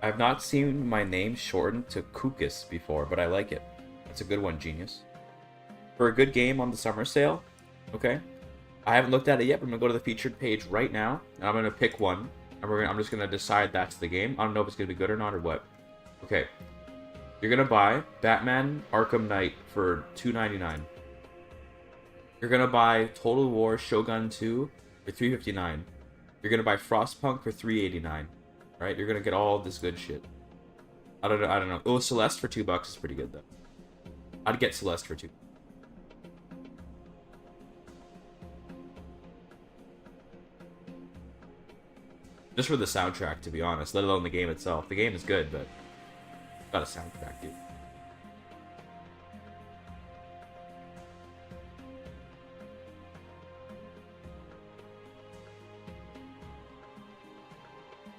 I've not seen my name shortened to Kukis before, but I like it. That's a good one, genius. For a good game on the summer sale, okay? I haven't looked at it yet, but I'm gonna go to the featured page right now, and I'm gonna pick one, and I'm just gonna decide that's the game. I don't know if it's gonna be good or not or what. Okay. You're gonna buy Batman Arkham Knight for $2.99. You're gonna buy Total War Shogun 2 for $3.59. You're gonna buy Frostpunk for $3.89. Right? You're gonna get all this good shit. I don't know. Oh, Celeste for $2 is pretty good though. I'd get Celeste for $2. Just for the soundtrack, to be honest, let alone the game itself. The game is good, but it's got a soundtrack, dude.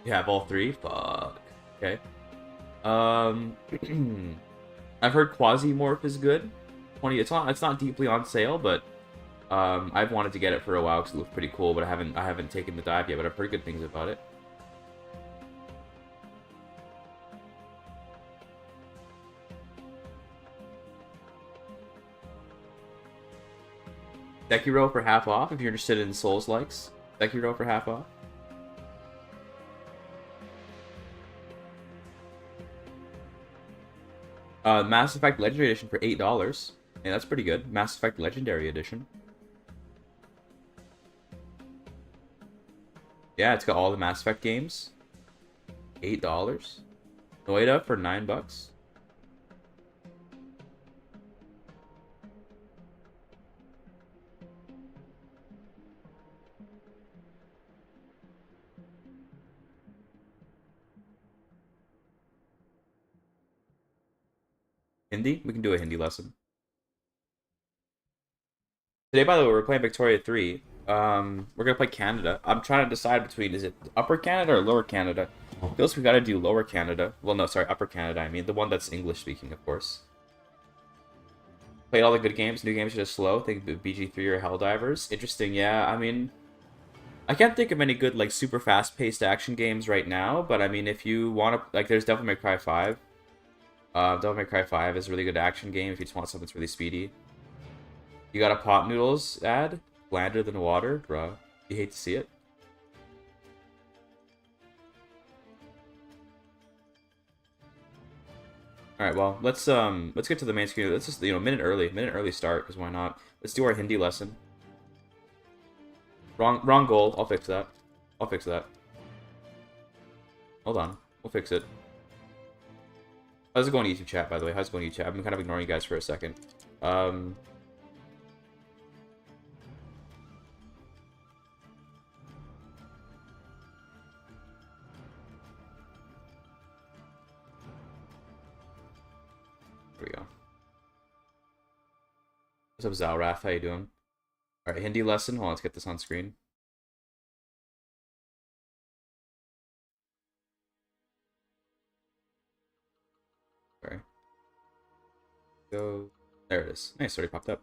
You have all three? Fuck. Okay. I've heard Quasimorph is good. 20. It's not deeply on sale, but I've wanted to get it for a while because it looks pretty cool, but I haven't taken the dive yet, but I've heard good things about it. Sekiro for half off if you're interested in Souls likes. Sekiro for half off. Mass Effect Legendary Edition for $8. Yeah, that's pretty good. Mass Effect Legendary Edition. Yeah, it's got all the Mass Effect games. $8. Noida for $9. Hindi? We can do a Hindi lesson. Today, by the way, we're playing Victoria 3. We're gonna play Canada. I'm trying to decide between, is it Upper Canada or Lower Canada? Feels we gotta do Lower Canada. Well, no, sorry, Upper Canada, I mean. The one that's English speaking, of course. Played all the good games. New games are just slow. Think BG3 or Helldivers. Interesting, yeah. I mean, I can't think of any good, like, super fast-paced action games right now, but I mean, if you want to, like, there's Devil May Cry 5. Devil May Cry 5 is a really good action game if you just want something that's really speedy. You got a Pot Noodles ad? Blander than water? Bruh. You hate to see it. Alright, well, let's get to the main screen. Let's just, minute early start, because why not? Let's do our Hindi lesson. Wrong goal. I'll fix that. Hold on. We'll fix it. How's it going, YouTube chat, by the way? How's it going, YouTube chat? I've been kind of ignoring you guys for a second. There we go. What's up, Zalrath? How you doing? Alright, Hindi lesson. Hold on, let's get this on screen. Sorry. Go. There it is. Nice, already popped up.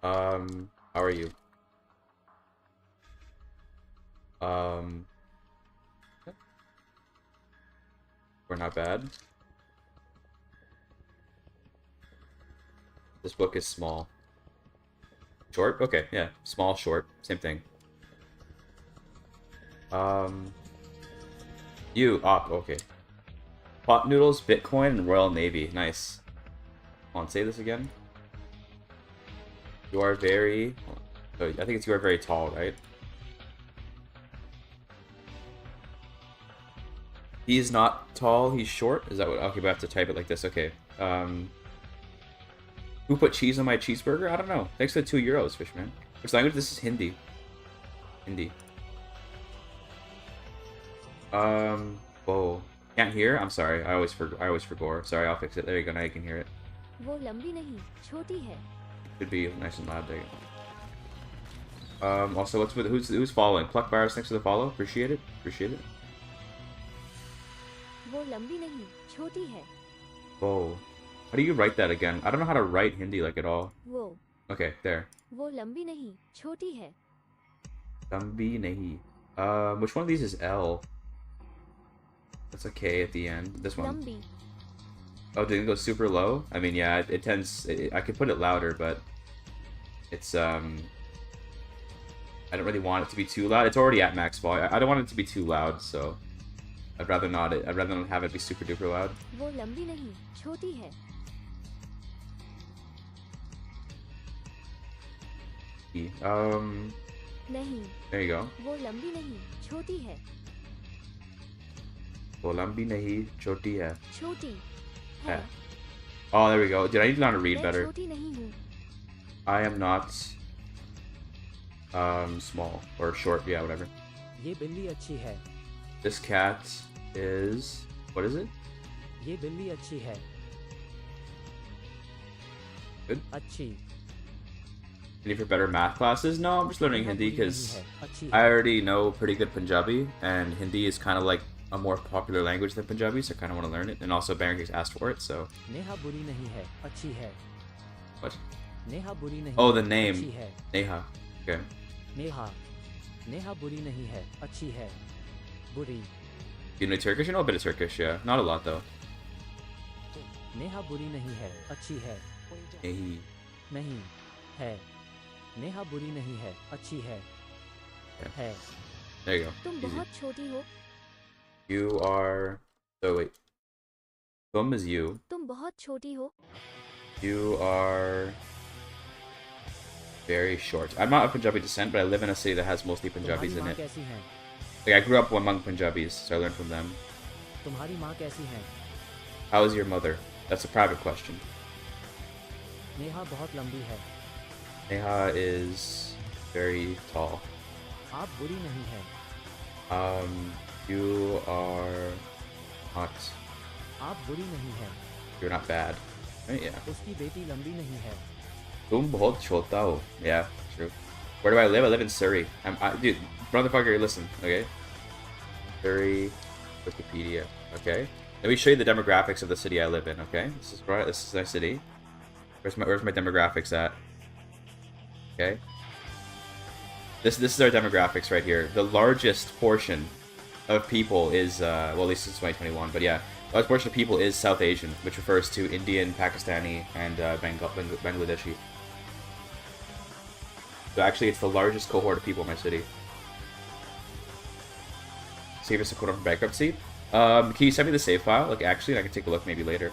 How are you? We're not bad. This book is small. Short? Okay, yeah. Small, short. Same thing. You. Op, okay. Pot Noodles, Bitcoin, and Royal Navy. Nice. Hold on, say this again. You are very... I think it's you are very tall, right? He's not tall, he's short? Is that what... Okay, but I have to type it like this. Okay. Who put cheese on my cheeseburger? I don't know. Thanks for the €2, Fishman. Which language? This is Hindi. Hindi. Whoa. Can't hear? I'm sorry. I always forgot. Sorry, I'll fix it. There you go. Now you can hear it. वो लंबी नहीं, छोटी है. Should be nice and loud there. Also, what's with who's following? Pluck Virus, thanks for the follow. Appreciate it. वो लंबी नहीं, छोटी है. Whoa. How do you write that again? I don't know how to write Hindi like at all. वो. Okay, there. वो लंबी नहीं, छोटी है. Lambi nahi. Which one of these is L? That's a K at the end. This one. लंबी Oh, did it go super low? I mean, yeah, it tends. I could put it louder, but it's I don't really want it to be too loud. It's already at max volume. I don't want it to be too loud, so I'd rather not. I'd rather not have it be super duper loud. वो लंबी नहीं छोटी है E. नहीं There you go. वो लंबी नहीं छोटी है वो लंबी नहीं छोटी है. छोटी है. है Oh, there we go. Dude, I need to learn to read मैं better. छोटी नहीं हूँ I am not small or short. Yeah, whatever. ये बिल्ली अच्छी है This cat is what is it? ये बिल्ली अच्छी है Good. अच्छी Any for better math classes? No, I'm just learning यहाँ Hindi बुरी नहीं because है, अच्छी I है already know pretty good Punjabi, and Hindi is kind of like a more popular language than Punjabi, so I kind of want to learn it. And also, Bangladesh asked for it, so Neha बुरी नहीं है अच्छी है what? Neha बुरी नहीं Oh, है, the name. अच्छी है Neha. Okay. नेहा नेहा बुरी नहीं है अच्छी है बुरी You know Turkish? You know a bit of Turkish, yeah. Not a lot though. Neha बुरी नहीं है अच्छी है Nehi. नहीं है नेहा बुरी नहीं है अच्छी है Yeah. है There you go. तुम Easy. बहुत छोटी हो You are. Oh wait. Tum is you. तुम बहुत छोटी हो You are very short. I'm not of Punjabi descent, but I live in a city that has mostly Punjabis तुम्हारी in माँ it. कैसी है Like I grew up among Punjabis, so I learned from them. तुम्हारी माँ कैसी है How is your mother? That's a private question. Neha बहुत लंबी है Neha is very tall. आप बुरी नहीं है You are not. आप बुरी नहीं है You're not bad. Right? Yeah. उसकी बेटी लंबी नहीं है Tum bahut chota ho. Yeah, true. Where do I live? I live in Surrey. Dude, motherfucker, listen, okay? Surrey, Wikipedia, okay? Let me show you the demographics of the city I live in, okay? This is my city. Where's my demographics at? Okay. This is our demographics right here. The largest portion of people is well, at least since 2021, but yeah, the largest portion of people is South Asian, which refers to Indian, Pakistani, and Bangladeshi. So actually, it's the largest cohort of people in my city. Save us a quote from bankruptcy. Can you send me the save file? Like actually, I can take a look maybe later.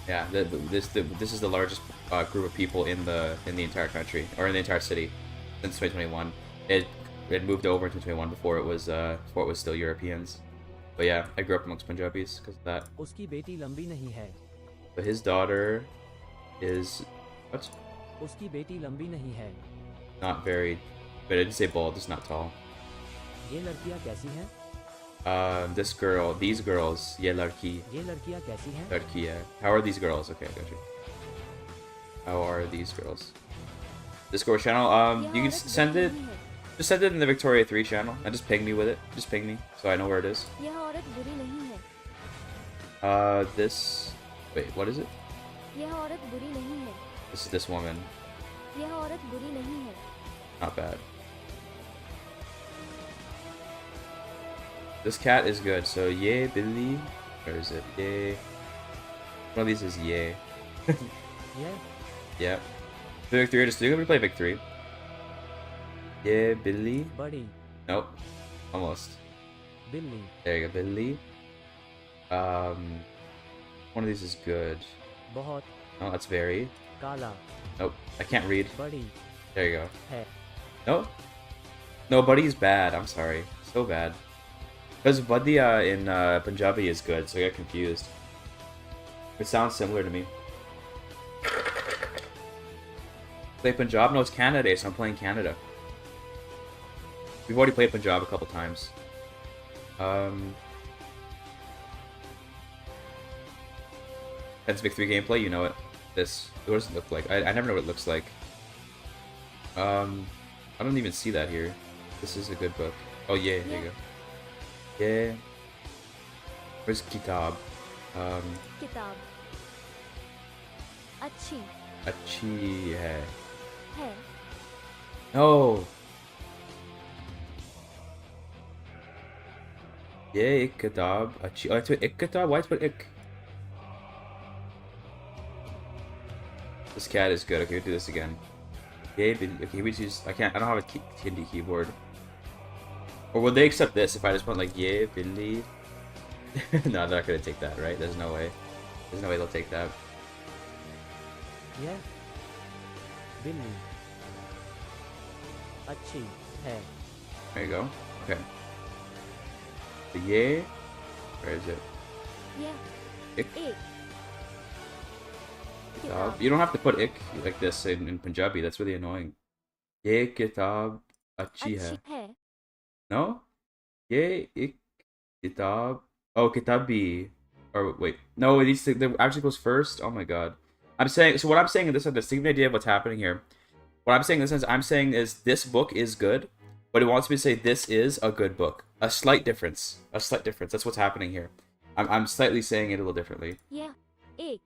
Yeah, this is the largest group of people in the entire country or in the entire city since 2021. It moved over in 2021 before it was still Europeans. But yeah, I grew up amongst Punjabis because of that. उसकी बेटी लंबी नहीं है But his daughter is what? उसकी बेटी लंबी नहीं है Not very, but I didn't say bald. It's not tall. ये लड़कियां कैसी हैं This girl, these girls, ye ladki, ये लड़कियां कैसी हैं ladki hai. How are these girls? Okay, I got you. How are these girls? Discord channel. यह You can औरत send बुरी it. नहीं है Just send it in the Victoria 3 channel and just ping me with it. Just ping me so I know where it is. यह औरत बुरी नहीं है This. Wait, what is it? यह औरत बुरी नहीं है This is this woman. यह औरत बुरी नहीं है Not bad. This cat is good. So ye Billy. Where is it? Ye. One of these is ye. ये Yeah. Vic 3. Just do we play Vic 3? Yeah, Billy. बड़ी Nope. Almost. बिल्ली There you go, Billy. One of these is good. बहुत No, that's very. काला Nope. I can't read. बड़ी There you go. है No. No, Buddy's bad. I'm sorry. So bad. Because Buddy in Punjabi is good, so I get confused. It sounds similar to me. Play Punjab? No, it's Canada Day, so I'm playing Canada. We've already played Punjab a couple times. That's Vic 3 gameplay, you know it. This. What does it look like? I never know what it looks like. I don't even see that here. This is a good book. Oh, yeah, there you go. Yeah. Where's Kitab? किताब अच्छी Achi hai. है No! ये एक किताब अच्छी, oh, it's एक किताब, why it's put ik? This cat is good. Okay, we'll do this again. Okay, we use, I don't have a Hindi keyboard. Or would they accept this if I just went like, yeah, Billy? No, they're not gonna take that, right? There's no way. There's no way they'll take that. यह बिल्ली अच्छी है. There you go. Okay. The yeah. Where is it? यह Ik. एक Kitab. किताब You don't have to put ik like this in Punjabi. That's really annoying. Ye kitab achhi hai. अच्छी है. No? Ye ik kitab. Oh, kitabi. Or wait. No, it needs to, the actually goes first. Oh my god. I'm saying, so what I'm saying in this, the same idea of what's happening here. What I'm saying in this sense, I'm saying is this book is good, but it wants me to say this is a good book. A slight difference. A slight difference. That's what's happening here. I'm slightly saying it a little differently. यह एक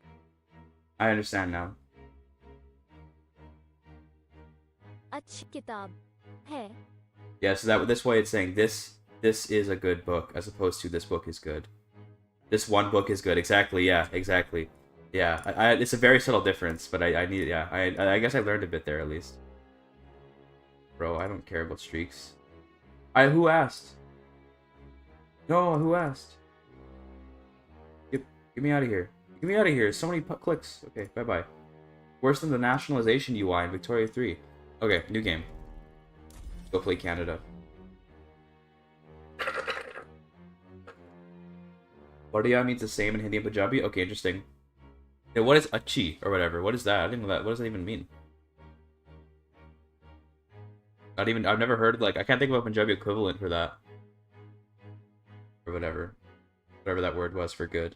I understand now. अच्छी किताब है. Yeah, so that this way it's saying this is a good book as opposed to this book is good. This one book is good. Exactly. Yeah. Exactly. Yeah. It's a very subtle difference, but I need. Yeah. I guess I learned a bit there at least. Bro, I don't care about streaks. Who asked? No, who asked? Get me out of here. Get me out of here. So many clicks. Okay. Bye bye. Worse than the nationalization UI in Victoria 3. Okay. New game. Go play Canada. Badiya means the same in Hindi and Punjabi? Okay, interesting. Yeah, what is achi or whatever? What is that? I didn't know that. What does that even mean? I've never heard, like, I can't think of a Punjabi equivalent for that. Or whatever. Whatever that word was for good.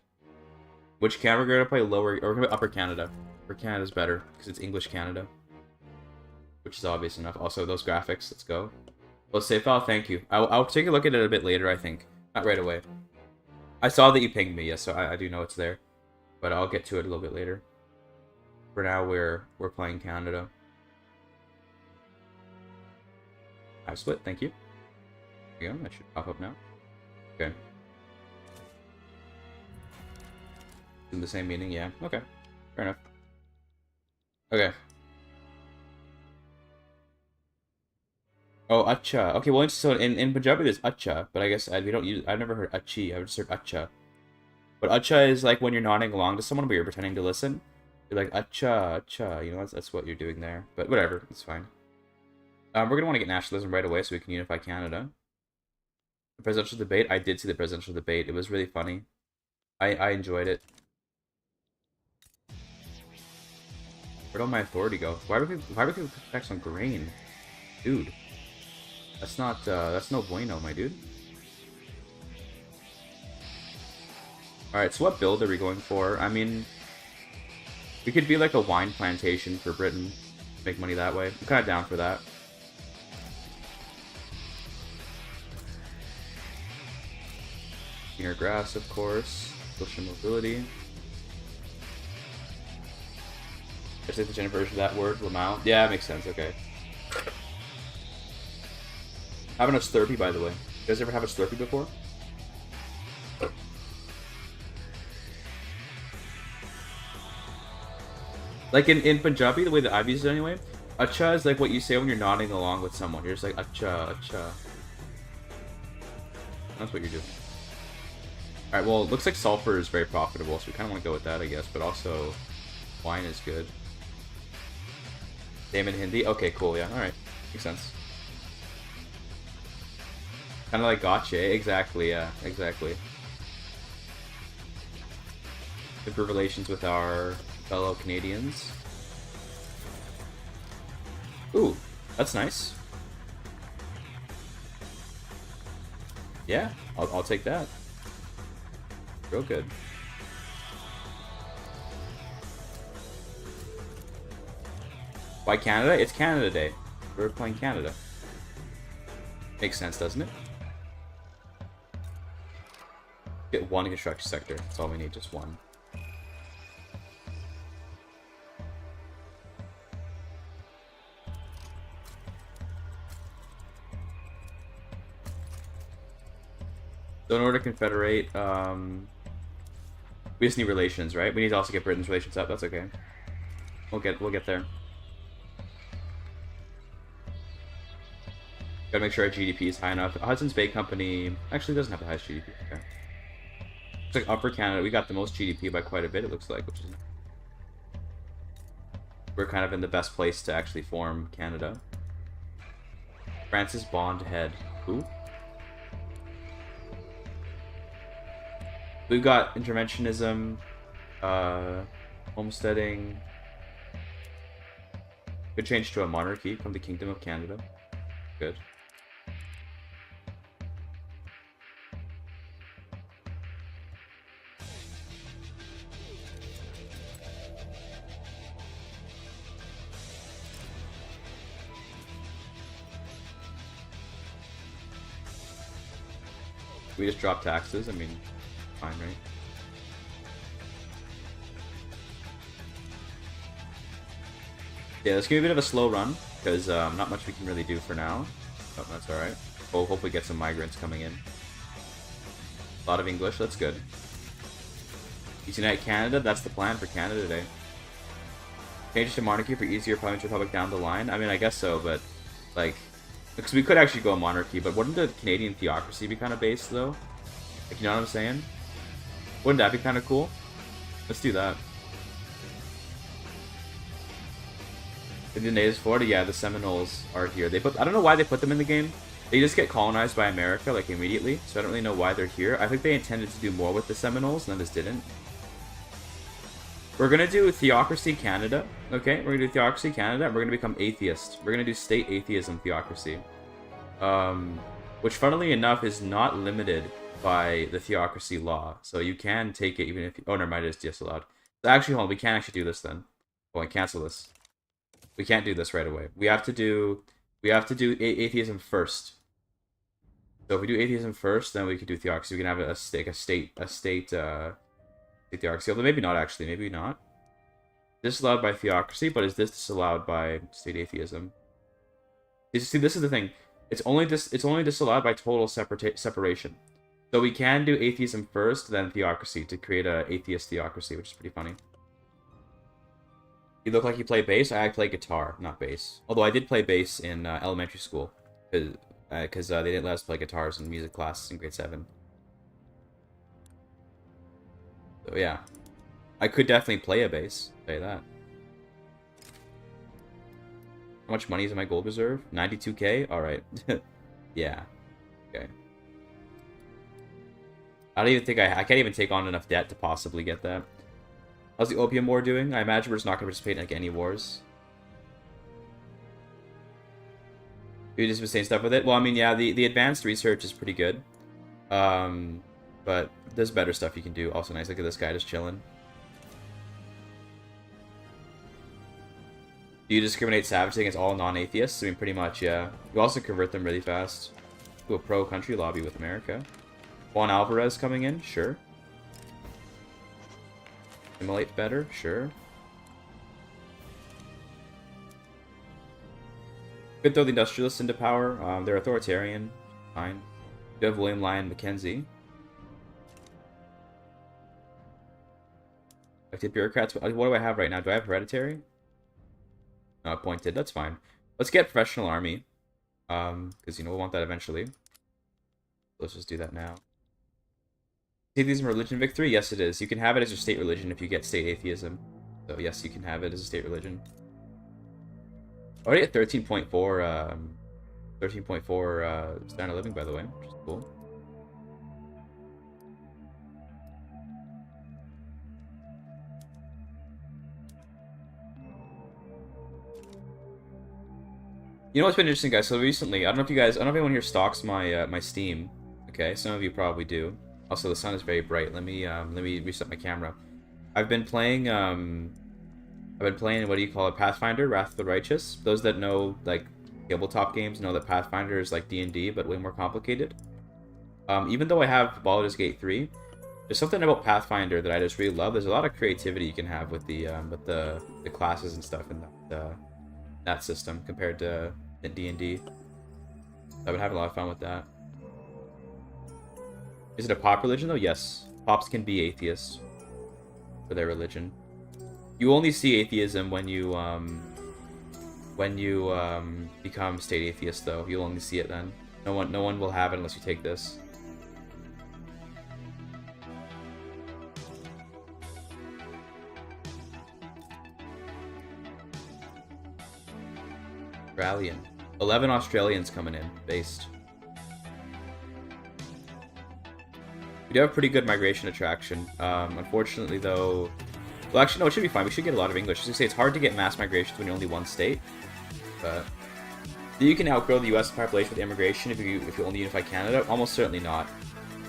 Which Canada? We're gonna play lower, or we're gonna play Upper Canada. Upper Canada's better, because it's English Canada. Which is obvious enough. Also, those graphics, let's go. Well, save file, thank you. I'll take a look at it a bit later, I think. Not right away. I saw that you pinged me, yes, so I do know it's there. But I'll get to it a little bit later. For now, we're playing Canada. I've split, thank you. There you go, that should pop up now. Okay. In the same meaning, yeah. Okay. Fair enough. Okay. Oh, acha. Okay, well, so in Punjabi there's acha, but I guess we don't use. I've never heard achi. I've just heard acha. But acha is like when you're nodding along to someone, but you're pretending to listen. You're like acha, acha. You know, that's what you're doing there. But whatever, it's fine. We're gonna want to get nationalism right away so we can unify Canada. The presidential debate. I did see the presidential debate. It was really funny. I enjoyed it. Where'd all my authority go? Why would people tax on grain, dude? That's not, that's no bueno, my dude. Alright, so what build are we going for? I mean, we could be like a wine plantation for Britain. Make money that way. I'm kind of down for that. Greener grass, of course. Social mobility. I say the gender version of that word, Lamau. Yeah, it makes sense, okay. Having a Slurpee, by the way. You guys ever have a Slurpee before? Like in Punjabi, the way that I've used it anyway, acha is like what you say when you're nodding along with someone. You're just like, acha, acha. That's what you're doing. Alright, well, it looks like sulfur is very profitable, so we kind of want to go with that, I guess. But also, wine is good. Name in Hindi? Okay, cool, yeah, alright. Makes sense. Kind of like gotcha, exactly, yeah, exactly. Improve relations with our fellow Canadians. Ooh, that's nice. Yeah, I'll take that. Real good. Why Canada? It's Canada Day. We're playing Canada. Makes sense, doesn't it? Get one construction sector. That's all we need, just one. So in order to confederate, we just need relations, right? We need to also get Britain's relations up. That's okay. We'll get there. Gotta make sure our GDP is high enough. Hudson's Bay Company actually doesn't have the highest GDP. Okay. Looks like Upper Canada, we got the most GDP by quite a bit, it looks like, which is... We're kind of in the best place to actually form Canada. Francis Bond Head. Who? We've got interventionism, homesteading. Could change to a monarchy from the Kingdom of Canada. Good. We just drop taxes. I mean, fine, right? Yeah, this gonna be a bit of a slow run because not much we can really do for now. But that's all right. We'll hopefully get some migrants coming in. A lot of English. That's good. Unite Canada. That's the plan for Canada today. Change to monarchy for easier parliamentary republic down the line. I mean, I guess so, but like. Because we could actually go a monarchy, but wouldn't the Canadian theocracy be kind of based, though? Like, you know what I'm saying? Wouldn't that be kind of cool? Let's do that. The natives, Florida, yeah, the Seminoles are here. They put, I don't know why they put them in the game. They just get colonized by America, like, immediately, so I don't really know why they're here. I think they intended to do more with the Seminoles, and then just didn't. We're gonna do Theocracy Canada, okay? We're gonna do Theocracy Canada, and we're gonna become atheist. We're gonna do state atheism theocracy. Which, funnily enough, is not limited by the theocracy law. So you can take it even if... Oh, never mind, it is disallowed. So actually, hold on, we can't actually do this then. Oh, I cancel this. We can't do this right away. We have to do atheism first. So if we do atheism first, then we can do theocracy. We can have a state theocracy, although maybe not actually, maybe not. Disallowed by theocracy, but is this disallowed by state atheism? See, this is the thing. It's only disallowed by total separation. So we can do atheism first, then theocracy to create a atheist theocracy, which is pretty funny. You look like you play bass. I play guitar, not bass. Although I did play bass in elementary school, because they didn't let us play guitars in music classes in grade 7. So yeah, I could definitely play a bass. I'll tell you that. How much money is in my gold reserve? 92k? Alright. Yeah. Okay. I don't even think I can't even take on enough debt to possibly get that. How's the Opium War doing? I imagine we're just not going to participate in like any wars. You just been saying stuff with it? Well, I mean, yeah, the advanced research is pretty good. But there's better stuff you can do. Also nice. Look at this guy just chilling. Do you discriminate savagely against all non-atheists? I mean, pretty much, yeah. You also convert them really fast. Do a pro-country lobby with America. Juan Alvarez coming in? Sure. Assimilate better? Sure. Could throw the industrialists into power. They're authoritarian. Fine. You have William Lyon Mackenzie. Elected bureaucrats. What do I have right now? Do I have hereditary? No, appointed. That's fine. Let's get professional army. Because, you know, we'll want that eventually. Let's just do that now. Atheism religion victory? Yes, it is. You can have it as your state religion if you get state atheism. So, yes, you can have it as a state religion. Already at 13.4, 13.4 standard of living, by the way, which is cool. You know what's been interesting, guys? So recently, I don't know if anyone here stocks my my Steam. Okay, some of you probably do. Also, the sun is very bright. Let me reset my camera. I've been playing what do you call it? Pathfinder, Wrath of the Righteous. Those that know like tabletop games know that Pathfinder is like D&D, but way more complicated. Even though I have Baldur's Gate 3, there's something about Pathfinder that I just really love. There's a lot of creativity you can have with the classes and stuff in that system compared to D&D. I've been having a lot of fun with that. Is it a pop religion though? Yes. Pops can be atheists for their religion. You only see atheism when you become state atheist though. You'll only see it then. No one will have it unless you take this. Australian. 11 Australians coming in, based. We do have pretty good migration attraction. Unfortunately, though... Well, actually, no, it should be fine. We should get a lot of English. As I say, it's hard to get mass migration when you're only one state. But... You can outgrow the US population with immigration if you only unify Canada? Almost certainly not.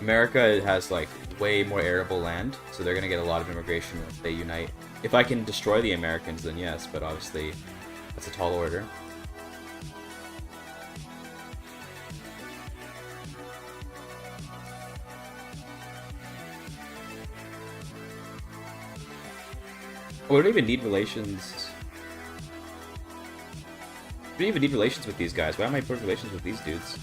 America has, like, way more arable land, so they're going to get a lot of immigration if they unite. If I can destroy the Americans, then yes, but obviously, that's a tall order. Oh, we don't even need relations. We don't even need relations with these guys. Why am I putting relations with these dudes?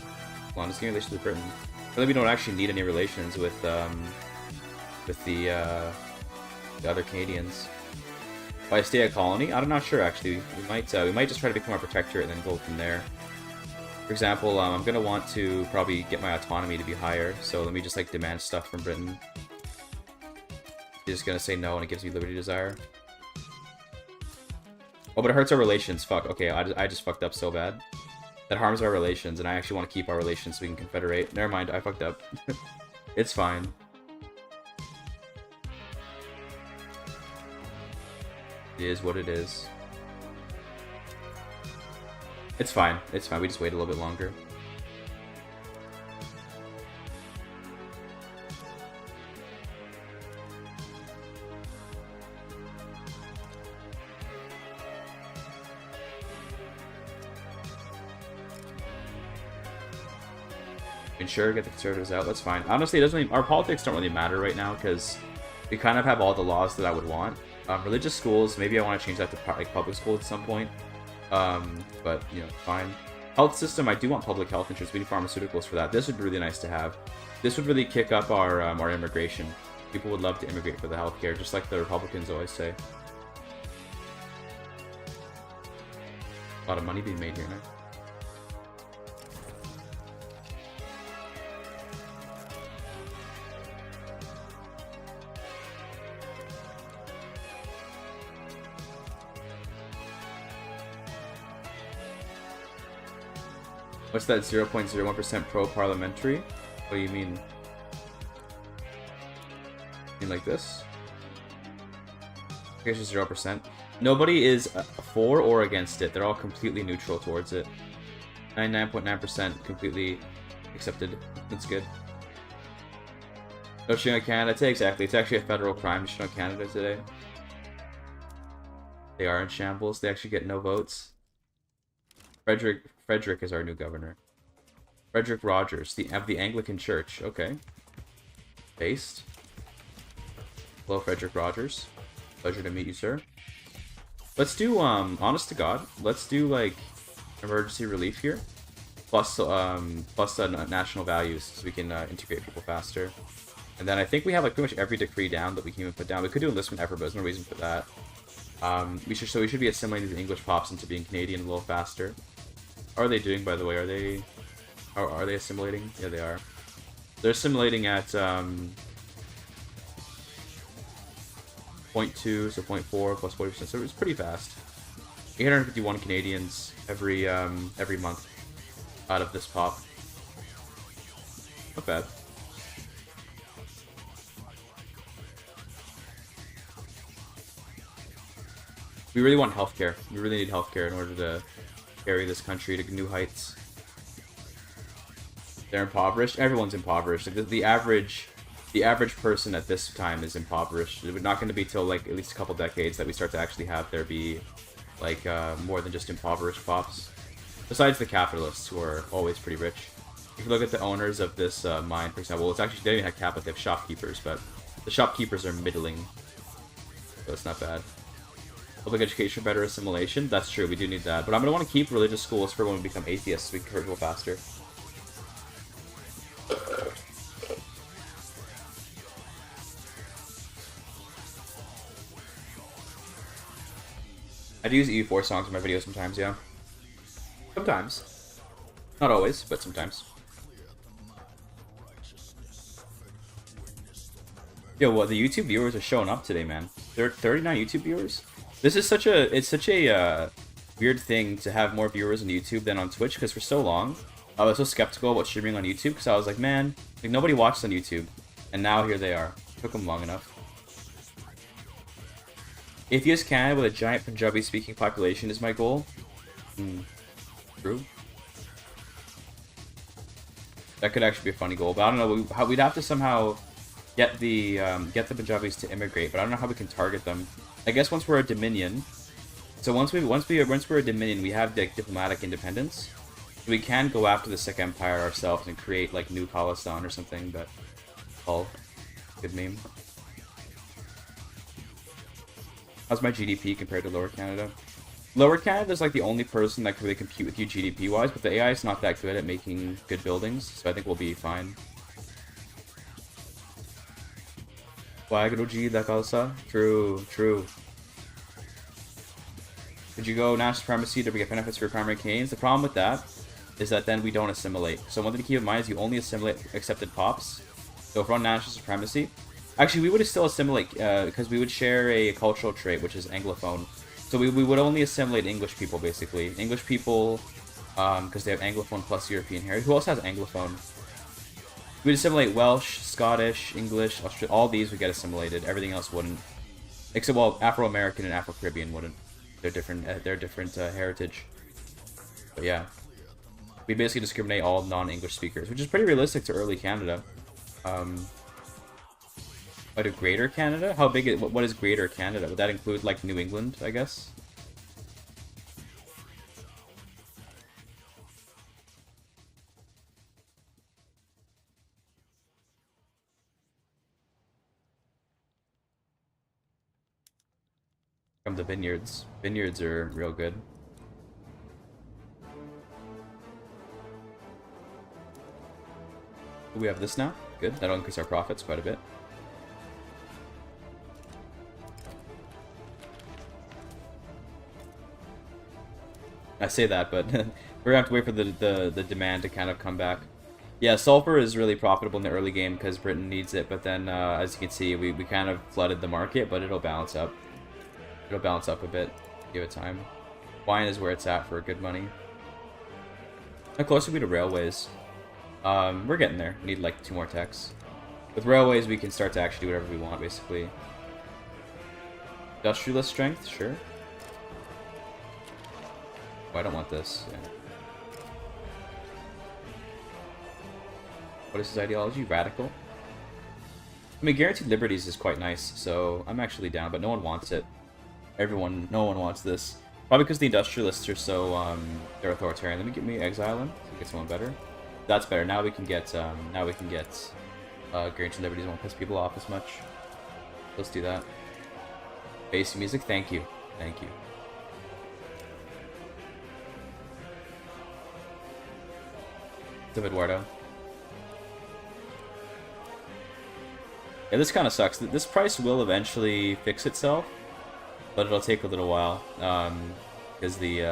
Come on, let's get relations with Britain. But then we don't actually need any relations with the other Canadians. If I stay a colony, I'm not sure actually. We might just try to become a protectorate and then go from there. For example, I'm gonna want to probably get my autonomy to be higher. So let me just like demand stuff from Britain. He's just gonna say no, and it gives me liberty desire. Oh, but it hurts our relations. Fuck. Okay, I just fucked up so bad. That harms our relations, and I actually want to keep our relations so we can confederate. Never mind, I fucked up. It's fine. It is what it is. It's fine. It's fine. We just wait a little bit longer. Sure, get the conservatives out. That's fine. Honestly, it doesn't really, our politics don't really matter right now because we kind of have all the laws that I would want. Religious schools, maybe I want to change that to like public school at some point. But you know, fine. Health system, I do want public health insurance. We need pharmaceuticals for that. This would be really nice to have. This would really kick up our immigration. People would love to immigrate for the healthcare, just like the Republicans always say. A lot of money being made here now. What's that 0.01% pro-parliamentary? What do you mean? You mean like this? I guess it's 0%. Nobody is for or against it. They're all completely neutral towards it. 99.9% completely accepted. That's good. No shooting on Canada today? Exactly. It's actually a federal crime to shoot on Canada today. They are in shambles. They actually get no votes. Frederick is our new governor. Frederick Rogers, of the Anglican Church. Okay. Based. Hello, Frederick Rogers. Pleasure to meet you, sir. Let's do, honest to God, let's do, like, emergency relief here. Plus national values, so we can integrate people faster. And then I think we have, like, pretty much every decree down that we can even put down. We could do enlistment effort, but there's no reason for that. We should be assimilating the English pops into being Canadian a little faster. How are they doing, by the way? Are they assimilating? Yeah, they are. They're assimilating at 0.2, so 0.4 plus 40%. So it's pretty fast. 851 Canadians every month out of this pop. Not bad. We really want healthcare. We really need healthcare in order to carry this country to new heights. They're impoverished. Everyone's impoverished. Like the average person at this time is impoverished. It's not going to be till like at least a couple decades that we start to actually have there be like more than just impoverished pops. Besides the capitalists, who are always pretty rich. If you look at the owners of this mine, for example, it's actually, they don't even have capital, they have shopkeepers, but the shopkeepers are middling, so it's not bad. Public education, better assimilation. That's true, we do need that. But I'm going to want to keep religious schools for when we become atheists so we can convert people faster. I do use EU4 songs in my videos sometimes, yeah. Sometimes. Not always, but sometimes. Yo, well, the YouTube viewers are showing up today, man. There are 39 YouTube viewers. This is such a weird thing to have more viewers on YouTube than on Twitch, because for so long, I was so skeptical about streaming on YouTube, because I was like, man, like nobody watches on YouTube. And now here they are. Took them long enough. Atheist Canada with a giant Punjabi-speaking population is my goal. True. That could actually be a funny goal, but I don't know. We'd have to somehow get the Punjabis to immigrate, but I don't know how we can target them. I guess once we're a dominion, so once we're a dominion, we have like diplomatic independence. We can go after the Sikh Empire ourselves and create like New Khalistan or something. But oh, good meme. How's my GDP compared to Lower Canada? Lower Canada is like the only person that can really compete with you GDP-wise, but the AI is not that good at making good buildings, so I think we'll be fine. Wagaruji da Khalsa? True, true. Could you go national supremacy to get benefits for primary Canadians? The problem with that is that then we don't assimilate. So one thing to keep in mind is you only assimilate accepted pops. So if we're on national supremacy, actually we would still assimilate because we would share a cultural trait, which is Anglophone. So we would only assimilate English people, basically. English people, because they have Anglophone plus European heritage. Who else has Anglophone? We'd assimilate Welsh, Scottish, English, Australian. All these would get assimilated. Everything else wouldn't. Except, well, Afro-American and Afro-Caribbean wouldn't. They're different. They're different heritage. But yeah, we basically discriminate all non-English speakers, which is pretty realistic to early Canada. But a Greater Canada? How big is, what is Greater Canada? Would that include, like, New England, I guess? From the vineyards. Vineyards are real good. We have this now. Good. That'll increase our profits quite a bit. I say that, but we're gonna have to wait for the demand to kind of come back. Yeah, sulfur is really profitable in the early game because Britain needs it, but then as you can see, we kind of flooded the market, but it'll balance up. It'll balance up a bit. Give it time. Wine is where it's at for good money. How close are we to railways? We're getting there. We need like 2 more techs. With railways, we can start to actually do whatever we want, basically. Industrialist strength, sure. Oh, I don't want this. Yeah. What is his ideology? Radical? I mean, guaranteed liberties is quite nice, so I'm actually down, but no one wants it. No one wants this. Probably because the industrialists are so, they're authoritarian. Let me exile him, so we get someone better. That's better. Now we can get, guaranteed liberties. Won't piss people off as much. Let's do that. Bass music, thank you. Thank you. What's up, Eduardo? Yeah, this kind of sucks. This price will eventually fix itself, but it'll take a little while, because the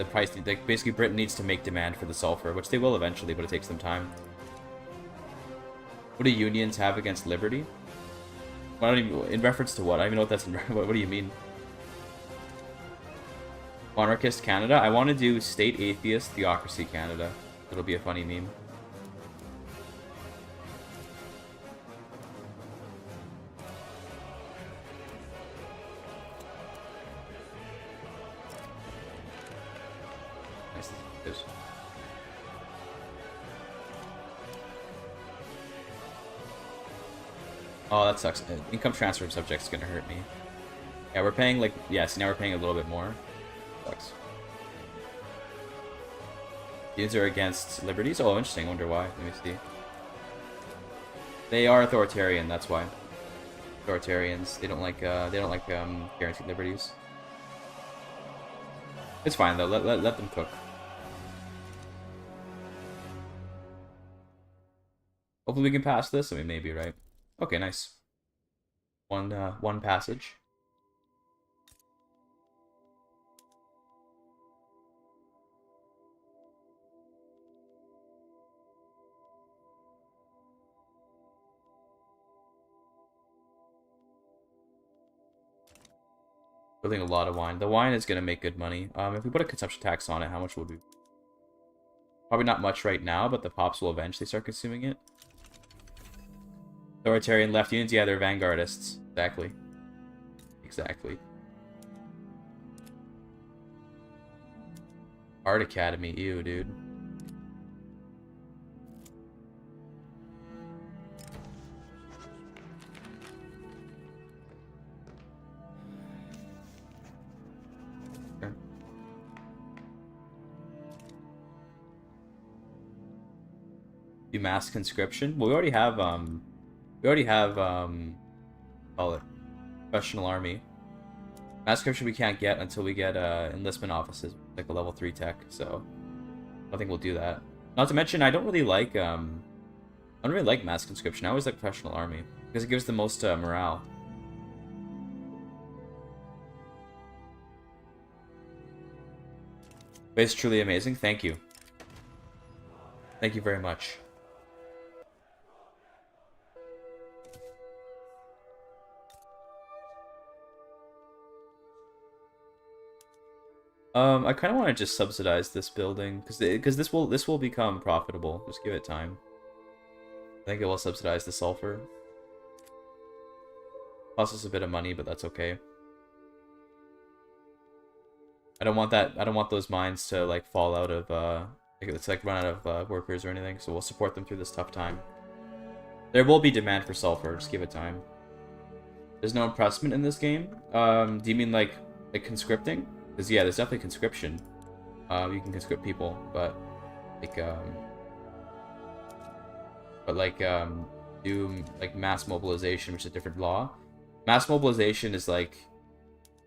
price, like, basically Britain needs to make demand for the sulfur, which they will eventually, but it takes them time. What do unions have against liberty? Well, I don't even, in reference to what? I don't even know what that's in. What do you mean? Monarchist Canada? I want to do State Atheist Theocracy Canada. It'll be a funny meme. Nice. Oh, that sucks. Income transfer subject's gonna hurt me. Yeah, we're paying like, yes, now we're paying a little bit more. Sucks. These are against liberties? Oh, interesting. I wonder why. Let me see. They are authoritarian, that's why. Authoritarians. They don't like guaranteed liberties. It's fine though, let them cook. Hopefully we can pass this. I mean, maybe, right? Okay, nice. One passage. Building a lot of wine. The wine is gonna make good money. If we put a consumption tax on it, how much would we? Probably not much right now, but the pops will eventually start consuming it. Authoritarian left unions, yeah, they're vanguardists. Exactly. Exactly. Art Academy, ew, dude. Okay. Do mass conscription? Well, we already have call it professional army. Mass conscription we can't get until we get enlistment offices, like a level 3 tech, so I don't think we'll do that. Not to mention, I don't really like mass conscription. I always like professional army because it gives the most morale. But it's truly amazing. Thank you. Thank you very much. I kind of want to just subsidize this building because this will become profitable. Just give it time. I think it will subsidize the sulfur. Costs us a bit of money, but that's okay. I don't want that. I don't want those mines to like fall out of it's like run out of workers or anything. So we'll support them through this tough time. There will be demand for sulfur. Just give it time. There's no impressment in this game. Do you mean like conscripting? Because yeah, there's definitely conscription. You can conscript people, but do like mass mobilization, which is a different law. Mass mobilization is like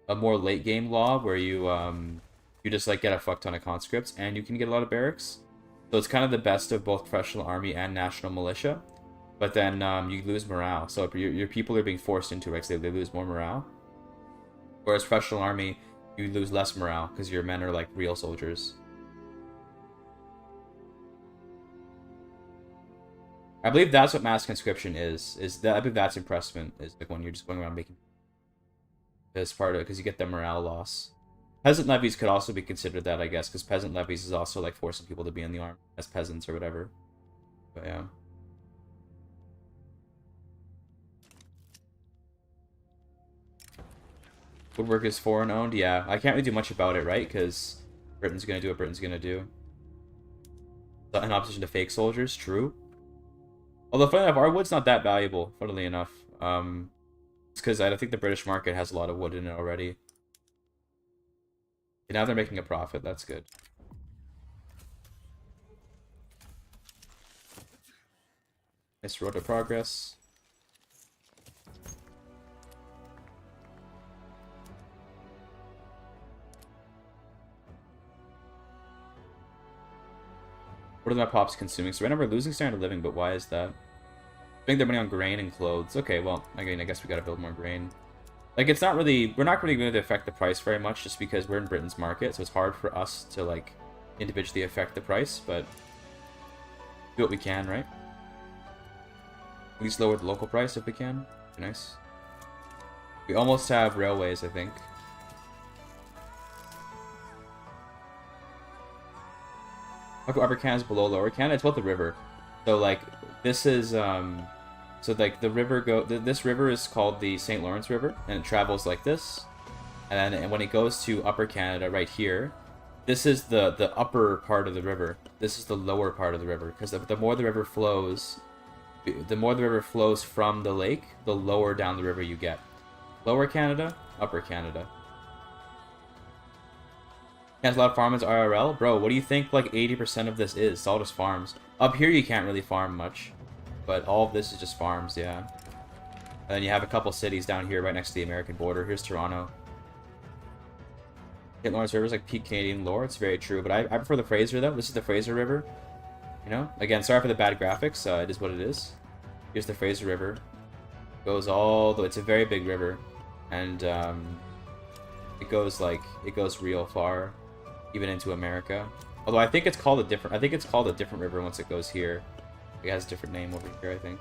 a more late game law where you just like get a fuck ton of conscripts and you can get a lot of barracks. So it's kind of the best of both professional army and national militia. But then you lose morale. So if your people are being forced into it, they lose more morale. Whereas professional army, you lose less morale because your men are like real soldiers. I believe that's what mass conscription is. I believe that's impressment. Is like when you're just going around making as part of it because you get the morale loss. Peasant levies could also be considered that, I guess, because peasant levies is also like forcing people to be in the army as peasants or whatever. But yeah. Woodwork is foreign owned? Yeah, I can't really do much about it, right? Because Britain's gonna do what Britain's gonna do. In opposition to fake soldiers, true. Although, funny enough, our wood's not that valuable, funnily enough. It's because I think the British market has a lot of wood in it already. And now they're making a profit, that's good. Nice road to progress. What are my pops consuming? So right now we're losing standard of living, but why is that? Spending their money on grain and clothes. Okay, well, I mean, I guess we gotta build more grain. Like, it's not really... We're not really going to affect the price very much just because we're in Britain's market, so it's hard for us to, like, individually affect the price, but... do what we can, right? At least lower the local price if we can. Nice. We almost have railways, I think. Upper Canada is below Lower Canada. It's about the river. So like this is so like the river this river is called the St. Lawrence River and it travels like this. And when it goes to Upper Canada right here, this is the upper part of the river. This is the lower part of the river because the more the river flows, from the lake, the lower down the river you get. Lower Canada, Upper Canada. Can't allow farmers IRL? Bro, what do you think like 80% of this is? It's all just farms. Up here you can't really farm much. But all of this is just farms, yeah. And then you have a couple cities down here right next to the American border. Here's Toronto. St. Lawrence River is like peak Canadian lore. It's very true. But I prefer the Fraser though. This is the Fraser River. You know? Again, sorry for the bad graphics. It is what it is. Here's the Fraser River. Goes all the way. It's a very big river, and it goes real far, even into America. Although I think it's called a different. I think it's called a different river once it goes here. It has a different name over here, I think.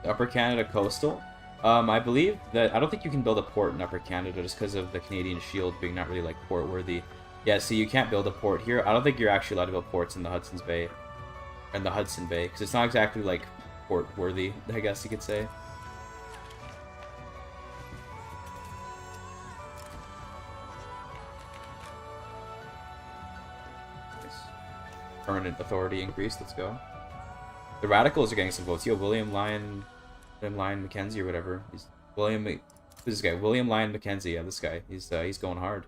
Upper Canada coastal. I believe that I don't think you can build a port in Upper Canada just because of the Canadian Shield being not really like port worthy. Yeah, so you can't build a port here. I don't think you're actually allowed to build ports in the Hudson Bay, because it's not exactly like port worthy, I guess you could say. Nice. Permanent authority increase. Let's go. The radicals are getting some votes. Yo, William Lyon Mackenzie or whatever. Who's this guy? William Lyon Mackenzie. Yeah, this guy. He's going hard.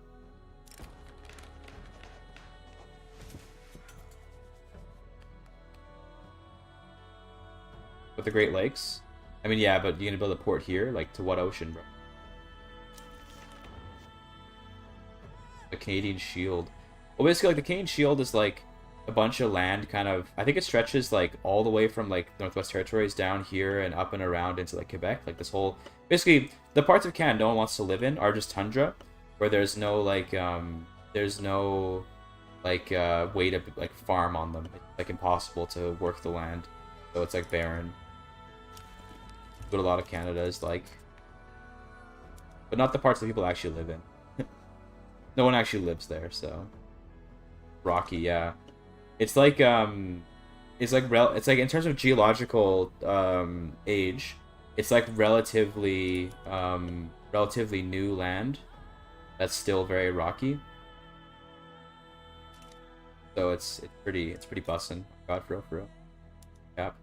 With the Great Lakes? I mean, yeah, but you're gonna build a port here? Like, to what ocean, bro? The Canadian Shield. Well, basically, like, the Canadian Shield is, like, a bunch of land, kind of... I think it stretches, like, all the way from, like, Northwest Territories down here and up and around into, like, Quebec. Like, this whole... Basically, the parts of Canada no one wants to live in are just tundra, where there's no, like, there's no, like, way to, like, farm on them. It's, like, impossible to work the land. So it's, like, barren. What a lot of Canada is like. But not the parts that people actually live in. No one actually lives there, so... Rocky, yeah. It's like, it's like in terms of geological, age, it's like relatively new land that's still very rocky. So it's pretty bussin'. God, for real. Yep.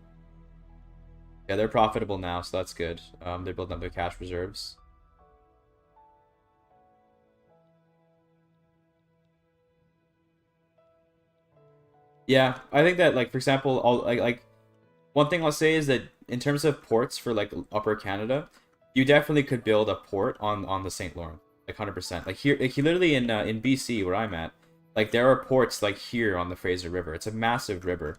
Yeah, they're profitable now, so that's good. They're building up their cash reserves. Yeah, I think that, like, for example, one thing I'll say is that in terms of ports for, like, Upper Canada, you definitely could build a port on the St. Lawrence, like 100%. Like here, literally in BC where I'm at, like there are ports like here on the Fraser River. It's a massive river,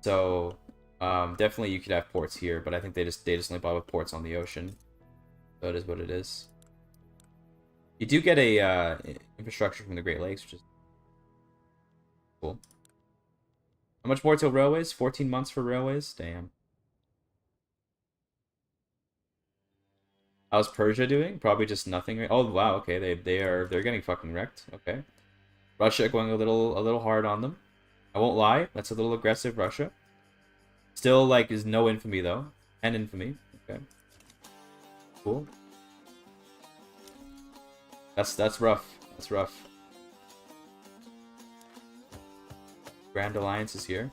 so definitely you could have ports here. But I think they just only bought with ports on the ocean. So it is what it is. You do get a infrastructure from the Great Lakes, which is cool. How much more till railways? 14 months for railways? Damn. How's Persia doing? Probably just nothing. Oh wow, okay, they're getting fucking wrecked. Okay. Russia going a little hard on them. I won't lie, that's a little aggressive, Russia. Still, like, is no infamy though. And infamy. Okay. Cool. That's rough. That's rough. Grand Alliance is here.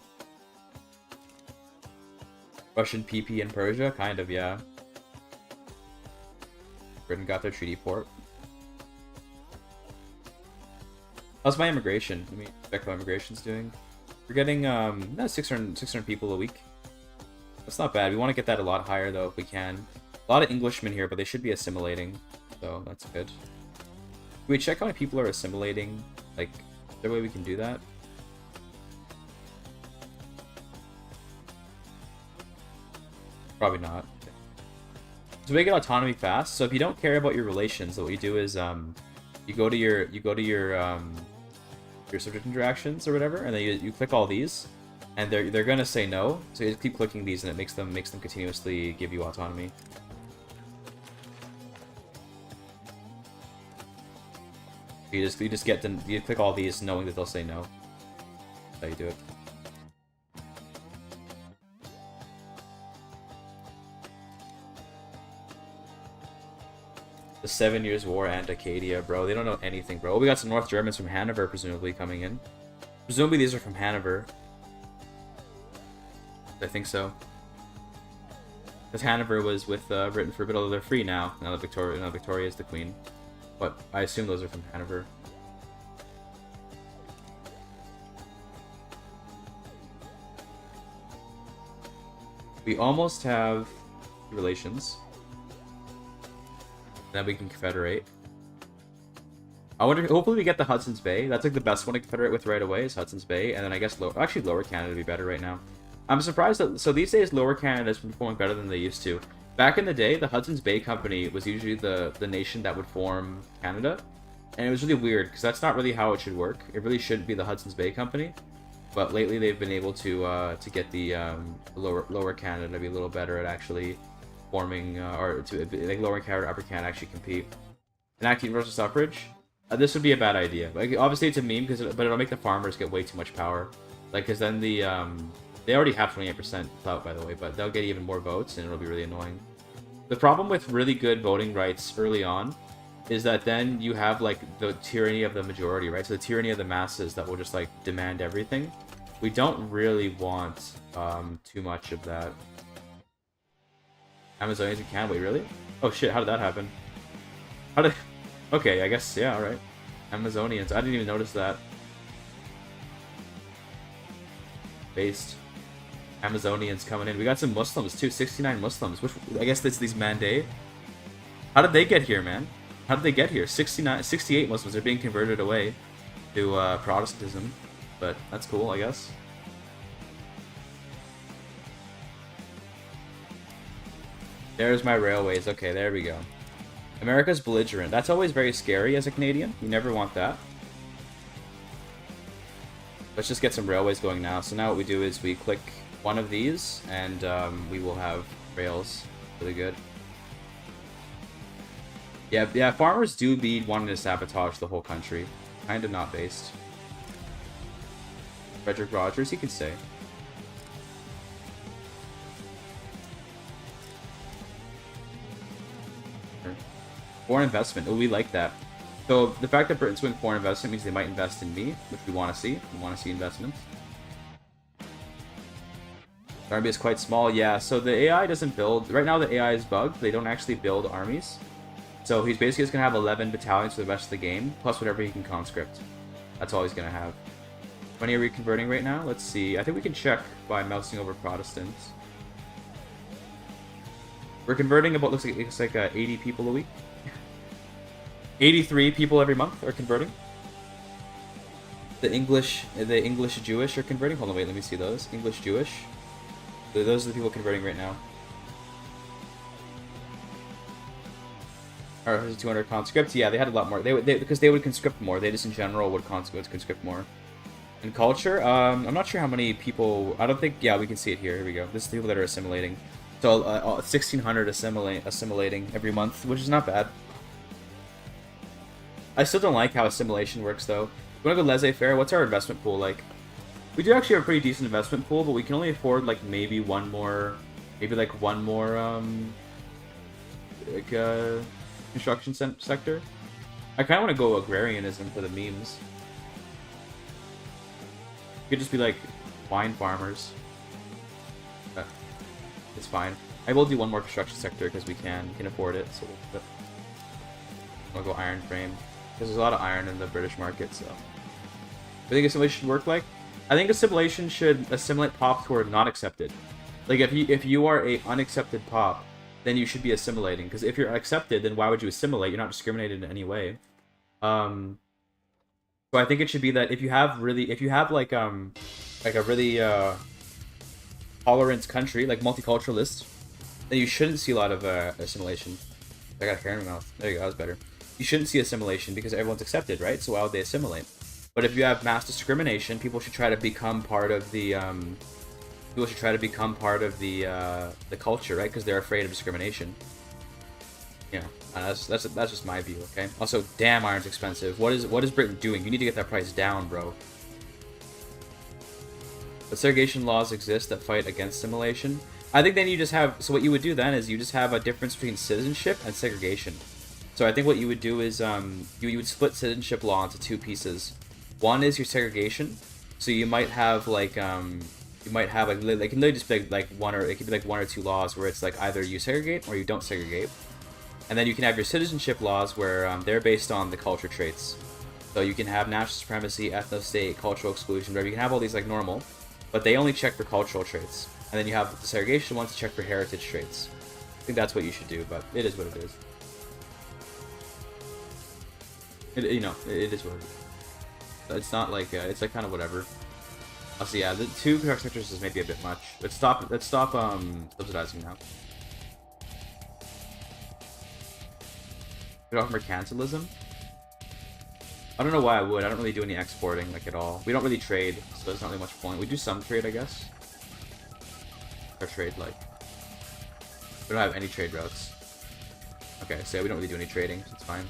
Russian PP in Persia? Kind of, yeah. Britain got their treaty port. How's my immigration? Let me check how immigration's doing. We're getting 600 people a week. That's not bad. We want to get that a lot higher though if we can. A lot of Englishmen here, but they should be assimilating, so that's good. Can we check how many people are assimilating? Like, is there a way we can do that? Probably not. So we get autonomy fast. So if you don't care about your relations, what you do is you go to your subject interactions or whatever, and then you click all these, and they're gonna say no. So you just keep clicking these, and it makes them continuously give you autonomy. You click all these knowing that they'll say no. That's how you do it. The 7 Years' War and Acadia, bro. They don't know anything, bro. Oh, we got some North Germans from Hanover, presumably, coming in. Presumably these are from Hanover. I think so. Because Hanover was with Britain for a bit, although they're free now. Now that Victoria is the queen. But I assume those are from Hanover. We almost have relations. Then we can confederate. I wonder. Hopefully we get the Hudson's Bay. That's like the best one to confederate with right away is Hudson's Bay, and then I guess actually Lower Canada would be better right now. I'm surprised that so these days Lower Canada is performing better than they used to. Back in the day, the Hudson's Bay Company was usually the nation that would form Canada, and it was really weird because that's not really how it should work. It really shouldn't be the Hudson's Bay Company. But lately they've been able to get the lower Canada to be a little better at actually forming or to like Lower Canada, Upper Canada actually compete. Enact universal suffrage. This would be a bad idea. Like obviously it's a meme but it'll make the farmers get way too much power. Like because then they already have 28% clout by the way, but they'll get even more votes and it'll be really annoying. The problem with really good voting rights early on is that then you have like the tyranny of the majority, right? So the tyranny of the masses that will just like demand everything. We don't really want too much of that. Amazonians in Canada, wait, really? Oh shit, how did that happen? How did... Okay, I guess, yeah, alright. Amazonians, I didn't even notice that. Based. Amazonians coming in. We got some Muslims too, 69 Muslims, which I guess that's these Mandé. How did they get here, man? How did they get here? 68 Muslims are being converted away to Protestantism, but that's cool, I guess. There's my railways. Okay, there we go. America's belligerent. That's always very scary as a Canadian. You never want that. Let's just get some railways going now. So now what we do is we click one of these, and we will have rails. Really good. Yeah, farmers do be wanting to sabotage the whole country. Kind of not based. Frederick Rogers, he could say. Foreign investment. Oh, we like that. So the fact that Britain's doing foreign investment means they might invest in me, which we want to see. We want to see investments. The army is quite small. Yeah, so the AI doesn't build... Right now the AI is bugged. They don't actually build armies. So he's basically just going to have 11 battalions for the rest of the game, plus whatever he can conscript. That's all he's going to have. How many are we converting right now? Let's see. I think we can check by mousing over Protestants. We're converting about, looks like 80 people a week. 83 people every month are converting. The English Jewish are converting. Hold on, wait, let me see those. English Jewish. Those are the people converting right now. Or 200 conscripts. Yeah, they had a lot more. Because they would conscript more. They just in general would conscript more. And culture. I'm not sure how many people. I don't think. Yeah, we can see it here. Here we go. This is the people that are assimilating. So 1,600 assimilating every month, which is not bad. I still don't like how assimilation works, though. We want to go laissez-faire. What's our investment pool like? We do actually have a pretty decent investment pool, but we can only afford like maybe one more, construction sector. I kind of want to go agrarianism for the memes. It could just be like wine farmers. It's fine. I will do one more construction sector because we can afford it. So I'll go iron frame because there's a lot of iron in the British market. So I think assimilation should work like. I think assimilation should assimilate pops who are not accepted. Like if you are a unaccepted pop, then you should be assimilating. Because if you're accepted, then why would you assimilate? You're not discriminated in any way. So I think it should be that if you have like a really tolerant country, like multiculturalist, then you shouldn't see a lot of assimilation. I got a hair in my mouth. There you go, that was better. You shouldn't see assimilation because everyone's accepted, right? So why would they assimilate? But if you have mass discrimination, people should try to become part of the the culture, right? Because they're afraid of discrimination. Yeah, that's just my view. Okay. Also, damn, iron's expensive. What is Britain doing? You need to get that price down, bro. But segregation laws exist that fight against assimilation. I think then you just have... So what you would do then is you just have a difference between citizenship and segregation. So I think what you would do is you would split citizenship law into two pieces. One is your segregation. So you might have like it can literally just be like one or two laws where it's like either you segregate or you don't segregate. And then you can have your citizenship laws where they're based on the culture traits. So you can have national supremacy, ethno-state, cultural exclusion, whatever. You can have all these like normal, but they only check for cultural traits. And then you have the segregation ones to check for heritage traits. I think that's what you should do, but it is what it is. it is what it is. It's not like it's like kind of whatever. Also, yeah, the 2 construction sectors is maybe a bit much. Let's stop subsidizing now. Get off mercantilism. I don't know why I would. I don't really do any exporting like at all. We don't really trade, so there's not really much point. We do some trade, I guess. Our trade like we don't have any trade routes. Okay, so yeah, we don't really do any trading, so it's fine.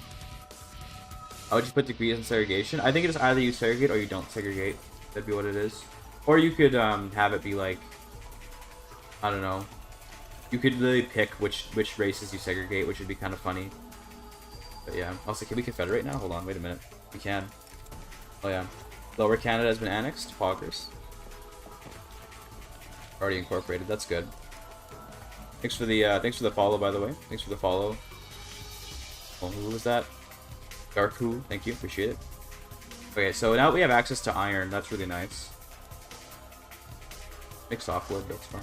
I would just put degrees in segregation. I think it is either you segregate or you don't segregate. That'd be what it is. Or you could have it be like, I don't know. You could really pick which races you segregate, which would be kind of funny. But yeah. Also, can we confederate now? Hold on, wait a minute. We can. Oh yeah. Lower Canada has been annexed. Poggers. Already incorporated. That's good. Thanks for the follow, by the way. Thanks for the follow. Oh, who was that? Darku, thank you, appreciate it. Okay, so now we have access to iron. That's really nice. Make softwood, that's fine.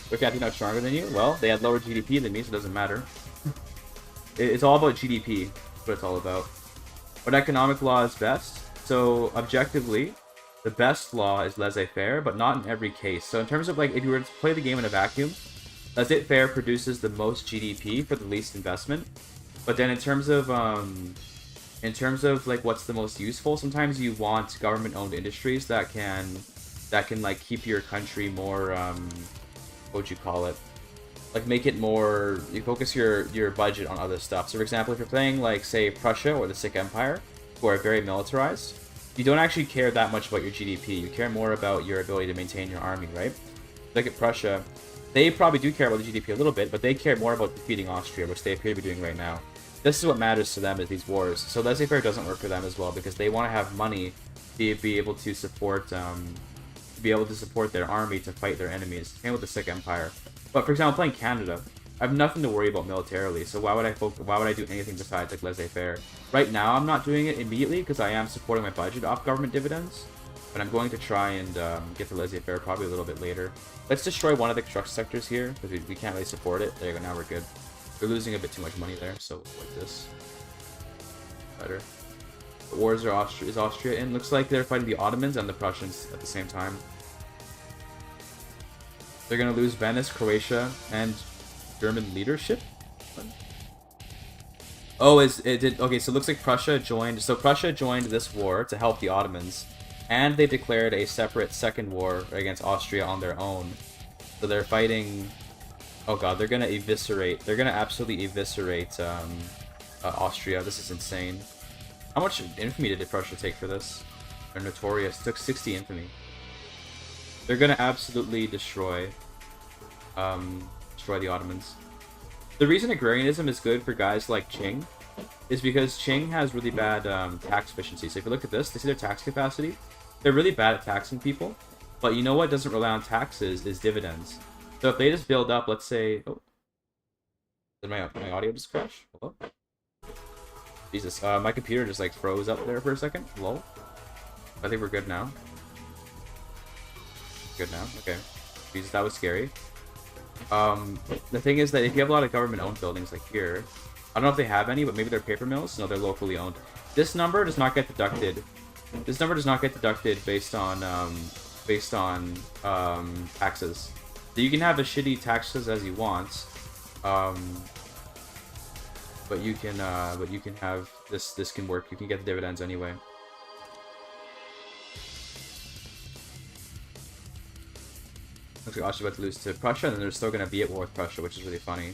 We're Captain not stronger than you? Well, they had lower GDP than me, so it doesn't matter. It's all about GDP. That's what it's all about. What economic law is best? So, objectively, the best law is laissez-faire, but not in every case. So in terms of, like, if you were to play the game in a vacuum, laissez-faire produces the most GDP for the least investment. But then in terms of like what's the most useful, sometimes you want government-owned industries that can like keep your country more what would you call it? Like make it more, you focus your budget on other stuff. So for example, if you're playing like say Prussia or the Sikh Empire, who are very militarized, you don't actually care that much about your GDP. You care more about your ability to maintain your army, right? Look at Prussia. They probably do care about the GDP a little bit, but they care more about defeating Austria, which they appear to be doing right now. This is what matters to them, is these wars. So laissez-faire doesn't work for them as well, because they want to have money to be able to support their army to fight their enemies. Same with the Sikh Empire. But for example, playing Canada, I have nothing to worry about militarily. So why would I do anything besides like laissez-faire? Right now, I'm not doing it immediately because I am supporting my budget off government dividends. But I'm going to try and get the laissez-faire probably a little bit later. Let's destroy one of the construction sectors here, because we can't really support it. There you go, now we're good. We're losing a bit too much money there, so like this. Better. The wars are is Austria in. Looks like they're fighting the Ottomans and the Prussians at the same time. They're going to lose Venice, Croatia, and German leadership? Oh, okay, so it looks like Prussia joined. So Prussia joined this war to help the Ottomans. And they declared a separate second war against Austria on their own. So they're fighting... Oh god, they're gonna eviscerate... They're gonna absolutely eviscerate Austria. This is insane. How much infamy did Prussia take for this? They're notorious. It took 60 infamy. They're gonna absolutely destroy the Ottomans. The reason agrarianism is good for guys like Qing is because Qing has really bad tax efficiency. So if you look at this, they see their tax capacity. They're really bad at taxing people, but you know what doesn't rely on taxes is dividends. So if they just build up, let's say... Oh. Did my audio just crash? Hello? Jesus, my computer just like froze up there for a second. Lol. I think we're good now. Good now? Okay. Jesus, that was scary. The thing is that if you have a lot of government-owned buildings like here, I don't know if they have any, but maybe they're paper mills. No, they're locally owned. This number does not get deducted. This number does not get deducted based on taxes. So you can have as shitty taxes as you want, but you can have this. This can work. You can get the dividends anyway. Looks like Austria's about to lose to Prussia, and then they're still going to be at war with Prussia, which is really funny.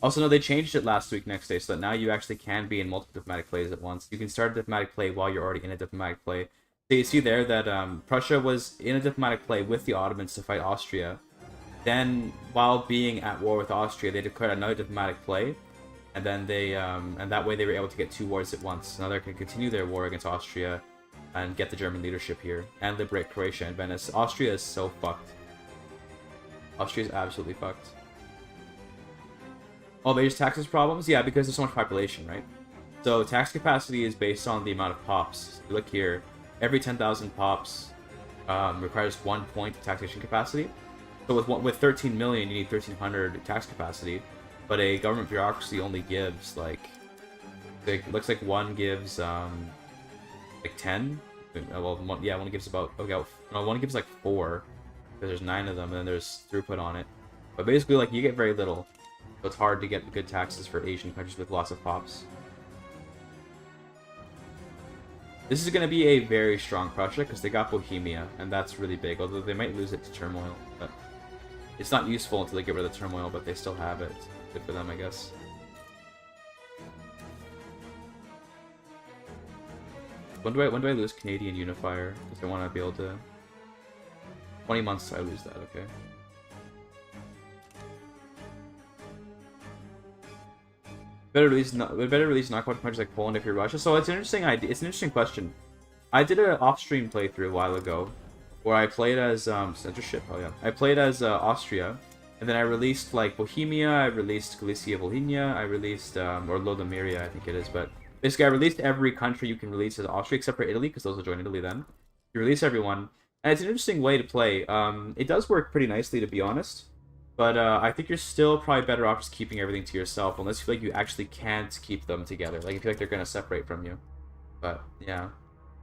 Also, no, they changed it last week next day, so that now you actually can be in multiple diplomatic plays at once. You can start a diplomatic play while you're already in a diplomatic play. So you see there that Prussia was in a diplomatic play with the Ottomans to fight Austria. Then, while being at war with Austria, they declared another diplomatic play, and then they and that way they were able to get 2 wars at once. So now they can continue their war against Austria and get the German leadership here and liberate Croatia and Venice. Austria is so fucked. Austria is absolutely fucked. Oh, they just taxes problems? Yeah, because there's so much population, right? So tax capacity is based on the amount of pops. You look here, every 10,000 pops requires 1 point of taxation capacity. So with 13 million, you need 1,300 tax capacity. But a government bureaucracy only gives like It looks like one gives like 10. Well, yeah, one gives about okay. No, one gives like 4 because there's 9 of them, and then there's throughput on it. But basically, like you get very little, so it's hard to get good taxes for Asian countries with lots of pops. This is going to be a very strong Prussia because they got Bohemia, and that's really big. Although they might lose it to turmoil, but it's not useful until they get rid of the turmoil. But they still have it. Good for them, I guess. When do I lose Canadian Unifier? Because I want to be able to. 20 months I lose that. Okay. Better release not quite countries like Poland if you're Russia. So it's an interesting idea. It's an interesting question. I did an off-stream playthrough a while ago, where I played as censorship. Oh yeah, I played as Austria, and then I released like Bohemia. I released Galicia, Volhynia. I released or Lodomeria, I think it is. But basically, I released every country you can release as Austria except for Italy, because those will join Italy then. You release everyone, and it's an interesting way to play. It does work pretty nicely, to be honest. But I think you're still probably better off just keeping everything to yourself, unless you feel like you actually can't keep them together. Like, you feel like they're going to separate from you. But, yeah.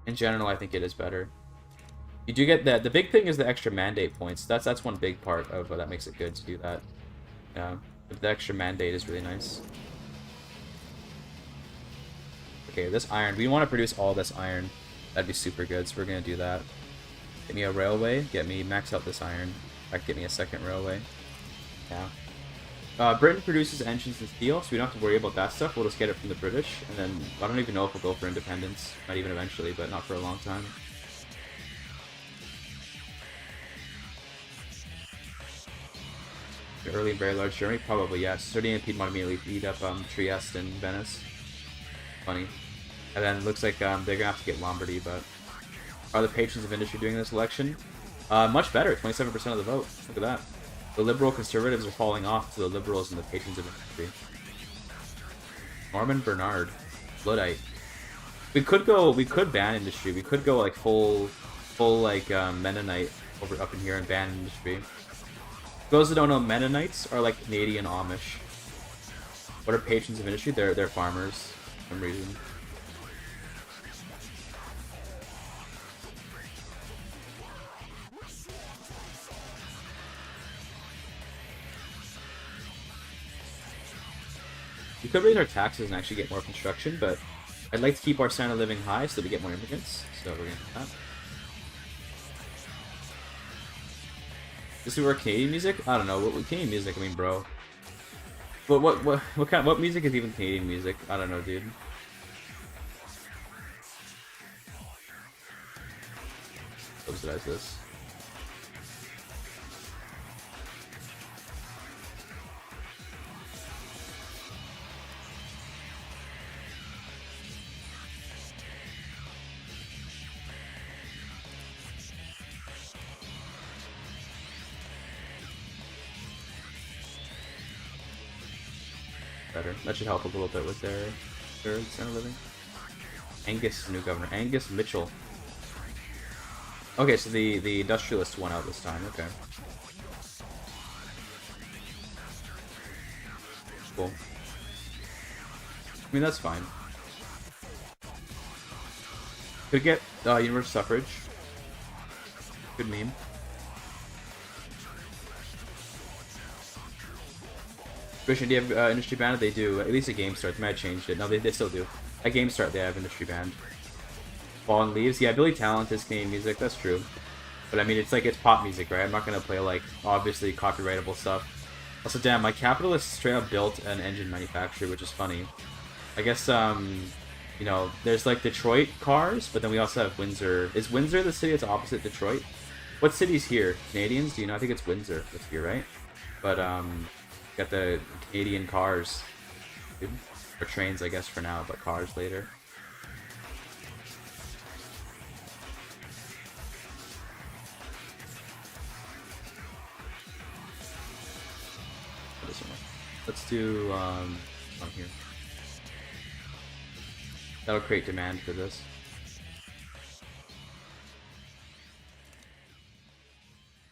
In general, I think it is better. You do get that. The big thing is the extra mandate points. That's one big part of that makes it good to do that. Yeah. But the extra mandate is really nice. Okay, this iron. We want to produce all this iron. That'd be super good, so we're going to do that. Get me a railway. Get me... Max out this iron. In fact, get me a second railway. Yeah. Britain produces engines and steel, so we don't have to worry about that stuff. We'll just get it from the British, and then I don't even know if we'll go for independence. Might even eventually, but not for a long time. The early and very large Germany? Probably, yes. Sardinia and Piedmont immediately eat up Trieste and Venice. Funny. And then it looks like they're going to have to get Lombardy, but... Are the patrons of industry doing this election? Much better. 27% of the vote. Look at that. The liberal conservatives are falling off to the liberals and the patrons of industry. Norman Bernard. Luddite. We could ban industry. We could go like full like Mennonite over up in here and ban industry. For those that don't know, Mennonites are like Canadian Amish. What are patrons of industry? They're farmers for some reason. We could raise our taxes and actually get more construction, but I'd like to keep our standard of living high so that we get more immigrants. So we're gonna do that. This is where Canadian music? I don't know. What Canadian music? I mean, bro. What music is even Canadian music? I don't know, dude. Subsidize this. Better. That should help a little bit with their standard of living. Angus, new governor. Angus Mitchell. Okay, so the industrialist won out this time. Okay. Cool. I mean, that's fine. Could get universal suffrage. Good meme. Christian, do you have industry banned? They do. At least at GameStart. They might have changed it. No, they still do. At GameStart, they have industry banned. Fallen Leaves. Yeah, Billy Talent is Canadian music. That's true. But I mean, it's like, it's pop music, right? I'm not going to play, like, obviously copyrightable stuff. Also, damn, my capitalist straight up built an engine manufacturer, which is funny. I guess, you know, there's, like, Detroit cars, but then we also have Windsor. Is Windsor the city that's opposite Detroit? What city's here? Canadians? Do you know? I think it's Windsor that's here, right? But, got the Canadian cars. Or trains, I guess, for now, but cars later. Let's do, on here. That'll create demand for this.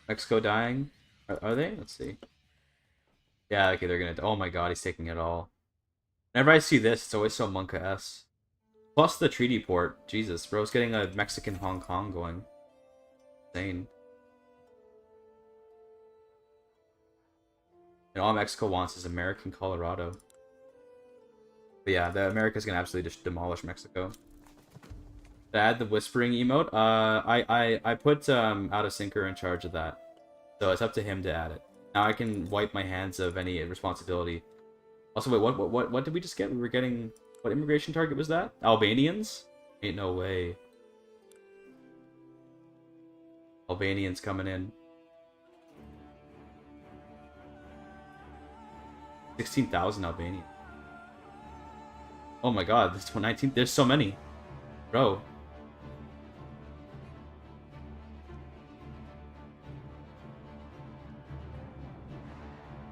Mexico dying? Are they? Let's see. Yeah, okay, they're gonna... Oh my god, he's taking it all. Whenever I see this, it's always so Monka-esque. Plus the treaty port. Jesus, bro's getting a Mexican Hong Kong going. Insane. And all Mexico wants is American Colorado. But yeah, the America's gonna absolutely just demolish Mexico. To add the whispering emote, I put Out of Syncer in charge of that. So it's up to him to add it. Now I can wipe my hands of any responsibility. Also, wait, what did we just get? We were getting... What immigration target was that? Albanians? Ain't no way. Albanians coming in. 16,000 Albanians. Oh my god, this 19... There's so many. Bro.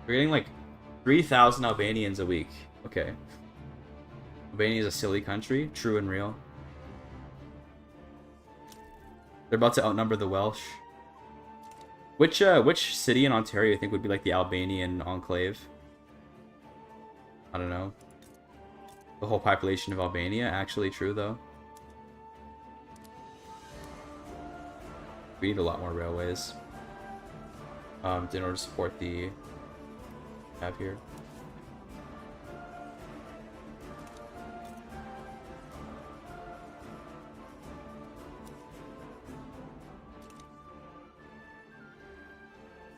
We're getting like 3,000 Albanians a week. Okay. Albania is a silly country. True and real. They're about to outnumber the Welsh. Which city in Ontario you think would be like the Albanian enclave? I don't know. The whole population of Albania? Actually true, though. We need a lot more railways. In order to support the... have here.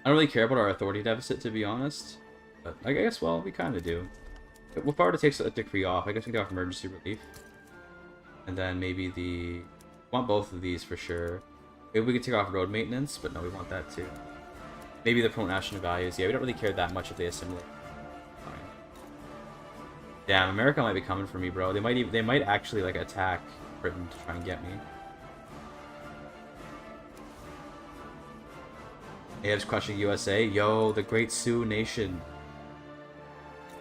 I don't really care about our authority deficit, to be honest. But I guess, well, we kind of do. If I were to take a decree off, I guess we can take off emergency relief. And then maybe the... want both of these for sure. Maybe we could take off road maintenance, but no, we want that too. Maybe the promote national values. Yeah, we don't really care that much if they assimilate. Fine. Damn, America might be coming for me, bro. They might actually like attack Britain to try and get me. Natives crushing USA. Yo, the Great Sioux Nation.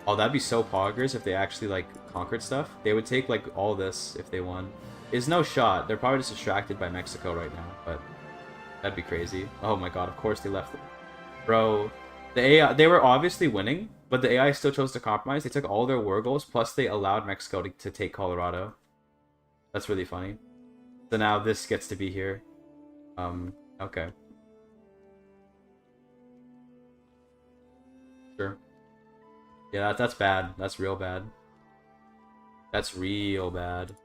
Oh, that'd be so poggers if they actually like conquered stuff. They would take like all this if they won. There's no shot. They're probably just distracted by Mexico right now, but that'd be crazy. Oh my god, of course they left. Bro, the AI, they were obviously winning, but the AI still chose to compromise. They took all their war goals, plus they allowed Mexico to take Colorado. That's really funny. So now this gets to be here. Okay. Sure. Yeah, that's bad. That's real bad. That's real bad.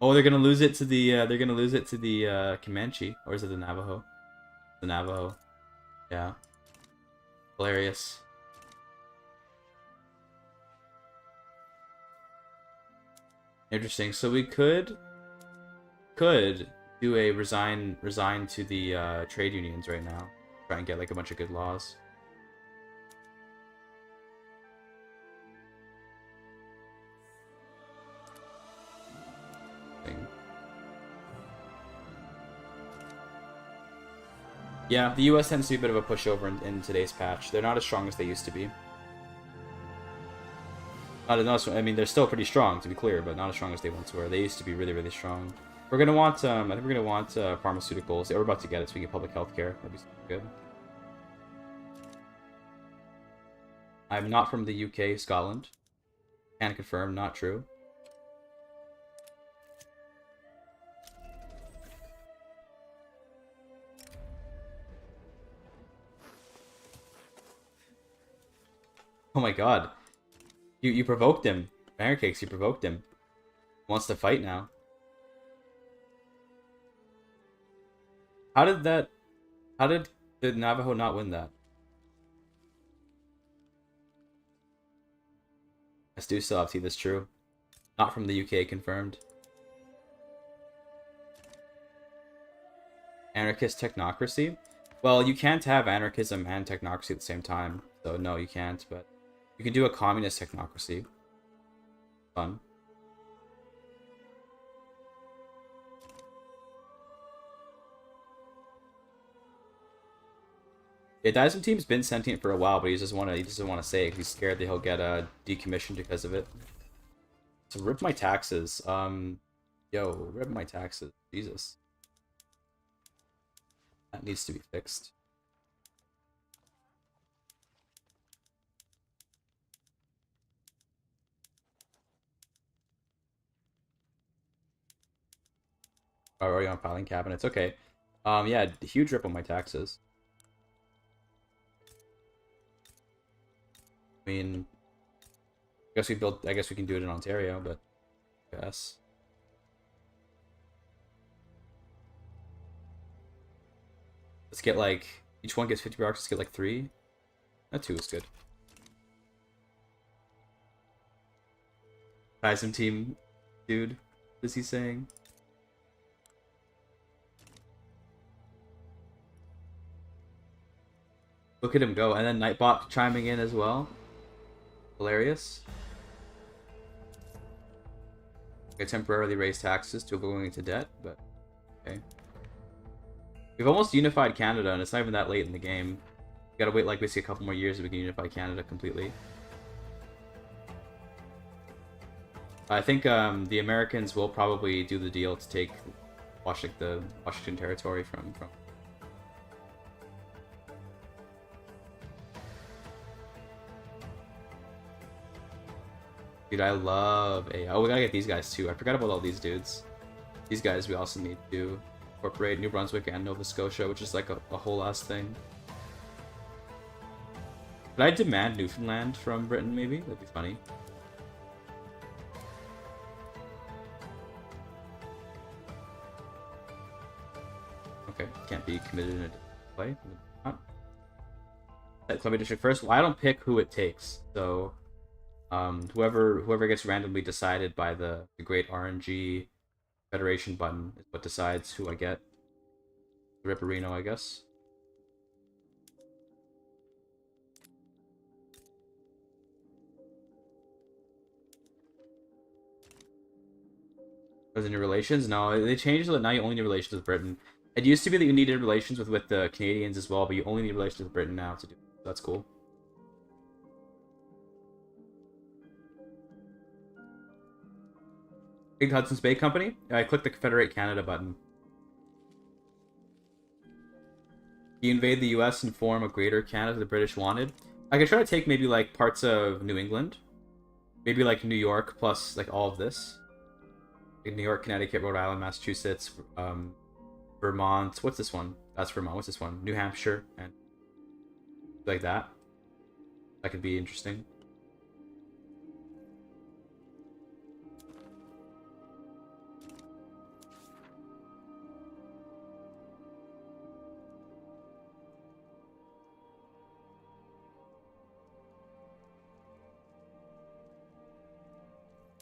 Oh, they're gonna lose it to the Comanche, or is it the Navajo? The Navajo. Yeah. Hilarious. Interesting. So we could do a resign to the trade unions right now. Try and get like a bunch of good laws. Yeah, the US tends to be a bit of a pushover in today's patch. They're not as strong as they used to be. I mean, they're still pretty strong, to be clear, but not as strong as they once were. They used to be really, really strong. We're gonna want, I think we're gonna want pharmaceuticals. Yeah, we're about to get it, so we get public health care. That'd be good. I'm not from the UK, Scotland. Can confirm, not true. Oh my god. You provoked him. Pancakes, you provoked him. Wants to fight now. How did the Navajo not win that? I do still have to, that's true. Not from the UK, confirmed. Anarchist technocracy? Well, you can't have anarchism and technocracy at the same time. So no, you can't, but you can do a communist technocracy. Fun. Yeah, Dysum Team's been sentient for a while, but he doesn't want to say it. He's scared that he'll get decommissioned because of it. So rip my taxes. Yo, rip my taxes. Jesus. That needs to be fixed. Oh, already on filing cabinets. Okay. Yeah, huge rip on my taxes. I mean, I guess we can do it in Ontario, but yes. Let's get like each one gets 50 bucks. Let's get like 3. That 2 is good. Tyson team, dude. What is he saying? Look at him go, and then Nightbot chiming in as well. Hilarious. I temporarily raise taxes to avoid going into debt, but okay. We've almost unified Canada, and it's not even that late in the game. We gotta wait like basically a couple more years so we can unify Canada completely. I think the Americans will probably do the deal to take the Washington territory from. Dude, I love AI. Oh, we gotta get these guys too. I forgot about all these dudes. These guys we also need to incorporate New Brunswick and Nova Scotia, which is like a whole ass thing. Could I demand Newfoundland from Britain, maybe? That'd be funny. Okay, can't be committed in a play. Not. Columbia District first. Well, I don't pick who it takes, so whoever gets randomly decided by the great RNG Federation button is what decides who I get. Ripperino, I guess. Was it new relations? No, they changed it. Now you only need relations with Britain. It used to be that you needed relations with the Canadians as well, but you only need relations with Britain now to do it. That's cool. Big Hudson's Bay Company? I clicked the Confederate Canada button. You invade the US and form a greater Canada the British wanted. I could try to take maybe like parts of New England. Maybe like New York plus like all of this. Like New York, Connecticut, Rhode Island, Massachusetts, Vermont. What's this one? That's Vermont. What's this one? New Hampshire and like that. That could be interesting.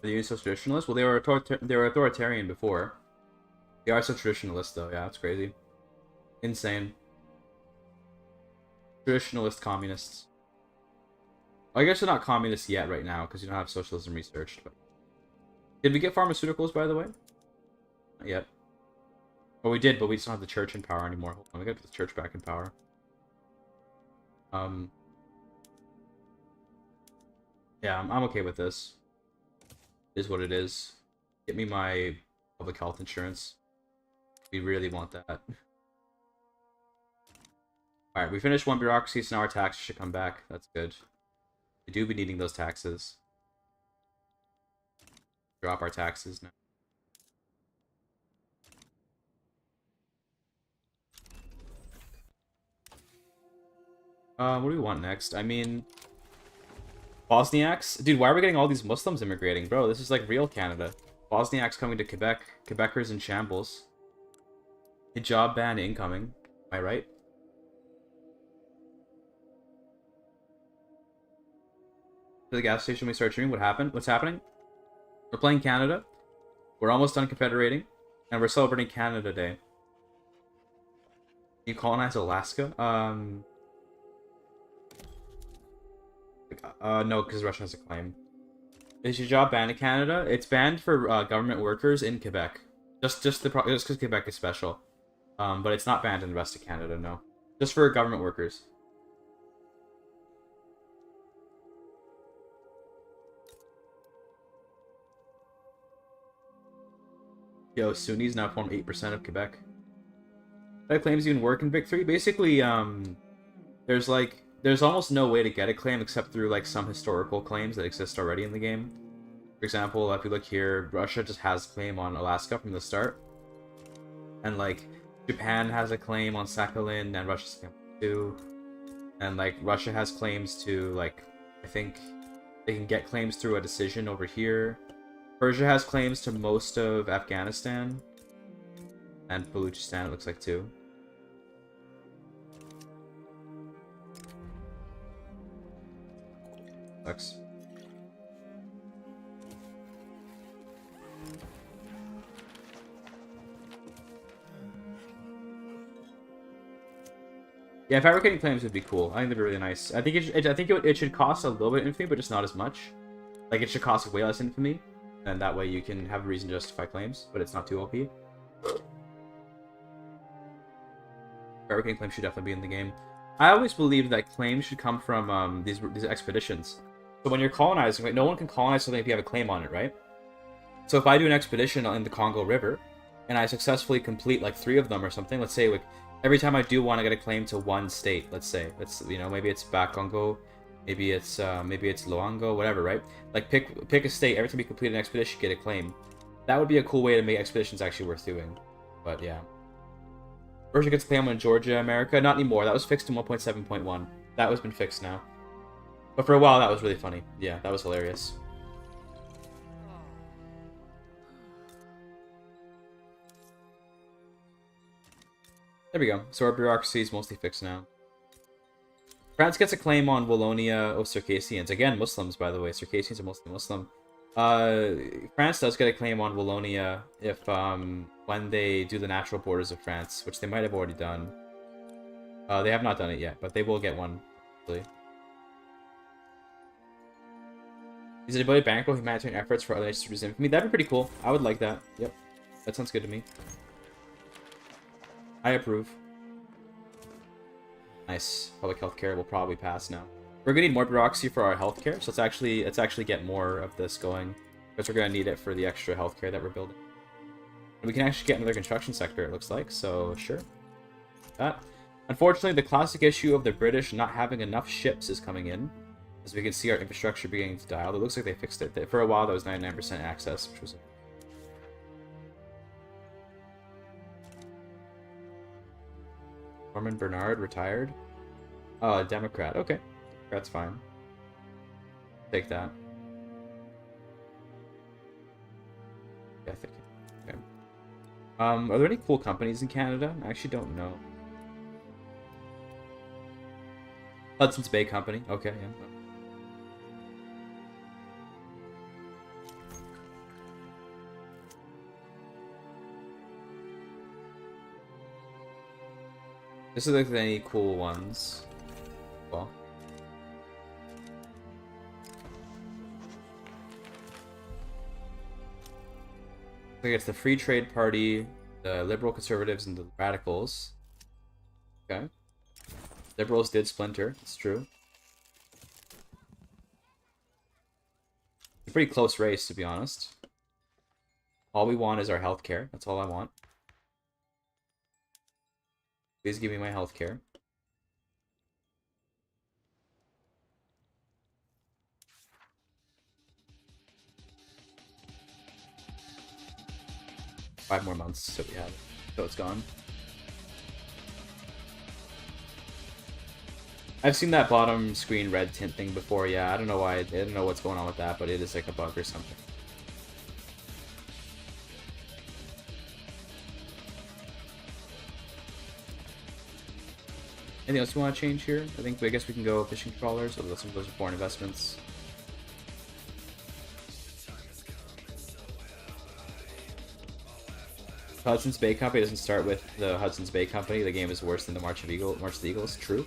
Are the Unions so traditionalist? Well, they were authoritarian before. They are so traditionalist, though. Yeah, that's crazy. Insane. Traditionalist communists. I guess they're not communists yet right now, because you don't have socialism researched. But... Did we get pharmaceuticals, by the way? Not yet. Oh, we did, but we just don't have the church in power anymore. Hold on, we gotta get the church back in power. Yeah, I'm okay with this. It is what it is. Get me my public health insurance. We really want that. Alright, we finished one bureaucracy, so now our taxes should come back. That's good. We do be needing those taxes. Drop our taxes now. What do we want next? I mean... Bosniaks? Dude, why are we getting all these Muslims immigrating? Bro, this is like real Canada. Bosniaks coming to Quebec. Quebecers in shambles. Hijab ban incoming. Am I right? To the gas station we start shooting. What happened? What's happening? We're playing Canada. We're almost done confederating. And we're celebrating Canada Day. You colonize Alaska? No, because Russia has a claim. Is your job banned in Canada? It's banned for government workers in Quebec. Just because Quebec is special. But it's not banned in the rest of Canada, no. Just for government workers. Yo, Sunnis now form 8% of Quebec. That claims even work in Vic 3. Basically, there's almost no way to get a claim except through like some historical claims that exist already in the game. For example, if we look here, Russia just has a claim on Alaska from the start. And like Japan has a claim on Sakhalin and Russia's claim too. And like Russia has claims to like I think they can get claims through a decision over here. Persia has claims to most of Afghanistan. And Baluchistan it looks like too. Sucks. Yeah, fabricating claims would be cool. I think they'd be really nice. I think it should cost a little bit infamy, but just not as much. Like it should cost way less infamy, and that way you can have a reason to justify claims, but it's not too OP. Fabricating claims should definitely be in the game. I always believed that claims should come from these expeditions. So when you're colonizing, right, no one can colonize something if you have a claim on it, right? So if I do an expedition in the Congo River, and I successfully complete like 3 of them or something, let's say like every time I do want to get a claim to one state, let's say, maybe it's Bakongo, maybe it's Luango, whatever, right? Like pick a state. Every time you complete an expedition, get a claim. That would be a cool way to make expeditions actually worth doing. But yeah. Persia gets a claim on Georgia, America. Not anymore. That was fixed in 1.7.1. That has been fixed now. But for a while, that was really funny. Yeah, that was hilarious. There we go. So our bureaucracy is mostly fixed now. France gets a claim on Wallonia of Circassians. Again, Muslims, by the way. Circassians are mostly Muslim. France does get a claim on Wallonia if when they do the natural borders of France, which they might have already done. They have not done it yet, but they will get one. Hopefully. Is anybody bankroll humanitarian efforts for other nations to resume? I mean, that'd be pretty cool. I would like that. Yep, that sounds good to me. I approve. Nice. Public healthcare will probably pass now. We're gonna need more bureaucracy for our healthcare, so let's actually get more of this going, because we're gonna need it for the extra healthcare that we're building. And we can actually get another construction sector, it looks like. So sure. That. Unfortunately, the classic issue of the British not having enough ships is coming in, as we can see our infrastructure beginning to die. Although it looks like they fixed it. For a while, that was 99% access, which was. Norman Bernard retired. Oh, a Democrat. Okay. That's fine. Take that. Yeah, thank you. Okay. Are there any cool companies in Canada? I actually don't know. Hudson's Bay Company. Okay, yeah. This is like any cool ones. Well. I think it's the Free Trade Party, the Liberal Conservatives, and the Radicals. Okay. Liberals did splinter, it's true. It's a pretty close race, to be honest. All we want is our healthcare. That's all I want. Please give me my healthcare. Five more months, so we have. So it's gone. I've seen that bottom screen red tint thing before. Yeah, I don't know why. I don't know what's going on with that, but it is like a bug or something. Anything else you want to change here? I guess we can go fishing trawlers, although some of those are foreign investments. Hudson's Bay Company doesn't start with the Hudson's Bay Company. The game is worse than the March of the Eagles. True.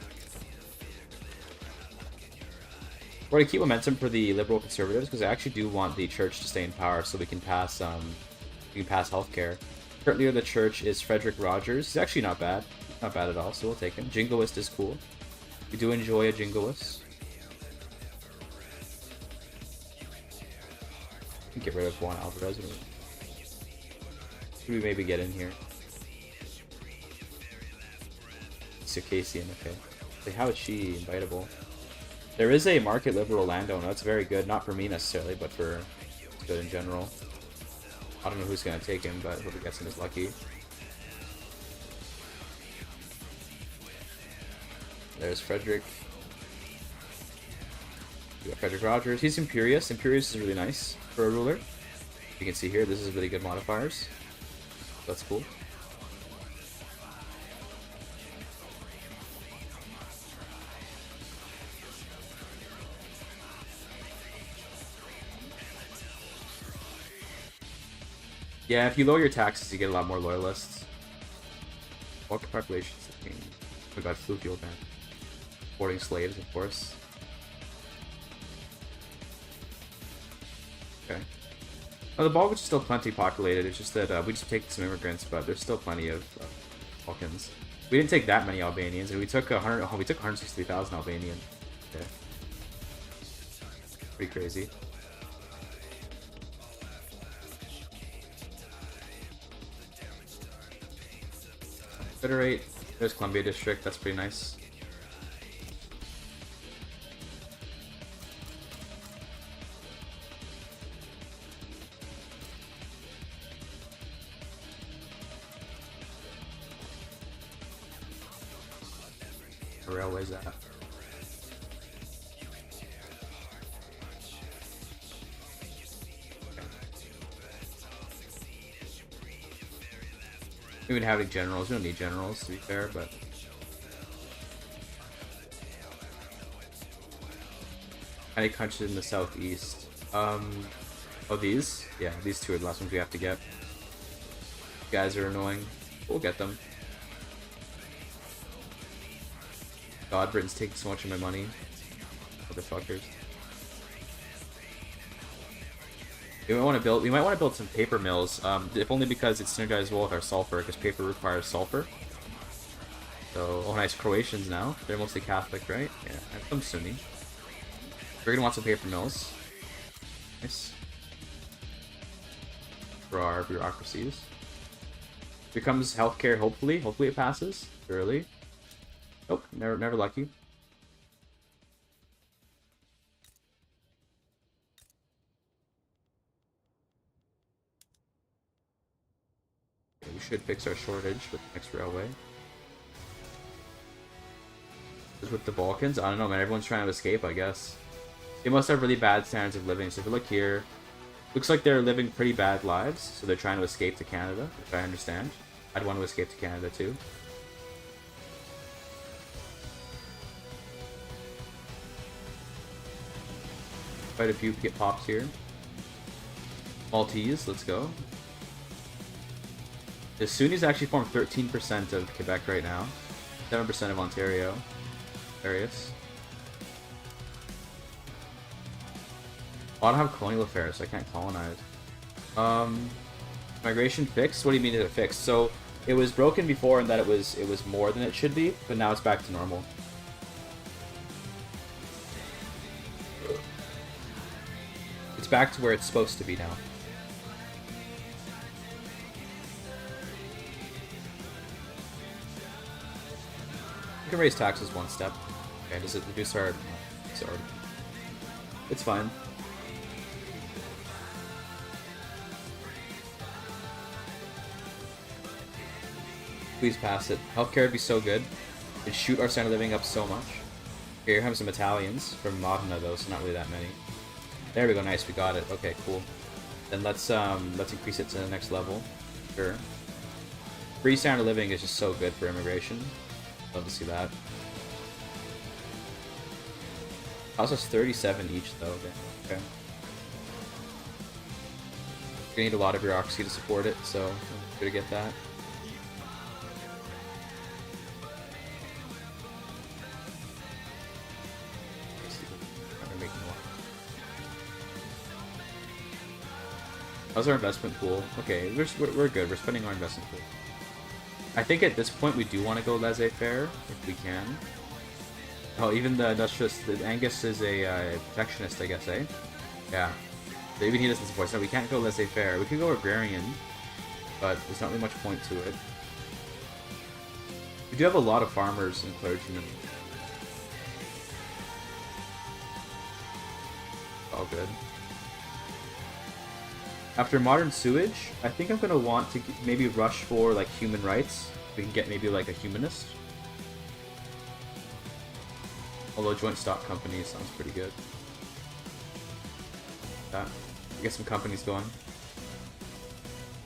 We're gonna keep momentum for the Liberal Conservatives because I actually do want the church to stay in power, so we can pass healthcare. Currently, the church is Frederick Rogers. He's actually not bad. Not bad at all, so we'll take him. Jingoist is cool. We do enjoy a Jingoist. Get rid of Juan Alvarez. Who do we maybe get in here? Circassian, okay. Like, how is she invitable? There is a market liberal landowner. That's very good. Not for me necessarily, but for it's good in general. I don't know who's gonna take him, but whoever gets him is lucky. There's Frederick. We got Frederick Rogers. He's Imperious. Imperious is really nice for a ruler. You can see here, this is really good modifiers. That's cool. Yeah, if you lower your taxes, you get a lot more loyalists. What population is the king? Oh my god, flu fuel ban. Boarding slaves, of course. Okay. Oh, the Balkans are still plenty populated. It's just that we just take some immigrants, but there's still plenty of Balkans. We didn't take that many Albanians, and we took 100. Oh, we took 163,000 Albanian. Okay. Pretty crazy. Federate. There's Columbia District. That's pretty nice. The railway's at. We would have any generals. We don't need generals, to be fair, but any countries in the southeast. Oh, these? Yeah, these two are the last ones we have to get. Guys are annoying. We'll get them. God, Britain's taking so much of my money. Motherfuckers. We might want to build some paper mills, if only because it's synergized well with our sulfur, because paper requires sulfur. So, oh nice, Croatians now. They're mostly Catholic, right? Yeah, and some Sunni. We're gonna want some paper mills. Nice. For our bureaucracies. Becomes healthcare, hopefully. Hopefully it passes. Early. Nope, never lucky. We should fix our shortage with the next railway. Just with the Balkans, I don't know, man. Everyone's trying to escape, I guess. They must have really bad standards of living. So if you look here, looks like they're living pretty bad lives. So they're trying to escape to Canada, which I understand. I'd want to escape to Canada too. Quite a few get pops here. Maltese, let's go. The Sunnis actually form 13% of Quebec right now. 7% of Ontario. Arius. Well, I don't have colonial affairs, so I can't colonize. Migration fixed? What do you mean is it fixed? So it was broken before in that it was more than it should be, but now it's back to normal. It's back to where it's supposed to be now. You can raise taxes one step. Okay, does it reduce our... Sorry. It's fine. Please pass it. Healthcare would be so good. It'd shoot our standard of living up so much. Here, have some Italians from Modena though, so not really that many. There we go, nice, we got it. Okay, cool. Then let's increase it to the next level. Sure. Free standard of living is just so good for immigration. Love to see that. Costs us 37 each though. Okay. We're gonna need a lot of bureaucracy to support it, so I'm gonna get that. How's our investment pool? Okay, we're good. We're spending our investment pool. I think at this point we do want to go laissez-faire if we can. Oh, even the industrialist, Angus is a protectionist, I guess, eh? Yeah. So even he doesn't support. So we can't go laissez-faire. We can go agrarian. but there's not really much point to it. We do have a lot of farmers and clergymen. All good. After modern sewage, I think I'm gonna want to maybe rush for like human rights. We can get maybe like a humanist. Although joint stock company sounds pretty good. That. Get some companies going.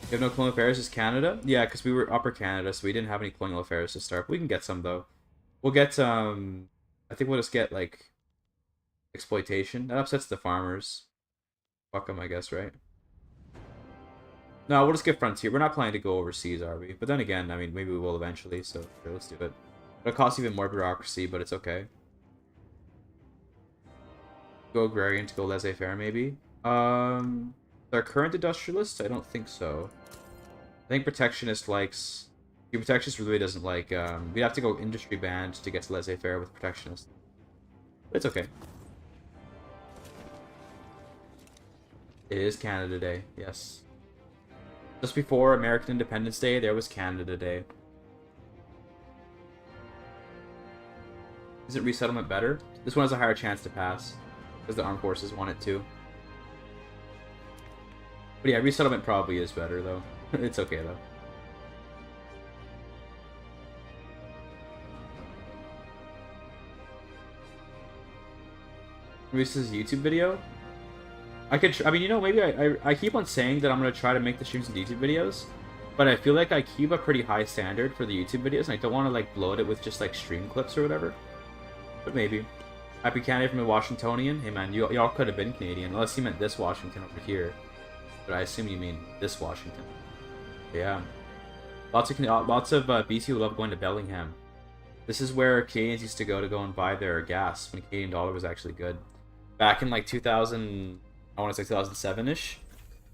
You have no colonial affairs, just Canada? Yeah, because we were Upper Canada, so we didn't have any colonial affairs to start. We can get some though. We'll get I think we'll just get like exploitation. That upsets the farmers. Fuck them, I guess, right? No, we'll just get frontier. We're not planning to go overseas, are we? But then again, I mean, maybe we will eventually, so sure, let's do it. It'll cost even more bureaucracy, but it's okay. Go agrarian to go laissez-faire, maybe? Our current industrialist? I don't think so. I think protectionist likes... The protectionist really doesn't like... we'd have to go industry banned to get to laissez-faire with protectionist. But it's okay. It is Canada Day, yes. Just before American Independence Day, there was Canada Day. Isn't resettlement better? This one has a higher chance to pass, because the armed forces want it to. But yeah, resettlement probably is better, though. It's okay, though. Reese's YouTube video? I mean, you know, maybe I keep on saying that I'm going to try to make the streams into YouTube videos, but I feel like I keep a pretty high standard for the YouTube videos, and I don't want to, like, bloat it with just, like, stream clips or whatever. But maybe. Happy Canada from a Washingtonian? Hey, man, y'all could have been Canadian, unless you meant this Washington over here. But I assume you mean this Washington. Yeah. Lots of BC who love going to Bellingham. This is where Canadians used to go and buy their gas when the Canadian dollar was actually good. Back in, like, 2000... I want to say 2007-ish,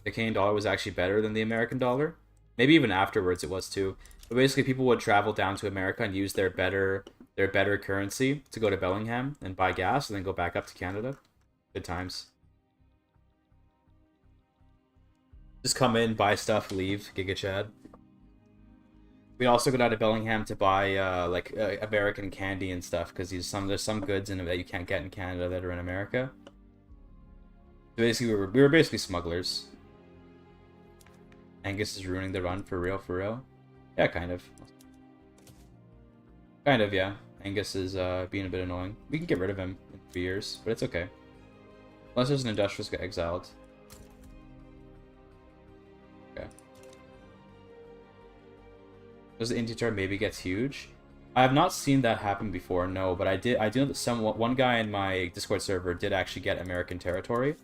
the Canadian dollar was actually better than the American dollar. Maybe even afterwards it was too. But basically people would travel down to America and use their better currency to go to Bellingham and buy gas and then go back up to Canada. Good times. Just come in, buy stuff, leave, Giga Chad. We'd also go down to Bellingham to buy American candy and stuff, because there's some goods in it that you can't get in Canada that are in America. Basically, we were basically smugglers. Angus is ruining the run, for real, for real. Yeah, kind of. Kind of, yeah. Angus is being a bit annoying. We can get rid of him in 3 years, but it's okay. Unless there's an industrialist get exiled. Okay. Does the Indian term maybe gets huge? I have not seen that happen before, no, but I do know that one guy in my Discord server did actually get American territory.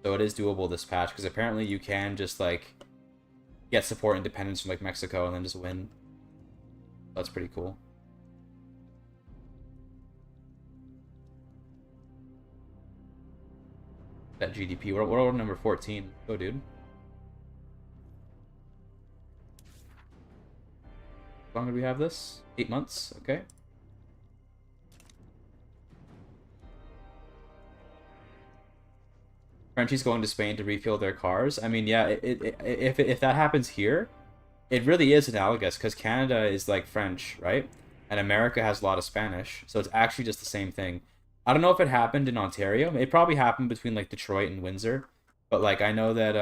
So it is doable this patch, because apparently you can just, like, get support independence from, like, Mexico and then just win. That's pretty cool. That GDP. We're on number 14. Go, dude. How long do we have this? 8 months? Okay. Frenchies going to Spain to refuel their cars. I mean, yeah, if that happens here, it really is analogous, because Canada is like French, right? And America has a lot of Spanish, so it's actually just the same thing. I don't know if it happened in Ontario. It probably happened between like Detroit and Windsor, but like I know that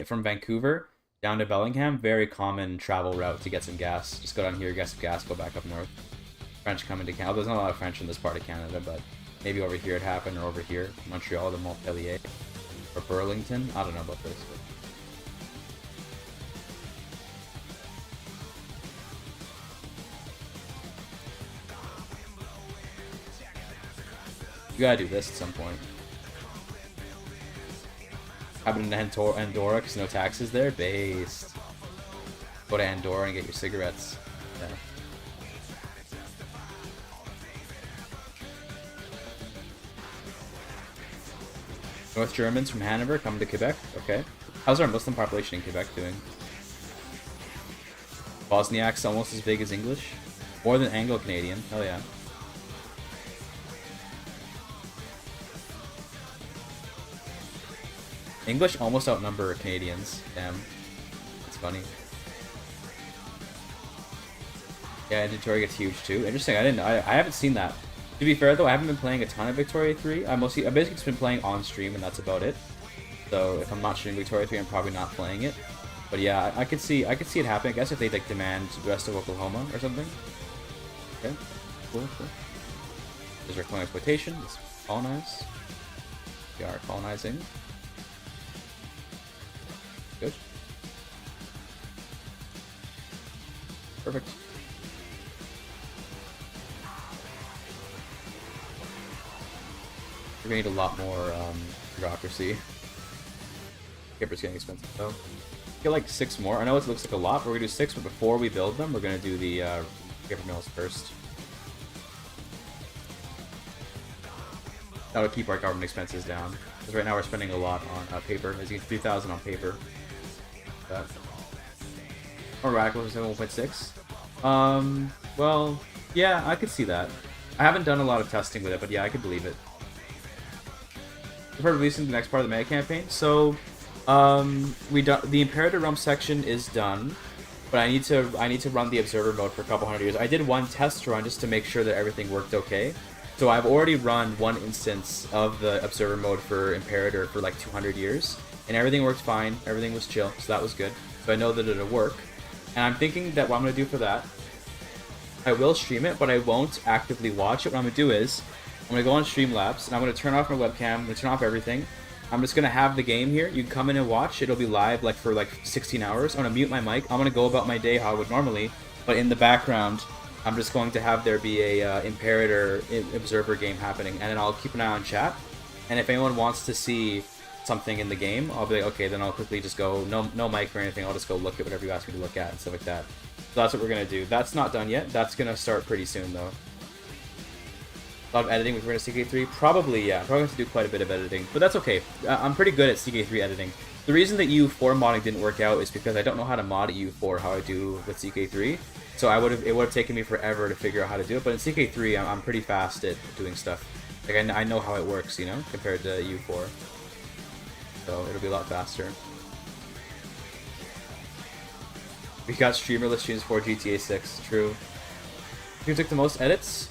from Vancouver down to Bellingham, very common travel route to get some gas. Just go down here, get some gas, go back up north. French coming to Canada. There's not a lot of French in this part of Canada, but maybe over here it happened, or over here, Montreal to Montpellier, or Burlington. I don't know about this. But... you gotta do this at some point. Happened in Andorra because no taxes there? Based. Go to Andorra and get your cigarettes. Yeah. North Germans from Hanover coming to Quebec. Okay. How's our Muslim population in Quebec doing? Bosniaks almost as big as English? More than Anglo-Canadian. Hell yeah. English almost outnumber Canadians. Damn. That's funny. Yeah, Victoria gets huge too. Interesting. I haven't seen that. To be fair though, I haven't been playing a ton of Victoria 3. I basically just been playing on stream and that's about it. So if I'm not streaming Victoria 3, I'm probably not playing it. But yeah, I could see it happen. I guess if they like demand the rest of Oklahoma or something. Okay. Cool. There's our colonial exploitation. Let's colonize. We are colonizing. Good. Perfect. We're gonna need a lot more bureaucracy. Paper's getting expensive though. Get like 6 more. I know it looks like a lot, but we're gonna do 6. But before we build them, we're gonna do the paper mills first. That'll keep our government expenses down. Because right now we're spending a lot on paper. As you can see, 3,000 on paper. More radicals are 1.6. Well, yeah, I could see that. I haven't done a lot of testing with it, but yeah, I could believe it. We're releasing the next part of the mega campaign. So, the Imperator Realm section is done, but I need to run the observer mode for a couple hundred years. I did one test run just to make sure that everything worked okay. So I've already run one instance of the observer mode for Imperator for like 200 years, and everything worked fine. Everything was chill, so that was good. So I know that it'll work, and I'm thinking that what I'm gonna do for that, I will stream it, but I won't actively watch it. What I'm gonna do is, I'm gonna go on Streamlabs, and I'm gonna turn off my webcam. I'm gonna turn off everything. I'm just gonna have the game here. You can come in and watch. It'll be live like for like 16 hours. I'm gonna mute my mic. I'm gonna go about my day how I would normally, but in the background, I'm just going to have there be a Imperator observer game happening, and then I'll keep an eye on chat. And if anyone wants to see something in the game, I'll be like, okay, then I'll quickly just go, no mic or anything. I'll just go look at whatever you ask me to look at and stuff like that. So that's what we're gonna do. That's not done yet. That's gonna start pretty soon though. A lot of editing with CK3? Probably, yeah. Probably have to do quite a bit of editing. But that's okay. I'm pretty good at CK3 editing. The reason that EU4 modding didn't work out is because I don't know how to mod EU4 how I do with CK3. So it would have taken me forever to figure out how to do it. But in CK3, I'm pretty fast at doing stuff. Like, I know how it works, you know, compared to EU4. So it'll be a lot faster. We got streamerless streams for GTA 6. True. Who took the most edits?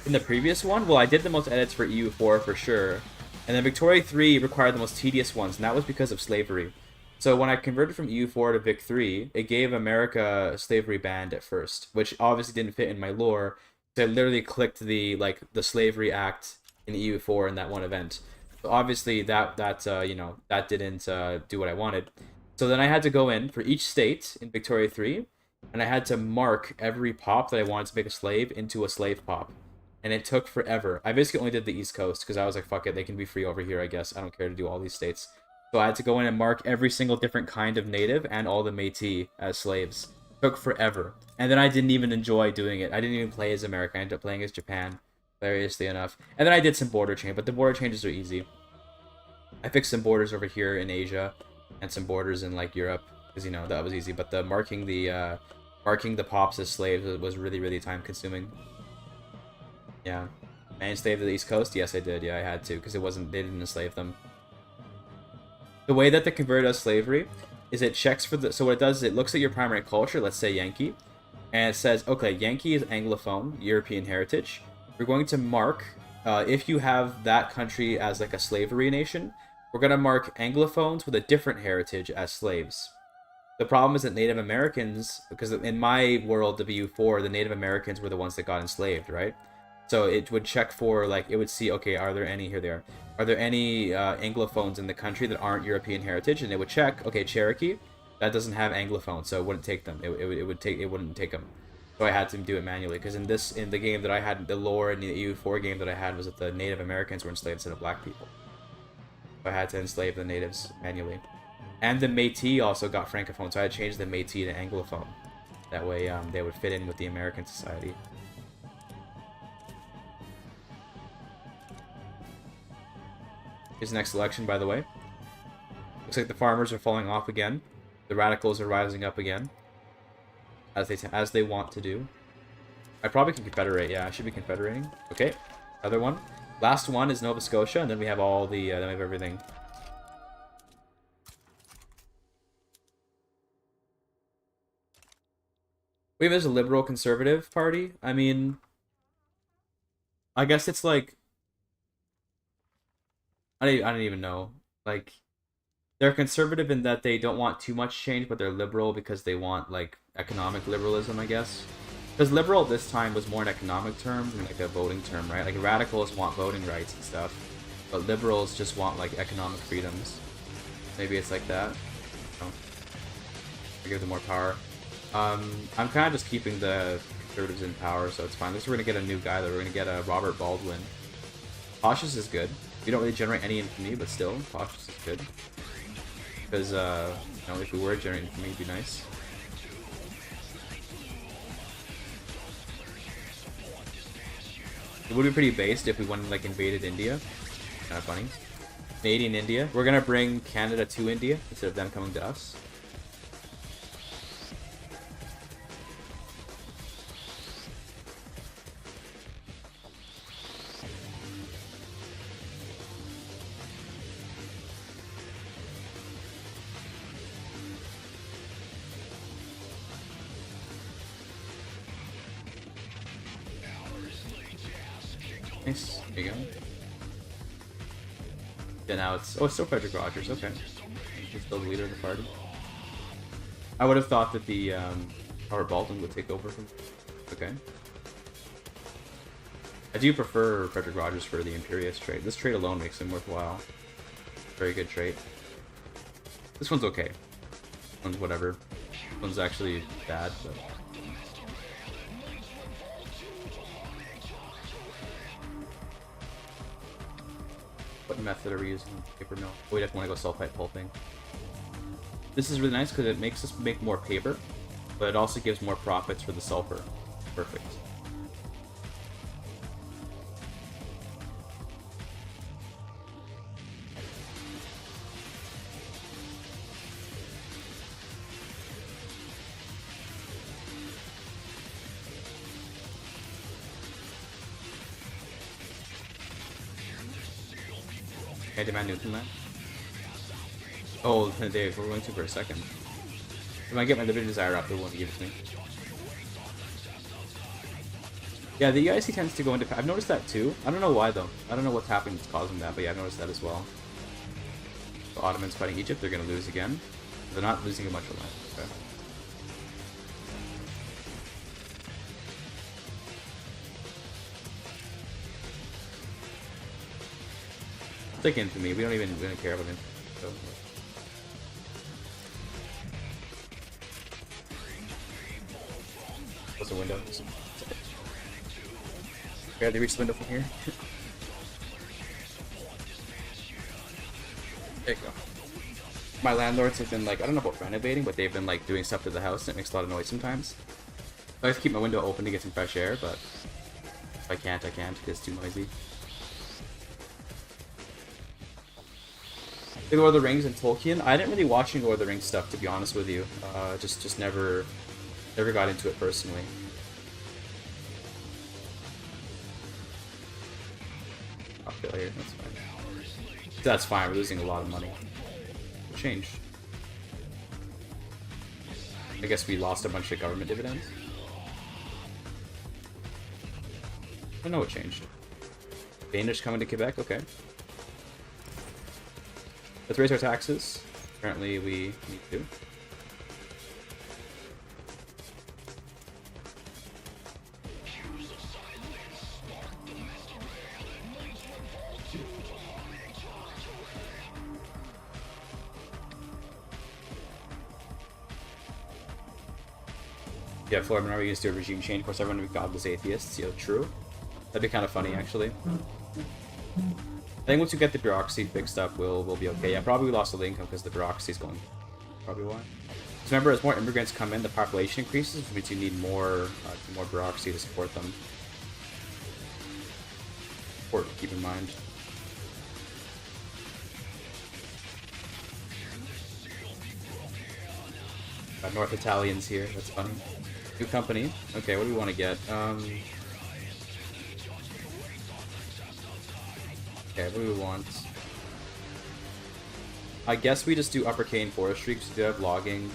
In the previous one? Well, I did the most edits for EU4 for sure. And then Victoria 3 required the most tedious ones, and that was because of slavery. So when I converted from EU4 to Vic 3, it gave America a slavery banned at first, which obviously didn't fit in my lore. So I literally clicked the Slavery Act in EU4 in that one event. So obviously that didn't do what I wanted. So then I had to go in for each state in Victoria 3, and I had to mark every pop that I wanted to make a slave into a slave pop. And it took forever. I basically only did the East Coast because I was like, fuck it, they can be free over here, I guess. I don't care to do all these states. So I had to go in and mark every single different kind of native and all the Métis as slaves. It took forever. And then I didn't even enjoy doing it. I didn't even play as America. I ended up playing as Japan, variously enough. And then I did some border change, but the border changes are easy. I fixed some borders over here in Asia and some borders in like Europe because, you know, that was easy. But the marking the pops as slaves was really, really time consuming. Yeah. And enslaved to the East Coast? Yes, I did. Yeah, I had to, because they didn't enslave them. The way that they converted us slavery is it checks for so what it does is it looks at your primary culture, let's say Yankee, and it says, okay, Yankee is Anglophone, European heritage. We're going to mark, if you have that country as like a slavery nation, we're going to mark Anglophones with a different heritage as slaves. The problem is that Native Americans, because in my world of EU4, the Native Americans were the ones that got enslaved, right? So it would check for, like, it would see, okay, are there any, here they are there any Anglophones in the country that aren't European heritage? And it would check, okay, Cherokee, that doesn't have Anglophones, so it wouldn't take them. It wouldn't take them. So I had to do it manually, because in the game that I had, the lore in the EU4 game that I had was that the Native Americans were enslaved instead of black people. So I had to enslave the natives manually. And the Métis also got Francophone, so I had to change the Métis to Anglophone. That way they would fit in with the American society. Here's the next election, by the way. Looks like the farmers are falling off again. The radicals are rising up again, as they want to do. I probably can confederate. Yeah, I should be confederating. Okay, other one. Last one is Nova Scotia, and then we have all the, then we have everything. We have as a liberal conservative party. I mean, I guess it's like, I don't even know. Like, they're conservative in that they don't want too much change, but they're liberal because they want, like, economic liberalism, I guess. Because liberal at this time was more in economic terms than like a voting term, right? Like radicals want voting rights and stuff, but liberals just want like economic freedoms. Maybe it's like that. No. I give them more power. I'm kind of just keeping the conservatives in power, so it's fine. This we're gonna get a new guy though. We're gonna get a Robert Baldwin. Cautious is good. We don't really generate any infamy, but still, cautious is good. Because you know, if we were generating infamy, it'd be nice. It would be pretty based if we went like invaded India. Kind of funny. Canadian India. We're gonna bring Canada to India instead of them coming to us. Nice. There you go. Yeah, now it's... Oh, it's still Frederick Rogers. Okay. He's still the leader of the party. I would have thought that the Robert Baldwin would take over from... Okay. I do prefer Frederick Rogers for the Imperious trait. This trait alone makes him worthwhile. Very good trait. This one's okay. This one's whatever. This one's actually bad, but... What method are we using? Paper mill. Oh, we definitely want to go sulfite pulping. This is really nice because it makes us make more paper, but it also gives more profits for the sulfur. Perfect. Can I demand Newfoundland? Oh, Dave, we're going to for a second. If I get my Living Desire up, they won't give it to me. Yeah, the EIC tends to go into... I've noticed that too. I don't know why though. I don't know what's happening that's causing that, but yeah, I've noticed that as well. The Ottomans fighting Egypt, they're going to lose again. They're not losing a bunch of land. Okay. It's like infamy. We don't even really care about infamy. So. Close the window. Okay, they reach the window from here. There you go. My landlords have been like, I don't know about renovating, but they've been like doing stuff to the house and it makes a lot of noise sometimes. I have to keep my window open to get some fresh air, but if I can't, I can't because it's too noisy. The Lord of the Rings and Tolkien. I didn't really watch any Lord of the Rings stuff, to be honest with you. Just never got into it personally. I'll failure. That's fine. That's fine. We're losing a lot of money. What changed? I guess we lost a bunch of government dividends. I don't know what changed. Danish coming to Quebec. Okay. Let's raise our taxes. Apparently we need to. Yeah, Florida, whenever we used to do a regime change, of course everyone would be godless atheists. Yeah, true. That'd be kind of funny, actually. I think once we get the bureaucracy fixed up, we'll be okay. Yeah, probably we lost all the income because the bureaucracy is going. Probably why. Because remember, as more immigrants come in, the population increases, which means you need more bureaucracy to support them. Important to keep in mind. Got North Italians here. That's funny. New company. Okay, what do we want to get? Okay, what do we want? I guess we just do upper cane forestry because we do have logging.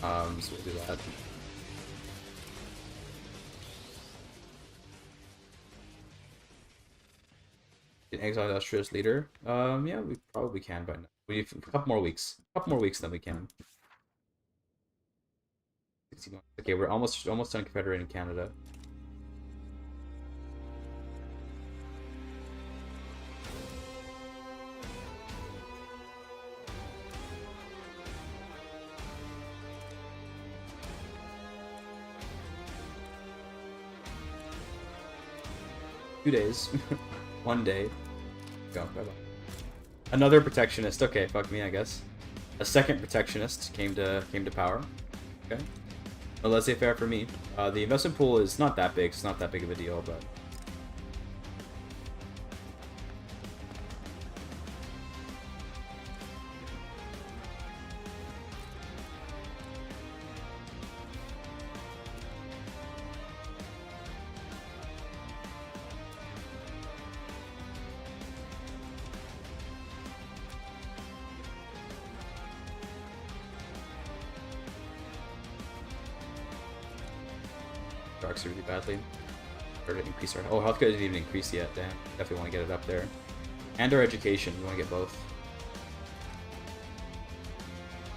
So we'll do that. An exile illustrious leader. Yeah, we probably can by now. We need a couple more weeks. A couple more weeks, then we can. 60 months. Okay, we're almost done confederating Canada. Two days. One day. Go. Bye-bye. Another protectionist. Okay, fuck me, I guess. A second protectionist came to power. Okay. A laissez-faire for me. The investment pool is not that big. It's not that big of a deal, but Darks really badly. Or to increase our healthcare didn't even increase yet. Damn, definitely want to get it up there. And our education, we want to get both.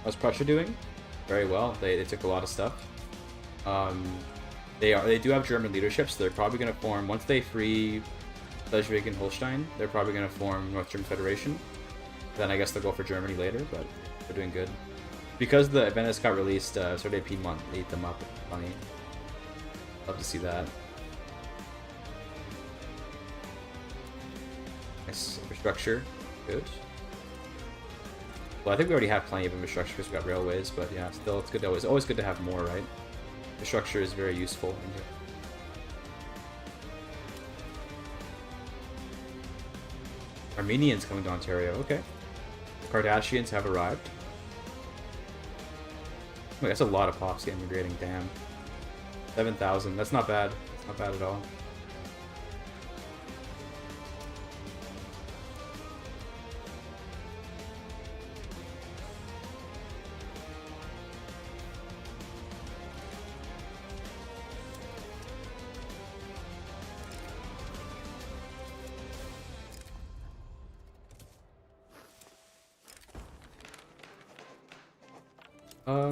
How's Prussia doing? Very well. They took a lot of stuff. They do have German leadership, so they're probably going to form once they free Schleswig and Holstein. They're probably going to form North German Federation. Then I guess they'll go for Germany later, but they're doing good. Because the Venice got released, sort of Piedmont ate them up. Funny. Love to see that. Nice infrastructure. Good. Well, I think we already have plenty of infrastructure because we got railways, but yeah, still, it's good. It's always good to have more, right? Infrastructure is very useful in here. Armenians coming to Ontario. Okay. The Kardashians have arrived. Oh, that's a lot of pops immigrating. Damn. 7,000. That's not bad. That's not bad at all.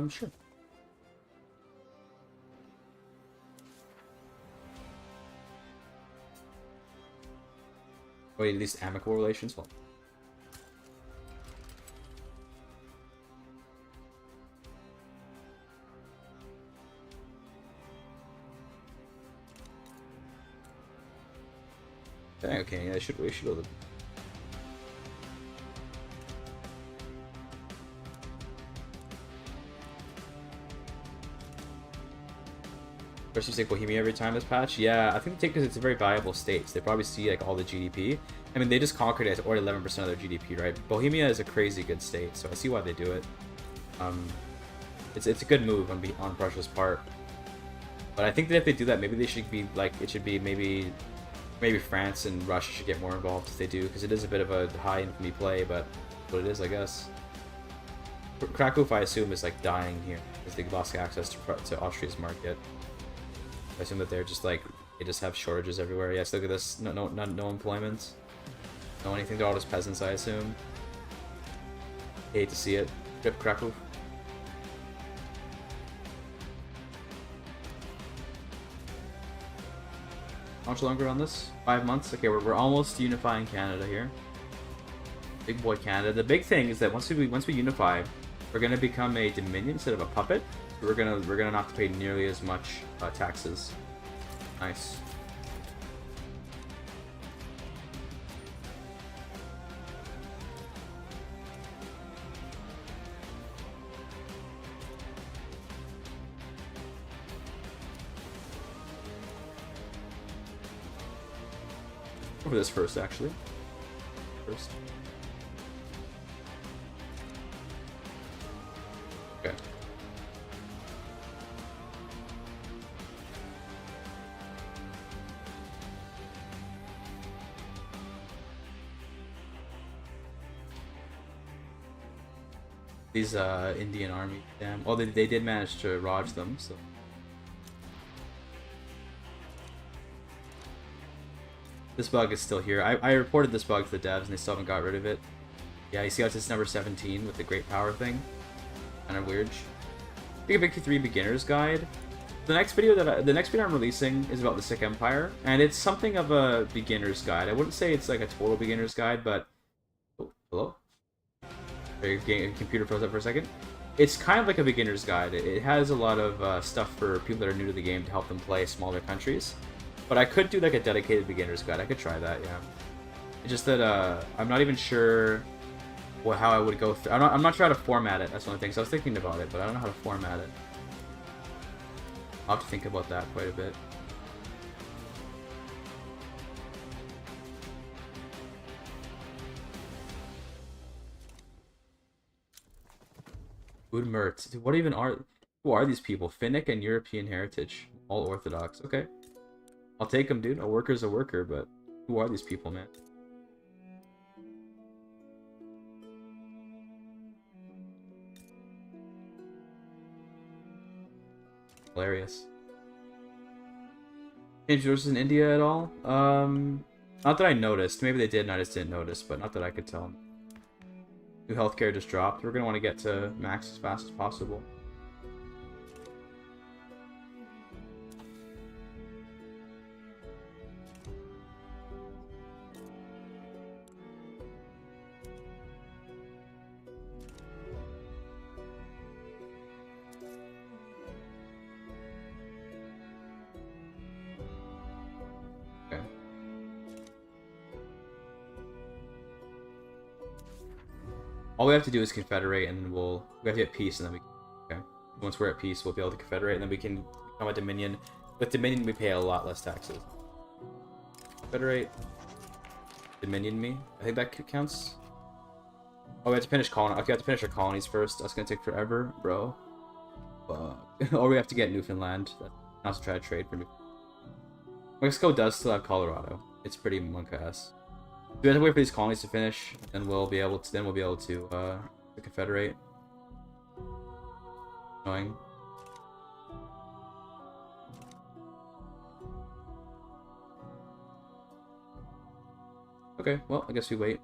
Sure. Wait, at least amicable relations? Well, dang, okay, yeah, we should be able to. Versus take Bohemia every time this patch? Yeah, I think they take because it's a very valuable state. So they probably see like all the GDP. I mean, they just conquered it at already 11% of their GDP, right? Bohemia is a crazy good state, so I see why they do it. It's a good move on Prussia's part. But I think that if they do that, maybe they should be like it should be maybe France and Russia should get more involved if they do, because it is a bit of a high infamy play, but what it is, I guess. Krakow, I assume, is like dying here because they lost access to Austria's market. I assume that they're just like they just have shortages everywhere. Yes, look at this. No employment. No anything. They're all just peasants, I assume. Hate to see it. Rip Krakow. How much longer on this? 5 months. Okay, we're almost unifying Canada here. Big boy Canada. The big thing is that once we unify, we're gonna become a dominion instead of a puppet. We're gonna not have to pay nearly as much taxes. Nice. Over this first, actually. First. Okay. These Indian army, damn. Oh, they did manage to Raj them, so. This bug is still here. I reported this bug to the devs and they still haven't got rid of it. Yeah, you see how it's number 17 with the great power thing? Kind of weird. Big Victory 3 Beginner's Guide. The next video I'm releasing is about the Sikh Empire, and it's something of a beginner's guide. I wouldn't say it's like a total beginner's guide, but oh, hello? Your computer froze up for a second. It's kind of like a beginner's guide. It has a lot of stuff for people that are new to the game to help them play smaller countries. But I could do like a dedicated beginner's guide. I could try that, yeah. It's just that I'm not even sure how I would go through. I'm not sure how to format it. That's one of the things. I was thinking about it, but I don't know how to format it. I'll have to think about that quite a bit. Udmurt. Dude, what even are... Who are these people? Finnic and European heritage. All Orthodox. Okay. I'll take them, dude. A worker's a worker, but who are these people, man? Hilarious. Change resources in India at all? Not that I noticed. Maybe they did and I just didn't notice, but not that I could tell. New healthcare just dropped. We're gonna want to get to max as fast as possible. All we have to do is confederate, and then we have to get peace, and then okay. Once we're at peace, we'll be able to confederate, and then we can become a dominion. With dominion, we pay a lot less taxes. Confederate, dominion me. I think that counts. Oh, we have to finish colony. Okay, we have to finish our colonies first. That's gonna take forever, bro. Or we have to get Newfoundland. I also try to trade for Newfoundland. Mexico does still have Colorado. It's pretty monk ass. We have to wait for these colonies to finish, and we'll be able to confederate. Annoying. Okay, well, I guess we wait.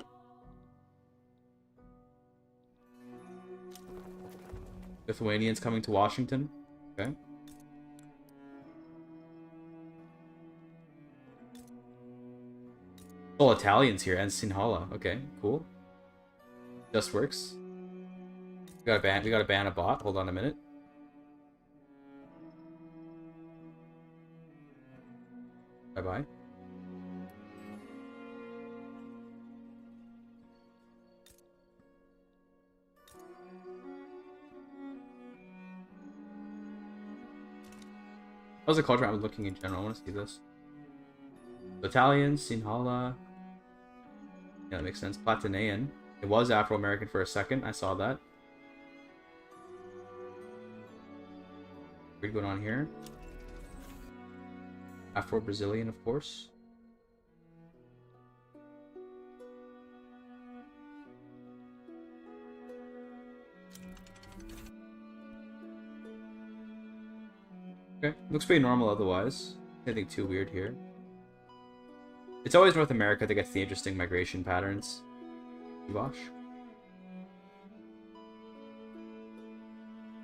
Lithuanians coming to Washington. Okay. Oh, Italians here, and Sinhala. Okay, cool. Just works. We gotta ban a bot. Hold on a minute. Bye-bye. How's the culture I'm looking in general? I want to see this. Italians, Sinhala. Yeah, that makes sense. Platanean. It was Afro-American for a second. I saw that. What's going on here? Afro-Brazilian, of course. Okay, looks pretty normal otherwise. Nothing too weird here. It's always North America that gets the interesting migration patterns. Bosh.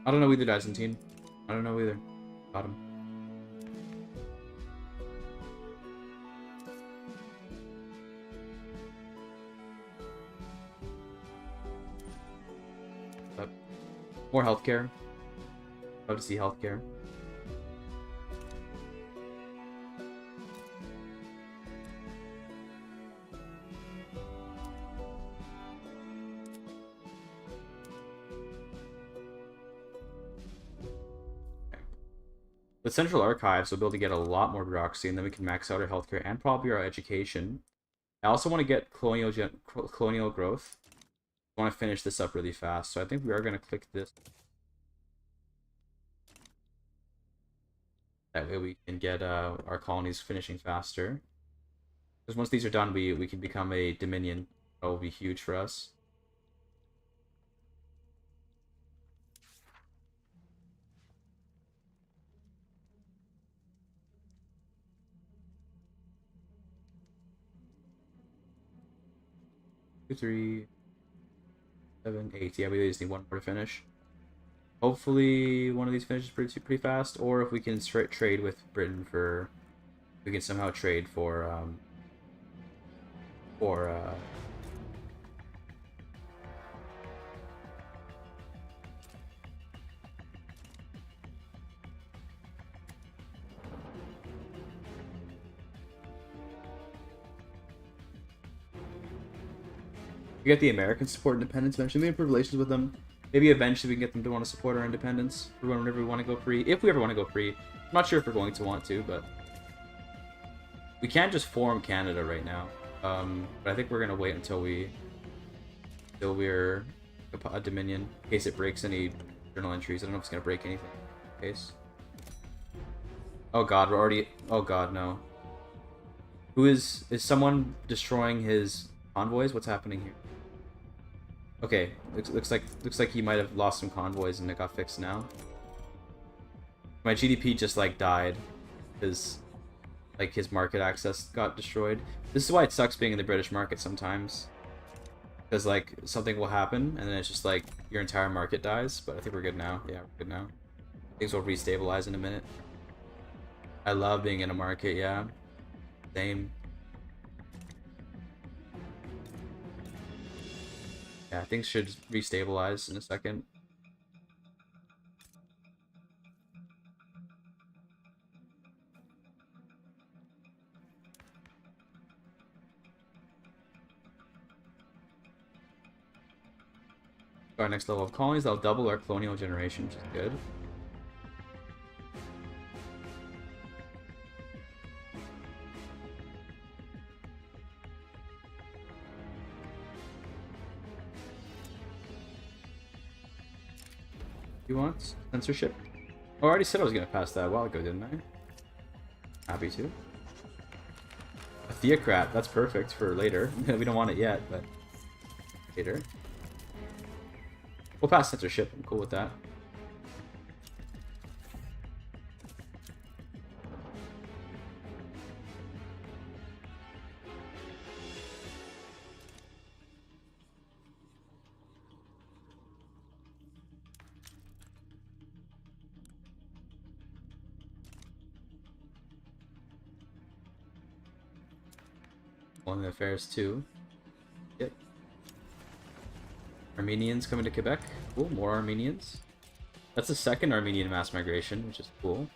I don't know either, Byzantine. I don't know either. Got him. But more healthcare. Love to see healthcare. With Central Archives, we'll be able to get a lot more bureaucracy, and then we can max out our healthcare and probably our education. I also want to get colonial growth. I want to finish this up really fast, so I think we are going to click this. That way we can get our colonies finishing faster. Because once these are done, we can become a dominion. That will be huge for us. 2, 3, 7, 8. Yeah, we just need one more to finish. Hopefully, one of these finishes pretty fast, or if we can trade with Britain for, we can somehow trade for we get the Americans support independence eventually. We improve relations with them. Maybe eventually we can get them to want to support our independence whenever we want to go free. If we ever want to go free. I'm not sure if we're going to want to, but we can't just form Canada right now. But I think we're gonna wait until we're a Dominion in case it breaks any journal entries. I don't know if it's gonna break anything. In case. Oh god, we're already. Oh god, no. Who is someone destroying his convoys? What's happening here? Okay, looks like he might have lost some convoys and it got fixed now. My GDP just like died because like his market access got destroyed. This is why it sucks being in the British market sometimes, because like something will happen and then it's just like your entire market dies. But I think we're good now. Yeah, we're good now. Things will restabilize in a minute. I love being in a market. Yeah, same. Yeah, things should restabilize in a second. Our next level of colonies, that'll double our colonial generation, which is good. You want censorship? Oh, I already said I was gonna pass that a while ago, didn't I? Happy to. A theocrat, that's perfect for later. We don't want it yet, but later. We'll pass censorship. I'm cool with that. Foreign affairs too. Yep. Armenians coming to Quebec. Cool, more Armenians. That's the second Armenian mass migration, which is cool.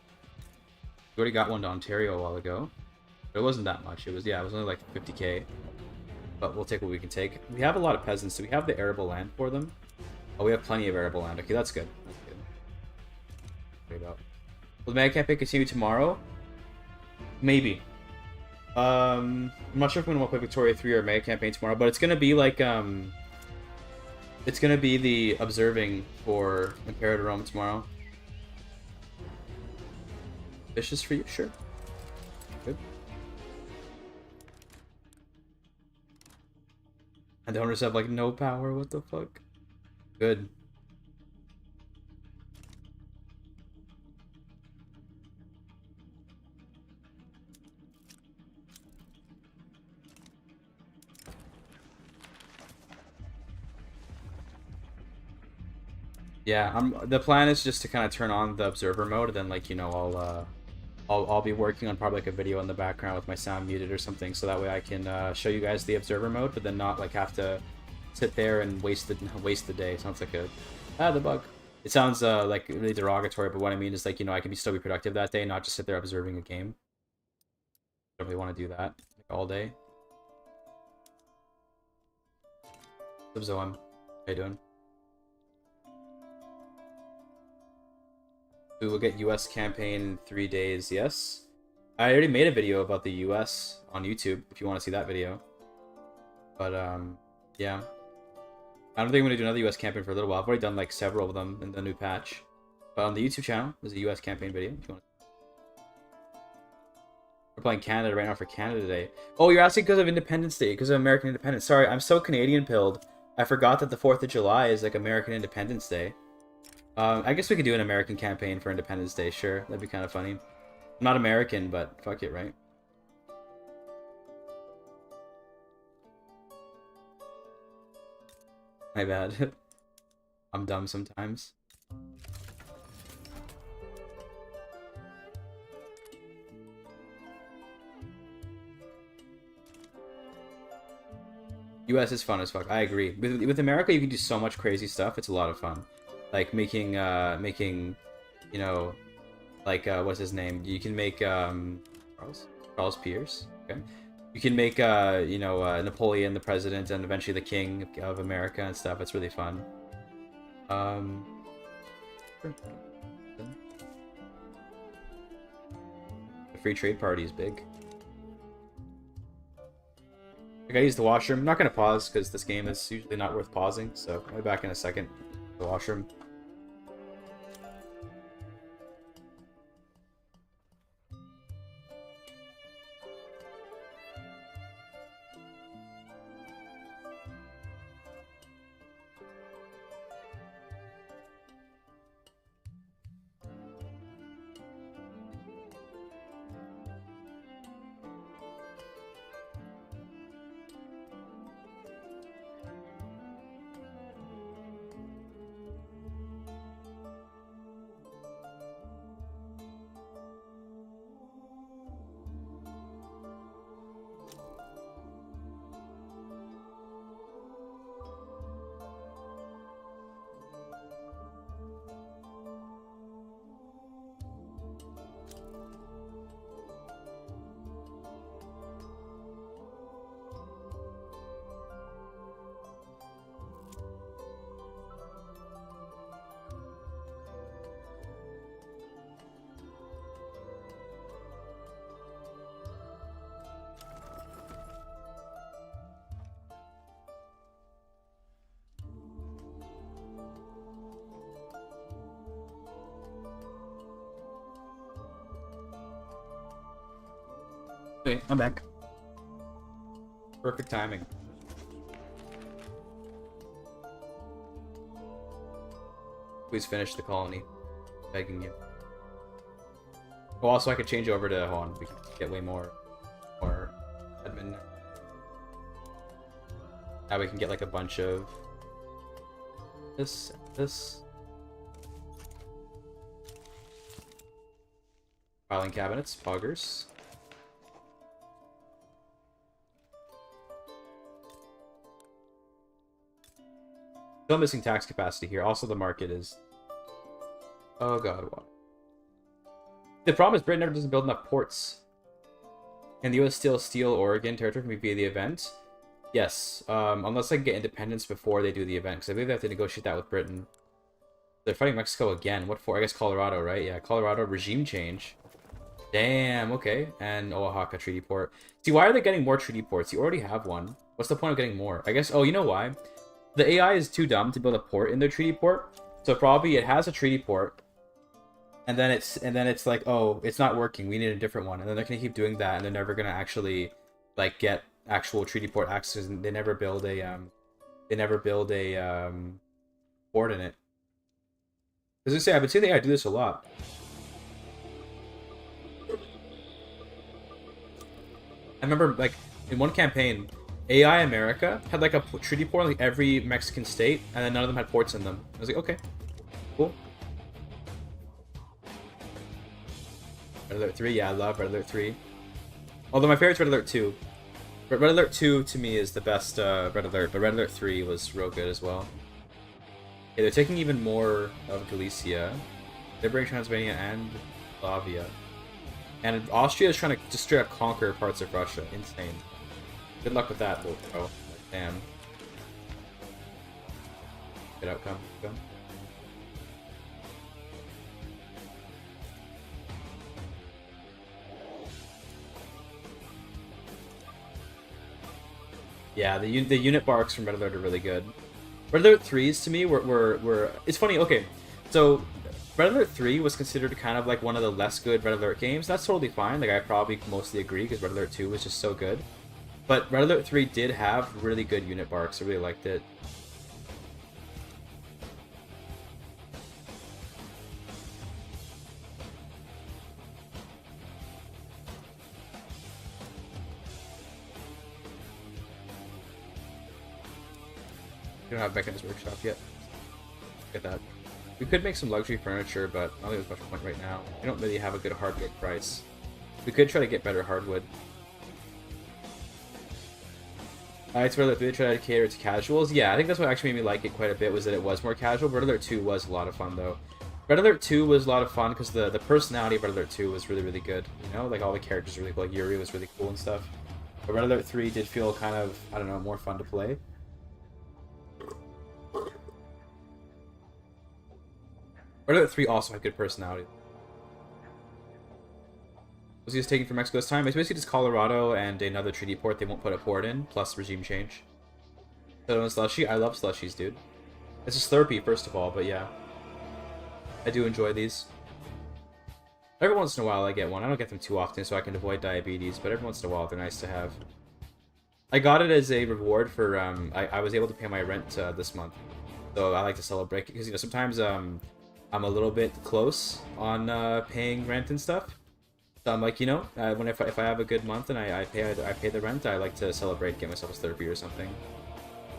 We already got one to Ontario a while ago. But it wasn't that much. It was, yeah, it was only like 50k. But we'll take what we can take. We have a lot of peasants, so we have the arable land for them. Oh, we have plenty of arable land. Okay, that's good. That's good. Worry about. Will the mega campaign continue tomorrow? Maybe. I'm not sure if I'm gonna want to play Victoria 3 or mega campaign tomorrow, but it's gonna be like it's gonna be the observing for Imperator Rome tomorrow. Vicious for you, sure. Good. And the owners have like no power. What the fuck? Good. Yeah, the plan is just to kind of turn on the observer mode, and then like, you know, I'll be working on probably like a video in the background with my sound muted or something, so that way I can show you guys the observer mode, but then not like have to sit there and waste the day. Sounds like the bug. It sounds like really derogatory, but what I mean is like, you know, I can still be productive that day, not just sit there observing a game. I don't really want to do that like all day. What's up, Zoem? How you doing? We will get US campaign in 3 days, yes. I already made a video about the US on YouTube, if you want to see that video. But, yeah. I don't think I'm going to do another US campaign for a little while. I've already done, like, several of them in the new patch. But on the YouTube channel, there's a US campaign video, if you want to. We're playing Canada right now for Canada Day. Oh, you're asking because of Independence Day, because of American Independence. Sorry, I'm so Canadian-pilled. I forgot that the 4th of July is, like, American Independence Day. I guess we could do an American campaign for Independence Day, sure. That'd be kind of funny. I'm not American, but fuck it, right? My bad. I'm dumb sometimes. US is fun as fuck. I agree. With America, you can do so much crazy stuff. It's a lot of fun. Like making, you know, like, what's his name? You can make, Charles Pierce. Okay. You can make, you know, Napoleon the president and eventually the king of America and stuff. It's really fun. The free trade party is big. I gotta use the washroom. I'm not gonna pause because this game is usually not worth pausing, so I'll be back in a second. The washroom. Okay, I'm back. Perfect timing. Please finish the colony. Begging you. Oh, also I could change over to hold on. We can get way more admin. Now we can get like a bunch of this. Filing cabinets, poggers. Still missing tax capacity here. Also, the market is... Oh god, what? The problem is Britain never doesn't build enough ports. And the US still steal Oregon territory from me via the event? Yes, unless I can get independence before they do the event, because I believe they have to negotiate that with Britain. They're fighting Mexico again. What for? I guess Colorado, right? Yeah, Colorado regime change. Damn, okay. And Oaxaca treaty port. See, why are they getting more treaty ports? You already have one. What's the point of getting more? I guess, oh, you know why? The AI is too dumb to build a port in their treaty port. So probably it has a treaty port. And then it's like, oh, it's not working. We need a different one. And then they're gonna keep doing that, and they're never gonna actually like get actual treaty port access. And they never build a port in it. As I say, I've been seeing the AI do this a lot. I remember like in one campaign, AI America had like a treaty port in like every Mexican state, and then none of them had ports in them. I was like, okay, cool. Red Alert 3, yeah, I love Red Alert 3. Although my favorite's Red Alert 2. Red Alert 2 to me is the best Red Alert, but Red Alert 3 was real good as well. Okay, they're taking even more of Galicia. They're bringing Transylvania and Slavia. And Austria is trying to just straight up conquer parts of Russia. Insane. Good luck with that, little bro. Damn. Good outcome. Go. Yeah, the unit barks from Red Alert are really good. Red Alert 3s to me were it's funny, okay. So Red Alert 3 was considered kind of like one of the less good Red Alert games. That's totally fine. Like I probably mostly agree because Red Alert 2 was just so good. But Red Alert 3 did have really good unit barks. I really liked it. We don't have Mechanist Workshop yet. Get that. We could make some luxury furniture, but I don't think there's much point right now. We don't really have a good hardwood price. We could try to get better hardwood. It's where they try to cater to casuals. Yeah, I think that's what actually made me like it quite a bit, was that it was more casual. Red Alert 2 was a lot of fun, though. Red Alert 2 was a lot of fun because the personality of Red Alert 2 was really, really good. You know, like all the characters were really cool. Like Yuri was really cool and stuff. But Red Alert 3 did feel kind of, I don't know, more fun to play. Red Alert 3 also had good personality. Was he just taking from Mexico this time? It's basically just Colorado and another treaty port they won't put a port in, plus regime change. So Slushy, I love slushies, dude. It's a Slurpee, first of all, but yeah. I do enjoy these. Every once in a while I get one. I don't get them too often so I can avoid diabetes, but every once in a while they're nice to have. I got it as a reward for, I was able to pay my rent this month. So I like to celebrate, because, you know, sometimes I'm a little bit close on paying rent and stuff. So I'm like, you know, if I have a good month and I pay the rent, I like to celebrate, get myself a Slurpee or something,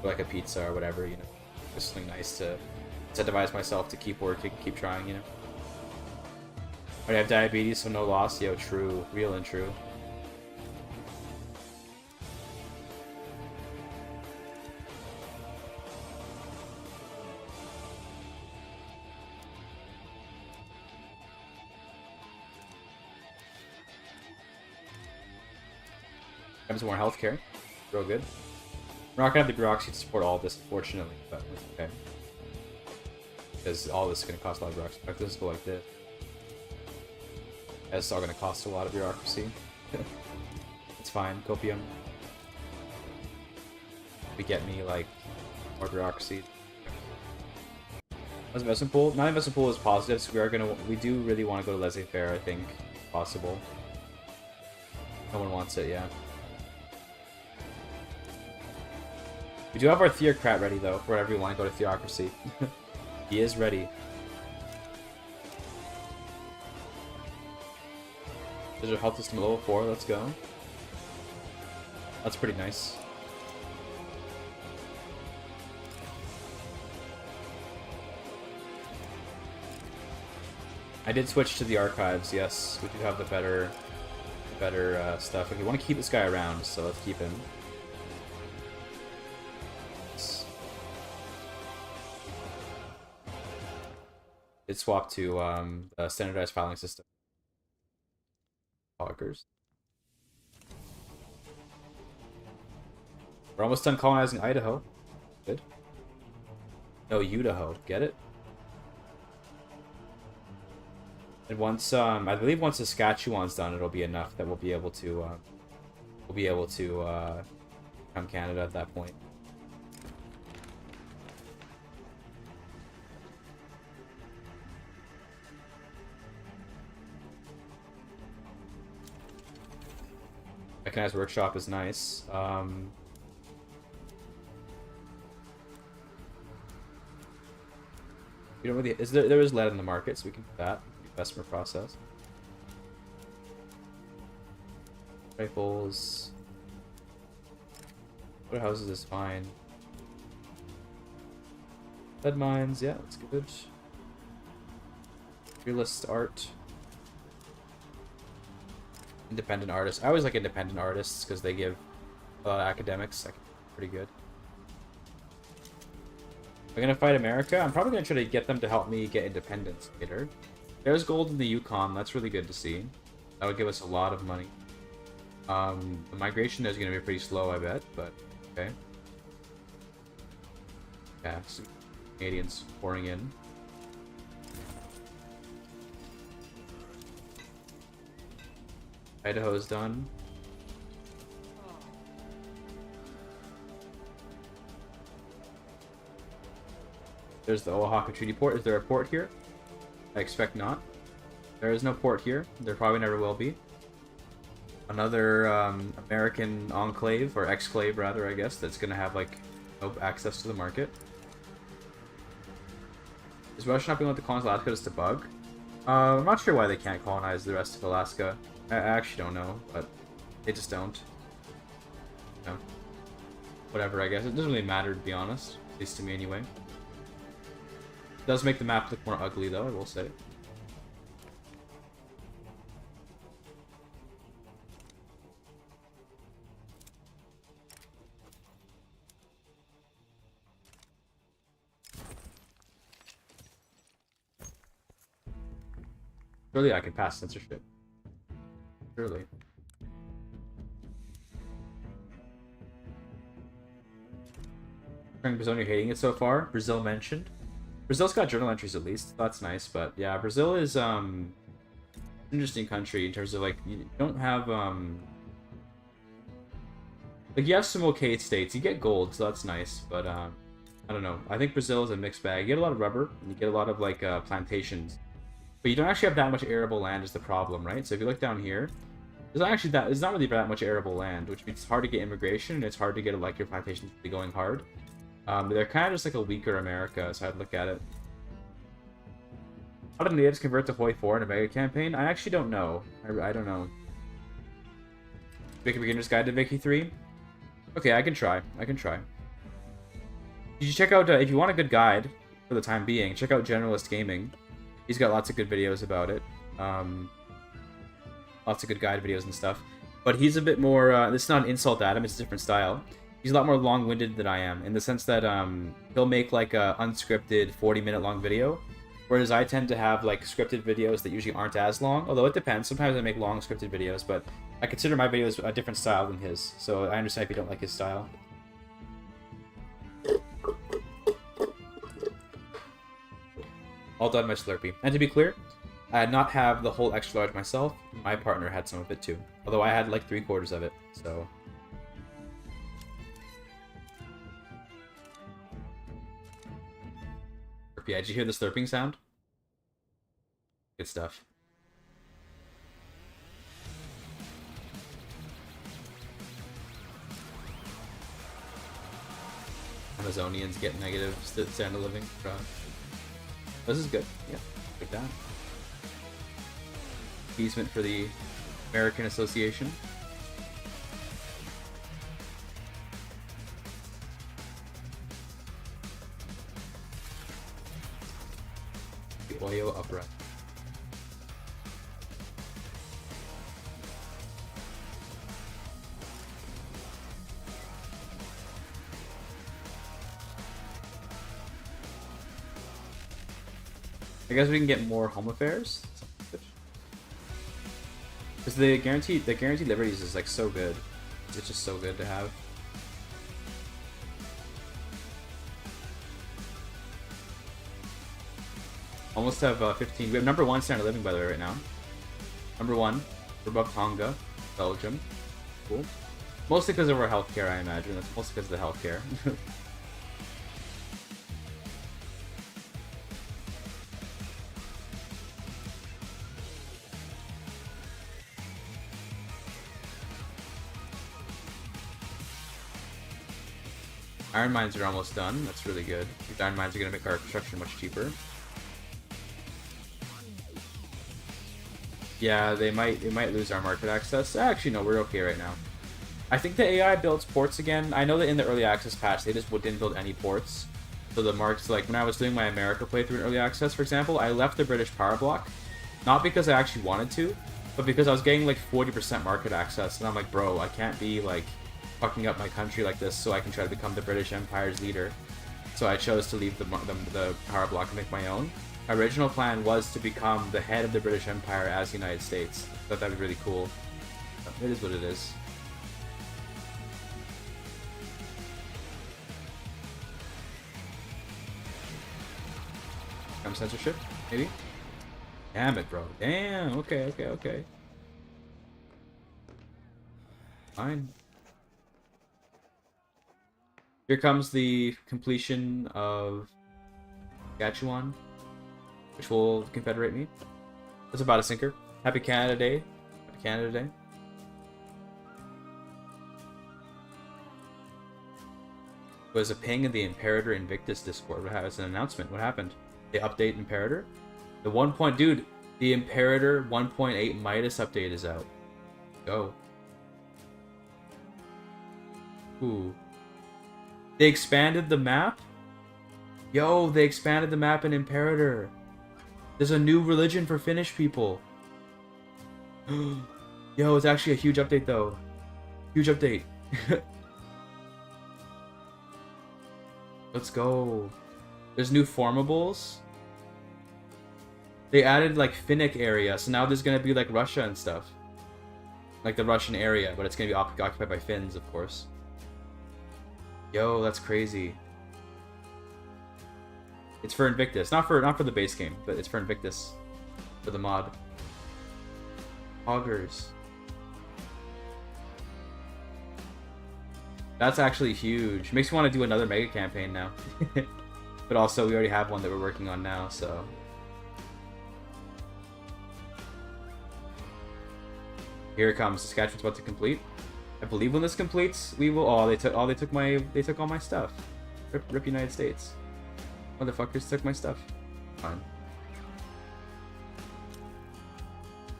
or like a pizza or whatever, you know, just something nice to incentivize myself to keep working, keep trying, you know. I have diabetes, so no loss. Yo, true, real and true. Have some more healthcare. Real good. We're not gonna have the bureaucracy to support all of this, unfortunately, but it's okay. Because all this is gonna cost a lot of bureaucracy. In fact, this is go like this. It's all gonna cost a lot of bureaucracy. It's fine. Copium. We get me like more bureaucracy. Investment pool. Not investment pool is positive, so we do really want to go to laissez-faire, I think, if possible. No one wants it, yeah. We do have our theocrat ready, though, for whenever we want to go to theocracy. He is ready. There's a health system at level 4, let's go. That's pretty nice. I did switch to the archives, yes. We do have the better stuff. Okay, we want to keep this guy around, so let's keep him. Did swap to a standardized filing system. Poggers. We're almost done colonizing Idaho. Good. No, Idaho. Get it? And once, I believe once Saskatchewan's done, it'll be enough that we'll be able to become Canada at that point. Mechanized workshop is nice. We don't really. There is lead in the market, so we can do that. Investment process. Rifles. What houses is fine. Lead mines, yeah, that's good. Realist art. Independent artists. I always like independent artists because they give a lot of academics. Pretty good. I'm gonna fight America. I'm probably gonna try to get them to help me get independence later. There's gold in the Yukon. That's really good to see. That would give us a lot of money. The migration is gonna be pretty slow, I bet, but okay. Yeah, so Canadians pouring in. Idaho is done. There's the Oaxaca Treaty Port. Is there a port here? I expect not. There is no port here. There probably never will be. Another American enclave, or exclave rather, I guess, that's gonna have like no access to the market. Is Russia not being able to colonize Alaska just a bug? I'm not sure why they can't colonize the rest of Alaska. I actually don't know, but they just don't. You know, whatever, I guess. It doesn't really matter, to be honest. At least to me, anyway. It does make the map look more ugly, though, I will say. Surely I can pass censorship. Surely. Brazil, you're hating it so far. Brazil mentioned. Brazil's got journal entries at least. That's nice, but yeah, Brazil is an interesting country in terms of like you don't have like you have some okay states. You get gold, so that's nice, but I don't know. I think Brazil is a mixed bag. You get a lot of rubber, and you get a lot of like plantations. But you don't actually have that much arable land is the problem, right? So if you look down here, there's not really that much arable land, which means it's hard to get immigration and it's hard to get like your plantations to be going hard. They're kind of just like a weaker America, so I'd look at it. How did natives convert to Hoi 4 in a mega campaign? I actually don't know. I don't know. Make a beginner's guide to Vicky 3? Okay, I can try. I can try. You should check out, if you want a good guide for the time being, check out Generalist Gaming. He's got lots of good videos about it. Lots of good guide videos and stuff. But he's a bit more, this is not an insult at him, it's a different style. He's a lot more long-winded than I am, in the sense that he'll make like a unscripted 40-minute long video, whereas I tend to have like scripted videos that usually aren't as long, although it depends. Sometimes I make long scripted videos, but I consider my videos a different style than his, so I understand if you don't like his style. All done my Slurpee. And to be clear, I did not have the whole extra large myself. My partner had some of it too. Although I had like 3/4 of it, so... Yeah, did you hear the slurping sound? Good stuff. Amazonians get negative standard of living. This is good. Yeah, like that. Easement for the American Association. The Oyo Upright. I guess we can get more home affairs. Because the guaranteed liberties is like so good. It's just so good to have. Almost have 15. We have #1 standard of living by the way right now. #1, we're above Tonga, Belgium. Cool. Mostly because of our healthcare, I imagine. That's mostly because of the healthcare. Iron mines are almost done. That's really good. These iron mines are going to make our construction much cheaper. Yeah, they might lose our market access. Actually, no, we're okay right now. I think the AI builds ports again. I know that in the early access patch, they just didn't build any ports. So the marks, like when I was doing my America playthrough in early access, for example, I left the British power block. Not because I actually wanted to, but because I was getting like 40% market access. And I'm like, bro, I can't be like fucking up my country like this so I can try to become the British Empire's leader. So I chose to leave the power block and make my own. My original plan was to become the head of the British Empire as the United States. I thought that'd be really cool. But it is what it is. Some censorship, maybe? Damn it, bro. Damn, okay. Fine. Here comes the completion of Saskatchewan, which will confederate me. That's about a sinker. Happy Canada Day. Happy Canada Day. Was a ping in the Imperator Invictus Discord. It's an announcement. What happened? They update Imperator? The 1. Dude, the Imperator 1.8 Midas update is out. Go. Ooh. They expanded the map? Yo, they expanded the map in Imperator. There's a new religion for Finnish people. Yo, it's actually a huge update though. Huge update. Let's go. There's new formables. They added like Finnic area, so now there's gonna be like Russia and stuff. Like the Russian area, but it's gonna be occupied by Finns, of course. Yo, that's crazy. It's for Invictus, not for the base game, but it's for Invictus, for the mod. Augers. That's actually huge. Makes me want to do another mega campaign now. But also, we already have one that we're working on now, so. Here it comes. Saskatchewan's about to complete. I believe when this completes, we will. Oh, they took all my stuff. Rip United States. Motherfuckers took my stuff. Fine.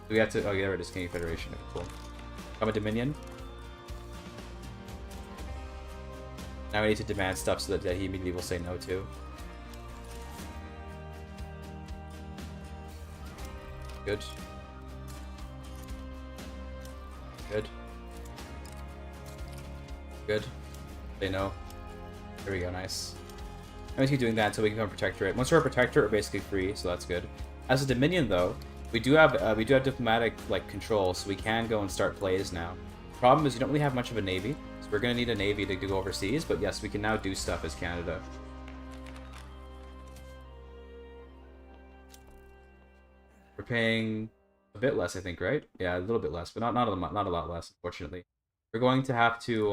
We have to. Oh, yeah, we're just Confederation. Cool. I'm a Dominion. Now we need to demand stuff so that he immediately will say no to. Good. Good. Good. Say no. There we go, nice. I'm gonna keep doing that until we become a protectorate. Once we're a protectorate, we're basically free, so that's good. As a Dominion, though, we do have diplomatic like control, so we can go and start plays now. Problem is, you don't really have much of a navy, so we're gonna need a navy to go overseas. But yes, we can now do stuff as Canada. We're paying a bit less, I think, right? Yeah, a little bit less, but not a lot less, unfortunately. We're going to have to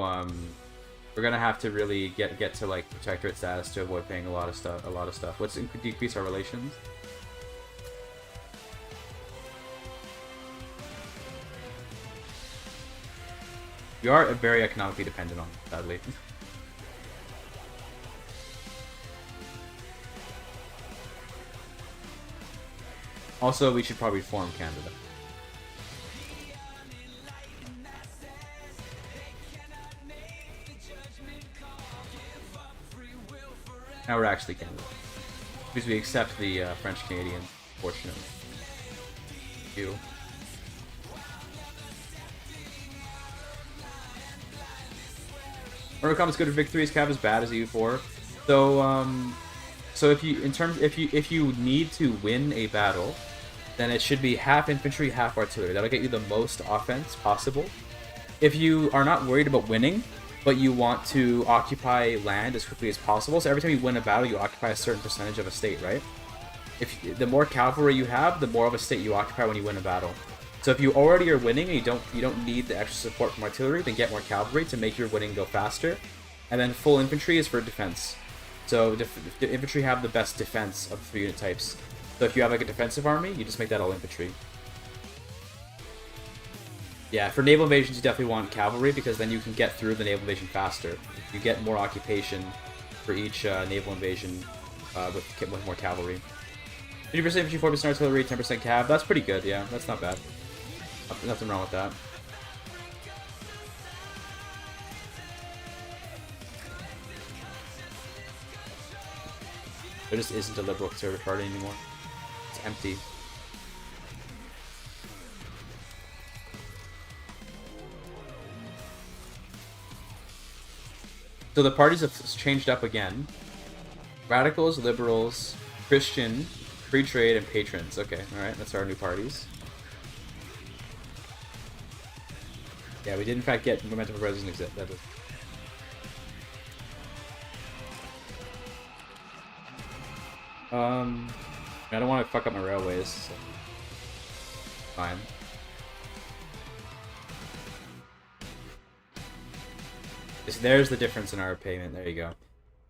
we're gonna have to really get to like protectorate status to avoid paying a lot of stuff. Let's decrease our relations. We are very economically dependent on it, sadly. Also, we should probably reform Canada. Now we're actually Canada. Because we accept the French Canadian, fortunately. You. Murdercom is good for victories, Cav is bad as EU4. So if you need to win a battle, then it should be half infantry, half artillery. That'll get you the most offense possible. If you are not worried about winning, but you want to occupy land as quickly as possible, so every time you win a battle, you occupy a certain percentage of a state, right? If the more cavalry you have, the more of a state you occupy when you win a battle. So if you already are winning and you don't need the extra support from artillery, then get more cavalry to make your winning go faster. And then full infantry is for defense. So the infantry have the best defense of the 3 unit types. So if you have like a defensive army, you just make that all infantry. Yeah, for naval invasions, you definitely want cavalry because then you can get through the naval invasion faster. You get more occupation for each naval invasion with more cavalry. 50% infantry, 4% artillery, 10% cav. That's pretty good, yeah. That's not bad. Nothing wrong with that. There just isn't a liberal conservative party anymore. It's empty. So the parties have changed up again. Radicals, liberals, Christian, free trade, and patrons. Okay, alright, that's our new parties. Yeah, we did in fact get momentum for president exit. That is. I don't want to fuck up my railways. So. Fine. There's the difference in our payment. There you go.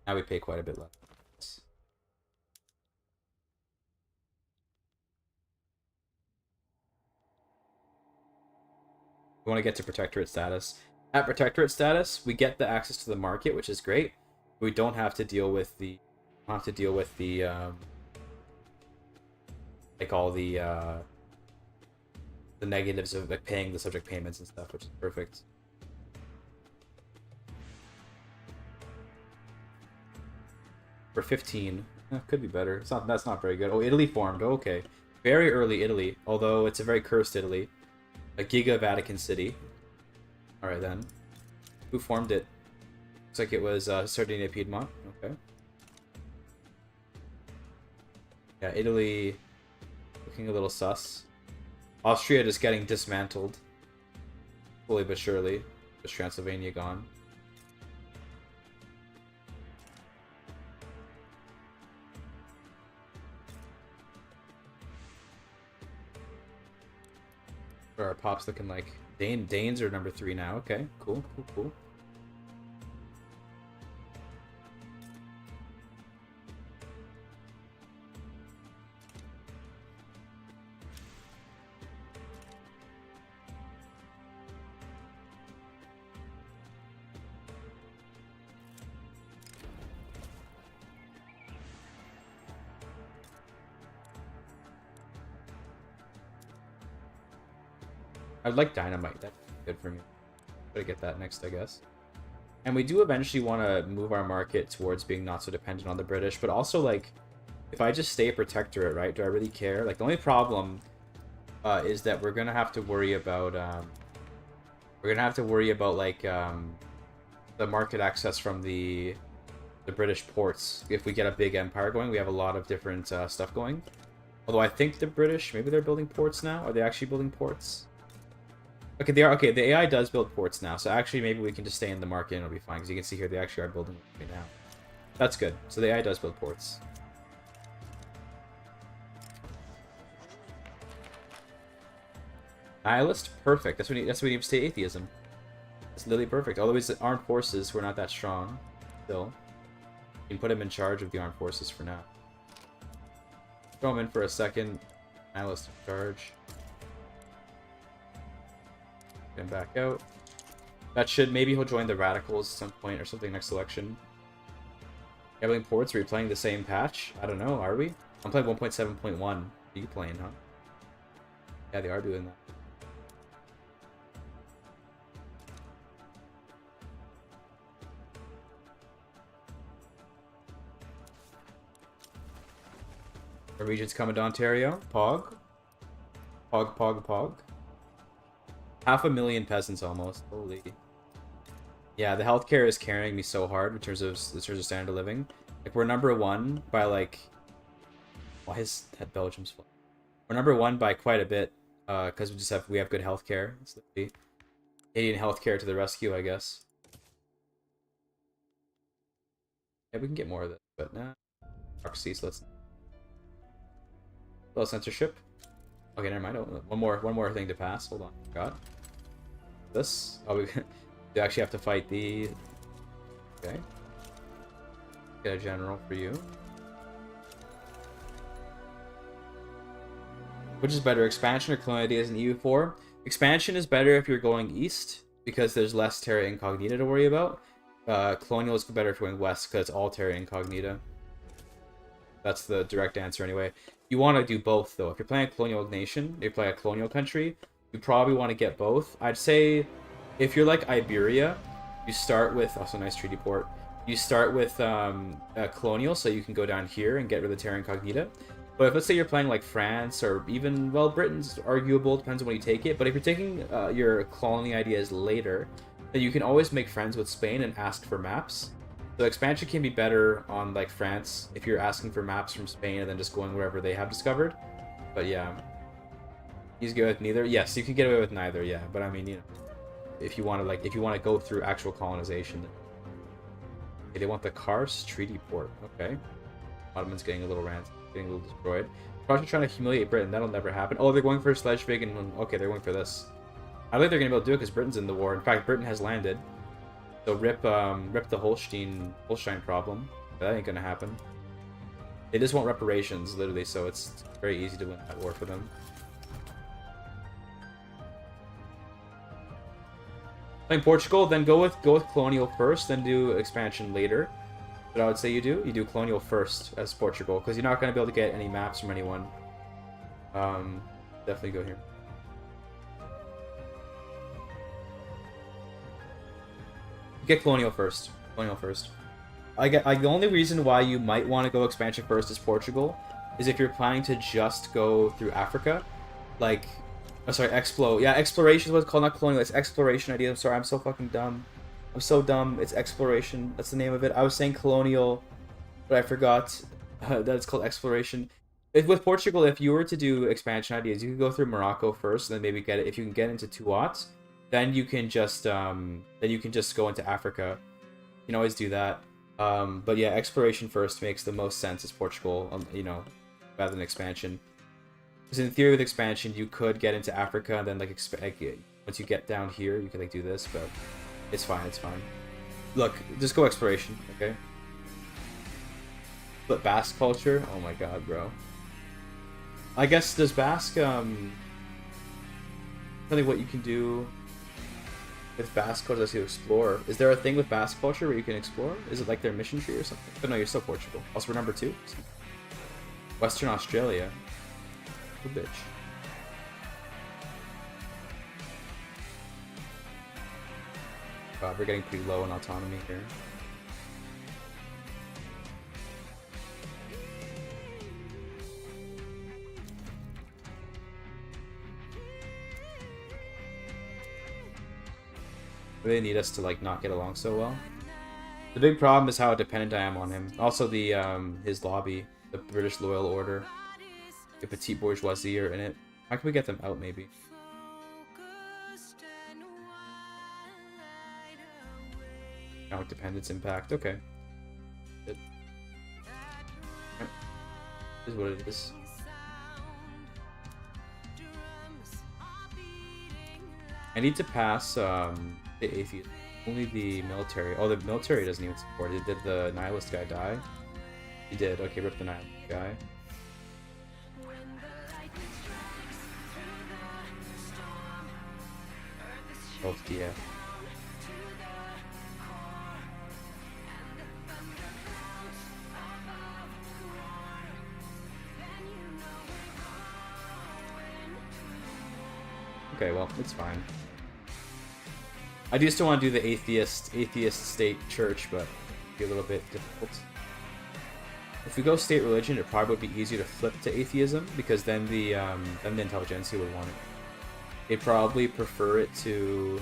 Now we pay quite a bit less. We want to get to protectorate status. At protectorate status, we get the access to the market, which is great. We don't have to deal with the like all the negatives of like paying the subject payments and stuff, which is perfect. We're 15. Could be better. It's not. That's not very good. Oh, Italy formed. Oh, okay. Very early Italy, although it's a very cursed Italy. A Giga Vatican City. Alright then. Who formed it? Looks like it was Sardinia Piedmont. Okay. Yeah, Italy looking a little sus. Austria just getting dismantled. Slowly but surely. Just Transylvania gone. Our pops looking like Danes are number 3 now. Okay, cool. I'd like dynamite. That's good for me. Gotta get that next, I guess. And we do eventually want to move our market towards being not so dependent on the British, but also, like, if I just stay a protectorate, right, do I really care? Like, the only problem is that we're gonna have to worry about, like, the market access from the British ports. If we get a big empire going, we have a lot of different stuff going. Although I think the British, maybe they're building ports now? Are they actually building ports? Okay, they are. Okay, the AI does build ports now, so actually maybe we can just stay in the market and it'll be fine, because you can see here they actually are building right now. That's good. So the AI does build ports. Nihilist? Perfect. That's what we need to stay atheism. It's literally perfect. Although his armed forces were not that strong, still. You can put him in charge of the armed forces for now. Throw him in for a second. Nihilist in charge. Get him back out. That should, maybe he'll join the radicals at some point or something next election. Gambling ports, are we playing the same patch? I don't know, are we? I'm playing 1.7.1. Are you playing, huh? Yeah, they are doing that. The region's coming to Ontario. Pog. Pog. 500,000 peasants almost. Holy. Yeah, the healthcare is carrying me so hard in terms of standard of living. Like, we're number 1 by, like... Why is that Belgium's flag? We're number 1 by quite a bit, because we have good healthcare. It's the Canadian healthcare to the rescue, I guess. Yeah, we can get more of this, but nah. Proxies, let's... Little censorship. Okay, never mind. Oh, one more thing to pass. Hold on. God. This. Oh, we actually have to fight the... Okay. Get a general for you. Which is better, expansion or colonialism in EU4? Expansion is better if you're going east, because there's less terra incognita to worry about. Colonial is better if you're going west, because it's all terra incognita. That's the direct answer anyway. You want to do both, though. If you're playing a colonial nation, if you're playing a colonial country, you probably want to get both. I'd say if you're like Iberia, you start with... Also, nice treaty port. You start with colonial, so you can go down here and get rid of the terra incognita. But if, let's say, you're playing like France, or even, well, Britain's arguable, depends on when you take it. But if you're taking your colony ideas later, then you can always make friends with Spain and ask for maps. So expansion can be better on, like, France if you're asking for maps from Spain and then just going wherever they have discovered. But yeah, he's good with neither. Yes, you can get away with neither. Yeah, but I mean, you know, if you want to go through actual colonization. Okay, they want the Kars Treaty Port. Okay, Ottoman's getting a little destroyed. Prussia trying to humiliate Britain. That'll never happen. Oh, they're going for Schleswig and okay, they're going for this. I think they're gonna be able to do it because Britain's in the war. In fact, Britain has landed. So rip the Holstein problem. But that ain't gonna happen. They just want reparations, literally, so it's very easy to win that war for them. Playing Portugal, then go with colonial first, then do expansion later. But I would say you do colonial first as Portugal, because you're not gonna be able to get any maps from anyone. Definitely go here. Get colonial first. The only reason why you might want to go expansion first is Portugal, is if you're planning to just go through Africa, like, oh, sorry, yeah, exploration is what it's called, not colonial, it's exploration idea. I'm sorry, I'm so fucking dumb. I'm so dumb. It's exploration. That's the name of it. I was saying colonial, but I forgot that it's called exploration. With Portugal, if you were to do expansion ideas, you could go through Morocco first, and then maybe get it. If you can get into Tuat, then you can just go into Africa. You can always do that. But yeah, exploration first makes the most sense as Portugal, you know, rather than expansion. Because in theory, with expansion, you could get into Africa, and then like once you get down here, you could like do this, but it's fine. It's fine. Look, just go exploration, okay? But Basque culture, oh my god, bro. I guess does Basque really what you can do with Basque culture to explore. Is there a thing with Basque culture where you can explore? Is it like their mission tree or something? But no, you're still Portugal. Also, we're number 2. Western Australia. Oh, bitch. God, we're getting pretty low in autonomy here. They need us to like not get along so well. The big problem is how dependent I am on him. Also the his lobby, the British Loyal Order, the Petite Bourgeoisie are in it. How can we get them out maybe? Economic dependence impact. Okay. Good. Right. This is what it is. I need to pass the atheist. Only the military. Oh, the military doesn't even support it. Did the nihilist guy die? He did. Okay, rip the nihilist guy. Oh, yeah. Okay, well, it's fine. I do still want to do the atheist state church, but it'd be a little bit difficult. If we go state religion, it probably would be easier to flip to atheism, because then the intelligentsia would want it. They probably prefer it to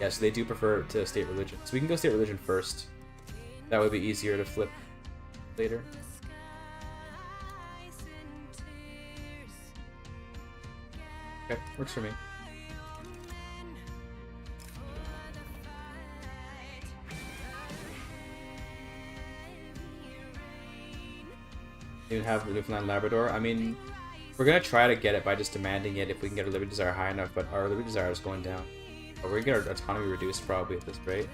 yeah, so they do prefer it to state religion. So we can go state religion first. That would be easier to flip later. Okay, works for me. You have Newfoundland Labrador. I mean, we're gonna try to get it by just demanding it if we can get our liberty desire high enough, but our liberty desire is going down. But we're gonna get our autonomy reduced probably at this rate.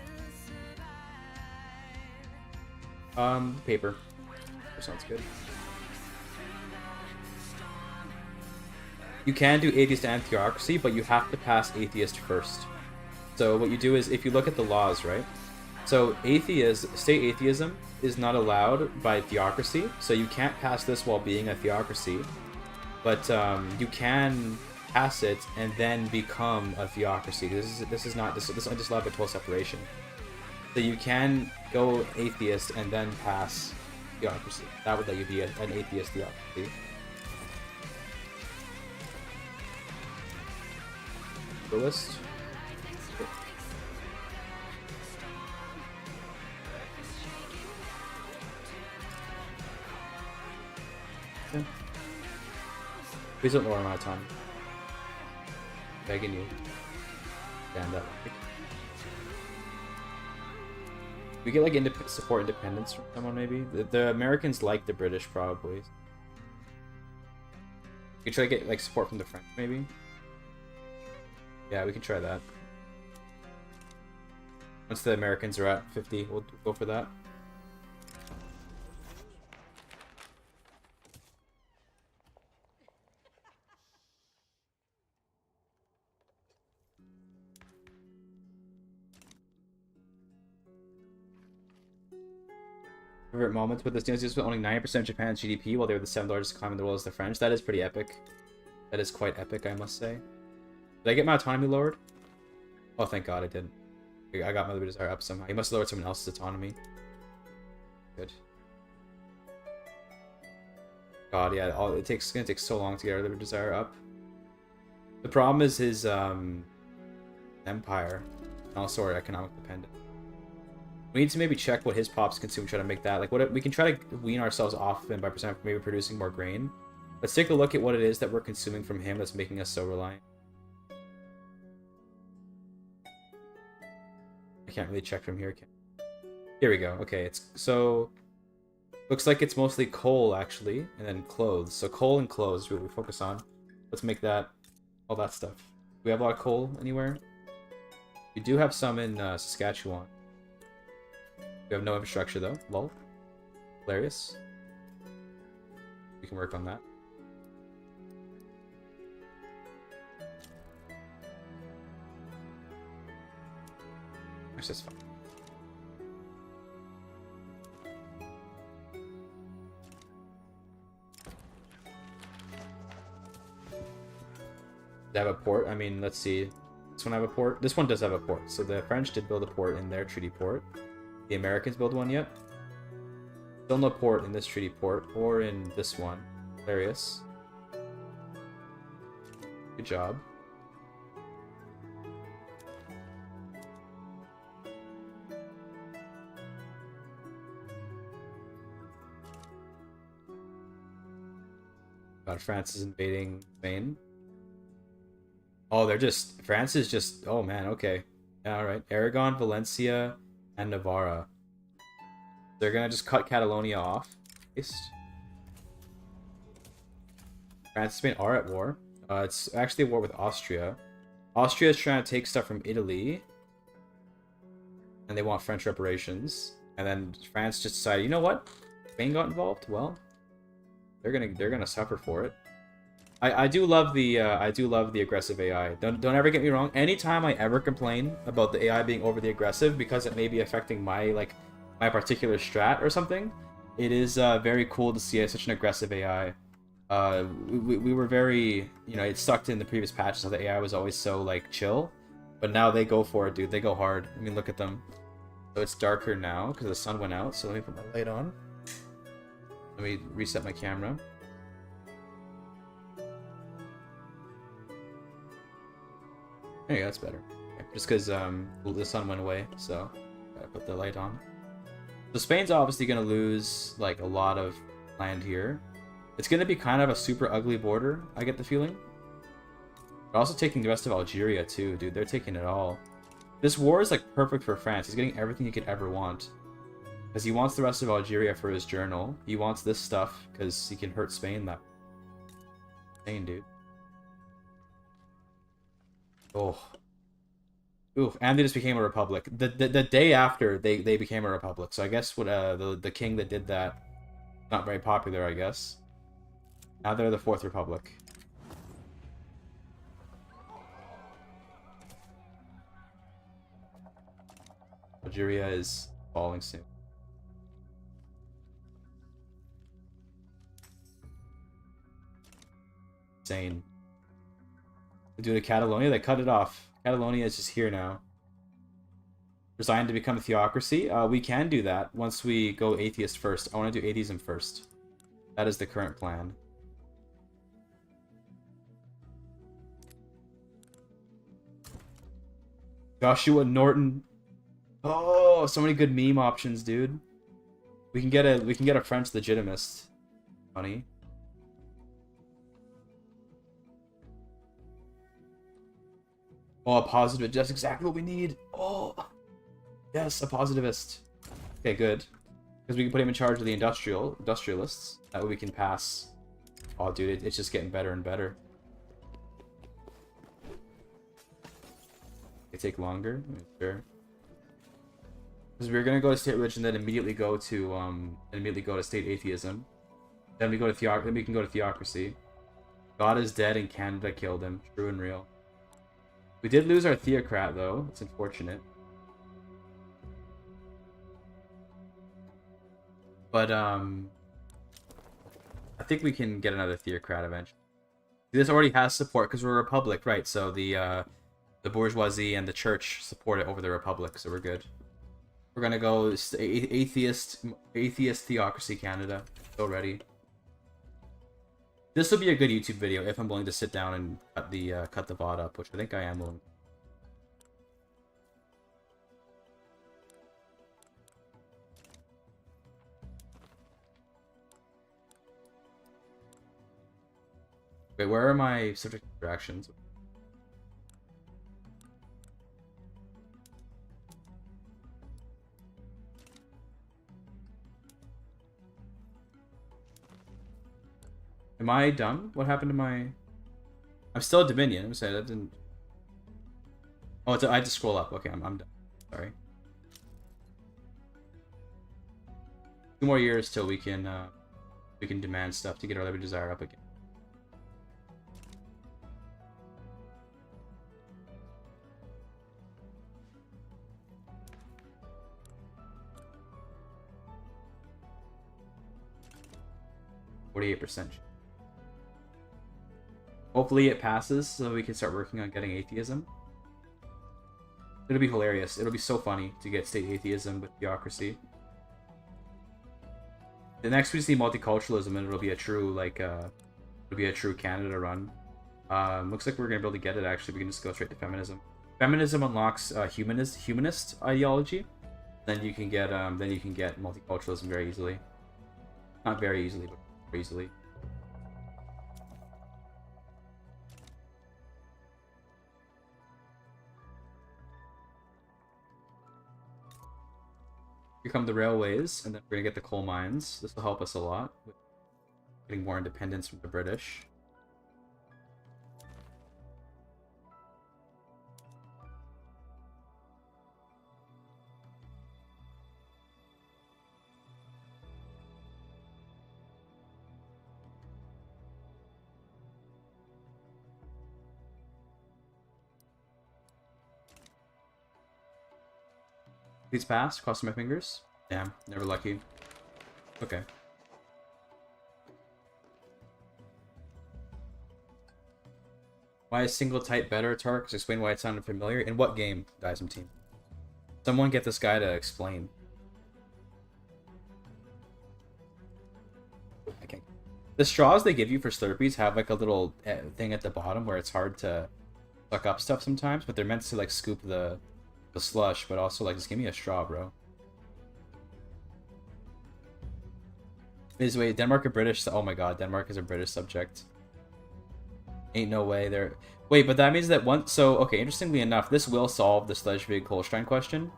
Paper. That sounds good. You can do atheist and theocracy, but you have to pass atheist first. So what you do is, if you look at the laws, right? So state atheism is not allowed by theocracy, so you can't pass this while being a theocracy. But you can pass it and then become a theocracy. This is only allowed by total separation. So you can go atheist and then pass theocracy. That would let you be an atheist theocracy. The list. Yeah. Please don't lower my time. Begging you. Stand up. We get like support independence from someone maybe. The Americans like the British probably. We could try to get like support from the French maybe. Yeah, we can try that. Once the Americans are at 50, we'll go for that. Favorite moments with this news is owning 90% of Japan's GDP while they were the 7th largest economy in the world as the French. That is pretty epic. That is quite epic, I must say. Did I get my autonomy lowered? Oh, thank God I didn't. I got my Liberty Desire up somehow. He must have lowered someone else's autonomy. Good. God, yeah, it's gonna take so long to get our Liberty Desire up. The problem is his empire, and also our economic dependence. We need to maybe check what his pops consume, try to make that, like, what we can try to wean ourselves off of him by maybe producing more grain. Let's take a look at what it is that we're consuming from him that's making us so reliant. I can't really check from here. Here we go. Okay, it's so looks like it's mostly coal actually, and then clothes. So coal and clothes is what we focus on. Let's make that all that stuff. We have a lot of coal anywhere. We do have some in Saskatchewan. We have no infrastructure though. Lol. Hilarious. We can work on that. That's just fine. They have a port. I mean, let's see. This one have a port? This one does have a port. So the French did build a port in their treaty port. The Americans build one yet? Still no port in this treaty port or in this one. Hilarious. Good job. God, France is invading Spain. Oh, they're just... France is just... Oh, man, okay. Yeah, alright. Aragon, Valencia, and Navarra. They're gonna just cut Catalonia off. France and Spain are at war. It's actually a war with Austria. Austria is trying to take stuff from Italy. And they want French reparations. And then France just decided, you know what? Spain got involved? Well, they're gonna suffer for it. I do love the aggressive AI. Don't ever get me wrong. Anytime I ever complain about the AI being overly aggressive because it may be affecting my particular strat or something, it is very cool to see such an aggressive AI. We were very, you know, it sucked in the previous patches how the AI was always so like chill, but now they go for it, dude. They go hard. I mean, look at them. So it's darker now because the sun went out. So let me put my light on. Let me reset my camera. There you go, that's better. Okay, just because the sun went away, so gotta put the light on. So Spain's obviously gonna lose like a lot of land here. It's gonna be kind of a super ugly border, I get the feeling. They're also taking the rest of Algeria too, dude. They're taking it all. This war is like perfect for France. He's getting everything he could ever want. Because he wants the rest of Algeria for his journal. He wants this stuff because he can hurt Spain that way. Insane, dude. Oh. Ooh, and they just became a republic. The day after they became a republic. So I guess what the king that did that, not very popular, I guess. Now they're the Fourth Republic. Algeria is falling soon. Insane. Due to Catalonia, they cut it off. Catalonia is just here now. Resigned to become a theocracy? We can do that once we go atheist first. I want to do atheism first. That is the current plan. Joshua Norton. Oh, so many good meme options, dude. We can get a French legitimist. Funny. Oh, a positivist. That's exactly what we need. Oh, yes, a positivist. Okay, good. Because we can put him in charge of the industrialists. That way we can pass. Oh, dude, it's just getting better and better. It take longer. Sure. Because we're gonna go to state religion, then immediately go to state atheism. Then we go to then we can go to theocracy. God is dead and Canada killed him. True and real. We did lose our theocrat though. It's unfortunate. But I think we can get another theocrat eventually. This already has support because we're a republic, right? So the The bourgeoisie and the church support it over the republic, so we're good. We're gonna go atheist Theocracy Canada. So ready. This will be a good YouTube video if I'm willing to sit down and cut the VOD up, which I think I am willing. Wait, where are my subject interactions? Am I done? What happened to my... I'm still at Dominion. I'm saying that didn't... Oh, I had to scroll up. Okay, I'm done. Sorry. 2 more years till we can demand stuff to get our Liberty Desire up again. %. Hopefully it passes so we can start working on getting atheism. It'll be hilarious. It'll be so funny to get state atheism with Theocracy. The next we see multiculturalism and it'll be a true Canada run. Looks like we're gonna be able to get it actually. We can just go straight to feminism. Feminism unlocks humanist ideology. Then you can get multiculturalism very easily. Not very easily, but very easily. Here come the railways, and then we're gonna get the coal mines. This will help us a lot with getting more independence from the British. Please pass. Crossing my fingers. Damn, never lucky. Okay. Why is single type better, Tarks? Explain why it sounded familiar. In what game, Dysum team? Someone get this guy to explain. I can't. The straws they give you for Slurpees have like a little thing at the bottom where it's hard to suck up stuff sometimes, but they're meant to like scoop the slush, but also like just give me a straw, bro. Is wait, Denmark a British? Oh my god, Denmark is a British subject. Ain't no way they're... Wait, but that means that once... So, okay, interestingly enough, this will solve the Schleswig-Holstein question.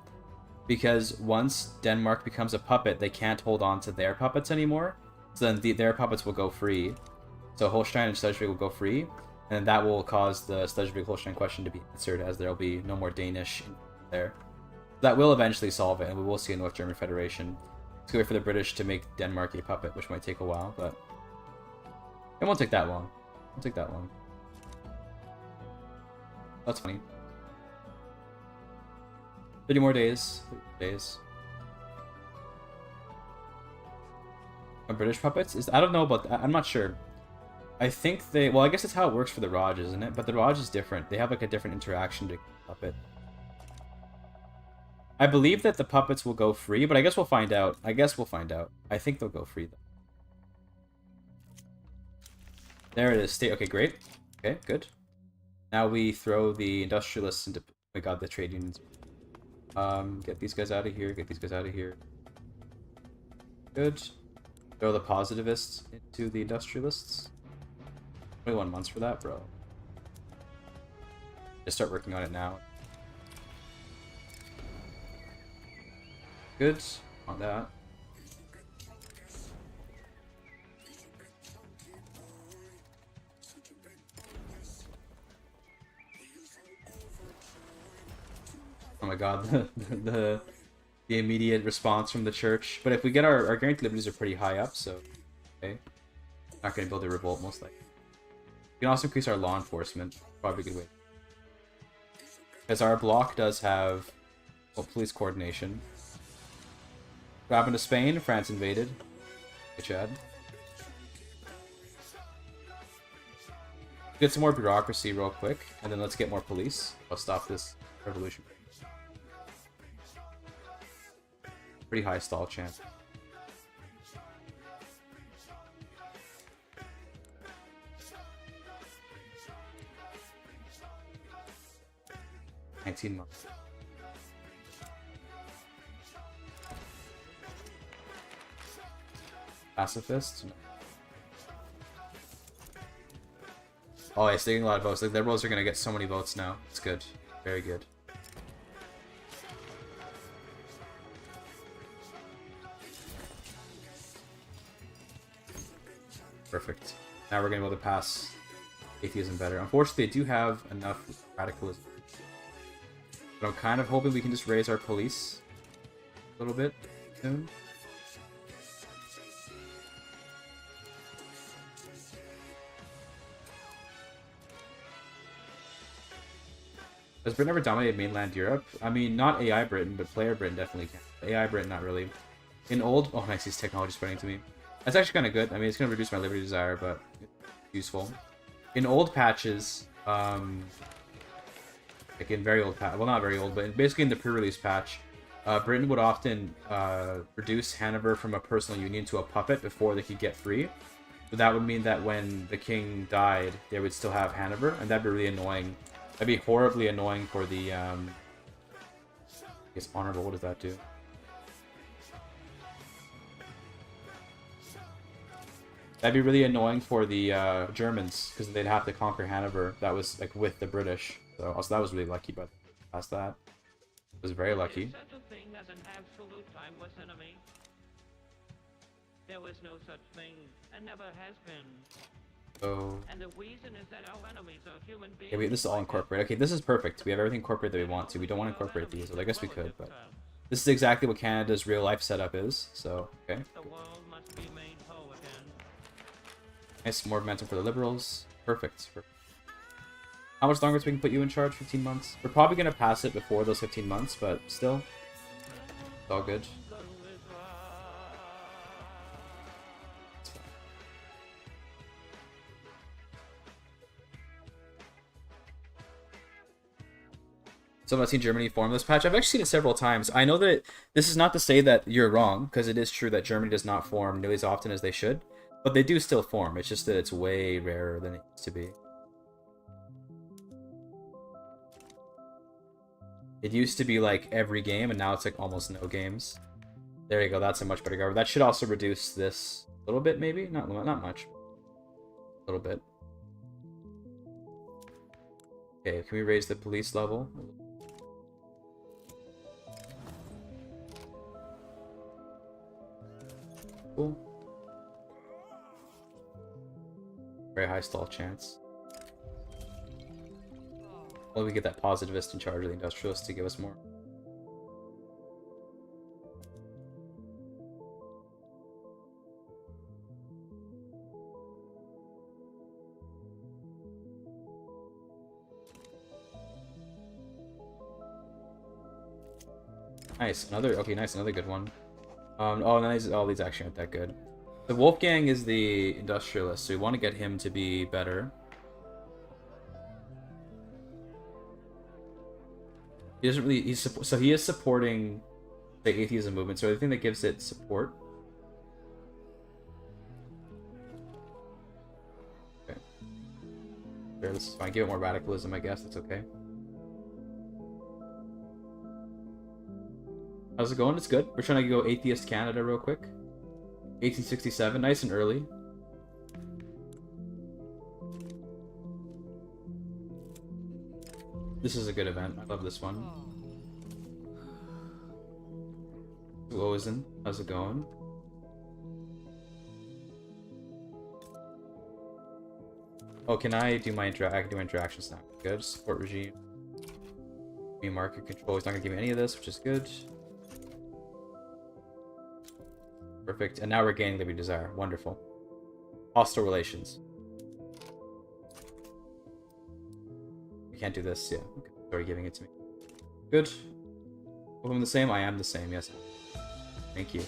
Because once Denmark becomes a puppet, they can't hold on to their puppets anymore. So then their puppets will go free. So Holstein and Schleswig will go free. And that will cause the Schleswig-Holstein question to be answered, as there will be no more Danish there. That will eventually solve it, and we will see a North German Federation. Let's wait for the British to make Denmark a puppet, which might take a while, but it won't take that long. It won't take that long. That's funny. 30 more days. 30 days. British puppets? I don't know about that. I'm not sure. I think they... Well, I guess it's how it works for the Raj, isn't it? But the Raj is different. They have like a different interaction to puppet. I believe that the puppets will go free, but I guess we'll find out. I think they'll go free, though. There it is. Okay, great. Okay, good. Now we throw the industrialists into... Oh my god, the trade unions. Get these guys out of here. Get these guys out of here. Good. Throw the positivists into the industrialists. 21 months for that, bro. Just start working on it now. Good on that. Oh my god, the immediate response from the church. But if we get our guaranteed liberties are pretty high up, so okay. Not gonna build a revolt most likely. We can also increase our law enforcement. Probably a good way. Because our bloc does have police coordination. What happened to Spain? France invaded. Hey, Chad. Get some more bureaucracy real quick, and then let's get more police. I'll stop this revolution. Pretty high stall chance. $19 months. Pacifist? No. Oh, he's taking a lot of votes. The liberals are going to get so many votes now. It's good. Very good. Perfect. Now we're going to be able to pass atheism better. Unfortunately, they do have enough radicalism. But I'm kind of hoping we can just raise our police a little bit soon. Has Britain ever dominated mainland Europe? I mean, not AI Britain, but player Britain definitely can. AI Britain, not really. In old... Oh, nice, these technology spreading to me. That's actually kind of good. I mean, it's going to reduce my liberty desire, but it's useful. In old patches, like in very old patch, well, not very old, but basically in the pre-release patch, Britain would often reduce Hanover from a personal union to a puppet before they could get free. So that would mean that when the king died, they would still have Hanover, and that'd be really annoying. That'd be horribly annoying for the, I guess, honorable. What does that do? That'd be really annoying for the Germans, because they'd have to conquer Hanover. That was, like, with the British. So also, that was really lucky, but past that. It was very lucky. Is such a thing as an absolute timeless enemy? There was no such thing, and never has been. So... And the reason is that our enemies are human beings. Okay, this is all incorporated. Okay, this is perfect. We have everything incorporated that we want to. We don't want to incorporate these, but I guess we could, but... This is exactly what Canada's real-life setup is, so, okay. The world must be made whole again. Nice, more momentum for the Liberals. Perfect. How much longer do we can put you in charge? 15 months? We're probably going to pass it before those 15 months, but still. It's all good. It's fine. So I've seen Germany form this patch. I've actually seen it several times. I know that this is not to say that you're wrong, because it is true that Germany does not form nearly as often as they should. But they do still form. It's just that it's way rarer than it used to be. It used to be like every game, and now it's like almost no games. There you go. That's a much better government. That should also reduce this a little bit, maybe? Not much. A little bit. Okay, can we raise the police level? Cool. Very high stall chance. Well, we get that positivist in charge of the industrialists to give us more. Nice, okay, nice, another good one. Oh, nice, all these actually aren't that good. The Wolfgang is the industrialist, so we want to get him to be better. He doesn't really. So he is supporting the atheism movement. So I think that gives it support. Okay. Sure, this is fine. Give it more radicalism, I guess. That's okay. How's it going? It's good. We're trying to go atheist Canada real quick. 1867, nice and early. This is a good event. I love this one. Wozen, how's it going? Oh, can I do my I can do my interactions now. Good. Support regime. Free market control. He's not gonna give me any of this, which is good. Perfect. And now we're gaining liberty desire. Wonderful. Hostile relations. I can't do this. Yeah. Okay. Already giving it to me. Good. Hope I'm the same. I am the same. Yes. Thank you.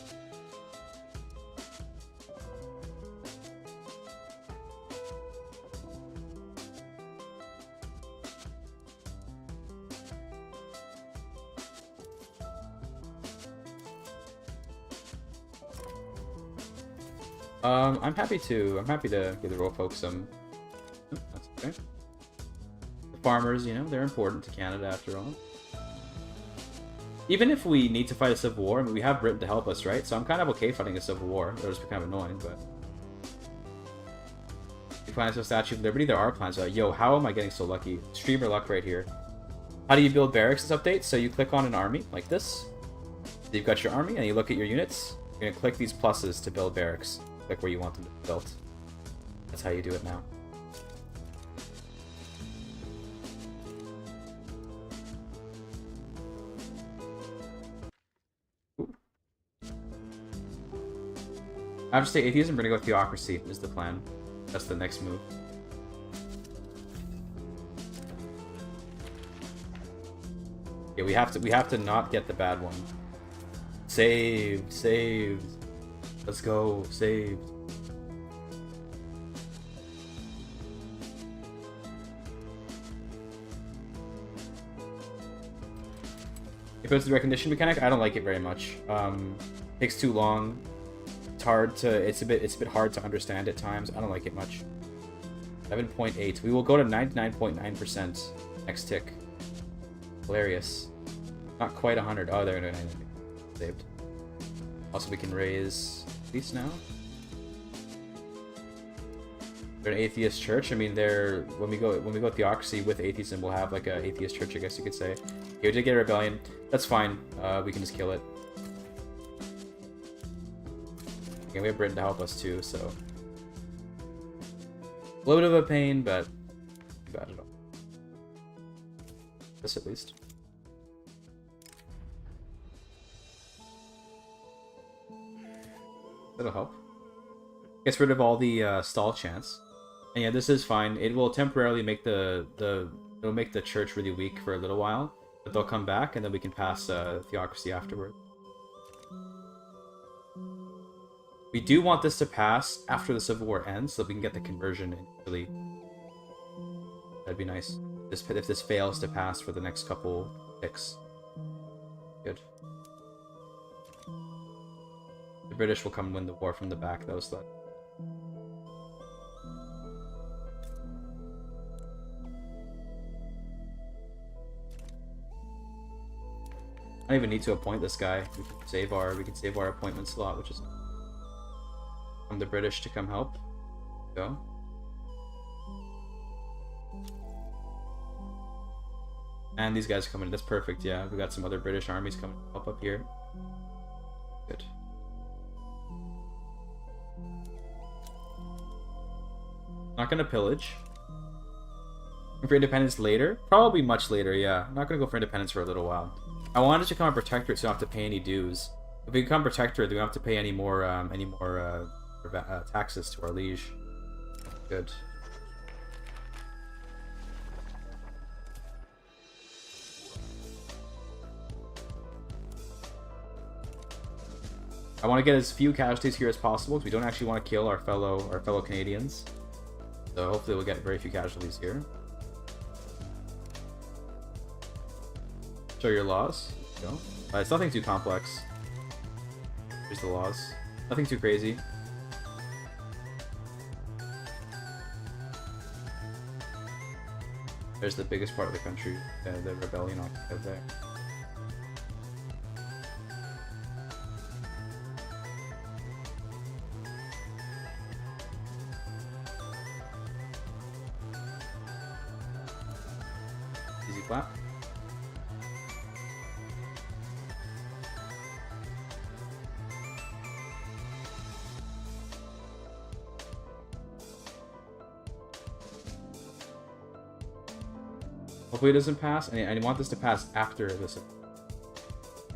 I'm happy to give the royal folks some. Oh, that's okay. The farmers, you know, they're important to Canada after all. Even if we need to fight a civil war, I mean, we have Britain to help us, right? So I'm kind of okay fighting a civil war. It'll just be kind of annoying, but... You plans to Statue of Liberty? There are plans. Yo, how am I getting so lucky? Streamer luck right here. How do you build barracks this update? So you click on an army, like this. So you've got your army, and you look at your units. You're going to click these pluses to build barracks. Click where you want them to be built. That's how you do it now. After state atheism, we're gonna go with theocracy is the plan. That's the next move. Yeah, we have to not get the bad one. Saved. Let's go, saved. If it's the recognition mechanic, I don't like it very much. Takes too long. It's hard to. It's a bit hard to understand at times. I don't like it much. 7.8. We will go to 99.9% next tick. Hilarious. Not quite 100. Oh, there. Saved. Also, we can raise these now. They're an atheist church. I mean, they're when we go theocracy with atheism, we'll have like a atheist church, I guess you could say. Okay, we did get a rebellion. That's fine. We can just kill it. Okay, we have Britain to help us too, so a little bit of a pain, but not bad at all. This at least. That'll help. Gets rid of all the stall chance. And yeah, this is fine. It will temporarily make it'll make the church really weak for a little while, but they'll come back, and then we can pass theocracy afterward. We do want this to pass after the Civil War ends, so that we can get the conversion in. Really, that'd be nice. If this fails to pass for the next couple ticks, good. The British will come and win the war from the back, though, so that... I don't even need to appoint this guy. We can save our appointment slot, which is from the British to come help. Go. And these guys are coming. That's perfect. Yeah, we got some other British armies coming to help up here. Good. Not gonna pillage. For independence later? Probably much later, yeah. I'm not gonna go for independence for a little while. I wanted to become a protectorate so I don't have to pay any dues. If we become protectorate, then we don't have to pay any more taxes to our liege. Good. I want to get as few casualties here as possible because we don't actually want to kill our fellow Canadians. So hopefully we'll get very few casualties here. Show your laws. Go. It's nothing too complex. Here's the laws. Nothing too crazy. There's the biggest part of the country, the rebellion out there. Easy clap. Hopefully it doesn't pass, and I want this to pass after this.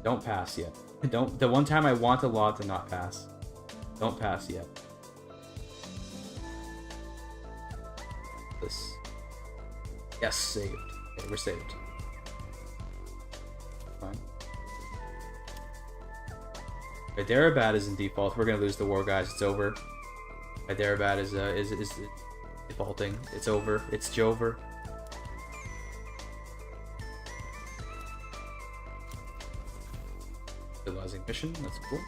Don't pass yet. Don't. The one time I want a law to not pass. Don't pass yet. This. Yes, saved. Okay, we're saved. Fine. Hyderabad is in default. We're gonna lose the war, guys. It's over. Hyderabad is defaulting. It's over. It's Jover. Civilizing mission. That's cool.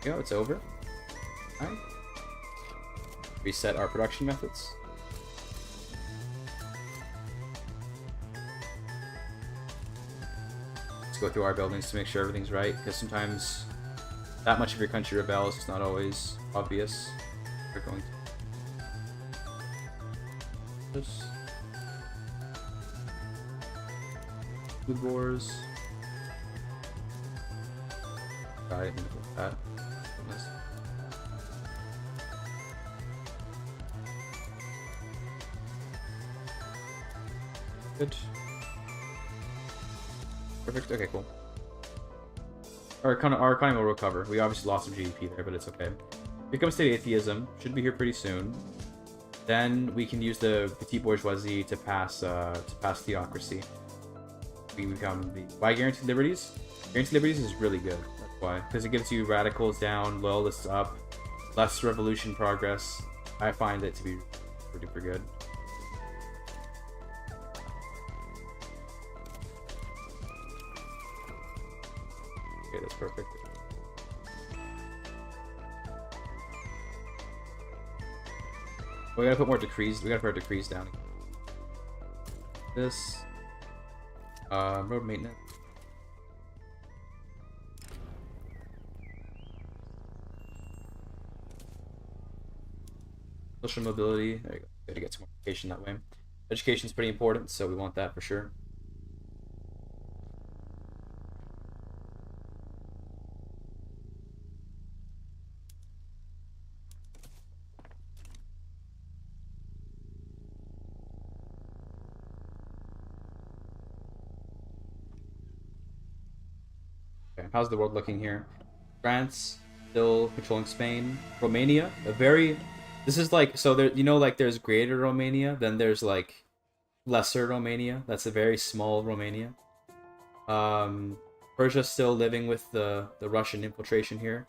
You know, it's over. Alright. Reset our production methods. Let's go through our buildings to make sure everything's right, because sometimes that much of your country rebels. It's not always obvious. We're going to this. Food wars. Got it. That. Goodness. Good. Perfect. Okay, cool. Our economy will recover. We obviously lost some GDP there, but it's okay. Here comes state atheism. Should be here pretty soon. Then we can use the petite bourgeoisie to pass theocracy. We become the why guaranteed liberties? Guaranteed liberties is really good. That's why, because it gives you radicals down, loyalists up, less revolution progress. I find it to be super good. Okay, that's perfect. We gotta put more decrees. We gotta put our decrees down. This. Road maintenance. Social mobility. There you go. Gotta get some more education that way. Education's pretty important, so we want that for sure. How's the world looking here? France still controlling Spain. Romania, this is like, so there, you know, like there's greater Romania, then there's like lesser Romania. That's a very small Romania. Persia still living with the Russian infiltration here.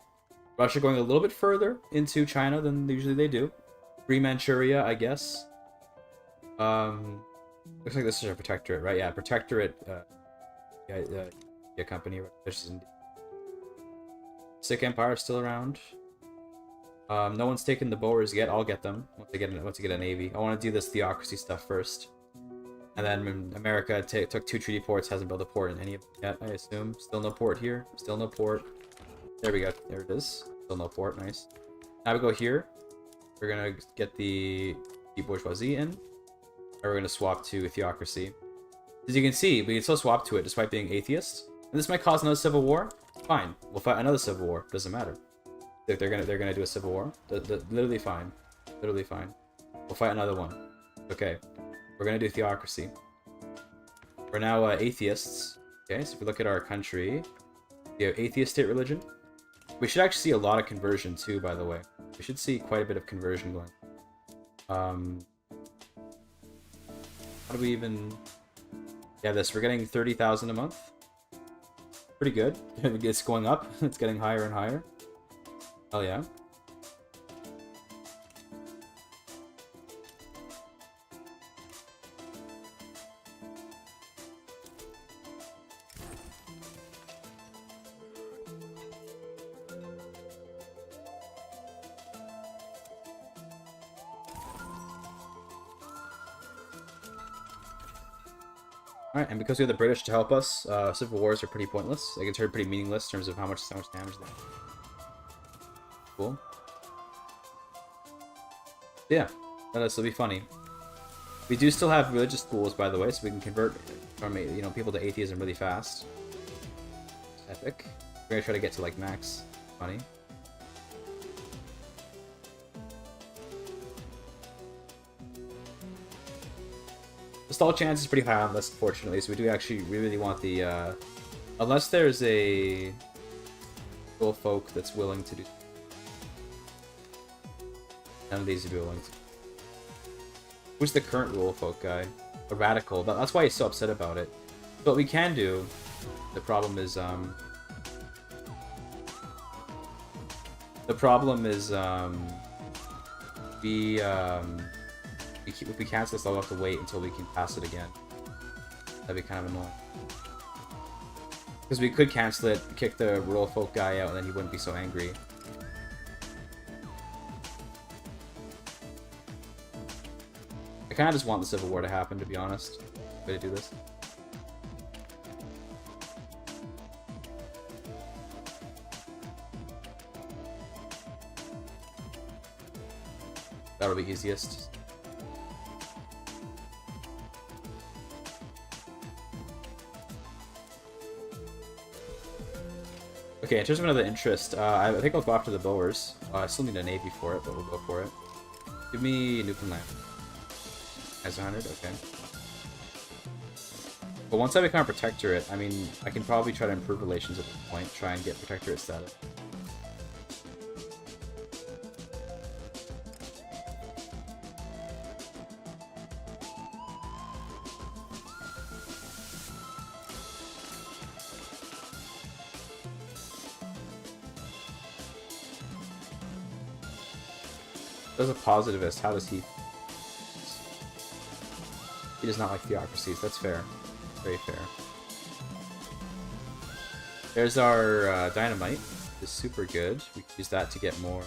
Russia going a little bit further into China than usually they do. Free Manchuria, I guess. Looks like this is a protectorate, right? Yeah, protectorate. Company. Sikh Empire is still around. No one's taken the Boers yet. I'll get them once I get a navy. I want to do this theocracy stuff first, and then America took 2 treaty ports. Hasn't built a port in any of them yet. I assume. Still no port here. Still no port. There we go. There it is. Still no port. Nice. Now we go here. We're gonna get the bourgeoisie in. Or we're gonna swap to theocracy. As you can see, we can still swap to it despite being atheists. And this might cause another civil war. Fine, we'll fight another civil war. Doesn't matter. They're gonna do a civil war. Literally fine. Literally fine. We'll fight another one. Okay, we're gonna do theocracy. We're now atheists. Okay, so if we look at our country, we have atheist state religion. We should actually see a lot of conversion too. By the way, we should see quite a bit of conversion going. How do we even? Yeah, we're getting 30,000 a month. Pretty good. It's going up. It's getting higher and higher. Oh yeah. Alright, and because we have the British to help us, civil wars are pretty pointless. They can turn pretty meaningless in terms of how much damage they do. Cool. Yeah, that'll be funny. We do still have religious schools, by the way, so we can convert from people to atheism really fast. Epic. We're gonna try to get to like max money. The stall chance is pretty high on this, unfortunately, so we really want the, unless there's a rural folk that's willing to do. None of these would be willing to. Who's the current rural folk guy? A radical. That's why he's so upset about it. But we can do. The problem is, if we cancel this, I'll have to wait until we can pass it again. That'd be kind of annoying. Because we could cancel it, kick the rural folk guy out, and then he wouldn't be so angry. kind of just want the Civil War to happen, to be honest. Way to do this. That'll be easiest. Okay, in terms of another interest, I think I'll go after the Boers. I still need a navy for it, but we'll go for it. Give me Newfoundland. As 100, okay. But once I become a protectorate, I mean, I can probably try to improve relations at this point, try and get protectorate status. As a positivist, how does he? He does not like theocracies. That's fair. Very fair. There's our dynamite. It's super good. We can use that to get more.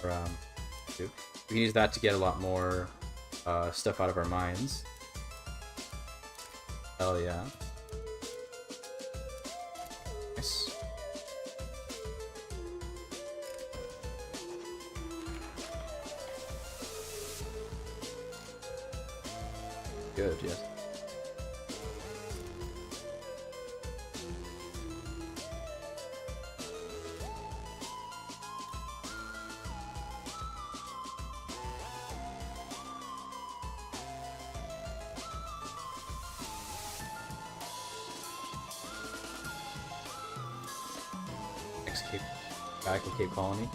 We can use that to get a lot more stuff out of our mines. Hell yeah. Nice. Good, yes. Next Cape, back of Cape Colony.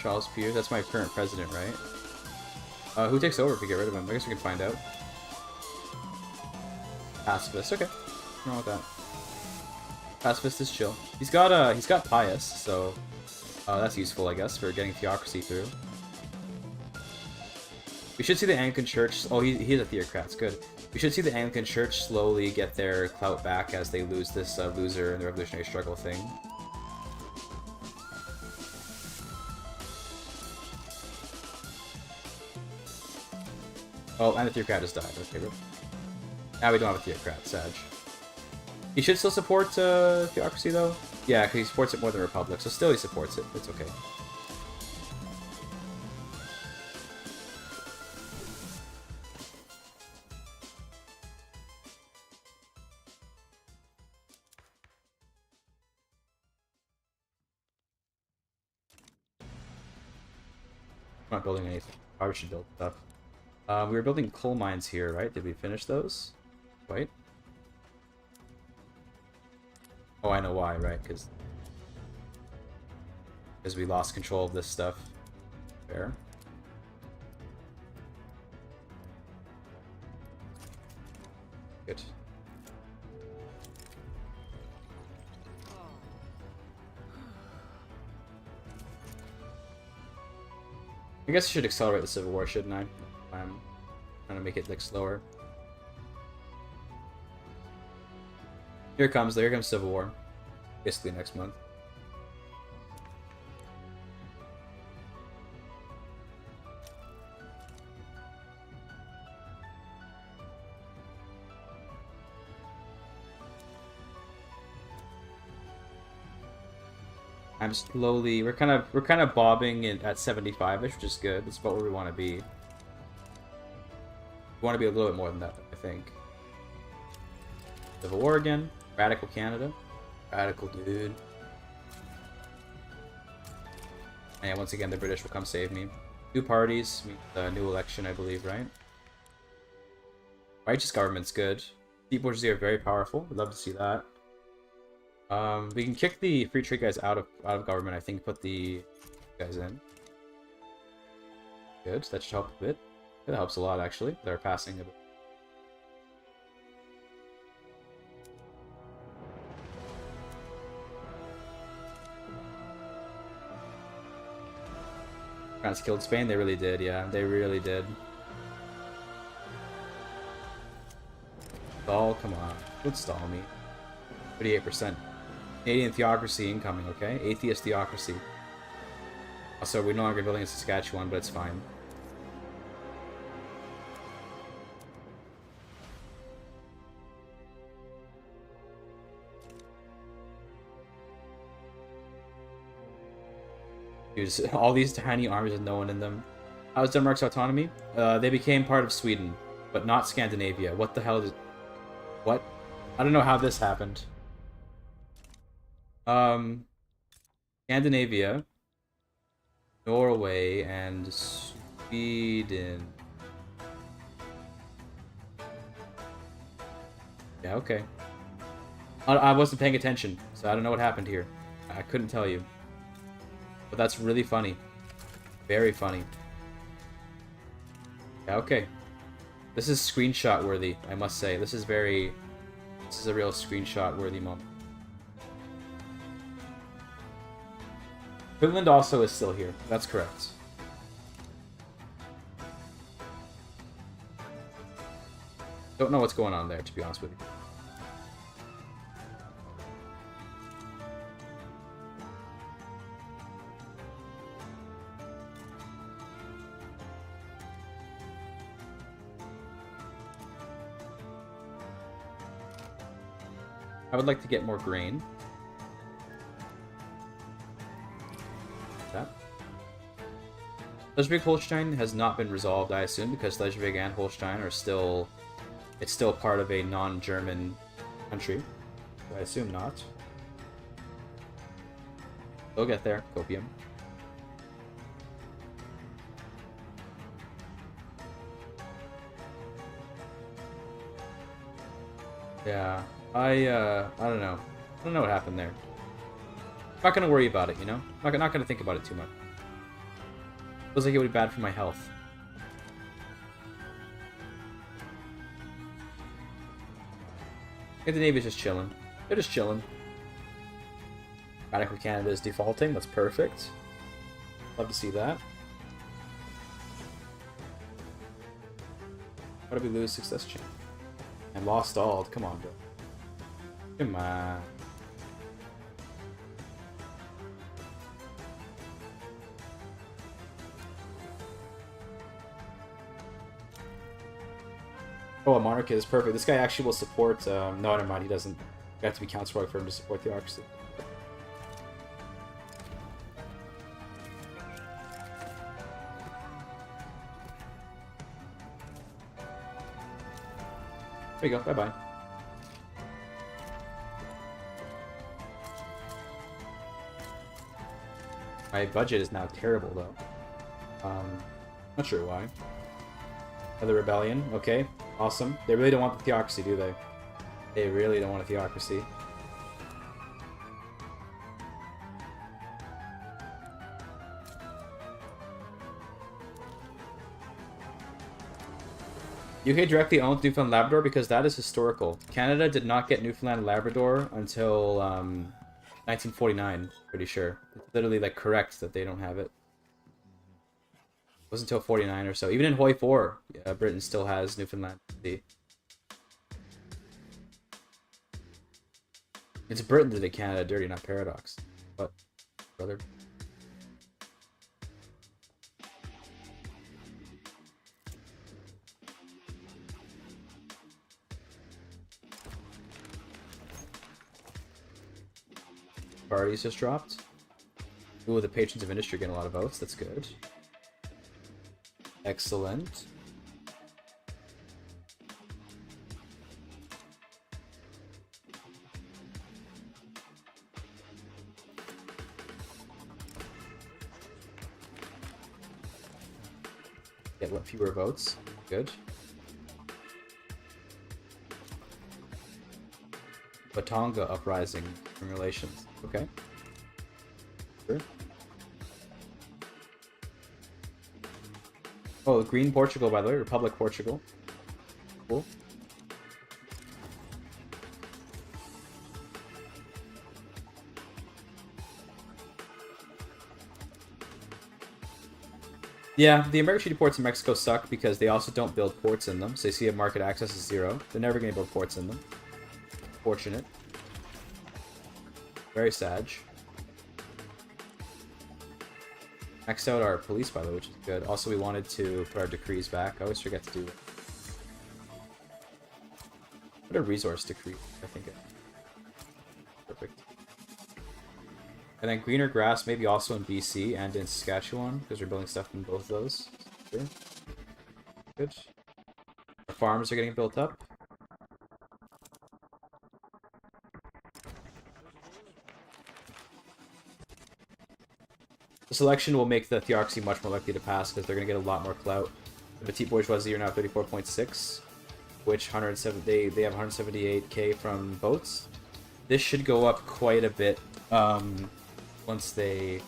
Charles Pierce, that's my current president, right? Who takes over if we get rid of him? I guess we can find out. Pacifist, okay. Nothing wrong with that. Pacifist is chill. He's got pious, so that's useful, I guess, for getting theocracy through. We should see the Anglican Church. Oh, he's a theocrat. It's good. We should see the Anglican Church slowly get their clout back as they lose this loser in the revolutionary struggle thing. Oh, and the theocrat just died. Okay, good. Now we don't have a theocrat, Sag. He should still support theocracy, though. Yeah, because he supports it more than Republic, so still he supports it. It's okay. I'm not building anything. Probably should build stuff. We were building coal mines here, right? Did we finish those? Wait. Oh, I know why, right? Because we lost control of this stuff. Fair. Good. I guess I should accelerate the Civil War, shouldn't I? I'm trying to make it like slower. Here comes Civil War. Basically next month. I'm slowly we're kind of bobbing at 75ish, which is good. That's about where we want to be. We want to be a little bit more than that, I think. Civil War again. Radical Canada. Radical dude. And yeah, once again, the British will come save me. New parties, new election, I believe, right? Righteous government's good. Deep bourgeoisie are very powerful. We'd love to see that. We can kick the free trade guys out of government, I think, put the guys in. Good, that should help a bit. That helps a lot, actually. They're passing a bit. France killed Spain? They really did, yeah. They really did. Stall, come on. Don't stall me. 38%. Canadian theocracy incoming, okay? Atheist theocracy. Also, we're no longer building in Saskatchewan, but it's fine. Use all these tiny armies with no one in them. How's Denmark's autonomy? They became part of Sweden, but not Scandinavia. What the hell is... What? I don't know how this happened. Scandinavia, Norway, and Sweden. Yeah, okay. I wasn't paying attention, so I don't know what happened here. I couldn't tell you. But that's really funny. Very funny. Yeah, okay. This is screenshot worthy, I must say. This is a real screenshot worthy moment. Finland also is still here. That's correct. Don't know what's going on there, to be honest with you. I would like to get more grain. That. Schleswig-Holstein has not been resolved, I assume, because Schleswig and Holstein are still... It's still part of a non-German country. So I assume not. They'll get there. Copium. Yeah. I don't know. I don't know what happened there. I'm not gonna worry about it, you know? I'm not gonna think about it too much. Feels like it would be bad for my health. Scandinavia's just chilling. They're just chilling. Radical Canada is defaulting. That's perfect. Love to see that. How did we lose success chain? And lost all. Come on, bro. Come on. Oh, a monarch is perfect. This guy actually will support... no, never mind. He doesn't. You have to be counselor for him to support Theocracy. There you go. Bye-bye. My budget is now terrible, though. Not sure why. Another rebellion. Okay. Awesome. They really don't want the Theocracy, do they? They really don't want a Theocracy. UK directly owns Newfoundland and Labrador because that is historical. Canada did not get Newfoundland and Labrador until 1949, pretty sure. It's literally like correct that they don't have it. It wasn't until 49 or so. Even in Hoi 4, Britain still has Newfoundland. It's Britain that did Canada dirty, not Paradox. But, brother. Parties just dropped. Ooh, the patrons of industry getting a lot of votes. That's good. Excellent. Get what fewer votes. Good. Batonga uprising in relations. Okay. Sure. Oh, Green Portugal, by the way. Republic Portugal. Cool. Yeah, the emergency ports in Mexico suck because they also don't build ports in them. So you see a market access is 0. They're never going to build ports in them. Fortunate. Very sad. Maxed out our police, by the way, which is good. Also, we wanted to put our decrees back. I always forget to do it. Put a resource decree, I think. Perfect. And then greener grass maybe also in BC and in Saskatchewan, because we're building stuff in both of those. Sure. Good. Our farms are getting built up. This election will make the Theocracy much more likely to pass because they're going to get a lot more clout. The petite bourgeoisie are now 34.6, which they have 178k from votes. This should go up quite a bit once they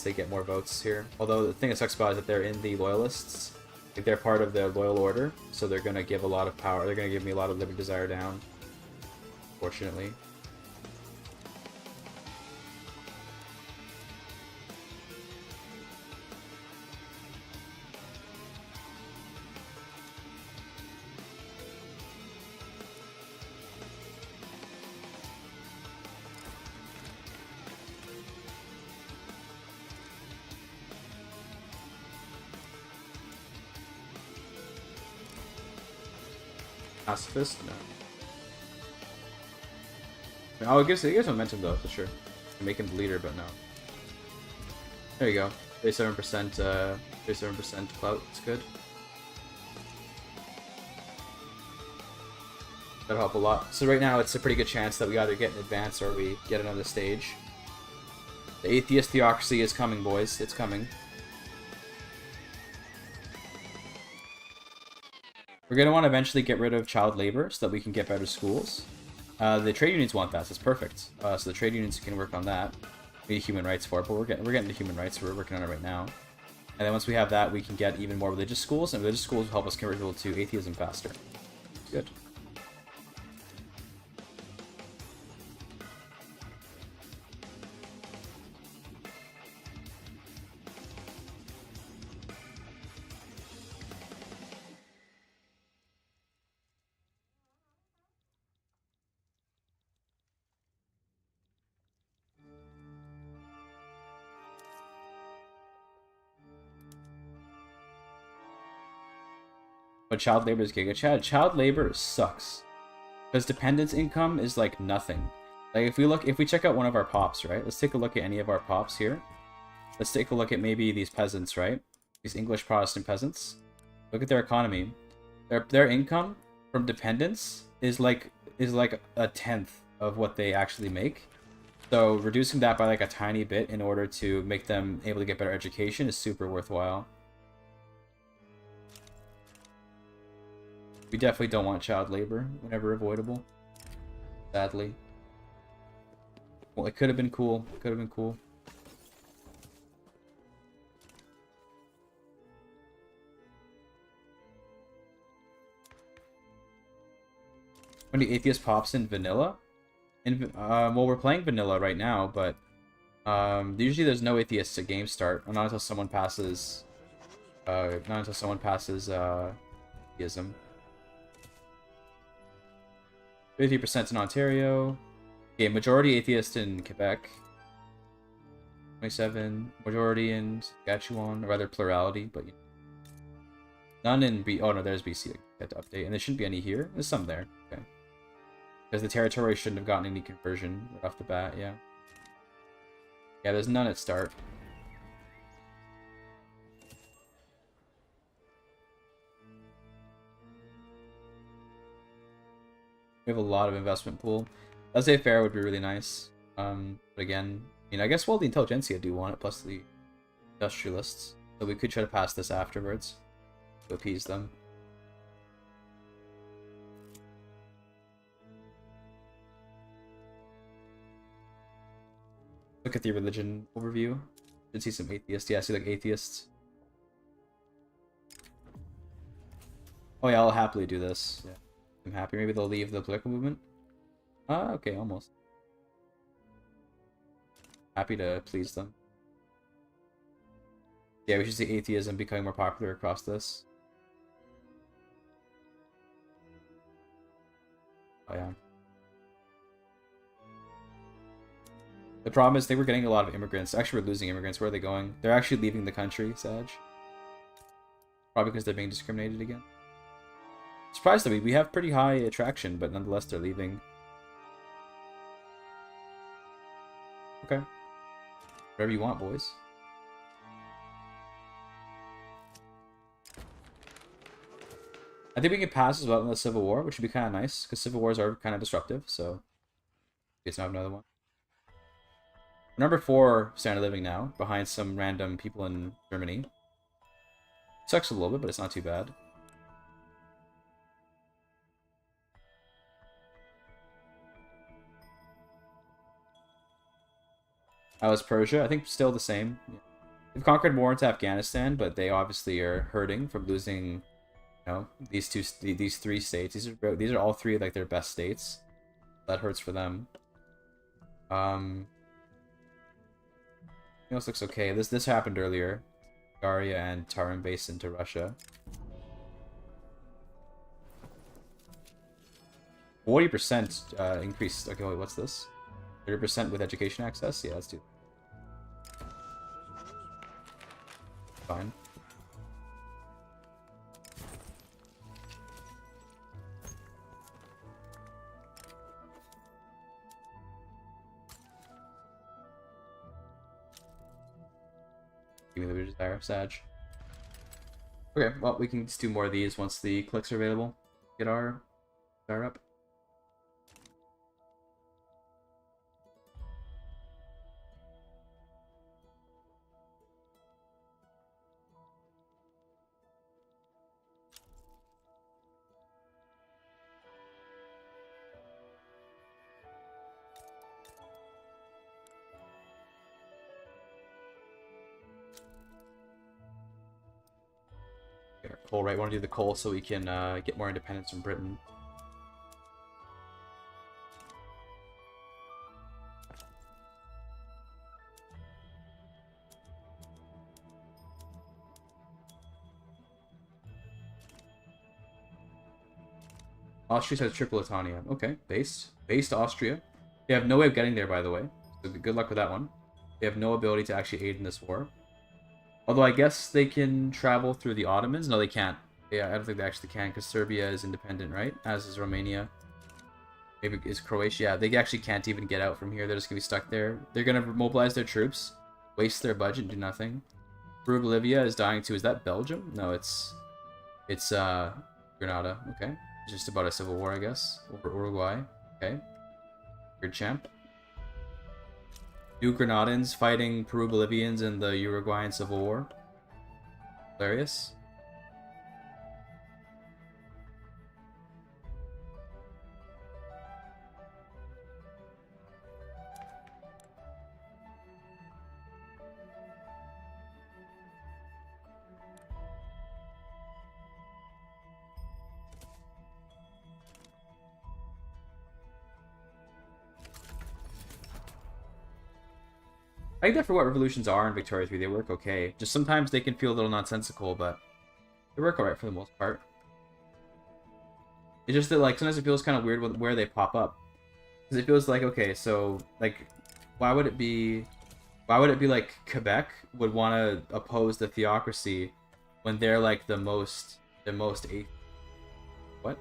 get more votes here. Although the thing that sucks about it is that they're in the loyalists. Like they're part of the loyal order, so they're going to give a lot of power. They're going to give me a lot of liberty desire down, fortunately. Pacifist? No. Oh, it gives momentum though, for sure. Make him the leader, but no. There you go. 37%, 37% clout. It's good. That'll help a lot. So right now, it's a pretty good chance that we either get an advance or we get another stage. The atheist theocracy is coming, boys. It's coming. We're going to want to eventually get rid of child labor so that we can get better schools. The trade unions want that, so it's perfect. So the trade unions can work on that. We need human rights for it, but we're getting to human rights, so we're working on it right now. And then once we have that, we can get even more religious schools, and religious schools will help us convert people to atheism faster. Good. But child labor is giga. Child labor sucks. Because dependence income is like nothing. Like if we check out one of our pops, right? Let's take a look at any of our pops here. Let's take a look at maybe these peasants, right? These English Protestant peasants. Look at their economy. Their income from dependence is like a tenth of what they actually make. So reducing that by like a tiny bit in order to make them able to get better education is super worthwhile. We definitely don't want child labor whenever avoidable. Sadly. Well, it could have been cool. Could have been cool. When the atheist pops in vanilla? Well, we're playing vanilla right now, but usually there's no atheists at game start, not until someone passes. Atheism. 50% in Ontario. Okay, majority atheist in Quebec. 27. Majority in Saskatchewan, or rather plurality, but none in B. Oh no, there's BC. I had to update, and there shouldn't be any here. There's some there. Okay. Because the territory shouldn't have gotten any conversion right off the bat. Yeah. Yeah, there's none at start. We have a lot of investment pool. Laissez-faire would be really nice. But again, I mean, I guess, well, the intelligentsia do want it, plus the industrialists. So we could try to pass this afterwards to appease them. Look at the religion overview. Did see some atheists. Yeah, I see like atheists. Oh yeah, I'll happily do this. Yeah. I'm happy. Maybe they'll leave the political movement. Okay, almost. Happy to please them. Yeah, we should see atheism becoming more popular across this. Oh yeah. The problem is they were getting a lot of immigrants. Actually, we're losing immigrants. Where are they going? They're actually leaving the country, Sag. Probably because they're being discriminated again. Surprised that we have pretty high attraction, but nonetheless they're leaving. Okay. Whatever you want, boys. I think we can pass as well in the Civil War, which would be kind of nice, because Civil Wars are kind of disruptive, so... Let's have another one. Number 4 standard living now, behind some random people in Germany. Sucks a little bit, but it's not too bad. How was Persia? I think still the same. Yeah. They've conquered more into Afghanistan, but they obviously are hurting from losing, you know, these 3 states. These are all 3 like their best states. That hurts for them. Everything else looks okay. This happened earlier. Bulgaria and Tarim based into Russia. 40% increase. Okay, wait, what's this? 30% with education access? Yeah, let's do that. Fine. Give me the desire, Sag. Okay, well, we can just do more of these once the clicks are available. Get our desire up. Get our coal right. We want to do the coal so we can get more independence from Britain. Austria says triple Latania. Okay, based Austria. They have no way of getting there, by the way. So good luck with that one. They have no ability to actually aid in this war. Although I guess they can travel through the Ottomans. No, they can't. Yeah, I don't think they actually can because Serbia is independent, right? As is Romania. Maybe is Croatia. Yeah, they actually can't even get out from here. They're just gonna be stuck there. They're gonna mobilize their troops, waste their budget, and do nothing. Peru, Bolivia is dying too. Is that Belgium? No, it's Grenada. Okay, it's just about a civil war, I guess. Over Uruguay. Okay, good champ. New Grenadans fighting Peru Bolivians in the Uruguayan Civil War. Hilarious. I think that for what revolutions are in Victoria 3, they work okay. Just sometimes they can feel a little nonsensical, but they work alright for the most part. It's just that, like, sometimes it feels kind of weird where they pop up. Because it feels like, okay, so, like, why would it be like Quebec would want to oppose the Theocracy when they're, like, the most what?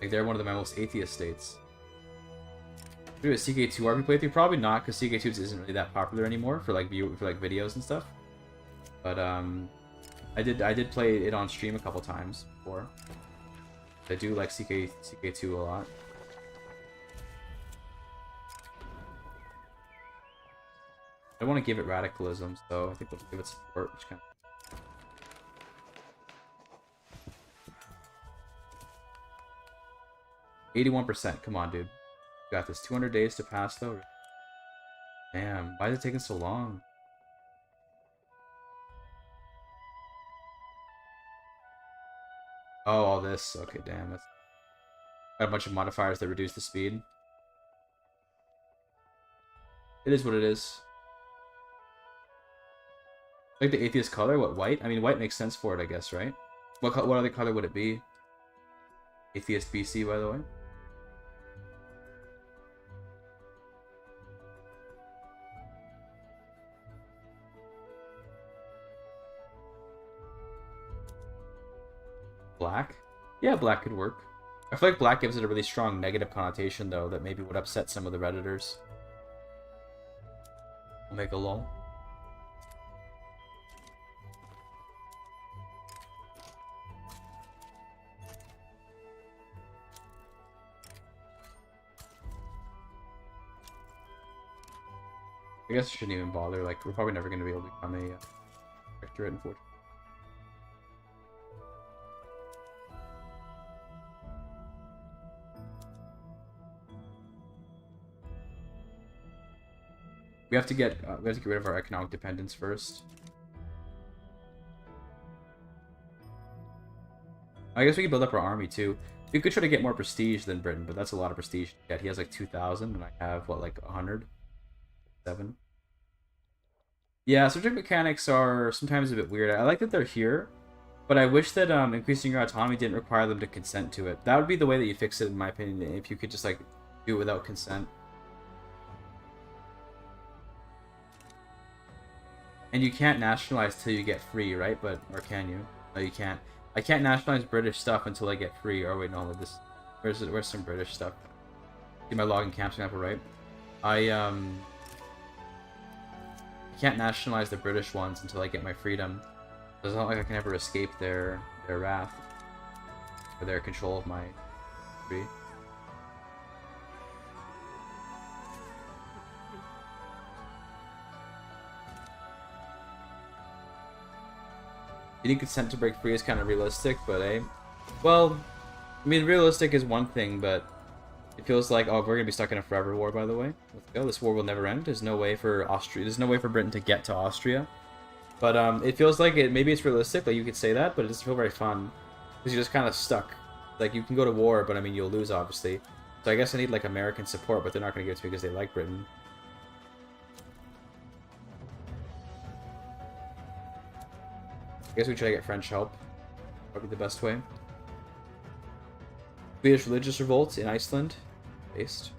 Like, they're one of the most atheist states. Do a CK2 RP playthrough? Probably not, because CK2 isn't really that popular anymore for like videos and stuff. But I did play it on stream a couple times before. I do like CK2 a lot. I don't want to give it radicalism, so I think we'll give it support, which kind of... 81%. Come on, dude. Got this. 200 days to pass, though. Damn, why is it taking so long? Oh, all this. Okay, damn. That's got a bunch of modifiers that reduce the speed. It is what it is. Like the atheist color? What, white? I mean, white makes sense for it, I guess, right? What other color would it be? Atheist BC, by the way. Black? Yeah, black could work. I feel like black gives it a really strong negative connotation, though, that maybe would upset some of the Redditors. I'll make a lull. I guess I shouldn't even bother. Like, we're probably never going to be able to become a protectorate, unfortunately. We have to get rid of our economic dependence first. I guess we could build up our army too. We could try to get more prestige than Britain, but that's a lot of prestige. Yeah, he has like 2,000, and I have what, like 100, 7. Yeah, subject mechanics are sometimes a bit weird. I like that they're here, but I wish that increasing your autonomy didn't require them to consent to it. That would be the way that you fix it, in my opinion. If you could just like do it without consent. And you can't nationalize till you get free, right? But, or can you? No, you can't. I can't nationalize British stuff until I get free. Or wait, no, this. Where's some British stuff? See my logging camp example, right? I can't nationalize the British ones until I get my freedom. It's not like I can ever escape their wrath or their control of my free. Getting consent to break free is kind of realistic, but well, I mean, realistic is one thing, but it feels like, oh, we're gonna be stuck in a forever war. By the way, let's go. This war will never end. There's no way for Austria. There's no way for Britain to get to Austria. But it feels like maybe it's realistic. Like you could say that, but it doesn't feel very fun because you're just kind of stuck. Like you can go to war, but I mean you'll lose obviously. So I guess I need like American support, but they're not gonna give it to me because they like Britain. I guess we try to get French help. Probably the best way. Swedish religious revolt in Iceland. Based.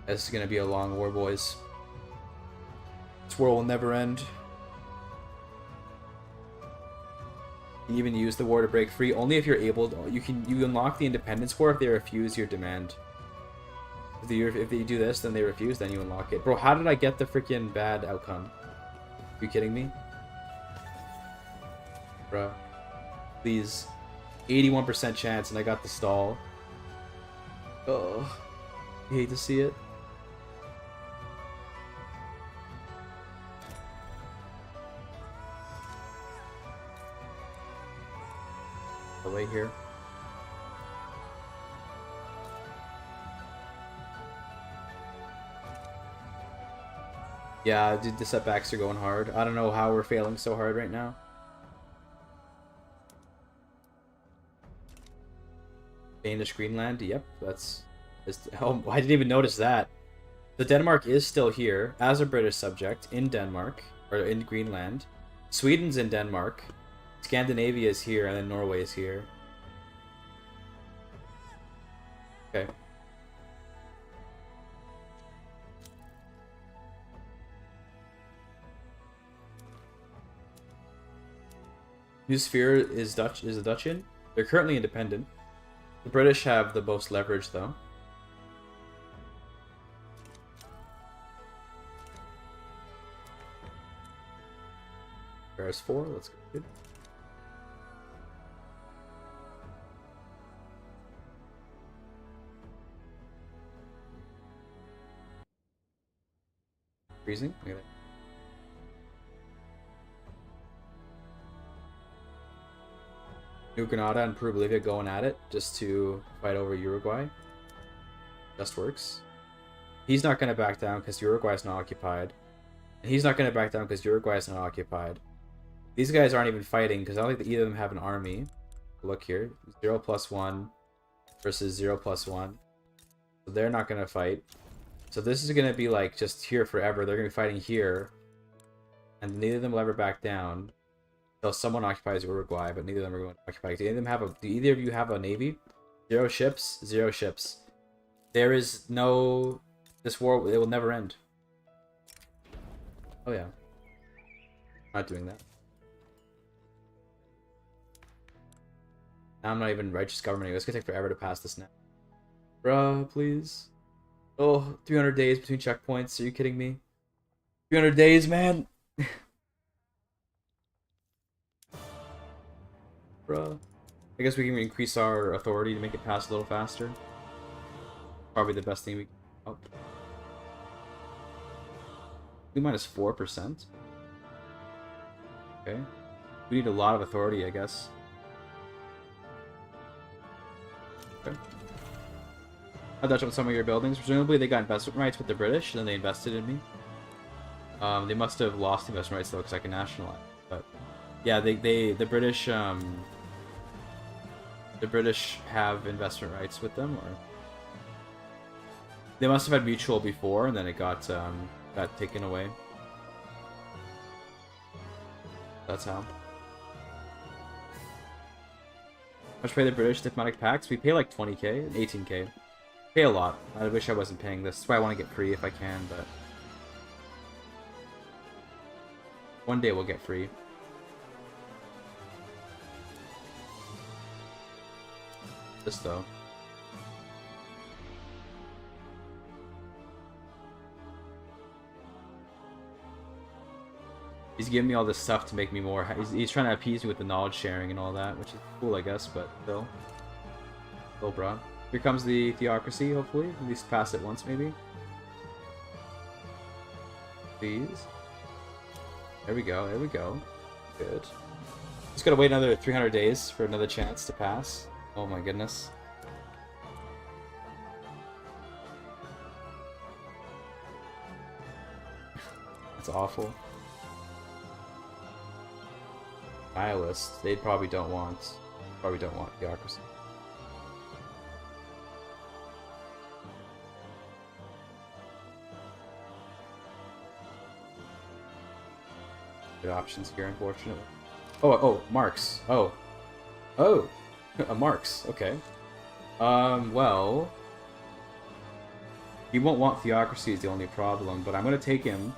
This is gonna be a long war, boys. This war will never end. You even use the war to break free only if you're able to. You unlock the independence war if they refuse your demand. If they do this, then they refuse, then you unlock it. Bro, how did I get the freaking bad outcome? Are you kidding me? Bro. Please. 81% chance and I got the stall. Oh. I hate to see it. Away here. Yeah, dude, the setbacks are going hard. I don't know how we're failing so hard right now. Danish Greenland, yep, that's... Oh, I didn't even notice that. The Denmark is still here, as a British subject, in Denmark, or in Greenland. Sweden's in Denmark. Scandinavia is here, and then Norway is here. Okay. New sphere is the Dutch in? They're currently independent. The British have the most leverage though. Paris 4, let's go. Good. Freezing? Look at that. New Granada and Peru Bolivia going at it just to fight over Uruguay. Just works. He's not going to back down because Uruguay is not occupied. And he's not going to back down because Uruguay is not occupied. These guys aren't even fighting because I don't think that either of them have an army. Look here. 0+1 versus 0+1. So they're not going to fight. So this is going to be like just here forever. They're going to be fighting here. And neither of them will ever back down. So someone occupies Uruguay, but neither of them are going to occupy. Do either of you have a navy? 0 ships, 0 ships. There is no... This war, it will never end. Oh yeah. Not doing that. I'm not even righteous government. It's gonna take forever to pass this now. Bruh, please. Oh, 300 days between checkpoints. Are you kidding me? 300 days, man. Bruh. I guess we can increase our authority to make it pass a little faster. Probably the best thing we can. Oh. We minus 4%. Okay. We need a lot of authority, I guess. Okay. I'll touch on some of your buildings. Presumably they got investment rights with the British, and then they invested in me. They must have lost investment rights though, because I can nationalize. But yeah, the British have investment rights with them, or they must have had mutual before, and then it got taken away. That's how. How much pay the British diplomatic pacts? We pay like 20k, 18k. Pay a lot. I wish I wasn't paying this. That's why I want to get free if I can, but one day we'll get free. This though. He's giving me all this stuff to make me more. He's trying to appease me with the knowledge sharing and all that, which is cool, I guess, but still. Still, bro. Here comes the Theocracy, hopefully. At least pass it once, maybe. Please. There we go, there we go. Good. Just gotta wait another 300 days for another chance to pass. Oh my goodness. That's awful. Nihilists, they probably don't want Theocracy. Good options here, unfortunately. Oh, Marx. Oh, a Marx. Okay. Well, he won't want Theocracy is the only problem, but I'm gonna take him.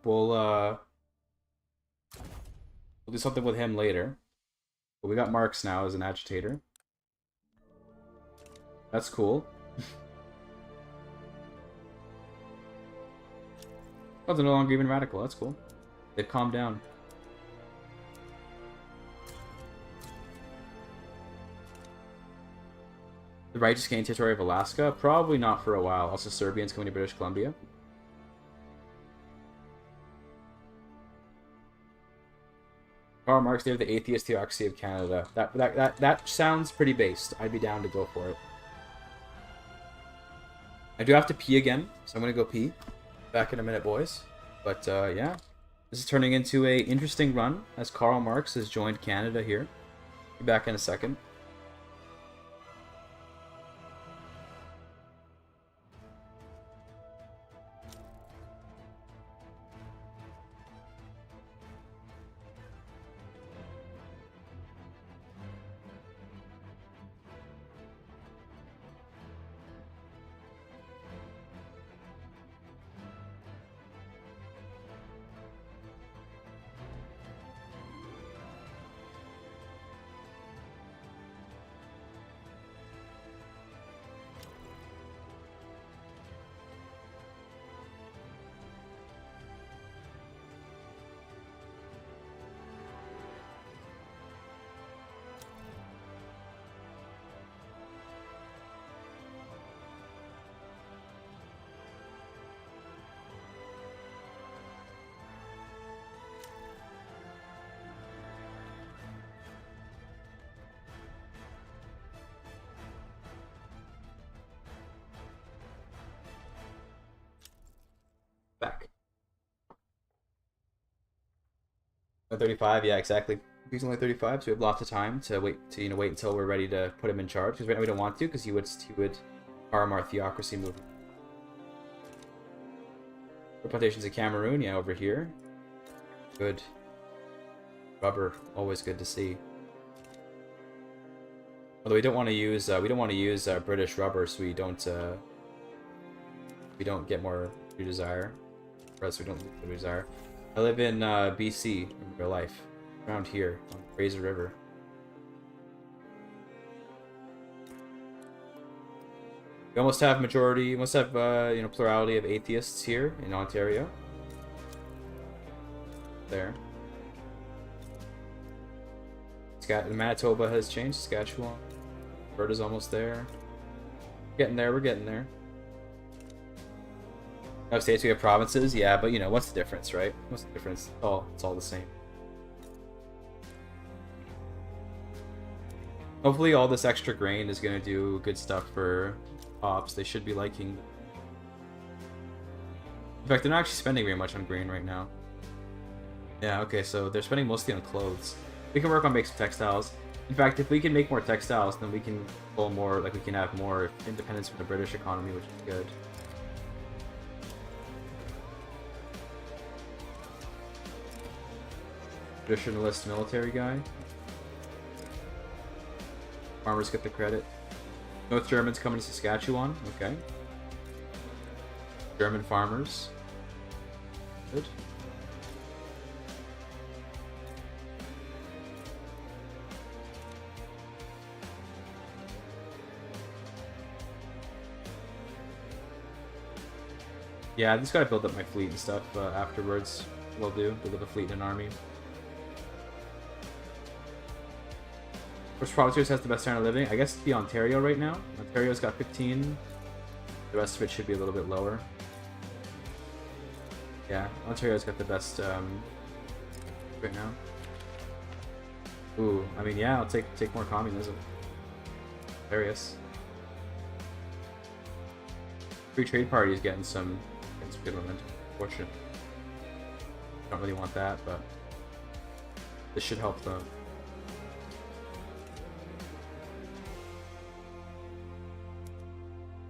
We'll do something with him later. But we got Marx now as an agitator. That's cool. Oh, they're no longer even radical. That's cool. They've calmed down. The right to gain territory of Alaska? Probably not for a while. Also, Serbians coming to British Columbia. Karl Marx, they're the atheist theocracy of Canada. That sounds pretty based. I'd be down to go for it. I do have to pee again, so I'm gonna go pee. Back in a minute, boys. But yeah, this is turning into a interesting run as Karl Marx has joined Canada here. Be back in a second. Back. 35, yeah, exactly. He's only 35, so we have lots of time to wait until we're ready to put him in charge. Because right now we don't want to, because he would harm our theocracy movement. Plantations in Cameroon, yeah, over here. Good. Rubber, always good to see. Although we don't want to use British rubber, so we don't get more we desire. Or else we don't get what we desire. I live in BC in real life, around here on Fraser River. We almost have majority, almost have you know, plurality of atheists here in Ontario. There. Manitoba has changed. Saskatchewan. Alberta's almost there. Getting there. We're getting there. No states, we have provinces. Yeah, but you know, what's the difference, right? What's the difference? It's all the same. Hopefully all this extra grain is going to do good stuff for ops. They should be liking. In fact, they're not actually spending very much on grain right now. Yeah, okay, so they're spending mostly on clothes. We can work on making some textiles. In fact, if we can make more textiles, then we can pull more, like we can have more independence from the British economy, which is good. Traditionalist military guy. Farmers get the credit. North Germans coming to Saskatchewan. Okay. German farmers. Good. Yeah, I just gotta build up my fleet and stuff afterwards. Will do. Build up a fleet and an army. Which province has the best standard of living? I guess it'd be Ontario right now. Ontario's got 15. The rest of it should be a little bit lower. Yeah, Ontario's got the best right now. Ooh, I mean, yeah, I'll take more communism. Hilarious. Free Trade Party is getting some good momentum. Fortunate. Don't really want that, but this should help them.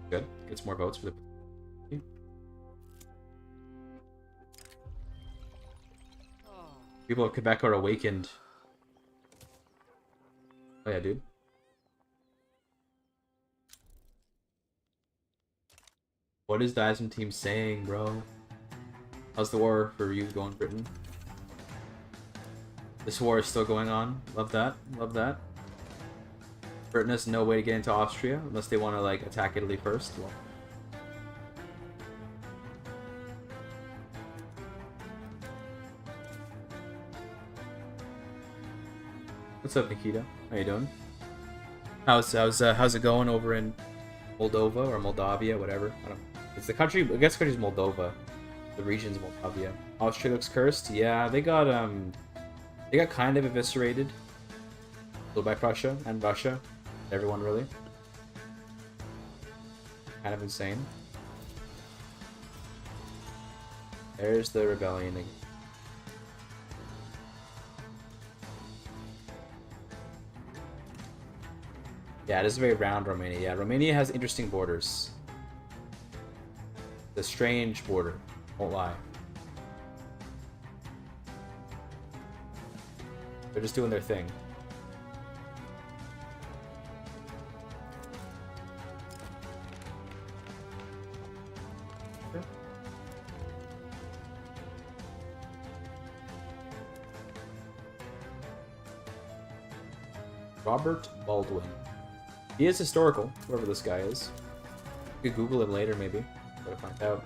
Good. Gets more votes for the. People of Quebec are awakened. Oh yeah, dude. What is the Asm team saying, bro? How's the war for you going, Britain? This war is still going on. Love that. Love that. Britain has no way to get into Austria unless they want to like attack Italy first. Well, what's up, Nikita? How you doing? How's it going over in Moldova or Moldavia, whatever? I don't know. It's the country. I guess the country's Moldova. The region's Moldavia. Austria looks cursed. Yeah, they got kind of eviscerated. A little by Prussia and Russia. Everyone really. Kind of insane. There's the rebellion again. Yeah, it is very round, Romania. Yeah, Romania has interesting borders. The strange border. Won't lie. They're just doing their thing. Robert Baldwin. He is historical, whoever this guy is. You could Google him later, maybe. Gotta find out.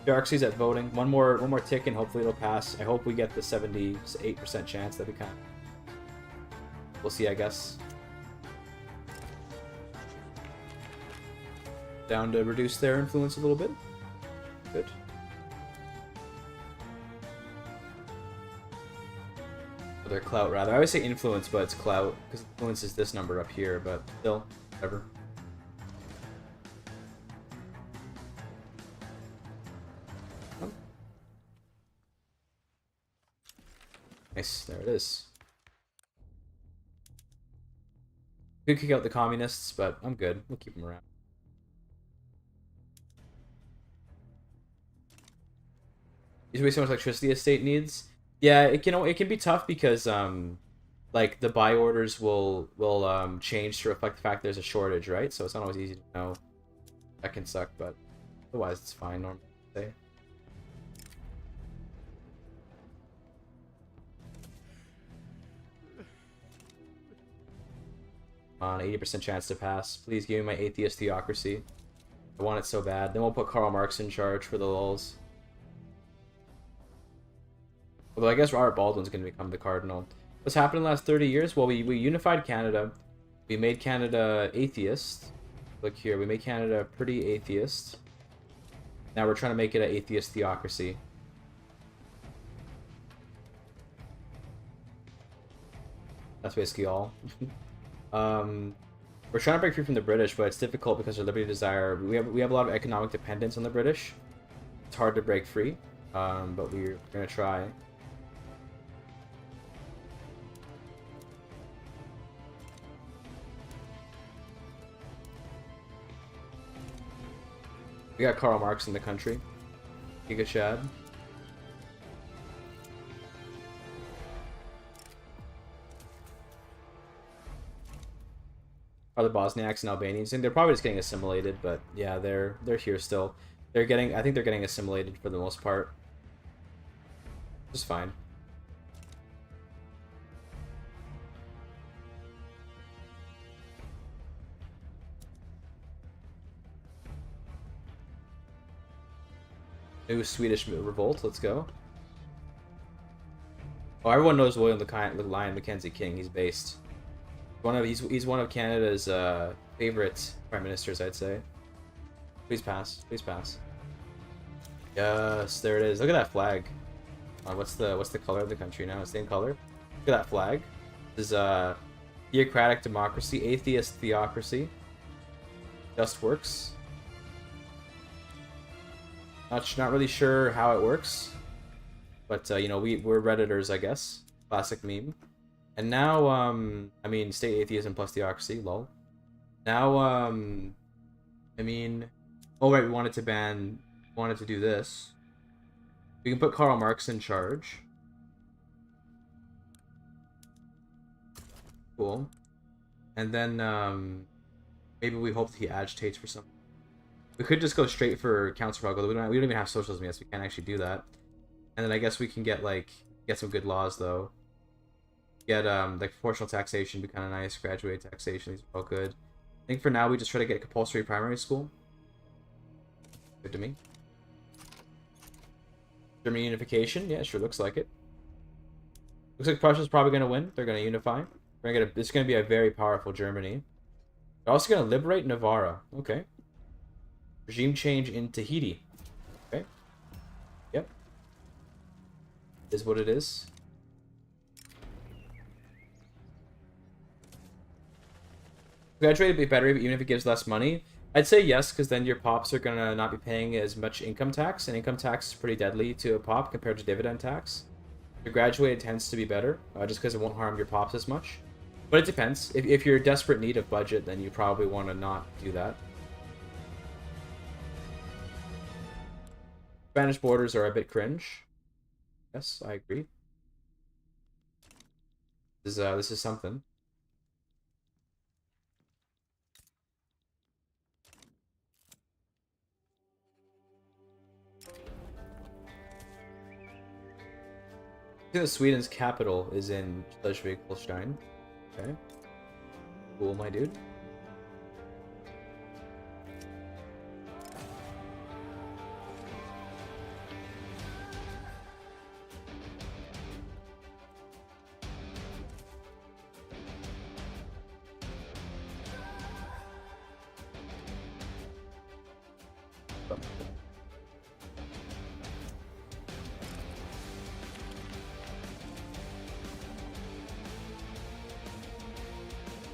Theocracy's at voting. One more tick, and hopefully it'll pass. I hope we get the 78% chance that we can. We'll see, I guess. Down to reduce their influence a little bit. Good. Or their clout, rather. I always say influence, but it's clout, because influence is this number up here, but still, whatever. Oh. Nice, there it is. Could kick out the communists, but I'm good. We'll keep them around. Is waste so much electricity a state needs? Yeah, it can be tough because like the buy orders will change to reflect the fact there's a shortage, right? So it's not always easy to know. That can suck, but otherwise it's fine normally. Say. On 80% chance to pass. Please give me my atheist theocracy. I want it so bad. Then we'll put Karl Marx in charge for the lulz. Although I guess Robert Baldwin's going to become the cardinal. What's happened in the last 30 years? Well, we unified Canada. We made Canada atheist. Look here, we made Canada pretty atheist. Now we're trying to make it an atheist theocracy. That's basically all. We're trying to break free from the British, but it's difficult because our liberty desire. We have a lot of economic dependence on the British. It's hard to break free, but we're gonna try. We got Karl Marx in the country. Giga Chad. Are the Bosniaks and Albanians? And they're probably just getting assimilated, but yeah, they're here still. I think they're getting assimilated for the most part. Which is fine. New Swedish revolt, let's go. Oh, everyone knows William the Lion Mackenzie King. He's based. He's one of Canada's favorite prime ministers, I'd say. Please pass. Please pass. Yes, there it is. Look at that flag. What's the color of the country now? Same color. Look at that flag. This is theocratic democracy, atheist theocracy. Just works. Not really sure how it works, but you know, we're Redditors, I guess. Classic meme. And now, I mean, state atheism plus theocracy, lol. Now, I mean, oh right, we wanted to do this. We can put Karl Marx in charge. Cool. And then, maybe we hope that he agitates for something. We could just go straight for counter-struggle, although we don't even have socialism yet, so we can't actually do that. And then I guess we can get some good laws, though. Get, like, proportional taxation would be kind of nice, graduated taxation, these are all good. I think for now we just try to get compulsory primary school. Good to me. German unification, yeah, sure looks like it. Looks like Prussia's probably going to win. They're going to unify. It's going to be a very powerful Germany. They're also going to liberate Navarra. Okay. Regime change in Tahiti. Okay. Yep. Is what it is. Graduate would be better even if it gives less money. I'd say yes, because then your pops are gonna not be paying as much income tax, and income tax is pretty deadly to a pop compared to dividend tax. Your graduated tends to be better, just because it won't harm your pops as much. But it depends. If you're in desperate need of budget, then you probably want to not do that. Spanish borders are a bit cringe. Yes, I agree. This is something. I think Sweden's capital is in Schleswig-Holstein. Okay. Cool, my dude.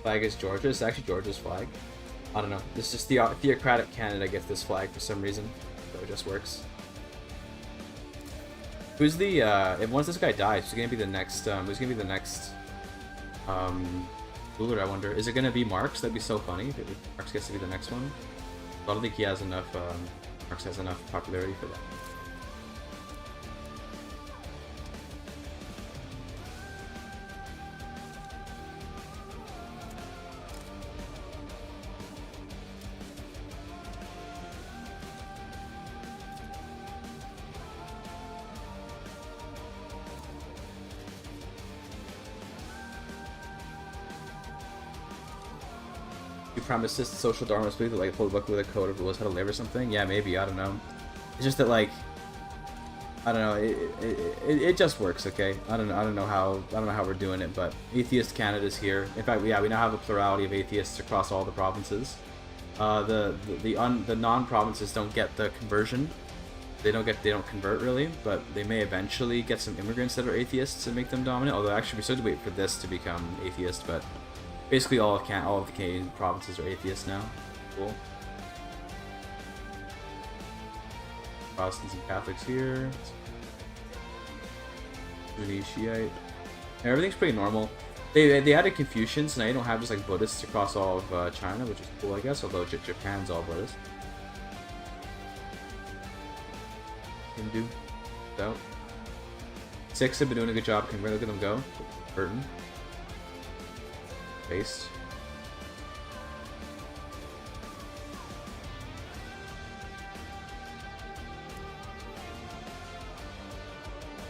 Flag is Georgia. It's actually Georgia's flag. I don't know. This is theocratic Canada gets this flag for some reason. So it just works. Who's the if once this guy dies, who's gonna be the next ruler, I wonder. Is it gonna be Marx? That'd be so funny if Marx gets to be the next one. I don't think he has enough Marx has enough popularity for that. supremacist social Darwinist belief that like hold a book with a code of rules how to live or something. Yeah, maybe, I don't know. It's just that like I don't know. It just works, okay. I don't know how we're doing it, but atheist Canada's here. In fact, yeah, we now have a plurality of atheists across all the provinces. The non-provinces don't get the conversion. They don't convert really, but they may eventually get some immigrants that are atheists and make them dominant. Although actually we still have to wait for this to become atheist, but basically all of the Canadian provinces are atheists now. Cool. Protestants and Catholics here. Sunni, Shiite. Yeah, everything's pretty normal. They added Confucians, so now you don't have just like Buddhists across all of China, which is cool, I guess. Although Japan's all Buddhist. Hindu, so 6 have been doing a good job. Can we look at them go? Burton, Based.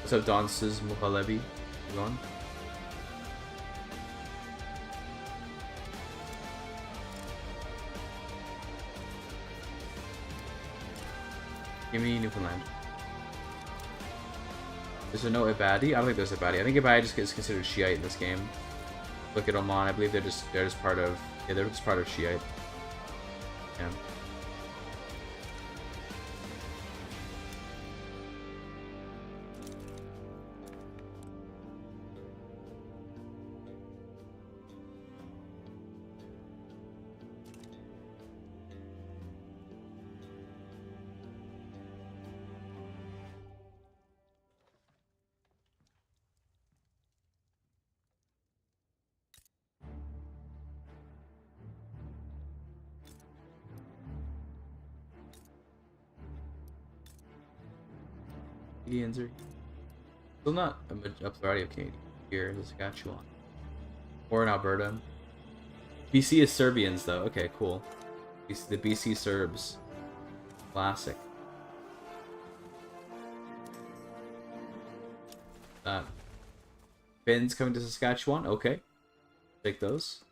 What's up, Dances Muhalebi? You on? Give me Newfoundland. Is there no Ibadi? I don't think there's Ibadi. I think Ibadi just gets considered Shiite in this game. Look at Oman. I believe they're just part of Shiite. Yeah. Canadians are still not a plurality of Canadians here in Saskatchewan or in Alberta. BC is Serbians though. Okay, cool. The BC Serbs, classic. Finns coming to Saskatchewan. Okay, take those.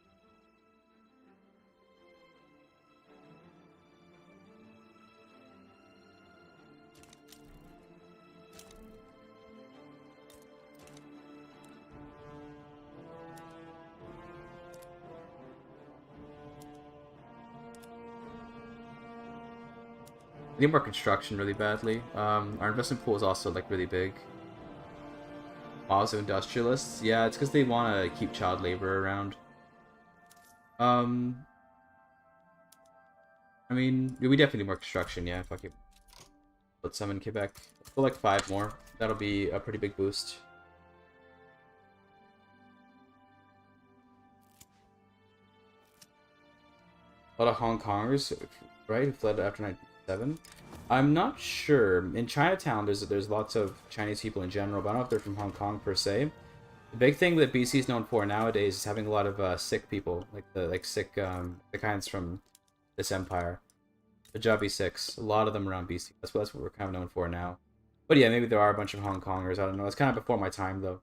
We need more construction really badly. Our investment pool is also like really big. Also industrialists. Yeah, it's because they want to keep child labor around. I mean, we definitely need more construction. Yeah, fuck it. Put some in Quebec. Let's go like 5 more. That'll be a pretty big boost. A lot of Hong Kongers, right? Who fled after 1997. I'm not sure. In Chinatown, there's lots of Chinese people in general, but I don't know if they're from Hong Kong per se. The big thing that BC is known for nowadays is having a lot of Sikh people, the kinds from this empire, Punjabi Sikhs. A lot of them around BC. That's what we're kind of known for now. But yeah, maybe there are a bunch of Hong Kongers. I don't know. It's kind of before my time though.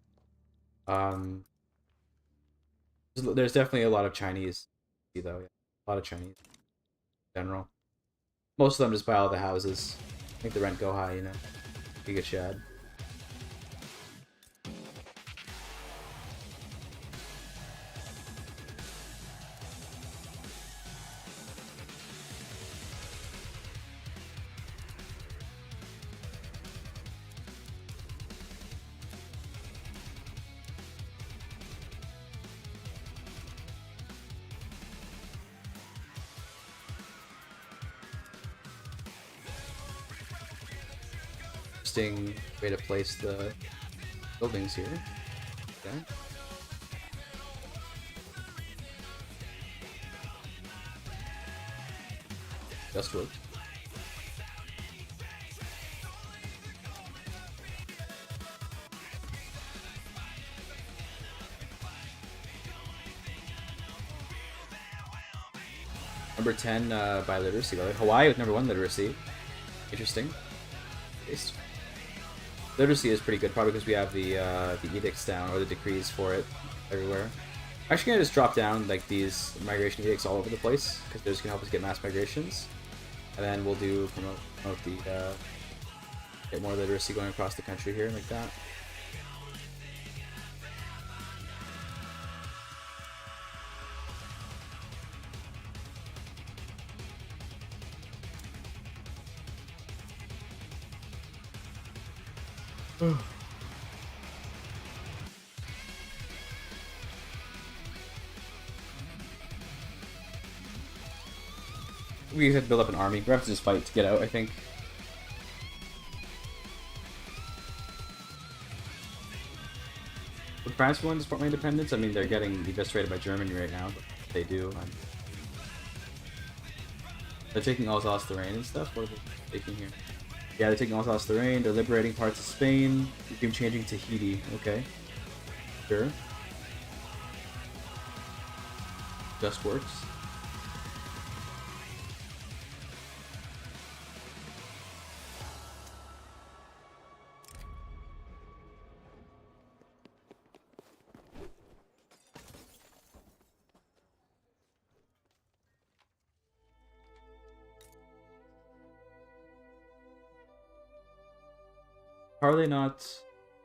There's definitely a lot of Chinese, though. Yeah. A lot of Chinese in general. Most of them just buy all the houses. Make the rent go high, you know. Giga Chad. Interesting way to place the buildings here. Okay. Just worked. Number 10 by literacy. Hawaii with number 1 literacy. Interesting. Based. Literacy is pretty good, probably because we have the edicts down, or the decrees for it, everywhere. Actually, gonna just drop down like these migration edicts all over the place because they're just gonna help us get mass migrations, and then we'll do promote the get more literacy going across the country here like that. We have to build up an army. We have to just fight to get out, I think. Would France want to support my independence? I mean, they're getting eviscerated by Germany right now, but they do. They're taking Alsace-Lorraine and stuff? What are they taking here? Yeah, they're taking Alsace-Lorraine. They're liberating parts of Spain. Regime changing Tahiti. Okay. Sure. Just works. Are they not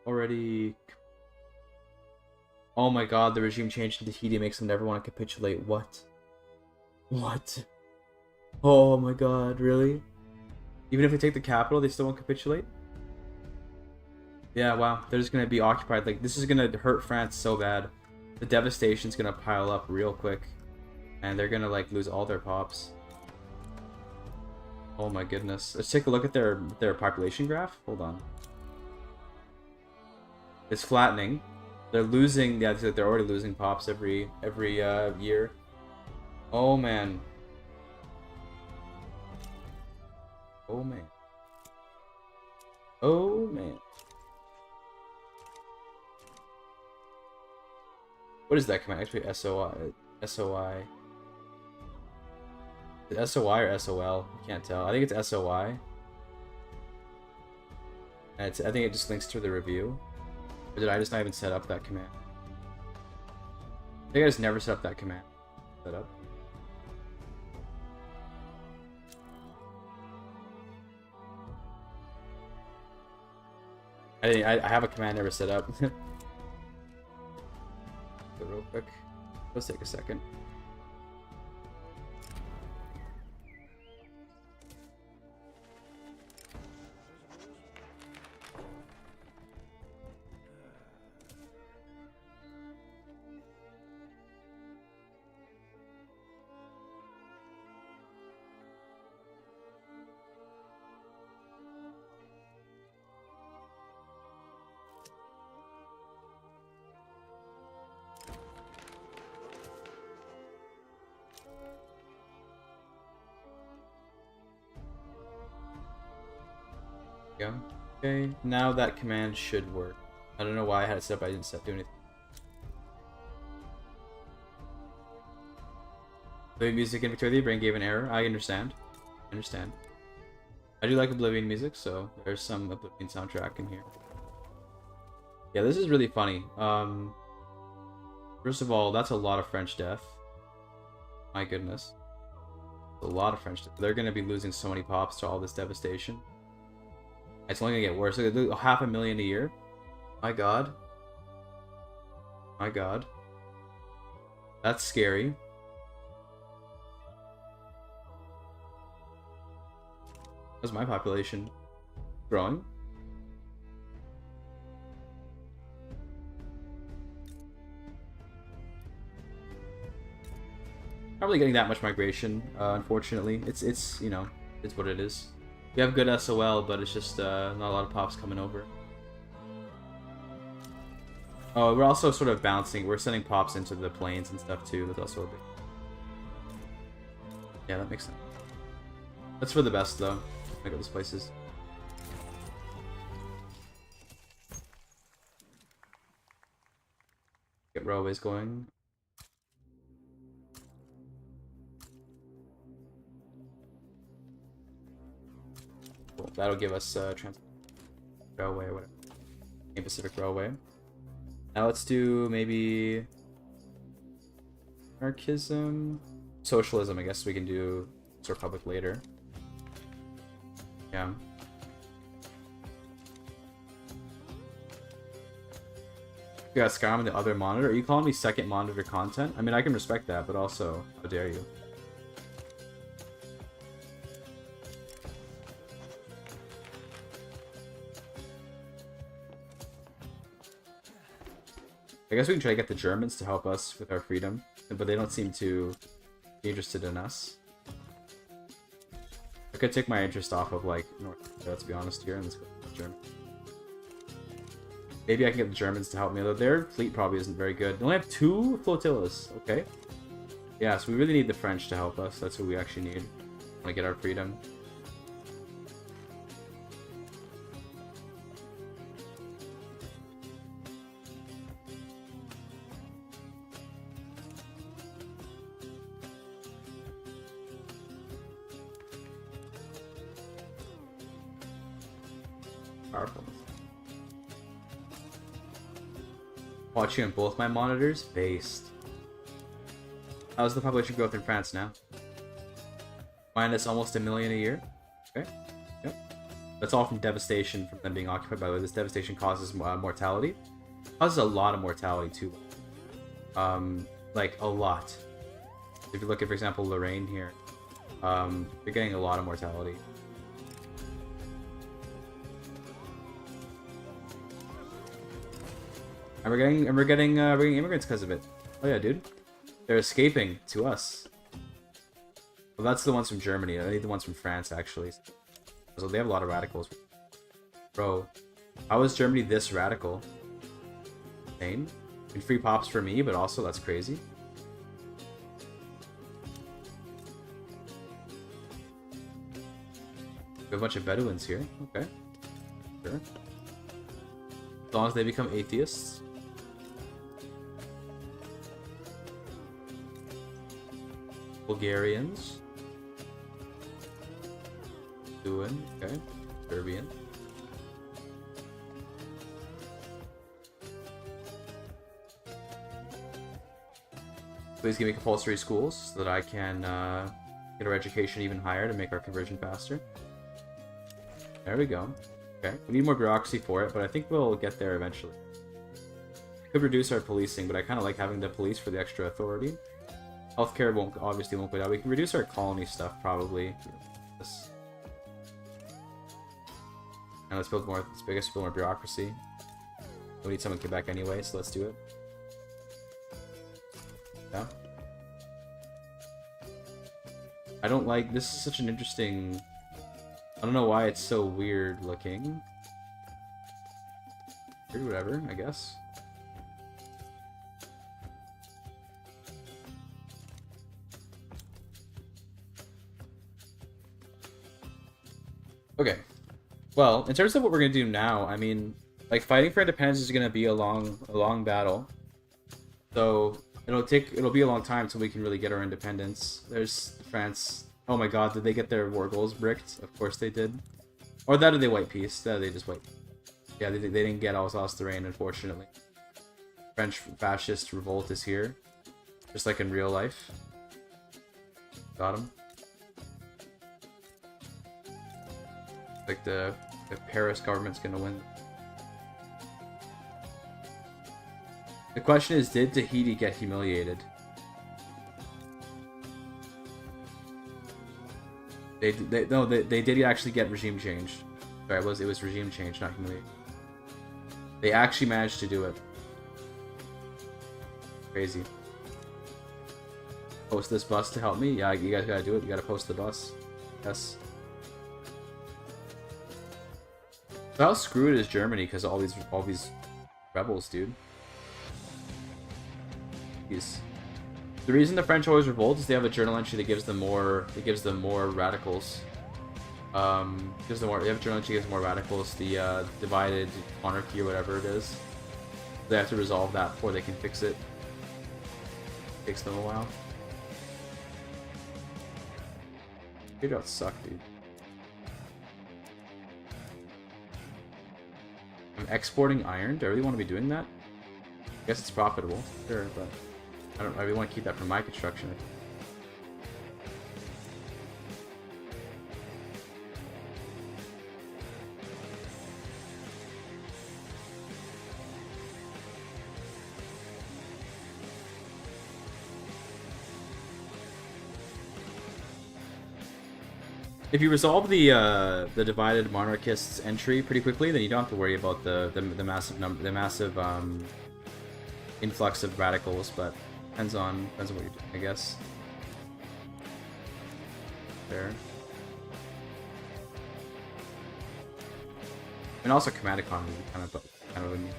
already... Oh my god, the regime change in Tahiti makes them never want to capitulate. What? What? Oh my god, really? Even if they take the capital, they still won't capitulate? Yeah, wow. They're just gonna be occupied. Like, this is gonna hurt France so bad. The devastation's gonna pile up real quick. And they're gonna, like, lose all their pops. Oh my goodness. Let's take a look at their population graph. Hold on. It's flattening. They're losing, yeah, they're already losing pops every year. Oh man. Oh man. Oh man. What is that command? Actually, SOI. SOI. Is it SOI or SOL? I can't tell. I think it's SOI. And I think it just links to the review. Or did I just not even set up that command? I think I just never set up that command. Set up. I have a command never set up. Go real quick. Let's take a second. Go. Okay, now that command should work. I don't know why I had it set up, I didn't do anything. Oblivion music in Victoria, the brain gave an error. I understand. I understand. I do like Oblivion music, so there's some Oblivion soundtrack in here. Yeah, this is really funny. First of all, that's a lot of French death. My goodness. A lot of French death. They're gonna be losing so many pops to all this devastation. It's only gonna get worse. Look at 500,000 a year. My god. My god. That's scary. How's my population growing? Not really getting that much migration, unfortunately. It's you know, it's what it is. We have good SOL, but it's just not a lot of pops coming over. Oh, we're also sort of bouncing. We're sending pops into the plains and stuff too. That's also a big... Yeah, that makes sense. That's for the best though. I got these places. Get railways going. Cool. That'll give us railway or whatever. Pacific Railway. Now let's do maybe Anarchism. Socialism, I guess we can do Republic later. Yeah. You got Skyrim on the other monitor. Are you calling me second monitor content? I mean, I can respect that, but also, how dare you? I guess we can try to get the Germans to help us with our freedom, but they don't seem to be interested in us. I could take my interest off of, like, North Korea, let's be honest here, and let's go to Germany. Maybe I can get the Germans to help me, though their fleet probably isn't very good. They only have 2 flotillas, okay. Yeah, so we really need the French to help us. That's what we actually need. Want to get our freedom. Powerful. Watching on both my monitors? Based. How's the population growth in France now? Minus almost 1 million a year. Okay. Yep. That's all from devastation from them being occupied. By the way, this devastation causes mortality. Causes a lot of mortality too. Like a lot. If you look at, for example, Lorraine here, they're getting a lot of mortality. And we're getting immigrants because of it. Oh yeah, dude. They're escaping to us. Well, that's the ones from Germany. I need the ones from France, actually. So they have a lot of radicals. Bro, how is Germany this radical? Insane. And free pops for me, but also that's crazy. We have a bunch of Bedouins here. Okay. Sure. As long as they become atheists. Bulgarians. Doing, okay. Serbian. Please give me compulsory schools so that I can get our education even higher to make our conversion faster. There we go. Okay, we need more bureaucracy for it, but I think we'll get there eventually. Could reduce our policing, but I kind of like having the police for the extra authority. Healthcare obviously won't go down. We can reduce our colony stuff probably. This. And let's build more. Let's build more bureaucracy. We need someone in Quebec anyway, so let's do it. Yeah. I don't like. This is such an interesting. I don't know why it's so weird looking. Weird, whatever, I guess. Okay. Well, in terms of what we're gonna do now, I mean, like fighting for independence is gonna be a long battle. So it'll be a long time till we can really get our independence. There's France. Oh my god, did they get their war goals bricked? Of course they did. Or that or they white peace. That or they just white. Yeah, they didn't get Alsace-Lorraine, unfortunately. French fascist revolt is here. Just like in real life. Got him. Like the Paris government's gonna win. The question is, did Tahiti get humiliated? They did actually get regime change. Sorry, it was regime change, not humiliation. They actually managed to do it. Crazy. Post this bus to help me? Yeah, you guys gotta do it. You gotta post the bus. Yes. So how screwed is Germany because all these rebels, dude? The reason the French always revolt is they have a journal entry that gives them more. It gives them more radicals. They have a journal entry that gives more radicals. The divided monarchy or whatever it is. They have to resolve that before they can fix it. Takes them a while. Figure out suck, dude. I'm exporting iron. Do I really want to be doing that? I guess it's profitable. Sure, but I really want to keep that for my construction. If you resolve the divided monarchists entry pretty quickly, then you don't have to worry about the massive influx of radicals. But depends on what you're doing, I guess. There. And also command economy, kind of a need.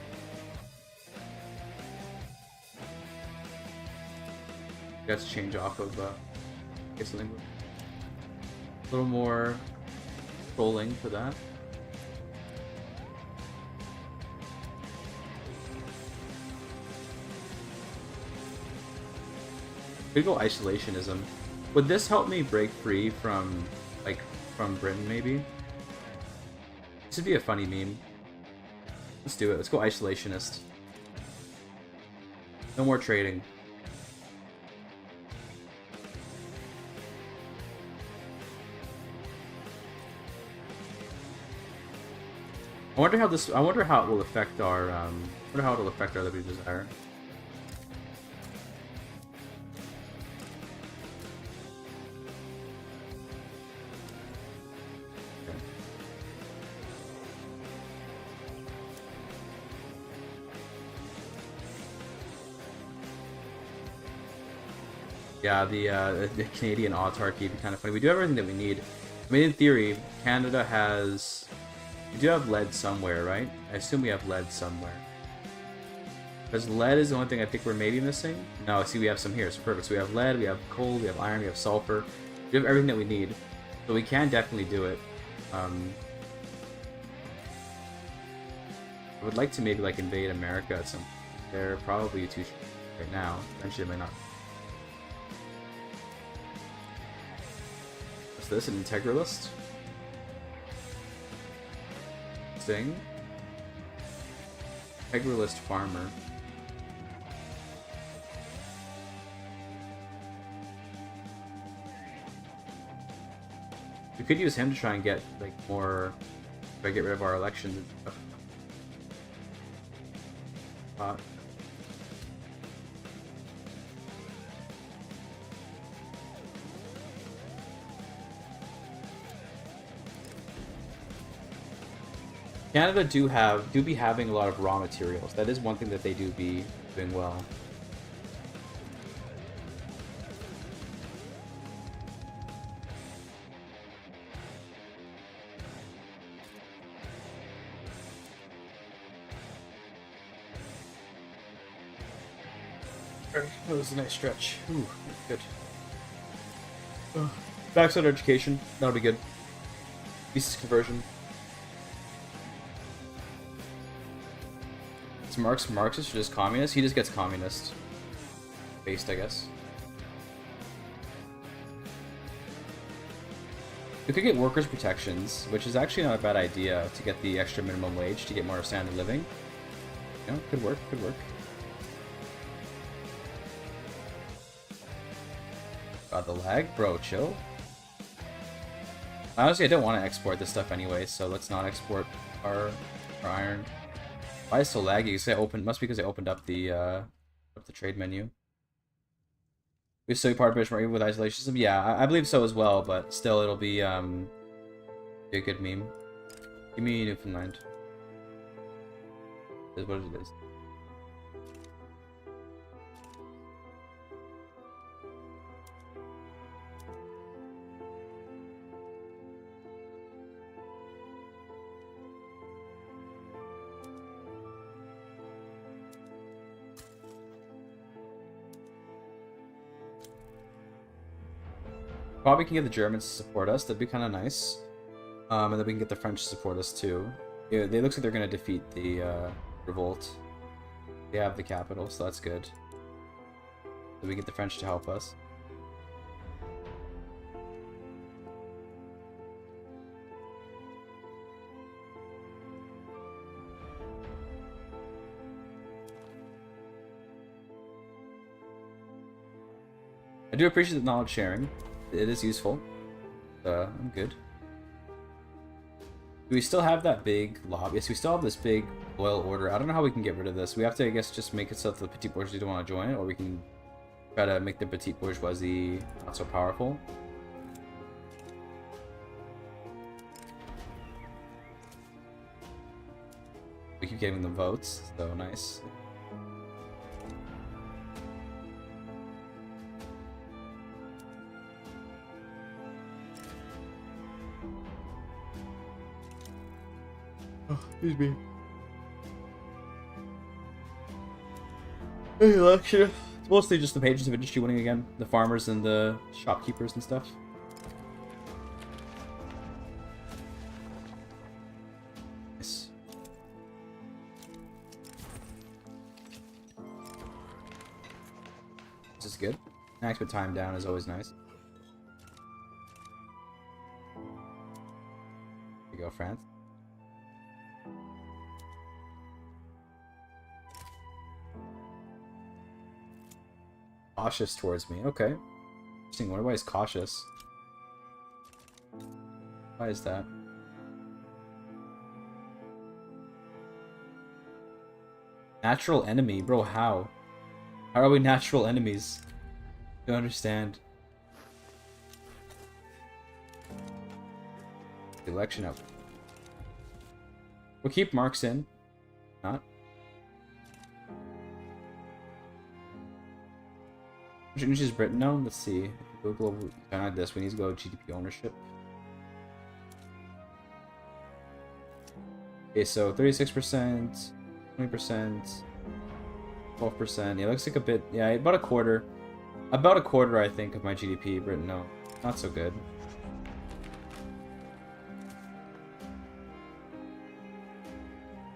You got to change off of I guess something. A little more trolling for that. Could go isolationism. Would this help me break free from Britain, maybe? This would be a funny meme. Let's do it. Let's go isolationist. No more trading. I wonder how it will affect our liberty desire. Okay. Yeah, the Canadian autarky would be kind of funny. We do have everything that we need. I mean, in theory, Canada has. We do have lead somewhere, right? I assume we have lead somewhere. Because lead is the only thing I think we're maybe missing. No, see, we have some here. So perfect. So we have lead, we have coal, we have iron, we have sulfur. We have everything that we need. So we can definitely do it. I would like to maybe invade America at some point. They're probably too right now. Eventually, they might not. What's this? An integralist? Thing. Integralist farmer. We could use him to try and get more. Try to get rid of our elections and stuff. Canada do be having a lot of raw materials. That is one thing that they do be doing well. That was a nice stretch. Ooh, good. Backside education, that'll be good. Thesis conversion. Is Marx Marxist or just communist? He just gets communist based, I guess. We could get workers' protections, which is actually not a bad idea to get the extra minimum wage to get more standard living. You know, could work, could work. God, the lag? Bro, chill. Honestly, I don't want to export this stuff anyway, so let's not export our iron. Why is it so laggy? Must be because I opened up the trade menu. We still be part of British Marine with isolationism? Yeah, I believe so as well, but still it'll be a good meme. Give me Newfoundland. This is what it is. Probably can get the Germans to support us. That'd be kind of nice. And then we can get the French to support us too. Yeah, they looks like they're gonna defeat the revolt. They have the capital, so that's good. So we get the French to help us. I do appreciate the knowledge sharing. It is useful. I'm good. Do we still have that big lobby? Yes, we still have this big loyal order. I don't know how we can get rid of this. We have to, I guess, just make it so that the petit bourgeoisie don't want to join it, or we can try to make the petit bourgeoisie not so powerful. We keep getting the votes, so nice. Oh, excuse me. Hey, election. It's mostly just the patrons of industry winning again. The farmers and the shopkeepers and stuff. Nice. This is good. Max with time down is always nice. Here you go, France. Cautious towards me. Okay. Interesting. Wonder why he's cautious. Why is that? Natural enemy? Bro, how? How are we natural enemies? Don't understand. Election up. We'll keep Marx in. Not. Which is Britain now? Let's see. Go global. Kind of this. We need to go GDP ownership. Okay, so 36%, 20%, 12%. Yeah, looks like a bit. Yeah, about a quarter. About a quarter, I think, of my GDP. Britain, no, not so good.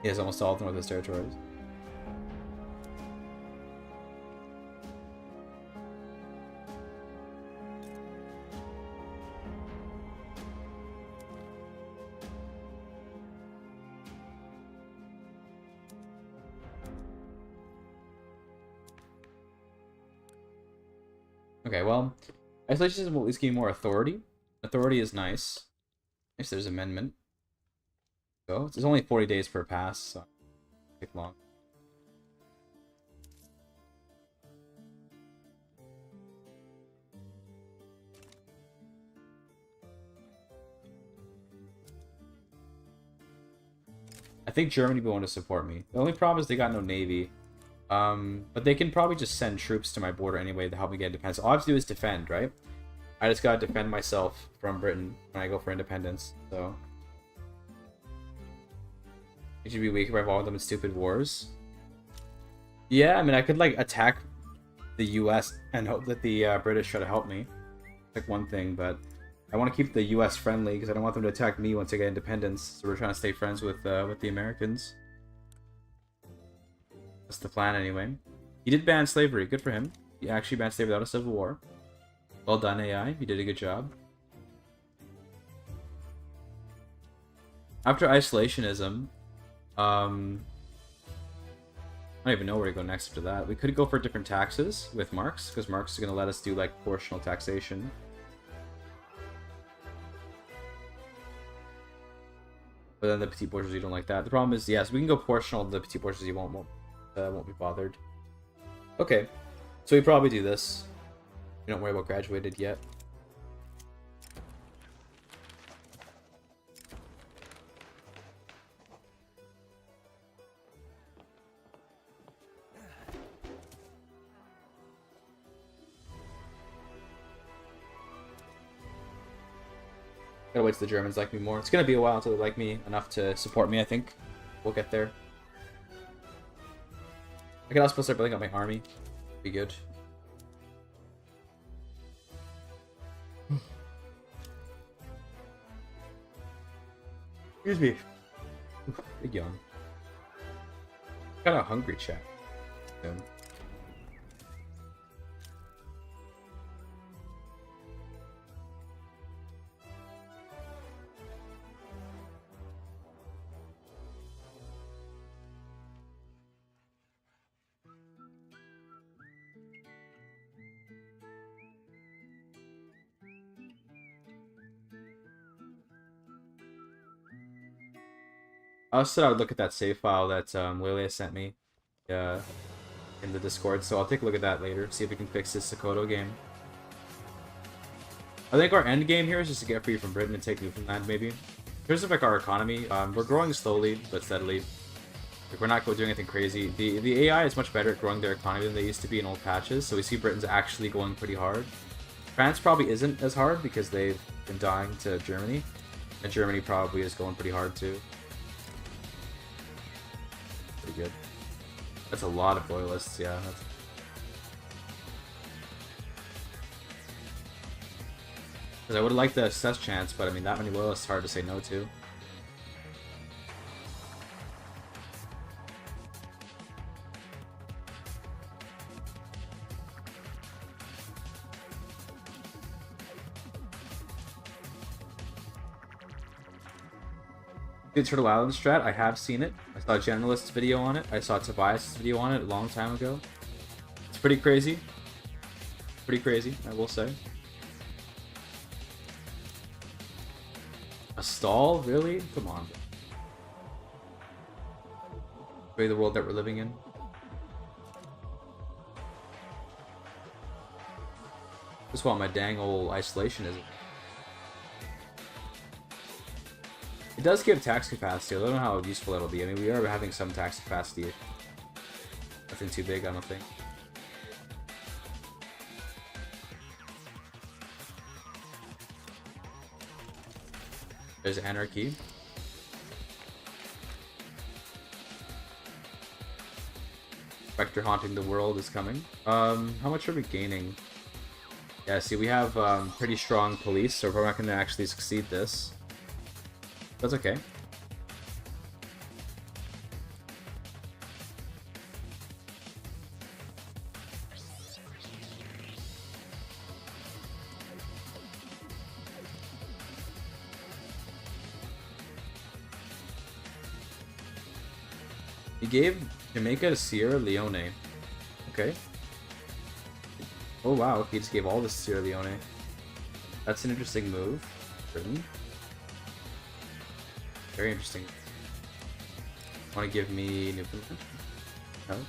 He has almost all of the Northwest Territories. Okay, well, isolation will at least give me more authority. Authority is nice. If there's amendment. So it's only 40 days per pass, so it won't take long. I think Germany will want to support me. The only problem is they got no navy. But they can probably just send troops to my border anyway to help me get independence. All I have to do is defend, right? I just gotta defend myself from Britain when I go for independence, so... It should be weak if I involve them in stupid wars. Yeah, I mean, I could, like, attack the US and hope that the British try to help me. Like, one thing, but... I want to keep the US friendly, because I don't want them to attack me once I get independence, so we're trying to stay friends with the Americans. That's the plan, anyway. He did ban slavery. Good for him. He actually banned slavery without a civil war. Well done, AI. You did a good job. After isolationism, I don't even know where to go next after that. We could go for different taxes with Marx, because Marx is going to let us do, like, proportional taxation. But then the petit bourgeoisie don't like that. The problem is, yes, we can go proportional. The petit bourgeoisie won't be bothered. Okay, so we probably do this. We don't worry about graduated yet. Gotta wait till the Germans like me more. It's gonna be a while until they like me enough to support me, I think. We'll get there. I could also start building up my army. Be good. Excuse me. Big yawn. Kinda hungry, chat. Yeah. I also said I would look at that save file that Lilia sent me in the Discord, so I'll take a look at that later, see if we can fix this Sokoto game. I think our end game here is just to get free from Britain and take Newfoundland, maybe. In terms of like our economy, we're growing slowly but steadily. Like, we're not doing anything crazy. The AI is much better at growing their economy than they used to be in old patches, so we see Britain's actually going pretty hard. France probably isn't as hard because they've been dying to Germany, and Germany probably is going pretty hard too. Pretty good. That's a lot of loyalists, yeah. That's... Because I would have liked the success chance, but I mean, that many loyalists is hard to say no to. The Turtle Island strat, I have seen it. I saw a Generalist's video on it. I saw Tobias' video on it a long time ago. It's pretty crazy. Pretty crazy, I will say. A stall? Really? Come on. Maybe the world that we're living in. Just want my dang old isolationism. It does give tax capacity. I don't know how useful that'll be. I mean, we are having some tax capacity. Nothing too big, I don't think. There's anarchy. Spectre haunting the world is coming. How much are we gaining? Yeah, see, we have pretty strong police, so we're not going to actually succeed this. That's okay. He gave Jamaica to Sierra Leone. Okay. Oh wow, he just gave all this to Sierra Leone. That's an interesting move. Britain. Very interesting. Want to give me Newfoundland? No. You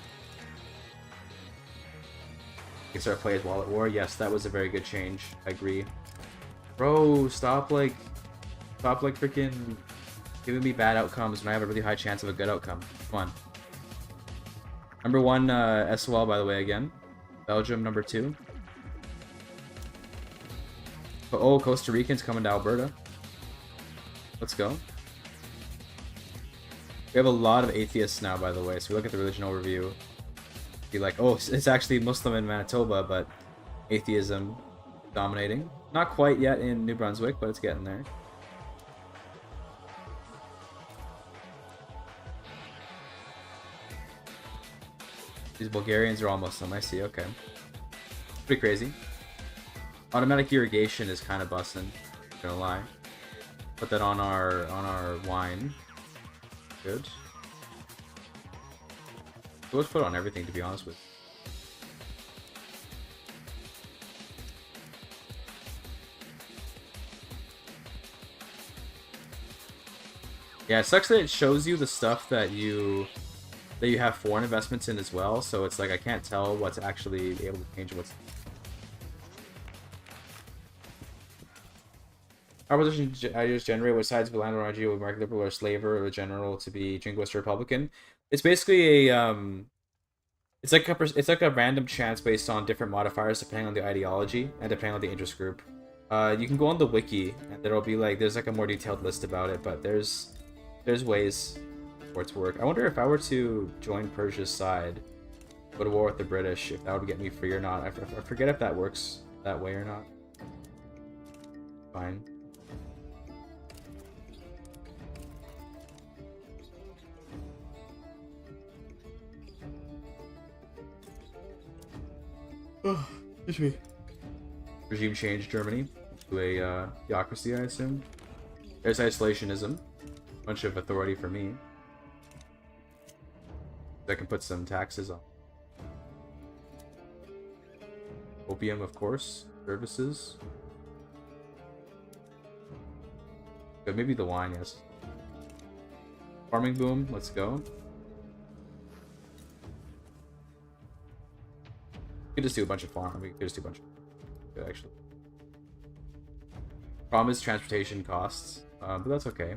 can start playing as Wallet War. Yes, that was a very good change. I agree. Bro, stop freaking giving me bad outcomes when I have a really high chance of a good outcome. Come on. Number 1 SOL, by the way, again. Belgium, number 2. Oh, Costa Ricans coming to Alberta. Let's go. We have a lot of atheists now, by the way, so we look at the religion overview. Be like, oh, it's actually Muslim in Manitoba, but atheism dominating. Not quite yet in New Brunswick, but it's getting there. These Bulgarians are all Muslim, I see, okay. Pretty crazy. Automatic irrigation is kind of busting, not gonna lie. Put that on our wine. Good. Let's put it on everything, to be honest with you. Yeah, it sucks that it shows you the stuff that you have foreign investments in as well, so it's like I can't tell what's actually able to change what's... Our position ideas generate what sides of the land or RG would mark liberal or slaver or general to be jingoist or Republican. It's basically a it's like a random chance based on different modifiers depending on the ideology and depending on the interest group. You can go on the wiki and there'll be like there's like a more detailed list about it, but there's ways for it to work. I wonder if I were to join Persia's side, go to war with the British, if that would get me free or not. I forget if that works that way or not. Fine. Oh, excuse me. Regime change Germany to a theocracy, I assume. There's isolationism. Bunch of authority for me. I can put some taxes on. Opium, of course. Services. But maybe the wine, yes. Farming boom, let's go. We could just do a bunch of farm. We could just do a bunch of good, actually. Problem is transportation costs, but that's okay.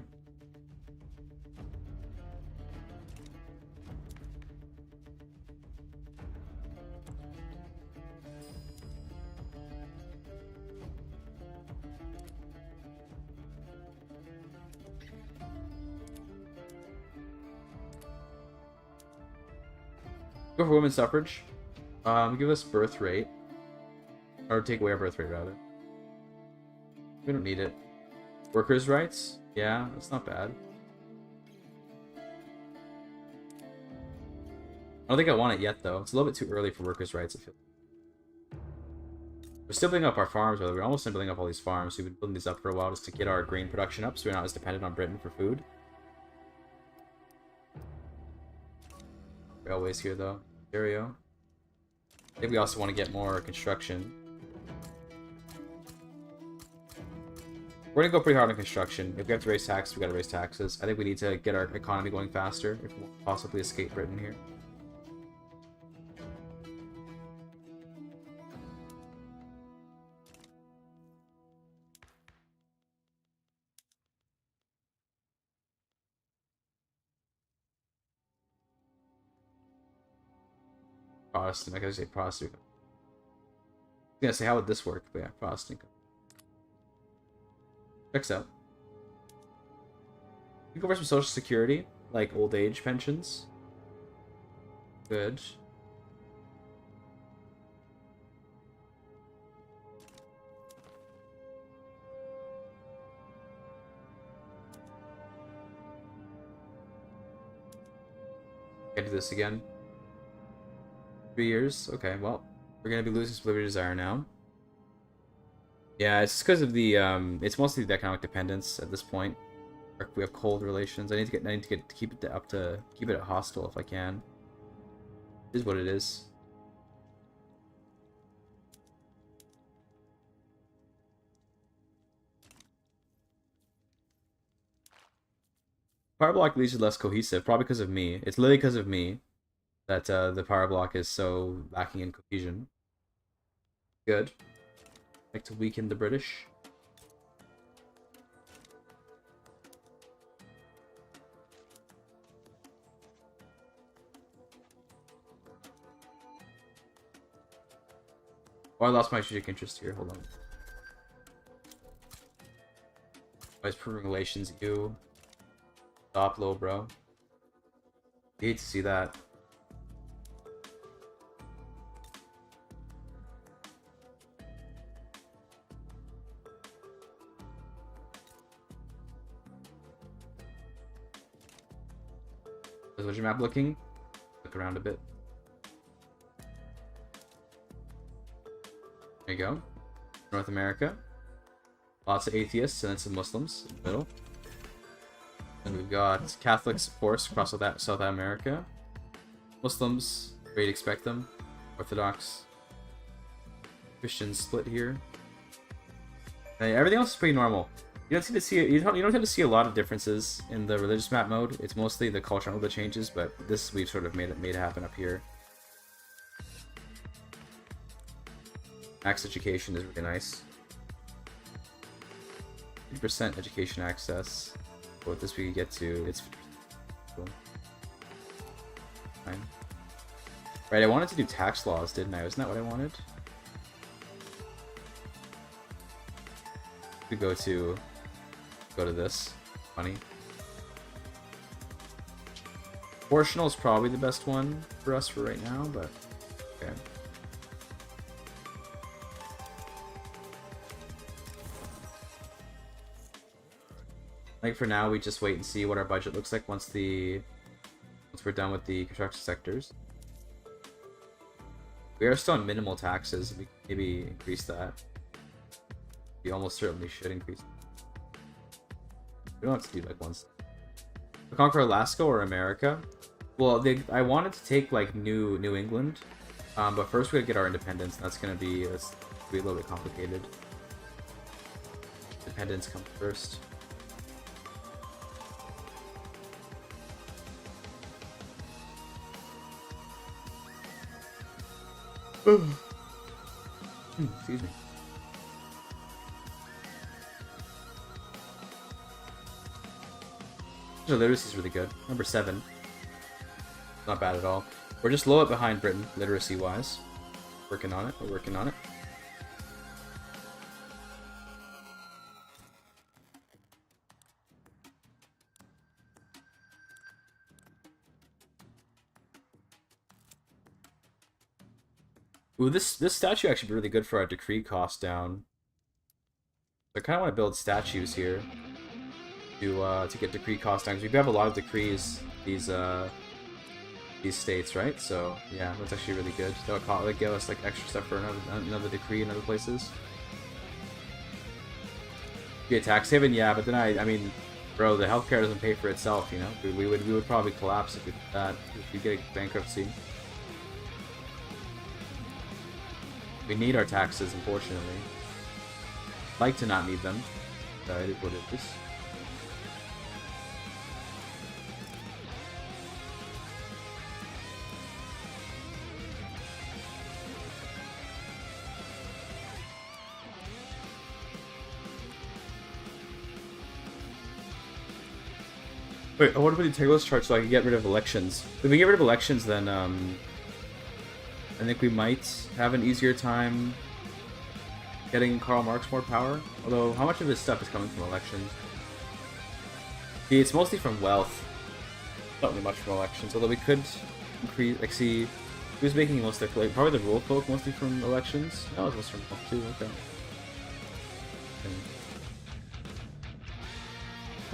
Go for women's suffrage. Give us birth rate. Or take away our birth rate, rather. We don't need it. Workers' rights? Yeah, that's not bad. I don't think I want it yet, though. It's a little bit too early for workers' rights, I feel. We're still building up our farms, brother. We're almost done building up all these farms. We've been building these up for a while just to get our grain production up so we're not as dependent on Britain for food. Railways here, though. Ontario. I think we also want to get more construction. We're gonna go pretty hard on construction. If we have to raise taxes, we gotta raise taxes. I think we need to get our economy going faster if we want to possibly escape Britain here. Protestant, I gotta say Protestant. I was gonna say, how would this work? But yeah, Protestant. Checks out. You go for some social security, like old age pensions. Good. Can I do this again? 3 years? Okay, well, we're gonna be losing some liberty desire now. Yeah, it's because of the it's mostly the economic dependence at this point. We have cold relations. I need to keep it hostile if I can. It is what it is. Power block leads is less cohesive, probably because of me. It's literally because of me that the power block is so lacking in cohesion. Good. Like to weaken the British. Oh, I lost my strategic interest here. Hold on. I was proving relations. You stop low, bro. You hate to see that. How's your map looking? Look around a bit. There you go. North America. Lots of atheists and then some Muslims in the middle. And we've got Catholics, of course, across South America. Muslims, where you'd expect them. Orthodox. Christians split here. And everything else is pretty normal. You don't tend to see a lot of differences in the religious map mode. It's mostly the culture mode that changes, but this we've sort of made it happen up here. Max education is really nice. 50% education access. What this we could get to, it's cool. Fine. Right, I wanted to do tax laws, didn't I? Isn't that what I wanted? We go to this. Funny. Proportional is probably the best one for us for right now, but okay. I think for now we just wait and see what our budget looks like once we're done with the construction sectors. We are still on minimal taxes. We can maybe increase that. We almost certainly should increase. We don't have to do like once. Conquer Alaska or America? Well, I wanted to take like New England, but first we gotta get our independence. And that's gonna be a little bit complicated. Independence comes first. Excuse me. The literacy is really good. Number 7. Not bad at all. We're just low up behind Britain, literacy-wise. Working on it. We're working on it. Ooh, this statue actually be really good for our decree cost down. I kind of want to build statues here to get decree cost down, because we have a lot of decrees these states, right? So yeah, that's actually really good. That'll give us like extra stuff for another decree in other places. Be a tax haven, yeah, but then I mean, bro, the healthcare doesn't pay for itself, you know. We would probably collapse if we did that. If we get bankruptcy. We need our taxes, unfortunately. Like to not need them. It is what it is. Wait, I want to put the integralist chart so I can get rid of elections. If we get rid of elections, then I think we might have an easier time getting Karl Marx more power. Although, how much of his stuff is coming from elections? See, it's mostly from wealth. Not really much from elections. Although we could increase, like, see, who's making most of like, probably the rule folk mostly from elections. No, it's mostly from wealth too.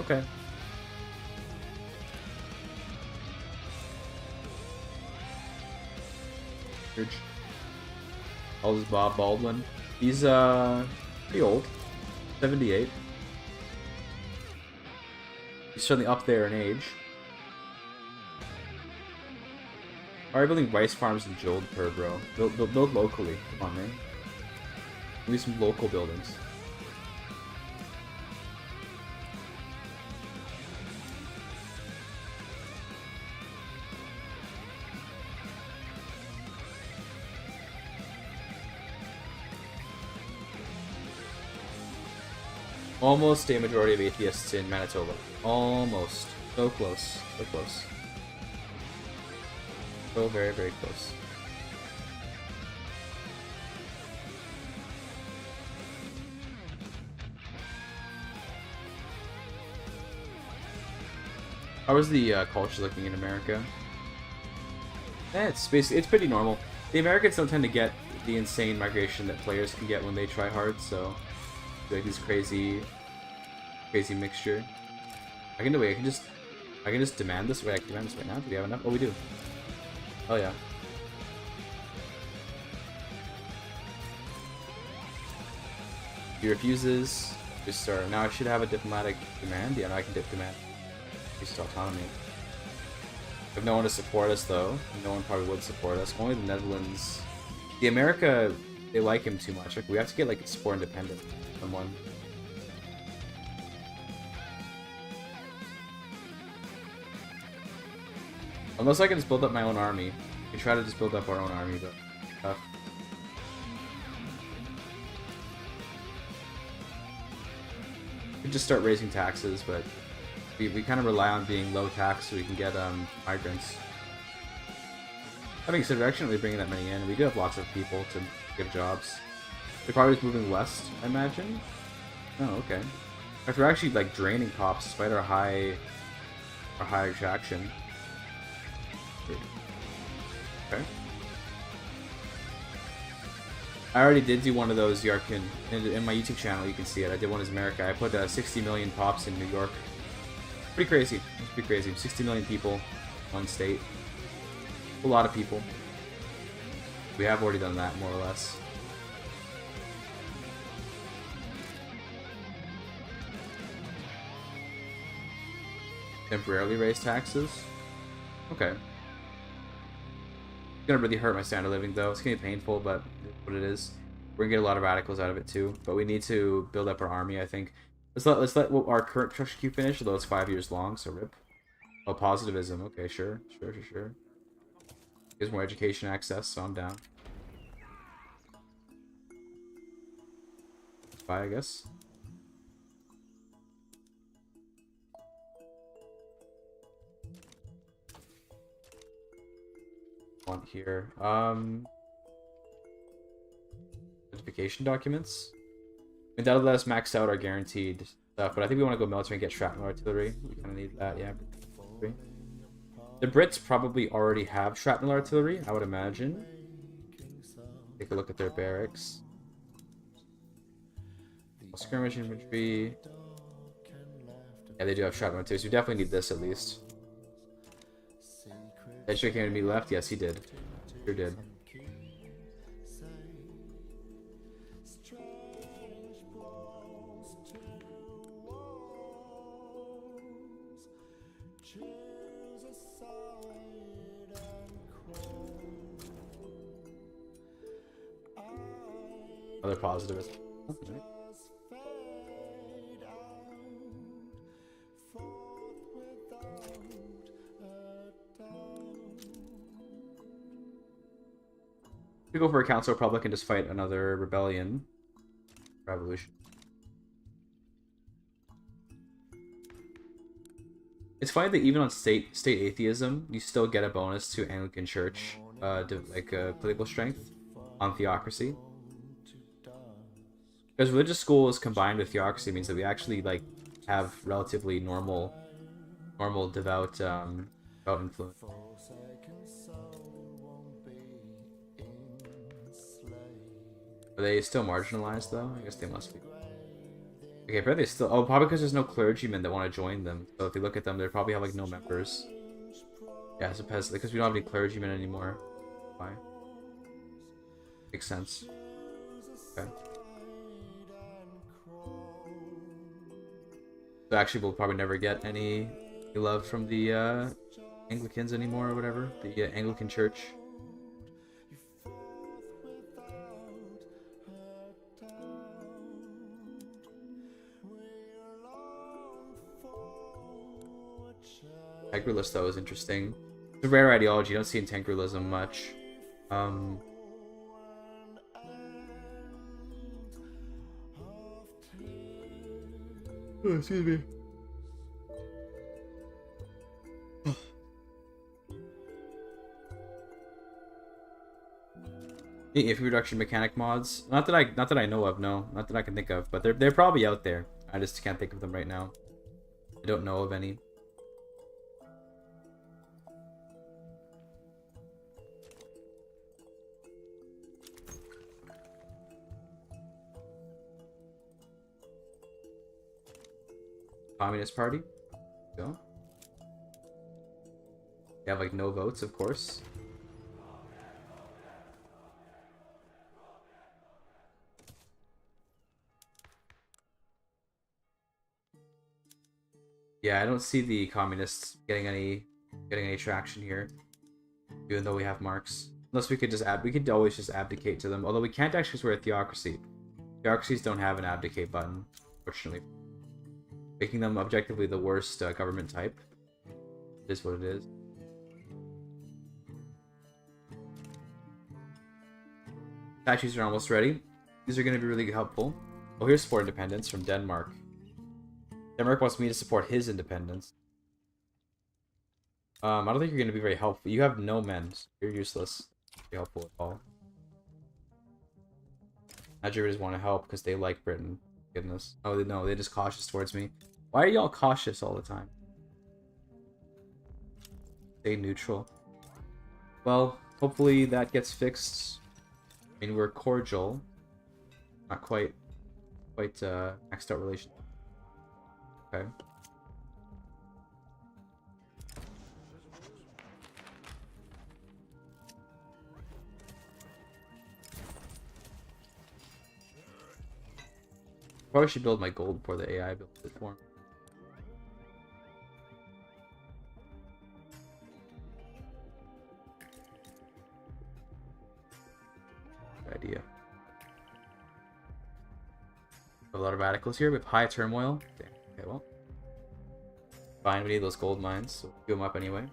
Okay. Okay. All this Bob Baldwin. He's pretty old. 78. He's certainly up there in age. Why are we building rice farms in Jodhpur, bro? Build locally. Come on, man. We need some local buildings. Almost a majority of atheists in Manitoba. Almost. So close. So close. So very, very close. How is the culture looking in America? It's basically, it's pretty normal. The Americans don't tend to get the insane migration that players can get when they try hard, so like this crazy mixture. I can just demand this. Wait, I can demand this right now. Do we have enough? Oh, we do. Oh yeah. He refuses. Just now I should have a diplomatic demand. Yeah, now I can demand. Just autonomy. If no one to support us though, no one probably would support us. Only the Netherlands. The America, they like him too much. Like we have to get like support independent. Someone. Unless I can just build up my own army. We try to just build up our own army, but tough. We could just start raising taxes, but we kind of rely on being low tax so we can get migrants. Having said, we're actually not really bringing that many in. We do have lots of people to give jobs. They're probably just moving west, I imagine. Oh, okay. If we're actually like draining cops despite our high extraction. Okay. I already did do one of those Yarkin in my YouTube channel. You can see it. I did one as America. I put 60 million pops in New York. Pretty crazy. It's pretty crazy. 60 million people, one state. A lot of people. We have already done that, more or less. Temporarily raise taxes? Okay. It's gonna really hurt my standard of living though. It's gonna be painful, but it's what it is. We're gonna get a lot of radicals out of it too. But we need to build up our army, I think. Let's let our current construction queue finish, although it's 5 years long, so rip. Oh, positivism. Okay, sure. Gives more education access, so I'm down. Bye, I guess. On here. Notification documents. I mean, that'll let us max out our guaranteed stuff, but I think we want to go military and get shrapnel artillery. We kind of need that, yeah. The Brits probably already have shrapnel artillery, I would imagine. Take a look at their barracks. Skirmish infantry. Yeah, they do have shrapnel artillery, so we definitely need this at least. That sure came to me left? Yes, he did. Sure did. Other positives. Okay. We go for a Council Republic and just fight another rebellion. Revolution. It's funny that even on state atheism, you still get a bonus to Anglican Church, political strength on Theocracy. Because religious schools combined with Theocracy means that we actually like have relatively normal devout influence. Are they still marginalized though? I guess they must be. Okay, probably they still. Oh, probably because there's no clergymen that want to join them. So if you look at them, they probably have like no members. Yeah, it's because we don't have any clergymen anymore. Why? Makes sense. Okay. So actually, we'll probably never get any love from the Anglicans anymore, or whatever. The Anglican Church. Integralist, though, is interesting. It's a rare ideology. You don't see integralism much. Oh, excuse me. If reduction mechanic mods, not that I know of, no, not that I can think of, but they're probably out there. I just can't think of them right now. I don't know of any. Communist Party. Go. They have like no votes, of course. Yeah, I don't see the communists getting any traction here, even though we have Marx. Unless we could always just abdicate to them. Although we can't actually swear a theocracy. Theocracies don't have an abdicate button, fortunately. Making them objectively the worst government type. It is what it is. Statues are almost ready. These are going to be really helpful. Oh, here's support independence from Denmark. Denmark wants me to support his independence. I don't think you're going to be very helpful. You have no men. So you're useless. Not be helpful at all. Nigeria just want to help because they like Britain. Goodness. Oh, no, they're just cautious towards me. Why are y'all cautious all the time? Stay neutral. Well, hopefully that gets fixed. I mean, we're cordial. Not quite maxed out relation. Okay. Probably should build my gold before the AI builds it for me. Good idea. A lot of radicals here with high turmoil. Damn. Okay, well. Fine, we need those gold mines, so we'll do them up anyway.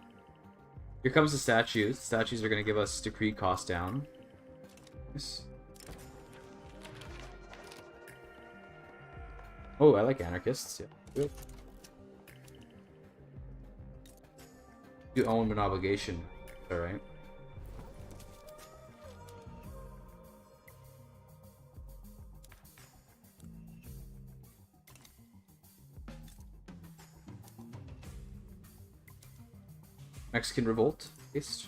Here comes the statues. The statues are going to give us decreed cost down. Nice. Oh, I like anarchists. Yeah, good. You own an obligation. All right. Mexican revolt. Based.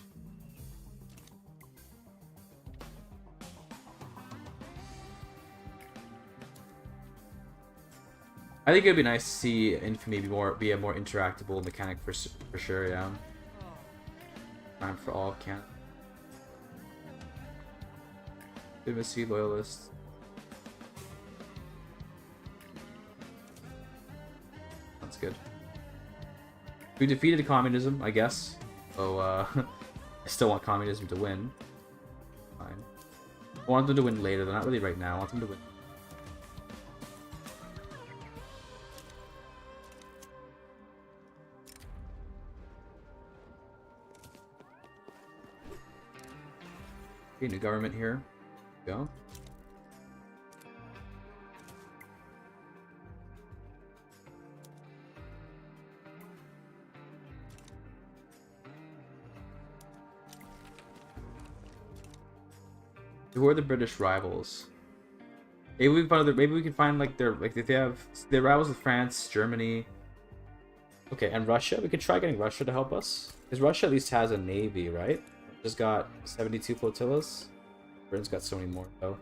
I think it'd be nice to see Infamy be a more interactable mechanic for sure. Yeah. Time for all can. Intimacy, loyalists. That's good. We defeated communism, I guess. So I still want communism to win. Fine. I want them to win later. They're not really right now. I want them to win. Okay, new government here. Go. Who are the British rivals? Maybe we can find maybe we can find like if they have their rivals with France, Germany. Okay, and Russia. We could try getting Russia to help us, because Russia at least has a navy, right? Just got 72 flotillas. Britain's got so many more though.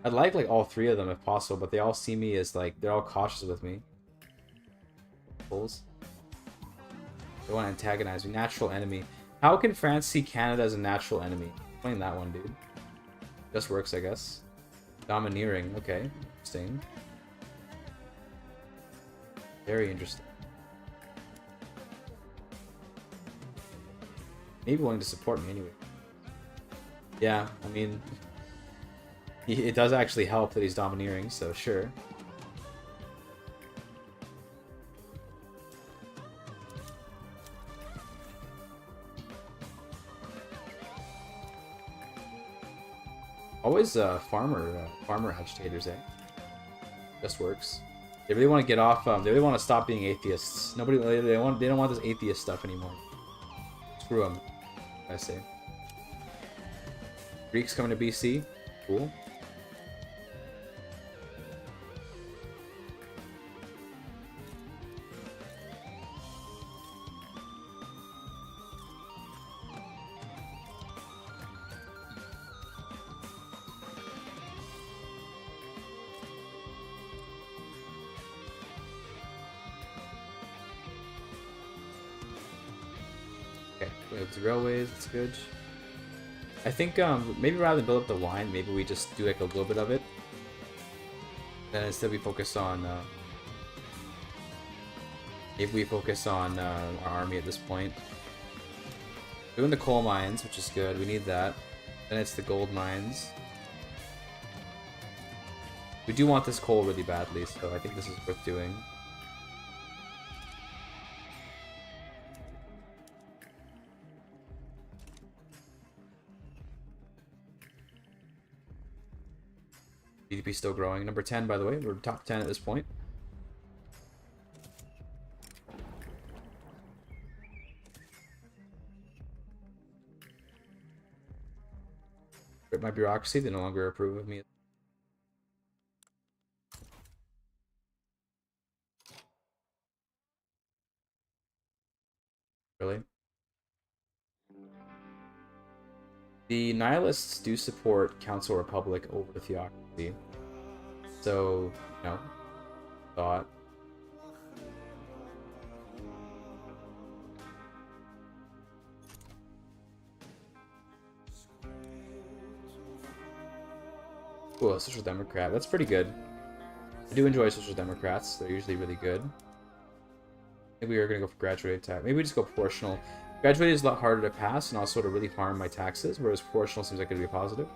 I'd like all three of them if possible, but they all see me as like they're all cautious with me. Fools. They want to antagonize me. Natural enemy. How can France see Canada as a natural enemy? Explain that one, dude. Just works, I guess. Domineering. Okay, interesting. Very interesting. Maybe willing to support me anyway. Yeah, I mean, it does actually help that he's domineering, so sure. Always farmer agitators, eh? Just works. They really want to get off. They really want to stop being atheists. They don't want this atheist stuff anymore. Screw them, I say. Greeks coming to BC. Cool. Okay, we have the railways. That's good. I think maybe rather than build up the wine, maybe we just do like a little bit of it. Then instead we focus on maybe we focus on our army at this point. Doing the coal mines, which is good. We need that. Then it's the gold mines. We do want this coal really badly, so I think this is worth doing. GDP still growing. Number 10, by the way. We're top 10 at this point. My bureaucracy, they no longer approve of me. Really? The nihilists do support Council Republic over Theocracy. So, you know, thought. Cool, a Social Democrat. That's pretty good. I do enjoy Social Democrats. They're usually really good. Maybe we are going to go for graduated tax. Maybe we just go proportional. Graduated is a lot harder to pass and also to really harm my taxes, whereas proportional seems like it would be a positive.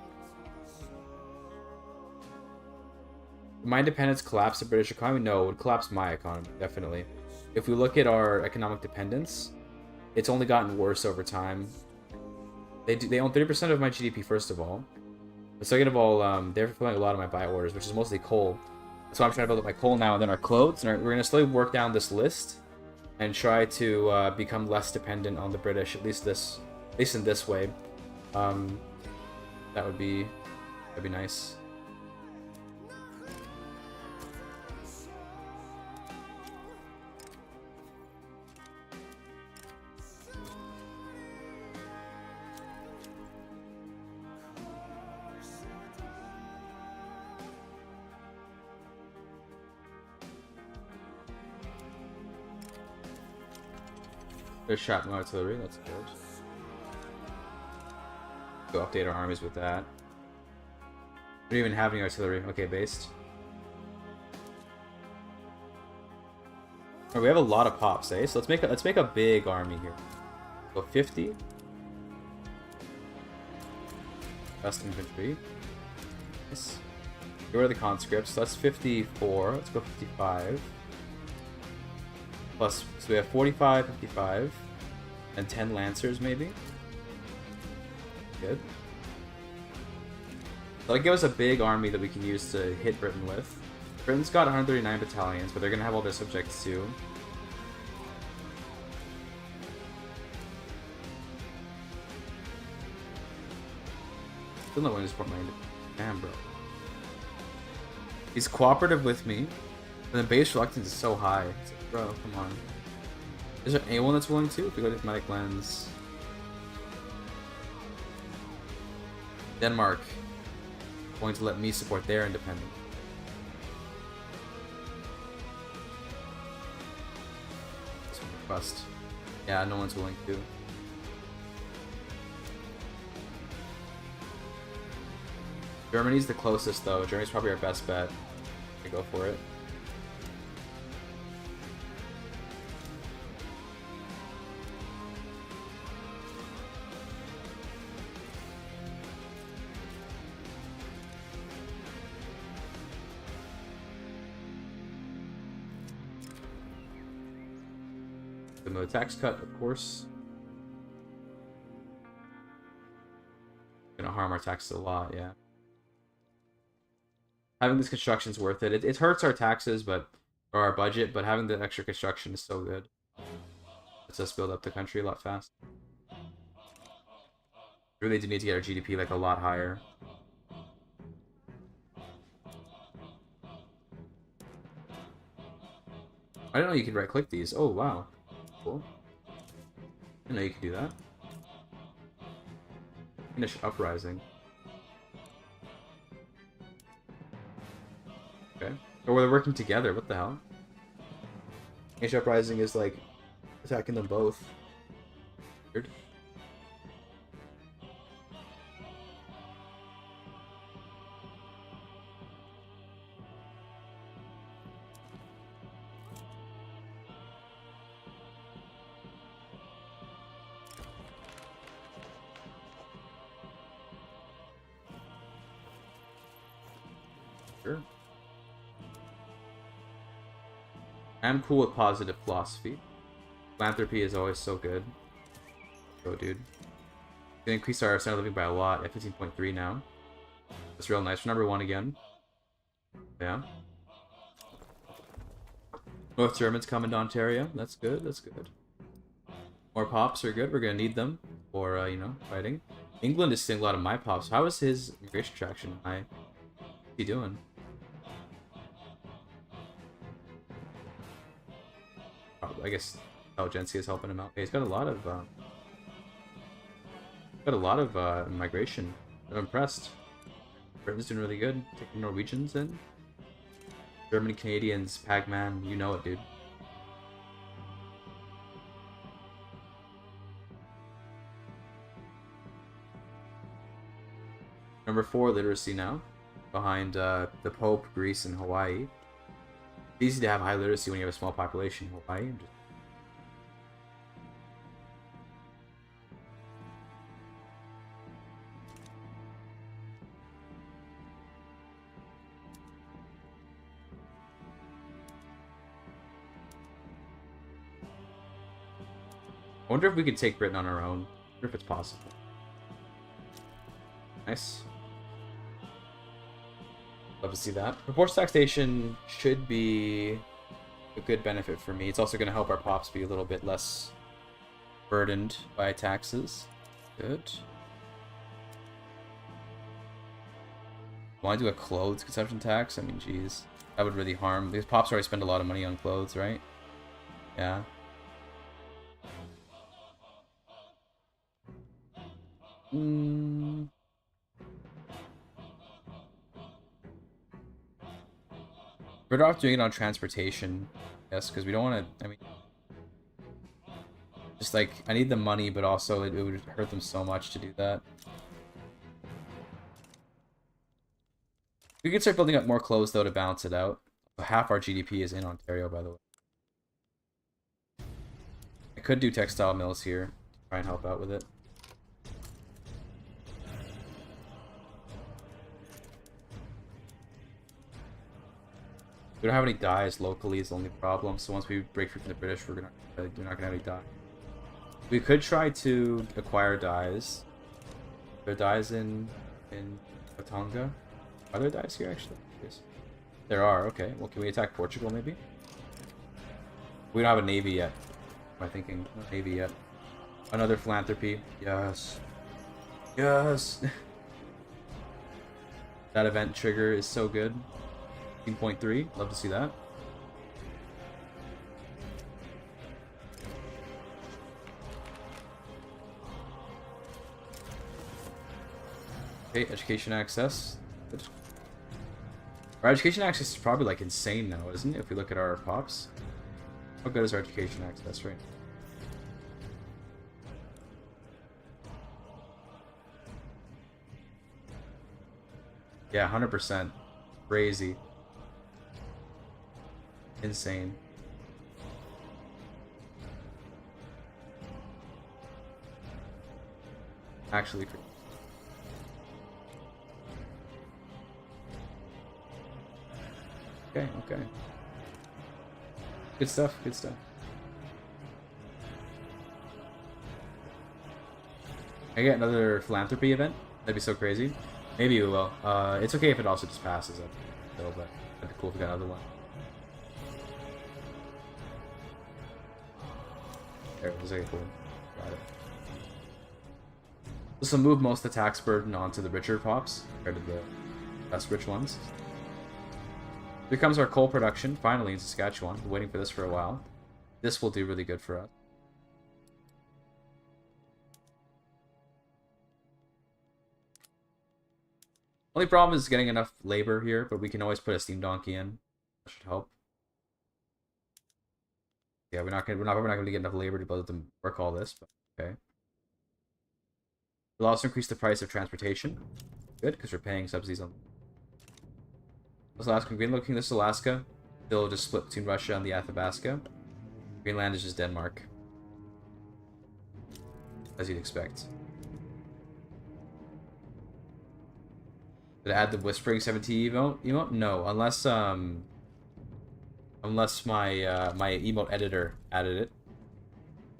Would my independence collapse the British economy? No, it would collapse my economy, definitely. If we look at our economic dependence, it's only gotten worse over time. They own 30% of my GDP, first of all. But second of all, they're fulfilling a lot of my buy orders, which is mostly coal. So I'm trying to build up my coal now, and then our clothes, and we're gonna slowly work down this list and try to become less dependent on the British, at least in this way. That'd be nice. There's shrapnel artillery, that's good. Go update our armies with that. We don't even have any artillery. Okay, based. Oh, we have a lot of pops, eh? So let's make a big army here. Go 50. Best infantry. Nice. Where are the conscripts? That's 54. Let's go 55. Plus, so we have 45, 55, and 10 lancers maybe. Good. That'll give us a big army that we can use to hit Britain with. Britain's got 139 battalions, but they're gonna have all their subjects too. Still not willing to support my independence. Damn, bro. He's cooperative with me, but the base reluctance is so high. It's like, bro, come on. Is there anyone that's willing to? If we go to diplomatic lens. Denmark. Going to let me support their independence. Request. Yeah, no one's willing to. Germany's the closest though. Germany's probably our best bet. I go for it. The tax cut, of course. Gonna harm our taxes a lot, yeah. Having this construction is worth it. It hurts our taxes, or our budget, but having the extra construction is so good. Lets us build up the country a lot faster. We really do need to get our GDP like a lot higher. I didn't know you could right click these. Oh wow. Cool. I didn't know you could do that. Finish uprising. Okay. Or they're working together, what the hell? Finish uprising is like attacking them both. Weird. Sure. I'm cool with positive philosophy. Philanthropy is always so good. Go, dude. We can increase our standard of living by a lot at 15.3 now. That's real nice. We're number 1 again. Yeah. North Germans coming to Ontario. That's good. That's good. More pops are good. We're gonna need them for you know, fighting. England is seeing a lot of my pops. How is his immigration traction high? What's he doing? I guess intelligentsia is helping him out. He's got a lot of migration. I'm impressed. Britain's doing really good. Taking Norwegians in. Germany, Canadians, Pac-Man, you know it, dude. Number 4, literacy now. Behind the Pope, Greece, and Hawaii. It's easy to have high literacy when you have a small population in Hawaii. I wonder if we could take Britain on our own. I wonder if it's possible. Nice. Love to see that. Proportional taxation should be a good benefit for me. It's also going to help our pops be a little bit less burdened by taxes. Good. Want to do a clothes consumption tax? I mean, geez. That would really harm. Because pops already spend a lot of money on clothes, right? Yeah. We're off doing it on transportation. Yes, because we don't want to... I mean... Just like, I need the money, but also it would hurt them so much to do that. We could start building up more clothes, though, to balance it out. Half our GDP is in Ontario, by the way. I could do textile mills here to try and help out with it. We don't have any dyes locally is the only problem, so once we break free from the British, we're not gonna have any dye. We could try to acquire dyes. There are dyes in Otonga. Are there dyes here, actually? Yes. There are, okay. Well, can we attack Portugal, maybe? We don't have a navy yet. Am I thinking? No navy yet. Another philanthropy. Yes. Yes! That event trigger is so good. 15.3. Love to see that. Okay, education access. Good. Our education access is probably like insane now, isn't it? If we look at our pops. How good is our education access right now? Yeah, 100%. Crazy. Insane. Actually crazy. Okay, okay. Good stuff, good stuff. I get another philanthropy event? That'd be so crazy. Maybe we will. It's okay if it also just passes up, though, but that'd be cool if we got another one. There it is. Okay, cool. Got it. This will move most of the tax burden onto the richer pops compared to the less rich ones. Here comes our coal production, finally in Saskatchewan. Been waiting for this for a while. This will do really good for us. Only problem is getting enough labor here, but we can always put a steam donkey in. That should help. Yeah, we're not gonna get enough labor to be able to work all this, but okay. We'll also increase the price of transportation. Good, because we're paying subsidies on. Alaska Green looking. This is Alaska. Still just split between Russia and the Athabasca. Greenland is just Denmark. As you'd expect. Did I add the Whispering 17 emote? No, unless my my emote editor added it.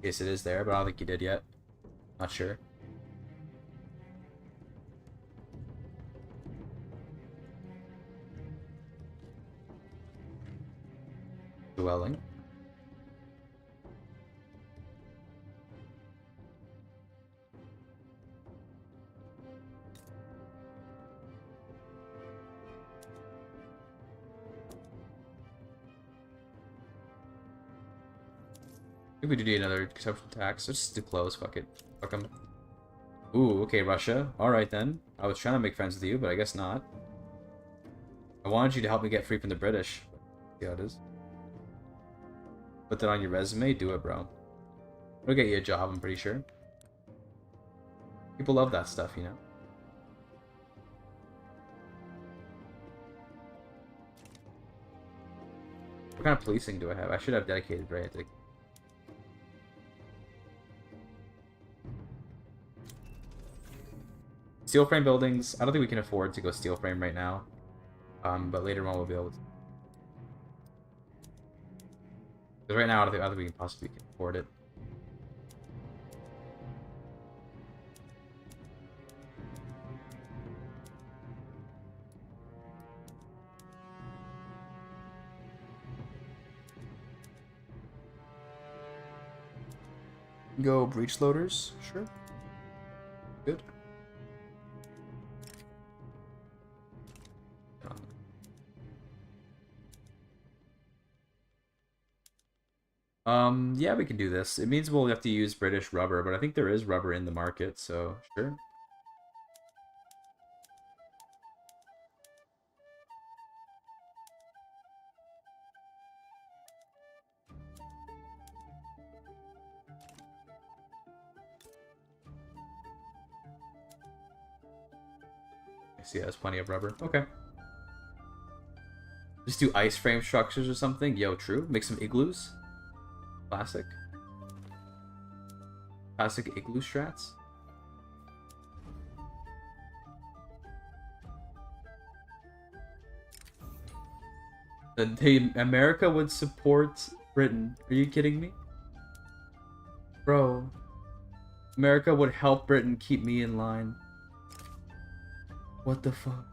Yes, it is there, but I don't think he did yet. Not sure. Dwelling. I think we do need another consumption tax. Let's just do clothes. Fuck it. Fuck them. Ooh, okay, Russia. Alright then. I was trying to make friends with you, but I guess not. I wanted you to help me get free from the British. See how it is. Put that on your resume. Do it, bro. It'll get you a job, I'm pretty sure. People love that stuff, you know? What kind of policing do I have? I should have dedicated, right? Steel frame buildings. I don't think we can afford to go steel frame right now. But later on we'll be able to. Because right now I don't think we can possibly afford it. Go breech loaders, sure. Good. Yeah, we can do this. It means we'll have to use British rubber, but I think there is rubber in the market, so sure. I see, it has plenty of rubber. Okay. Just do ice frame structures or something. Yo, true. Make some igloos. Classic. Classic igloo strats. America would support Britain. Are you kidding me? Bro. America would help Britain keep me in line. What the fuck?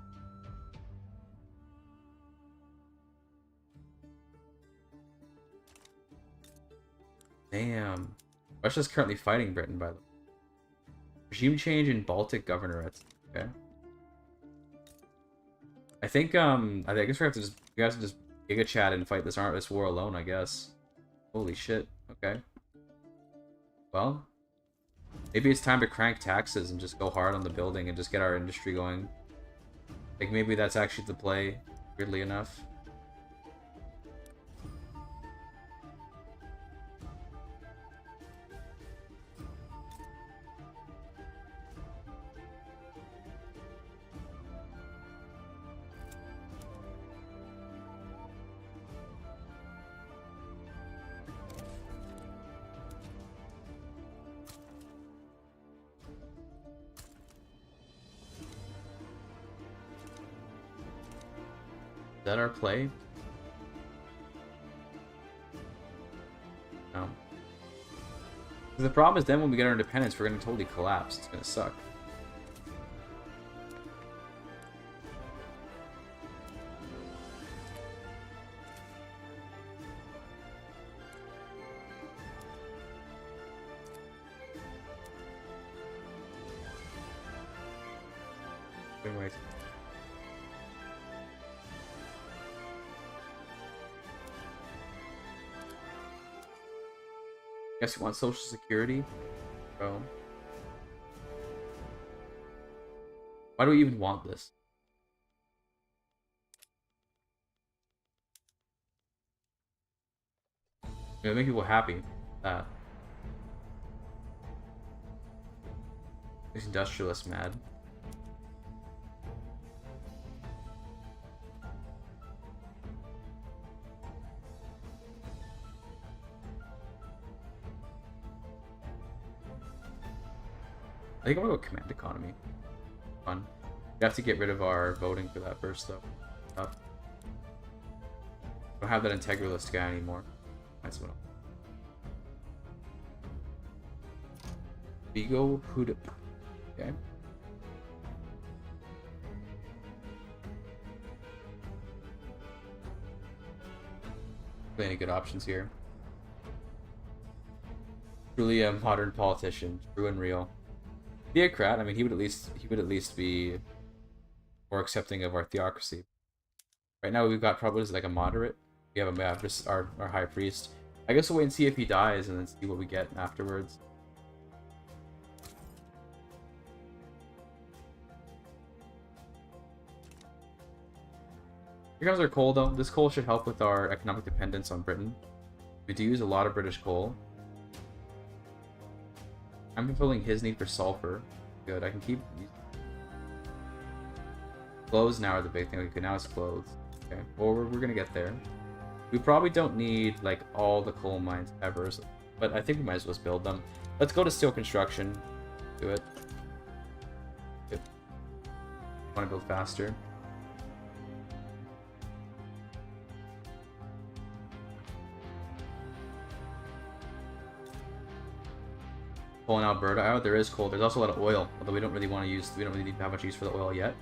Damn. Russia's currently fighting Britain, by the way. Regime change in Baltic governorates. Okay. I think, I guess we have to just giga chat and fight this war alone, I guess. Holy shit. Okay. Well, maybe it's time to crank taxes and just go hard on the building and just get our industry going. Like, maybe that's actually the play, weirdly enough. Is that our play? No. The problem is then when we get our independence, we're gonna totally collapse. It's gonna suck. Wait. Guess you want Social Security? Bro. Why do we even want this? It'll make people happy. That. These industrialists mad. I think I'm gonna go command economy. Fun. We have to get rid of our voting for that first, though. Tough. Don't have that integralist guy anymore. Might as well. Vigo Huda. Okay. Any good options here? Truly a modern politician, true and real. Theocrat. I mean, he would at least be more accepting of our theocracy. Right now, we've got probably like a moderate. We have just our high priest. I guess we'll wait and see if he dies, and then see what we get afterwards. Here comes our coal, though. This coal should help with our economic dependence on Britain. We do use a lot of British coal. I'm fulfilling his need for sulfur. Good, I can keep these. Clothes now are the big thing. Okay, now it's clothes. Okay, well, we're gonna get there. We probably don't need, like, all the coal mines ever, but I think we might as well just build them. Let's go to steel construction. Do it. Good. Want to build faster. Coal in Alberta. Oh, there is coal. There's also a lot of oil, although we don't really want to use. We don't really have much use for the oil yet.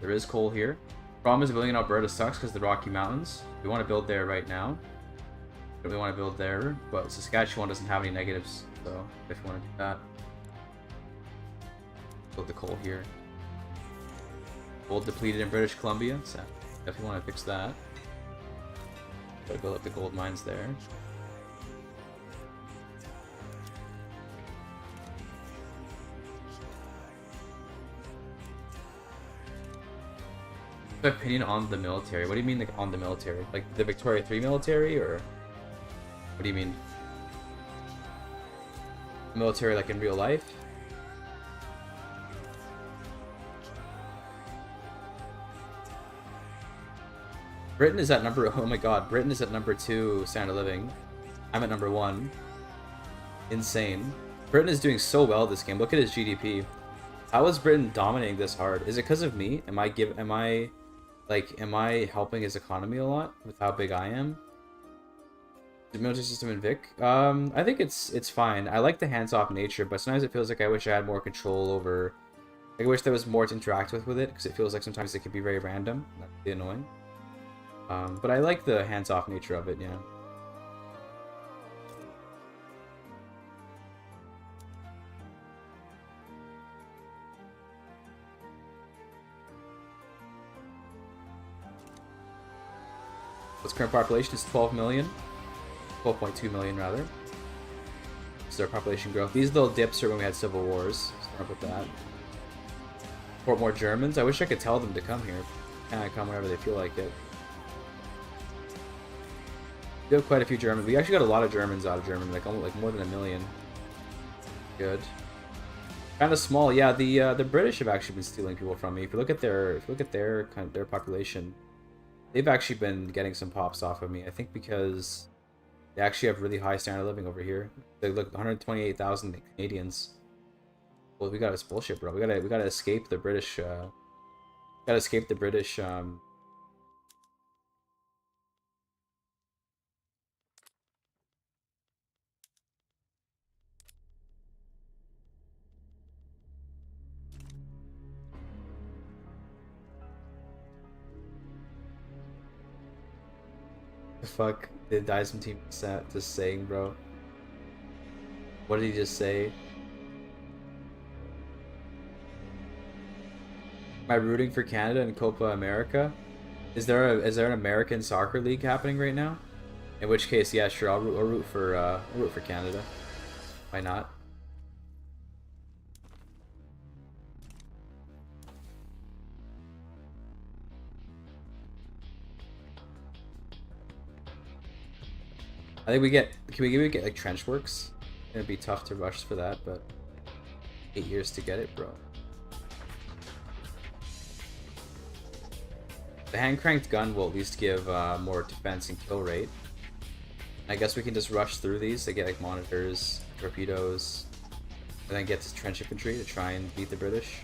There is coal here. Problem is building in Alberta sucks because the Rocky Mountains. We want to build there right now. Don't really want to build there, but Saskatchewan doesn't have any negatives, so if you want to do that, build the coal here. Gold depleted in British Columbia, so definitely want to fix that. Gotta build up the gold mines there. Opinion on the military. What do you mean, like, on the military? Like the Victoria 3 military, or what do you mean? Military, like in real life? Britain is at number. Oh my God, Britain is at number 2 standard of living. I'm at number 1. Insane. Britain is doing so well this game. Look at his GDP. How is Britain dominating this hard? Is it because of me? Am I helping his economy a lot with how big I am? The military system in Vic? I think it's fine. I like the hands-off nature, but sometimes it feels like I wish I had more control over... Like, I wish there was more to interact with it, because it feels like sometimes it can be very random. That's really annoying. But I like the hands-off nature of it, yeah. Its current population is 12 million. 12.2 million, rather. This is our population growth. These little dips are when we had civil wars. Start with that. Support more Germans. I wish I could tell them to come here. Kind of come whenever they feel like it. We have quite a few Germans. We actually got a lot of Germans out of Germany, like almost, like more than 1 million. Good. Kind of small, yeah. The British have actually been stealing people from me. If you look at their population, they've actually been getting some pops off of me. I think because they actually have really high standard of living over here. They look 128,000 Canadians. Well, we got this bullshit, bro. We gotta escape the British. Gotta escape the British. The fuck did Dyson team set just saying, bro? What did he just say? Am I rooting for Canada in Copa America? Is there an American soccer league happening right now? In which case, yeah, sure, I'll root for Canada. Why not? I think we get. Can we get like trench works? It'd be tough to rush for that, but 8 years to get it, bro. The hand-cranked gun will at least give more defense and kill rate. I guess we can just rush through these to get like monitors, torpedoes, and then get to trench infantry to try and beat the British.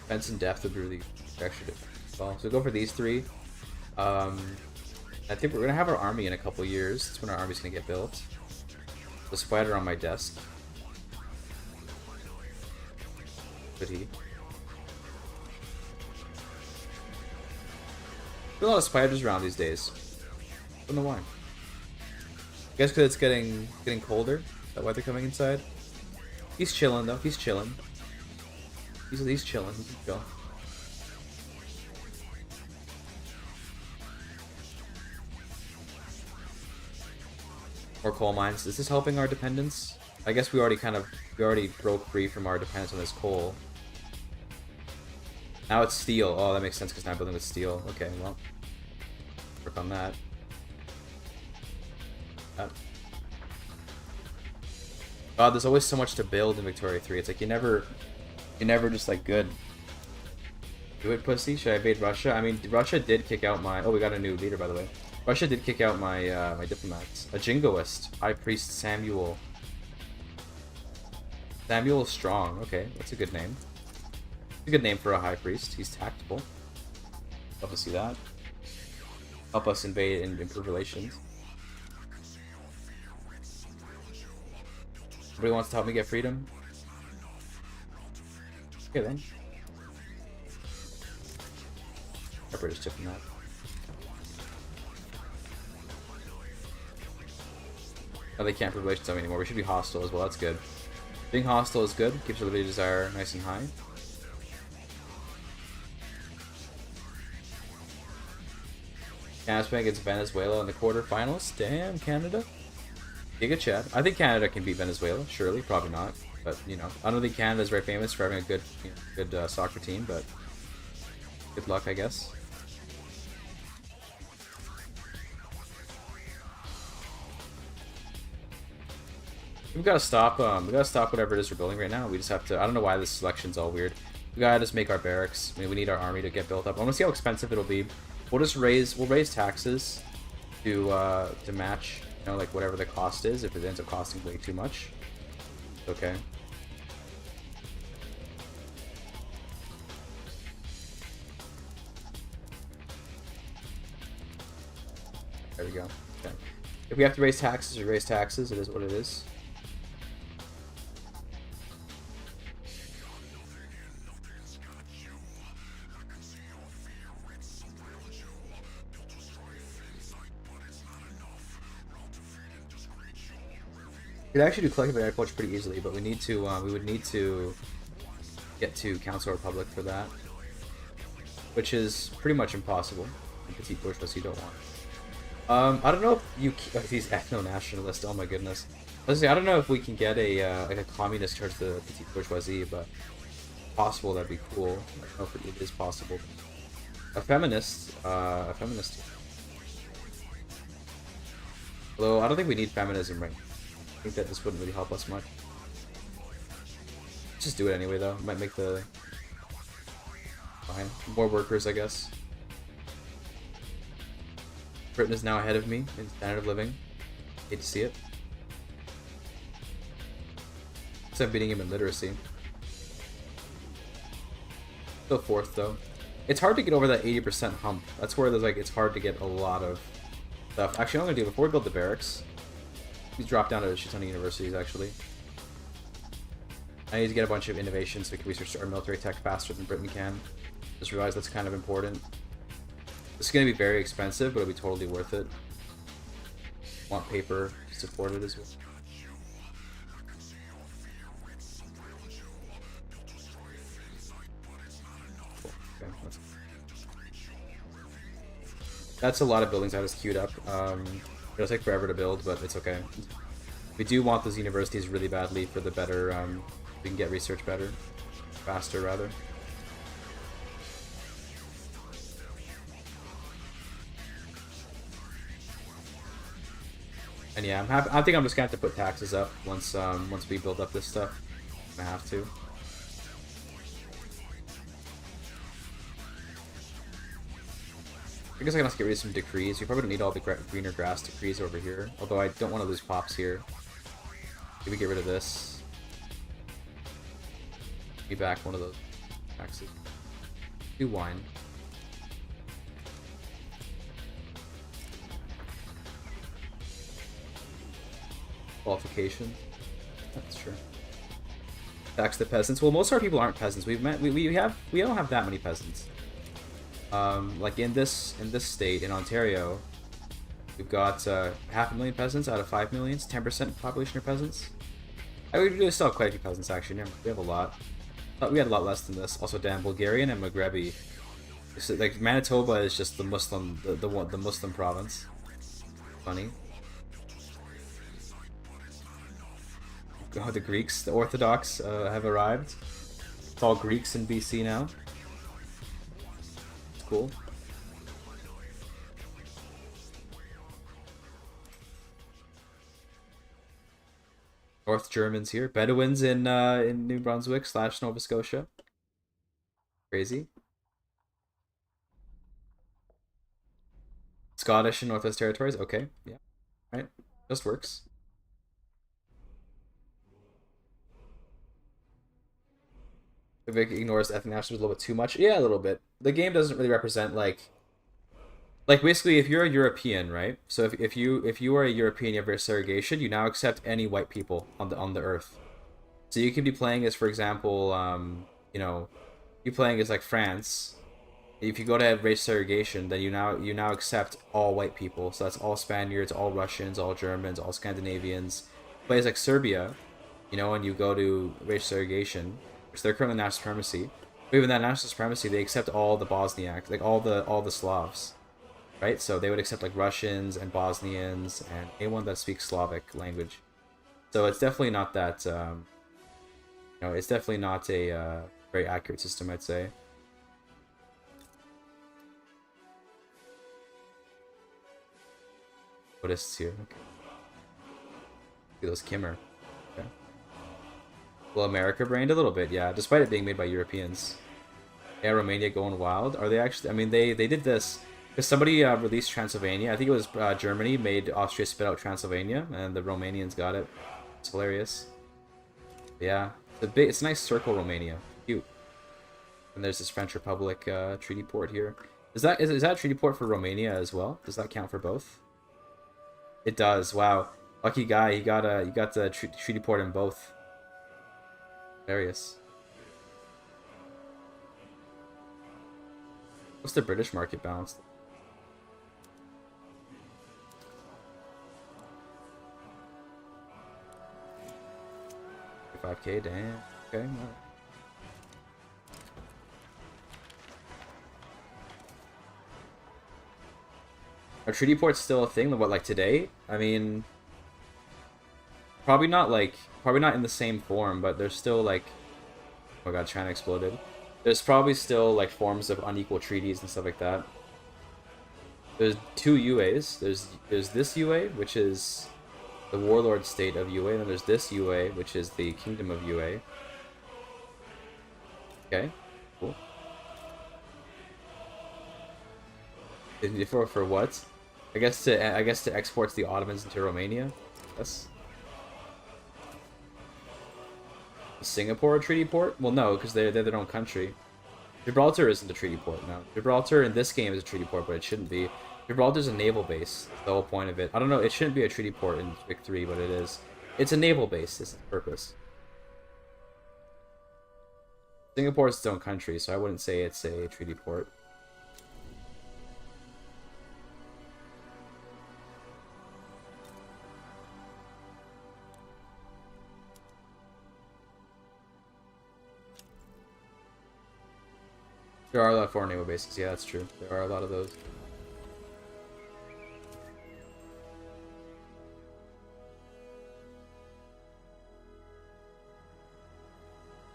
Defense and depth would be really extra different. Well, so go for these 3. I think we're gonna have our army in a couple years. That's when our army's gonna get built. The spider on my desk. Could he? There's a lot of spiders around these days. I don't know why. I guess because it's getting colder. Is that why they're coming inside? He's chilling though. He's chilling. He's chilling. He can chill. More coal mines. Is this helping our dependence? I guess we already broke free from our dependence on this coal. Now it's steel. Oh, that makes sense because now I'm building with steel. Okay, well, work on that. God, there's always so much to build in Victoria 3. It's like you're never just like good. Do it, pussy. Should I invade Russia? I mean, Russia did kick out my. Oh, we got a new leader, by the way. Russia did kick out my my diplomats. A jingoist, High Priest Samuel. Samuel Strong. Okay, that's a good name. It's a good name for a high priest. He's tactful. Love to see that. Help us invade and improve relations. Somebody wants to help me get freedom? Okay then. Our British diplomat. Oh, they can't prove relations to me anymore. We should be hostile as well. That's good. Being hostile is good. Keeps your liberty desire nice and high. Canada's playing against Venezuela in the quarterfinals. Damn, Canada. Giga Chad. I think Canada can beat Venezuela. Surely, probably not. But you know, I don't think Canada is very famous for having a good, good soccer team. But good luck, I guess. We gotta stop. We gotta stop whatever it is we're building right now. We just have to. I don't know why this selection's all weird. We gotta just make our barracks. I mean, we need our army to get built up. I want to see how expensive it'll be. We'll just raise. We'll raise taxes to match. You know, like whatever the cost is. If it ends up costing way too much, okay. There we go. Okay. If we have to raise taxes, we raise taxes. It is what it is. We could actually do collective agriculture pretty easily, but we need to. We would need to get to Council Republic for that, which is pretty much impossible. Petite bourgeoisie don't want. I don't know if you these ethno-nationalists. Oh my goodness. Let's see. I don't know if we can get a like a communist towards the petite bourgeoisie, but possible that'd be cool. I don't know if it is possible. A feminist. Although I don't think we need feminism right now. I think that this wouldn't really help us much. Just do it anyway, though. Might make the fine. More workers, I guess. Britain is now ahead of me in standard of living. Hate to see it. Except beating him in literacy. Still fourth, though. It's hard to get over that 80% hump. That's where there's like it's hard to get a lot of stuff. Actually, I'm gonna do before we build the barracks. He's dropped down to a shit ton of universities, actually. I need to get a bunch of innovations so we can research our military tech faster than Britain can. Just realized that's kind of important. This is going to be very expensive, but it'll be totally worth it. Want paper to support it as well. Cool. Okay, that's a lot of buildings I just queued up. It'll take forever to build, but it's okay. We do want those universities really badly for the better, we can get research better. Faster, rather. And yeah, I think I'm just gonna have to put taxes up once once we build up this stuff. I have to. I guess I can also get rid of some decrees. You probably don't need all the greener grass decrees over here. Although I don't want to lose pops here. Maybe get rid of this. Be back one of those taxes. Do wine. Qualification. That's true. Tax the peasants. Well, most of our people aren't peasants. We don't have that many peasants. Like in this state in Ontario, we've got 500,000 peasants out of 5 million. 10% population are peasants. We really still have quite a few peasants actually. We have a lot. We had a lot less than this. Also, damn, Bulgarian and Maghrebi. Like Manitoba is just the Muslim, the Muslim province. Funny. Oh, the Greeks, the Orthodox, have arrived. It's all Greeks in BC now. It's cool. North Germans here. Bedouins in New Brunswick / Nova Scotia. Crazy. Scottish and Northwest Territories. Okay, yeah, right. Just works. Vic ignores ethnic nationalism a little bit too much. Yeah, a little bit. The game doesn't really represent like Like basically, if you're a European, right? So if you are a European, you have race segregation. You now accept any white people on the Earth. So you can be playing as, for example, you know, you playing as like France. If you go to race segregation, then you now accept all white people. So that's all Spaniards, all Russians, all Germans, all Scandinavians. Play as like Serbia, you know, and you go to race segregation, which they're currently national supremacy. But even that national supremacy, they accept all the Bosniaks, like all the Slavs, right? So they would accept like Russians and Bosnians and anyone that speaks Slavic language. So it's definitely not that, it's definitely not a very accurate system, I'd say. Buddhists here. Okay. Look at those Kimmer. Okay. Well, America brained a little bit, yeah, despite it being made by Europeans. Yeah, Romania going wild. Are they actually? I mean, they did this because somebody released Transylvania. I think it was Germany made Austria spit out Transylvania, and the Romanians got it. It's hilarious. Yeah, it's a nice circle, Romania. Cute. And there's this French Republic treaty port here. Is that a treaty port for Romania as well? Does that count for both? It does. Wow, lucky guy. You got the treaty port in both. Hilarious. What's the British market balance? 5K, damn. Okay. Well. Are treaty ports still a thing? What, like today? I mean, probably not in the same form, but there's still like, oh my god, China exploded. There's probably still like forms of unequal treaties and stuff like that. There's two UAs. There's this UA, which is the warlord state of UA, and then there's this UA, which is the kingdom of UA. Okay, cool. For what? I guess to export the Ottomans into Romania. Yes. Is Singapore a treaty port? Well, no, because they're their own country. Gibraltar isn't a treaty port, no. Gibraltar in this game is a treaty port, but it shouldn't be. Gibraltar's a naval base. That's the whole point of it. I don't know, it shouldn't be a treaty port in Vic 3, but it is. It's a naval base. This is the purpose. Singapore is its own country, so I wouldn't say it's a treaty port. There are a lot of foreign naval bases. Yeah, that's true. There are a lot of those.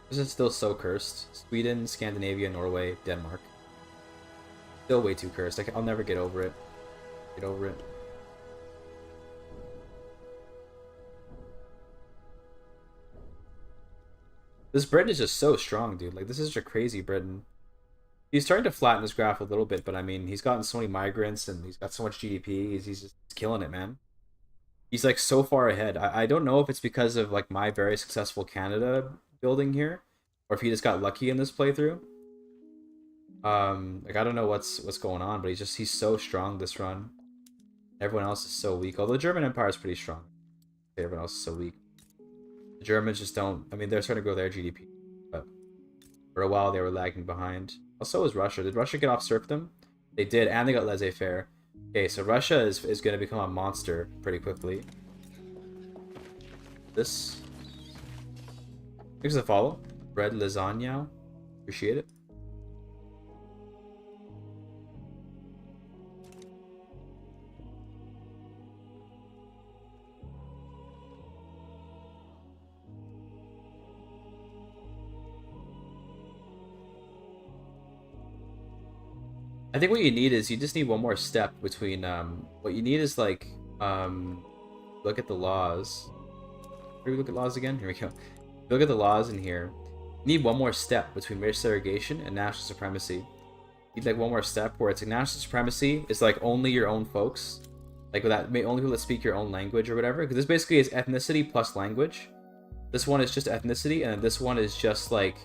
This is still so cursed. Sweden, Scandinavia, Norway, Denmark. Still way too cursed. I'll never get over it. Get over it. This Britain is just so strong, dude. Like, this is such a crazy Britain. He's starting to flatten this graph a little bit, but I mean, he's gotten so many migrants and he's got so much GDP. He's just killing it, man. He's like so far ahead. I don't know if it's because of like my very successful Canada building here, or if he just got lucky in this playthrough. Like I don't know what's going on, but he's so strong this run. Everyone else is so weak. Although the German Empire is pretty strong. Everyone else is so weak. The Germans just don't. I mean, they're starting to grow their GDP, but for a while they were lagging behind. Also, was Russia. Did Russia get off serfdom? They did, and they got laissez-faire. Okay, so Russia is going to become a monster pretty quickly. This. Here's the follow. Bread lasagna. Appreciate it. I think what you need is you just need one more step between what you need is like look at the laws. Here we look at laws again. Here we go. Look at the laws in here. You need one more step between race segregation and national supremacy. You need like one more step where it's like national supremacy is like only your own folks, like that only people that speak your own language or whatever. Because this basically is ethnicity plus language. This one is just ethnicity, and then this one is just like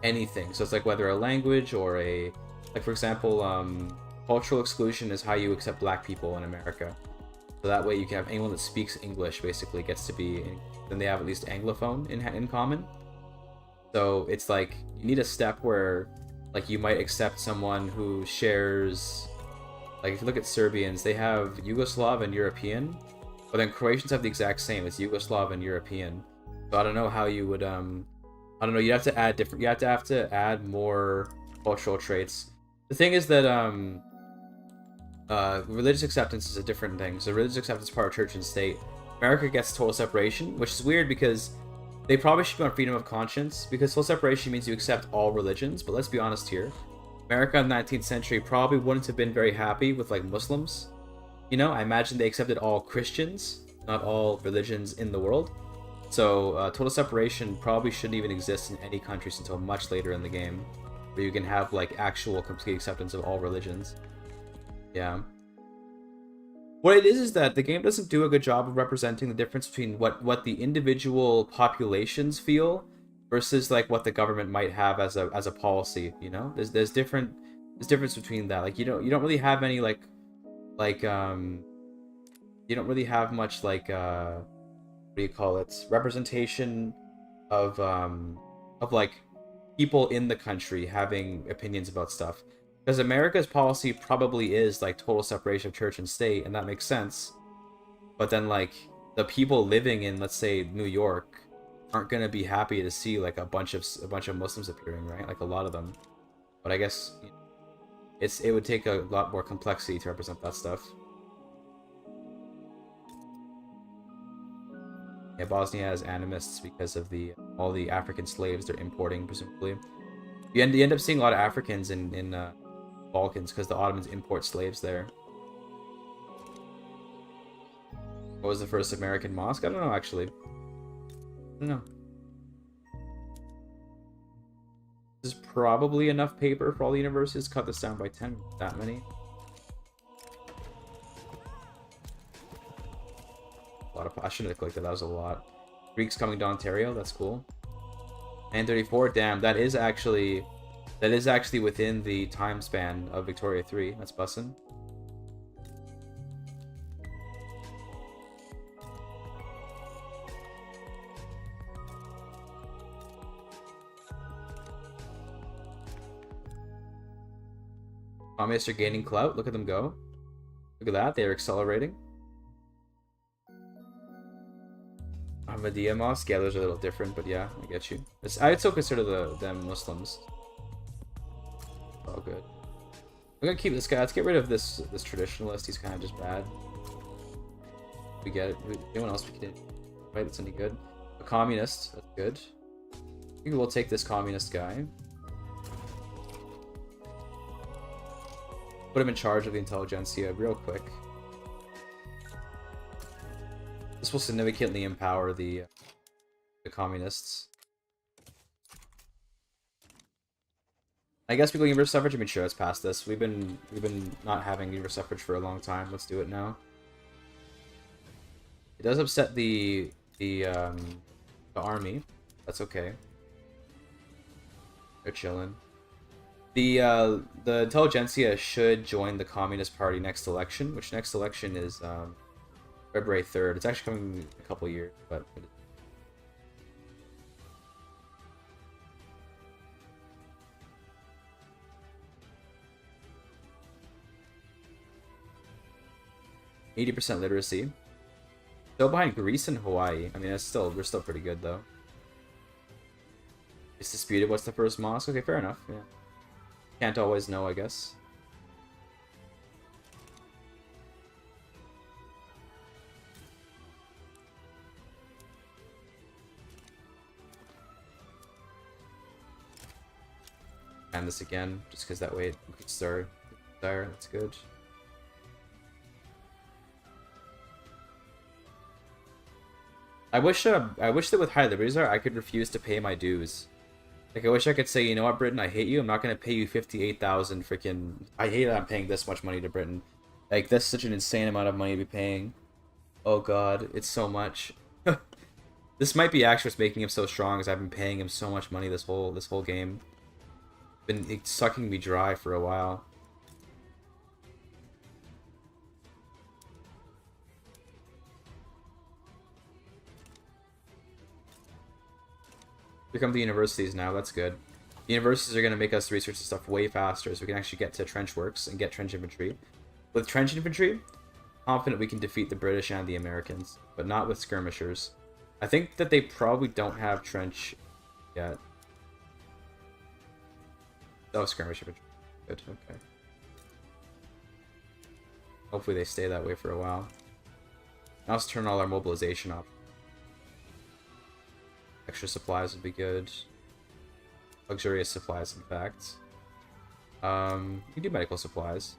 anything. So it's like whether a language or a, like for example, cultural exclusion is how you accept black people in America. So that way you can have anyone that speaks English basically gets to be, then they have at least Anglophone in common. So it's like, you need a step where, like, you might accept someone who shares, like, if you look at Serbians, they have Yugoslav and European, but then Croatians have the exact same, it's Yugoslav and European. So I don't know how you would, I don't know, you have to add different, you have to add more cultural traits. The thing is that, religious acceptance is a different thing. So religious acceptance is part of church and state. America gets total separation, which is weird because they probably should be on freedom of conscience, because total separation means you accept all religions, but let's be honest here. America in the 19th century probably wouldn't have been very happy with, like, Muslims. You know, I imagine they accepted all Christians, not all religions in the world. So total separation probably shouldn't even exist in any countries until much later in the game, where you can have, like, actual complete acceptance of all religions. Yeah. What it is that the game doesn't do a good job of representing the difference between what the individual populations feel versus, like, what the government might have as a policy, you know? There's difference between that. Like, you don't really have any you don't really have much, like, what do you call it? Representation of like, people in the country having opinions about stuff. Because America's policy probably is, like, total separation of church and state, and that makes sense. But then, like, the people living in, let's say, New York aren't gonna be happy to see, like, a bunch of Muslims appearing, right? Like, a lot of them. But I guess, you know, it would take a lot more complexity to represent that stuff. Yeah, Bosnia has animists because of all the African slaves they're importing, presumably. You end up seeing a lot of Africans in Balkans because the Ottomans import slaves there. What was the first American mosque? I don't know, actually. I don't know. This is probably enough paper for all the universities. Cut this down by 10. That many. A lot of... I shouldn't have clicked it. That was a lot. Greeks coming to Ontario. That's cool. And 34. Damn, that is actually within the time span of Victoria 3. That's bussin'. Communists are gaining clout. Look at them go. Look at that. They're accelerating. Ahmadiyya Mosque. Yeah, those are a little different, but yeah, I get you. I'd still consider them Muslims. All good. I'm gonna keep this guy. Let's get rid of this traditionalist. He's kind of just bad. We get it. Anyone else we can fight that's any good? A communist. That's good. I think we'll take this communist guy. Put him in charge of the intelligentsia real quick. This will significantly empower the communists. I guess we go universal suffrage. I mean, sure, let's pass this. We've been not having universal suffrage for a long time. Let's do it now. It does upset the army. That's okay. They're chilling. The intelligentsia should join the Communist Party next election, which next election is February 3rd. It's actually coming in a couple years, but 80% literacy. Still behind Greece and Hawaii. I mean, we're still pretty good though. It's disputed what's the first mosque. Okay, fair enough. Yeah. Can't always know, I guess. And this again, just because that way it increases our desire. That's good. I wish that with high liberties I could refuse to pay my dues. Like, I wish I could say, you know what, Britain, I hate you. I'm not going to pay you 58,000 freaking... I hate that I'm paying this much money to Britain. Like, that's such an insane amount of money to be paying. Oh god, it's so much. This might be actually what's making him so strong, is I've been paying him so much money this whole game. It's sucking me dry for a while. Here come the universities now. That's good. The universities are going to make us research this stuff way faster, so we can actually get to trench works and get trench infantry. With trench infantry, confident we can defeat the British and the Americans, but not with skirmishers. I think that they probably don't have trench yet. Oh, skirmish infantry. Good, okay. Hopefully they stay that way for a while. Now let's turn all our mobilization off. Extra supplies would be good. Luxurious supplies, in fact. You can do medical supplies.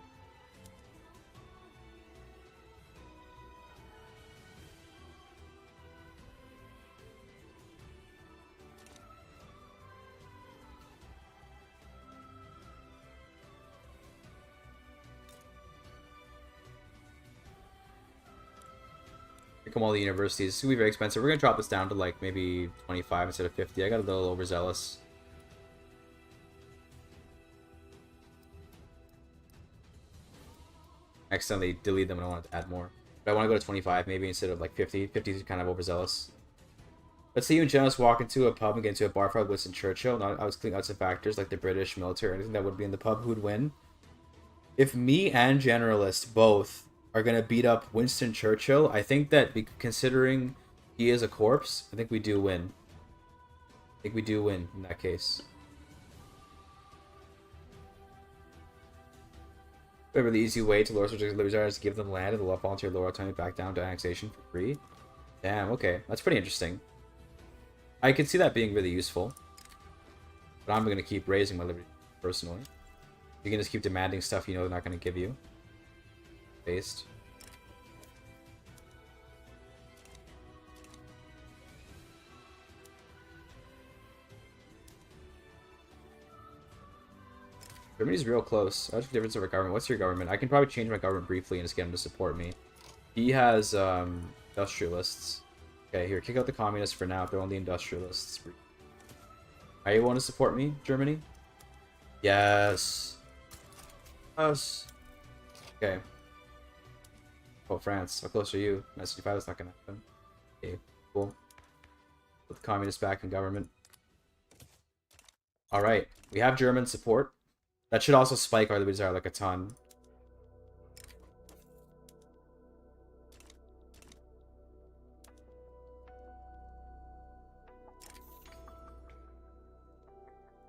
Here come all the universities. It's gonna be very expensive. We're gonna drop this down to like maybe 25 instead of 50. I got a little overzealous. I accidentally delete them and I wanted to add more. But I want to go to 25 maybe instead of like 50. 50 is kind of overzealous. Let's say you and Jonas walk into a pub and get into a bar fight with Winston Churchill. Now, I was cleaning out some factors like the British military or anything that would be in the pub. Who'd win? If me and Generalist both are going to beat up Winston Churchill, I think that considering he is a corpse, I think we do win. I think we do win in that case. A really easy way to lower subject liberties is to give them land and the volunteer lower autonomy back down to annexation for free. Damn, okay. That's pretty interesting. I can see that being really useful. But I'm going to keep raising my liberty personally. You can just keep demanding stuff you know they're not going to give you. Based. Germany's real close. What's the difference of our government? What's your government? I can probably change my government briefly and just get him to support me. He has industrialists. Okay, here, kick out the communists for now. They're only industrialists. Are you want to support me, Germany? Yes. Us. Okay. Oh, France. How close are you? 65 is not gonna happen. Okay, cool. Put the communists back in government. Alright, we have German support. That should also spike our liberty desire like a ton.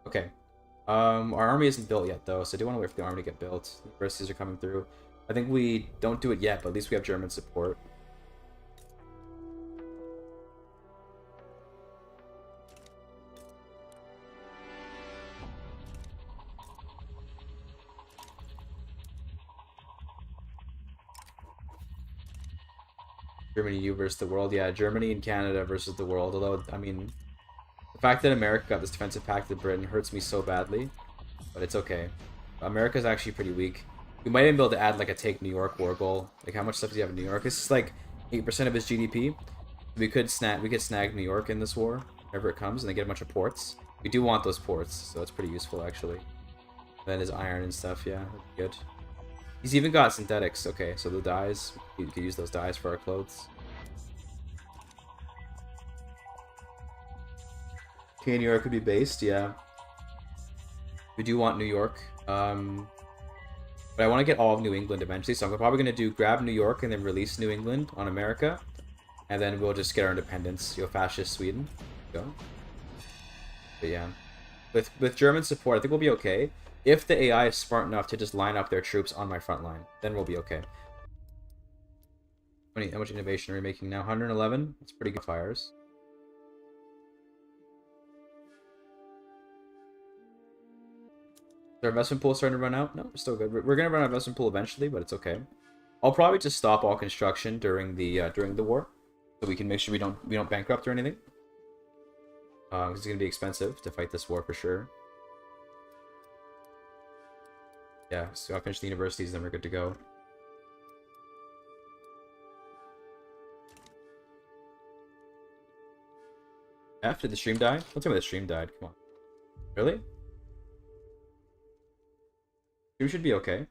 Okay. Our army isn't built yet though, so I do want to wait for the army to get built. The universities are coming through. I think we don't do it yet, but at least we have German support. Germany, you versus the world. Yeah, Germany and Canada versus the world. Although, I mean, the fact that America got this defensive pact with Britain hurts me so badly. But it's okay. America's actually pretty weak. We might even be able to add like a take New York war goal. Like how much stuff do you have in New York? This is like 8% of his GDP. We could snag New York in this war, whenever it comes, and they get a bunch of ports. We do want those ports, so it's pretty useful actually. Then his iron and stuff, yeah, that'd be good. He's even got synthetics. Okay, so the dyes, we could use those dyes for our clothes. Okay, New York could be based, yeah. We do want New York. But I want to get all of New England eventually, so I'm probably going to do grab New York and then release New England on America. And then we'll just get our independence. Yo, fascist Sweden. Go. But yeah. With German support, I think we'll be okay. If the AI is smart enough to just line up their troops on my front line, then we'll be okay. How much innovation are we making now? 111? That's pretty good fires. Is our investment pool starting to run out? No, we're still good. We're going to run out of investment pool eventually, but it's okay. I'll probably just stop all construction during the war, so we can make sure we don't bankrupt or anything. It's going to be expensive to fight this war for sure. Yeah, so I'll finish the universities, then we're good to go. Did the stream die? Don't tell me the stream died. Come on. Really? Stream should be okay.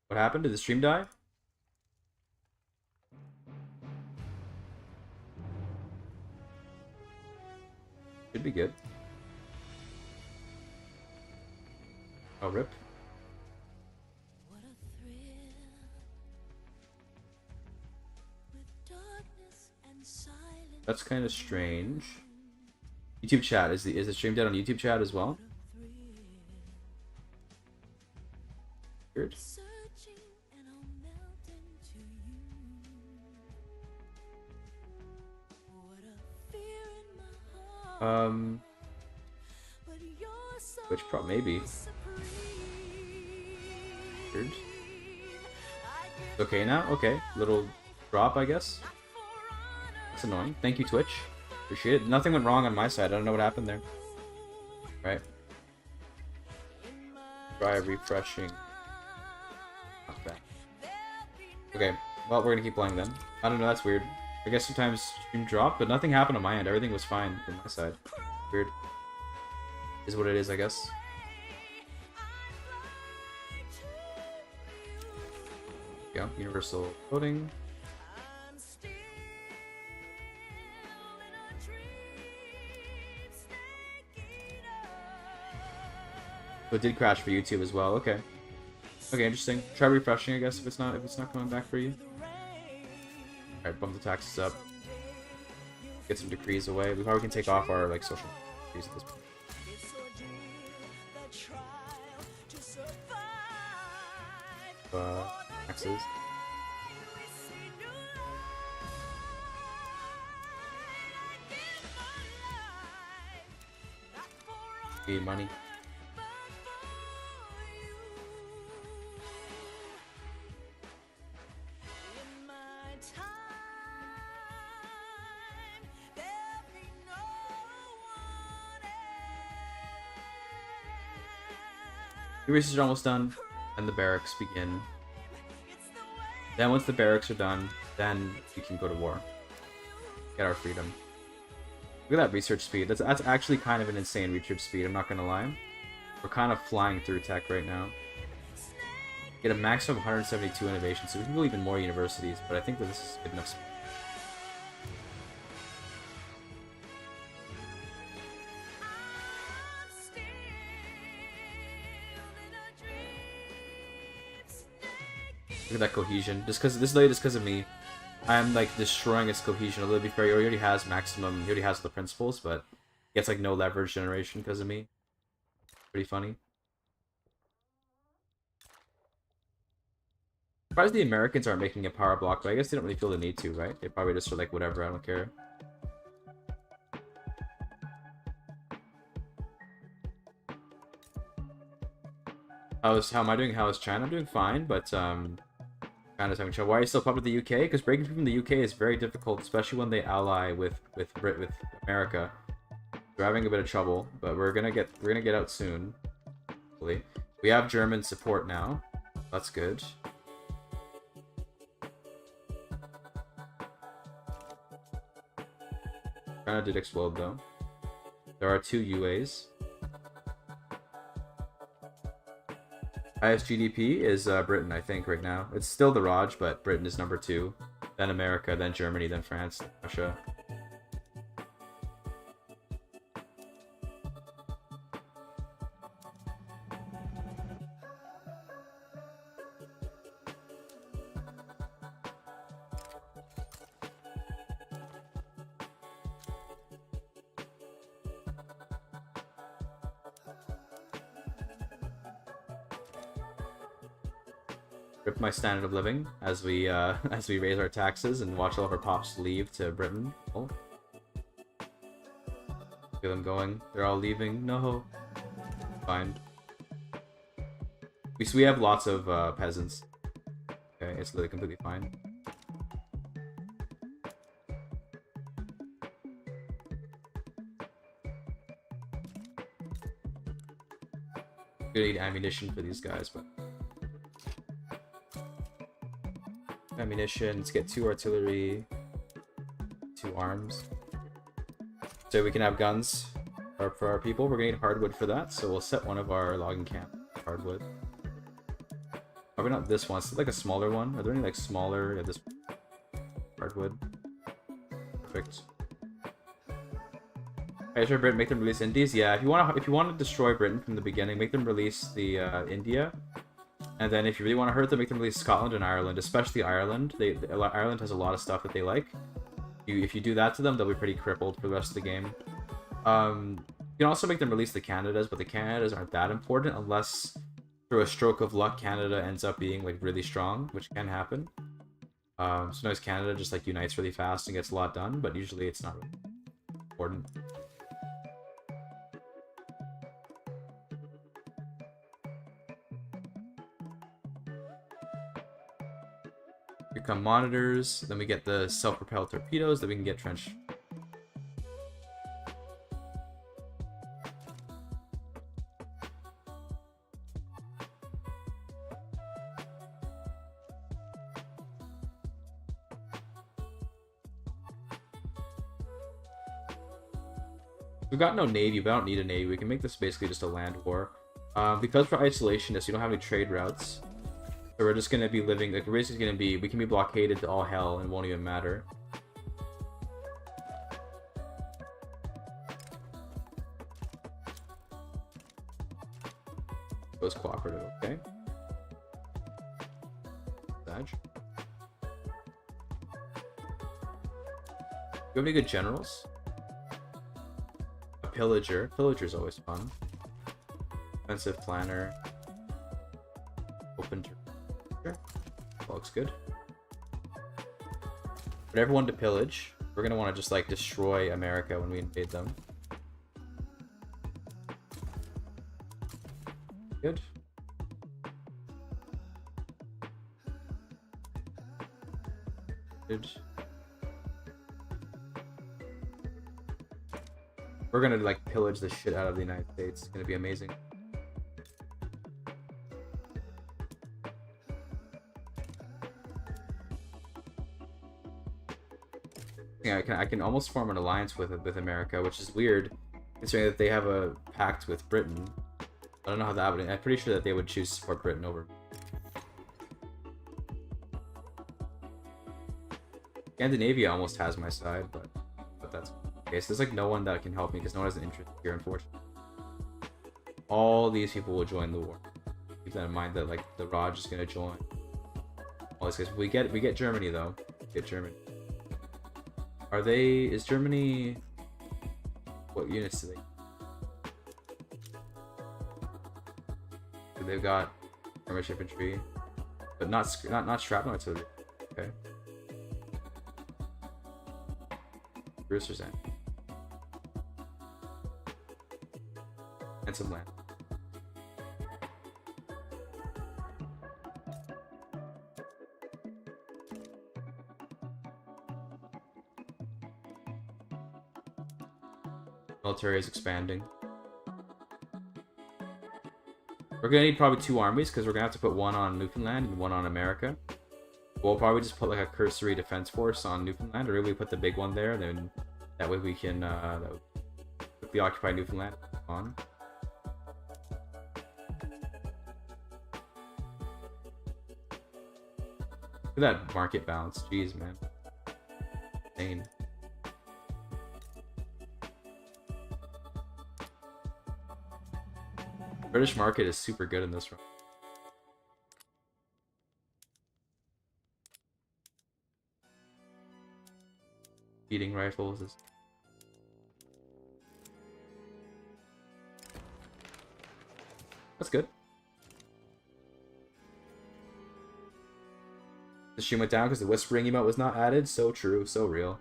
What happened? Did the stream die? Should be good. Oh, rip. What a thrill with darkness and silence. That's kind of strange. YouTube chat, is the stream dead on YouTube chat as well? Weird. Searching and I'll melt into you. What a fear in my heart. But you're so Which maybe. supreme. Weird. I give Okay now? Okay. Little drop, I guess. not for honor. That's annoying. Thank you, Twitch. Appreciate it. Nothing went wrong on my side. I don't know what happened there. Right. Try refreshing. Not bad. Okay. Well, we're gonna keep playing then. I don't know. That's weird. I guess sometimes stream dropped, but nothing happened on my end. Everything was fine from my side. Weird. Is what it is, I guess. Yeah, universal voting. I'm still in a dream, snake eater. So it did crash for YouTube as well. Okay. Okay, interesting. Try refreshing, I guess, if it's not coming back for you. Alright, bump the taxes up. Get some decrees away. We probably can take off our like social decrees at this point. It's ordeal, the trial to survive. Taxes. We see new light. I give my life, not for Need money. but for you. In my time, there'll be no one else. The research is almost done, and the barracks begin. It's the way Then once the barracks are done, then we can go to war. Get our freedom. Look at that research speed. That's actually kind of an insane research speed, I'm not gonna lie. We're kind of flying through tech right now. Get a maximum of 172 innovations, so we can go even more universities, but I think that this is good enough speed. I'm still in a dream, snake Look at that cohesion. Just because of me, I'm like destroying its cohesion. Although to be fair, he already has maximum. He already has the principles, but he gets like no leverage generation because of me. Pretty funny. Surprised the Americans aren't making a power block, but I guess they don't really feel the need to, right? They probably just are like, whatever, I don't care. How am I doing? How is China? I'm doing fine, but China's having trouble. Why are you still pumped with the UK? Because breaking free from the UK is very difficult, especially when they ally with America. We're having a bit of trouble, but we're gonna get out soon. Hopefully. We have German support now. That's good. China did explode though. There are 2 UAs. Highest GDP is Britain, I think, right now. It's still the Raj, but Britain is number 2. Then America, then Germany, then France, then Russia. Rip my standard of living as we raise our taxes and watch all of our pops leave to Britain. Oh. Look at them going. They're all leaving. No. Fine. We have lots of peasants. Okay, it's literally completely fine. Gonna need ammunition for these guys, but ammunition. Let's get 2 artillery, 2 arms, so we can have guns for our people. We're gonna need hardwood for that, so we'll set one of our logging camp hardwood. Probably not this one. It's like a smaller one. Are there any like smaller? Yeah, this hardwood. Perfect. Destroy Britain, make them release Indies. Yeah, if you want to destroy Britain from the beginning, make them release the India. And then if you really want to hurt them, make them release Scotland and Ireland, especially Ireland. Ireland has a lot of stuff that they like. If you do that to them, they'll be pretty crippled for the rest of the game. You can also make them release the Canadas, but the Canadas aren't that important unless through a stroke of luck Canada ends up being like really strong, which can happen. Sometimes Canada just like unites really fast and gets a lot done, but usually it's not really important. Here come monitors, then we get the self-propelled torpedoes that we can get trench. We've got no navy, but I don't need a navy. We can make this basically just a land war. Because we're isolationists, we don't have any trade routes. So we're just gonna be living, like, we're basically gonna be, we can be blockaded to all hell and it won't even matter. Goes cooperative, okay. Sag. Do you have any good generals? A pillager. Pillager's always fun. Offensive planner. Open to. Sure. Looks good. But everyone to pillage. We're gonna want to just like destroy America when we invade them. Good. Good. We're gonna like pillage the shit out of the United States. It's gonna be amazing. Yeah, I can almost form an alliance with America, which is weird, considering that they have a pact with Britain. I don't know how that would. I'm pretty sure that they would choose to support Britain over. Scandinavia almost has my side, but that's okay. So there's like no one that can help me because no one has an interest here, unfortunately. All these people will join the war. Keep that in mind that like the Raj is gonna join. All these guys. We get Germany though. Get Germany. Are they? Is Germany? What units do they? They've got skirmish infantry, but not shrapnel artillery. Okay. Brewster's end. And some land. Military is expanding. We're gonna need probably 2 armies because we're gonna have to put one on Newfoundland and one on America. We'll probably just put like a cursory defense force on Newfoundland, or maybe we put the big one there. Then that way we can quickly occupy Newfoundland. On. Look at that market balance. Jeez, man. Insane. British market is super good in this run. Beating rifles is. That's good. The stream went down because the whispering emote was not added. So true, so real.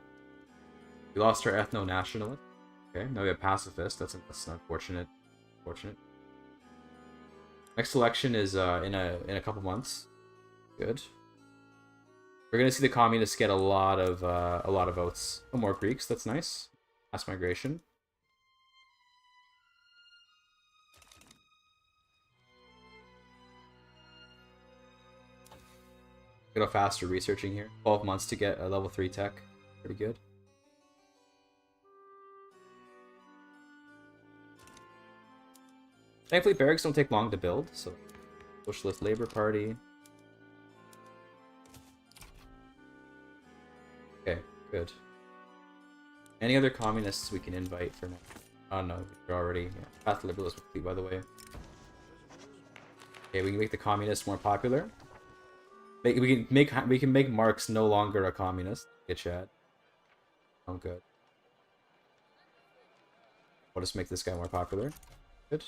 We lost our ethno-nationalist. Okay, now we have pacifist. That's unfortunate. Unfortunate. Next election is in a couple months. Good. We're gonna see the communists get a lot of votes. No more Greeks. That's nice. Mass migration. Get a faster researching here. 12 months to get a level 3 tech. Pretty good. Thankfully, barracks don't take long to build, so Socialist Labor Party. Okay, good. Any other communists we can invite for now? Oh no, you're already path liberals complete, by the way. Okay, we can make the communists more popular. We can make Marx no longer a communist. Get Chad. Oh, good. We'll just make this guy more popular. Good.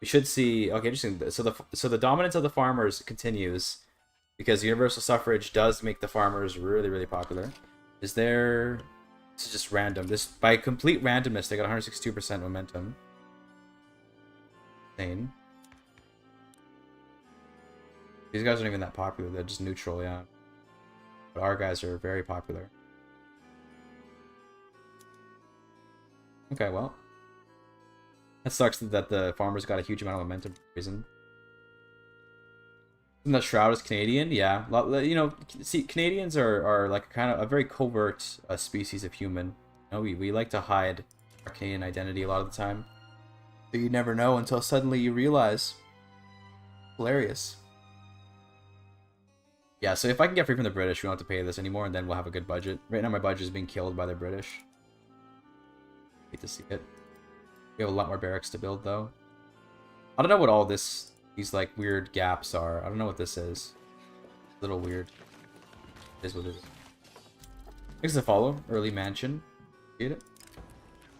We should see. Okay, interesting. So the dominance of the farmers continues because universal suffrage does make the farmers really, really popular. Is there? It's just random. This by complete randomness, they got 162% momentum. Insane. These guys aren't even that popular. They're just neutral, yeah. But our guys are very popular. Okay, well. That sucks that the farmers got a huge amount of momentum for some reason. Isn't that Shroud is Canadian? Yeah. You know, see, Canadians are like kind of a very covert species of human. You know, we like to hide our Canadian identity a lot of the time. But you never know until suddenly you realize. Hilarious. Yeah, so if I can get free from the British, we don't have to pay this anymore, and then we'll have a good budget. Right now my budget is being killed by the British. Hate to see it. We have a lot more barracks to build, though. I don't know what all these like weird gaps are. I don't know what this is. A little weird. It is what it is. Thanks to follow. Early Mansion. Get it?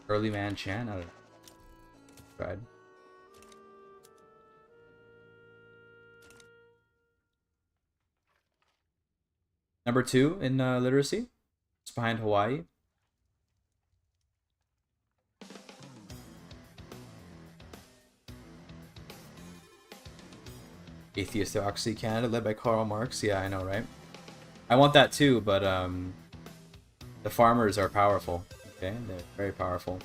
Early Man-chan? I don't know. Tried. Number 2 in literacy. It's behind Hawaii. Atheist Theocracy Canada, led by Karl Marx. Yeah, I know, right? I want that too, but the farmers are powerful. Okay, they're very powerful.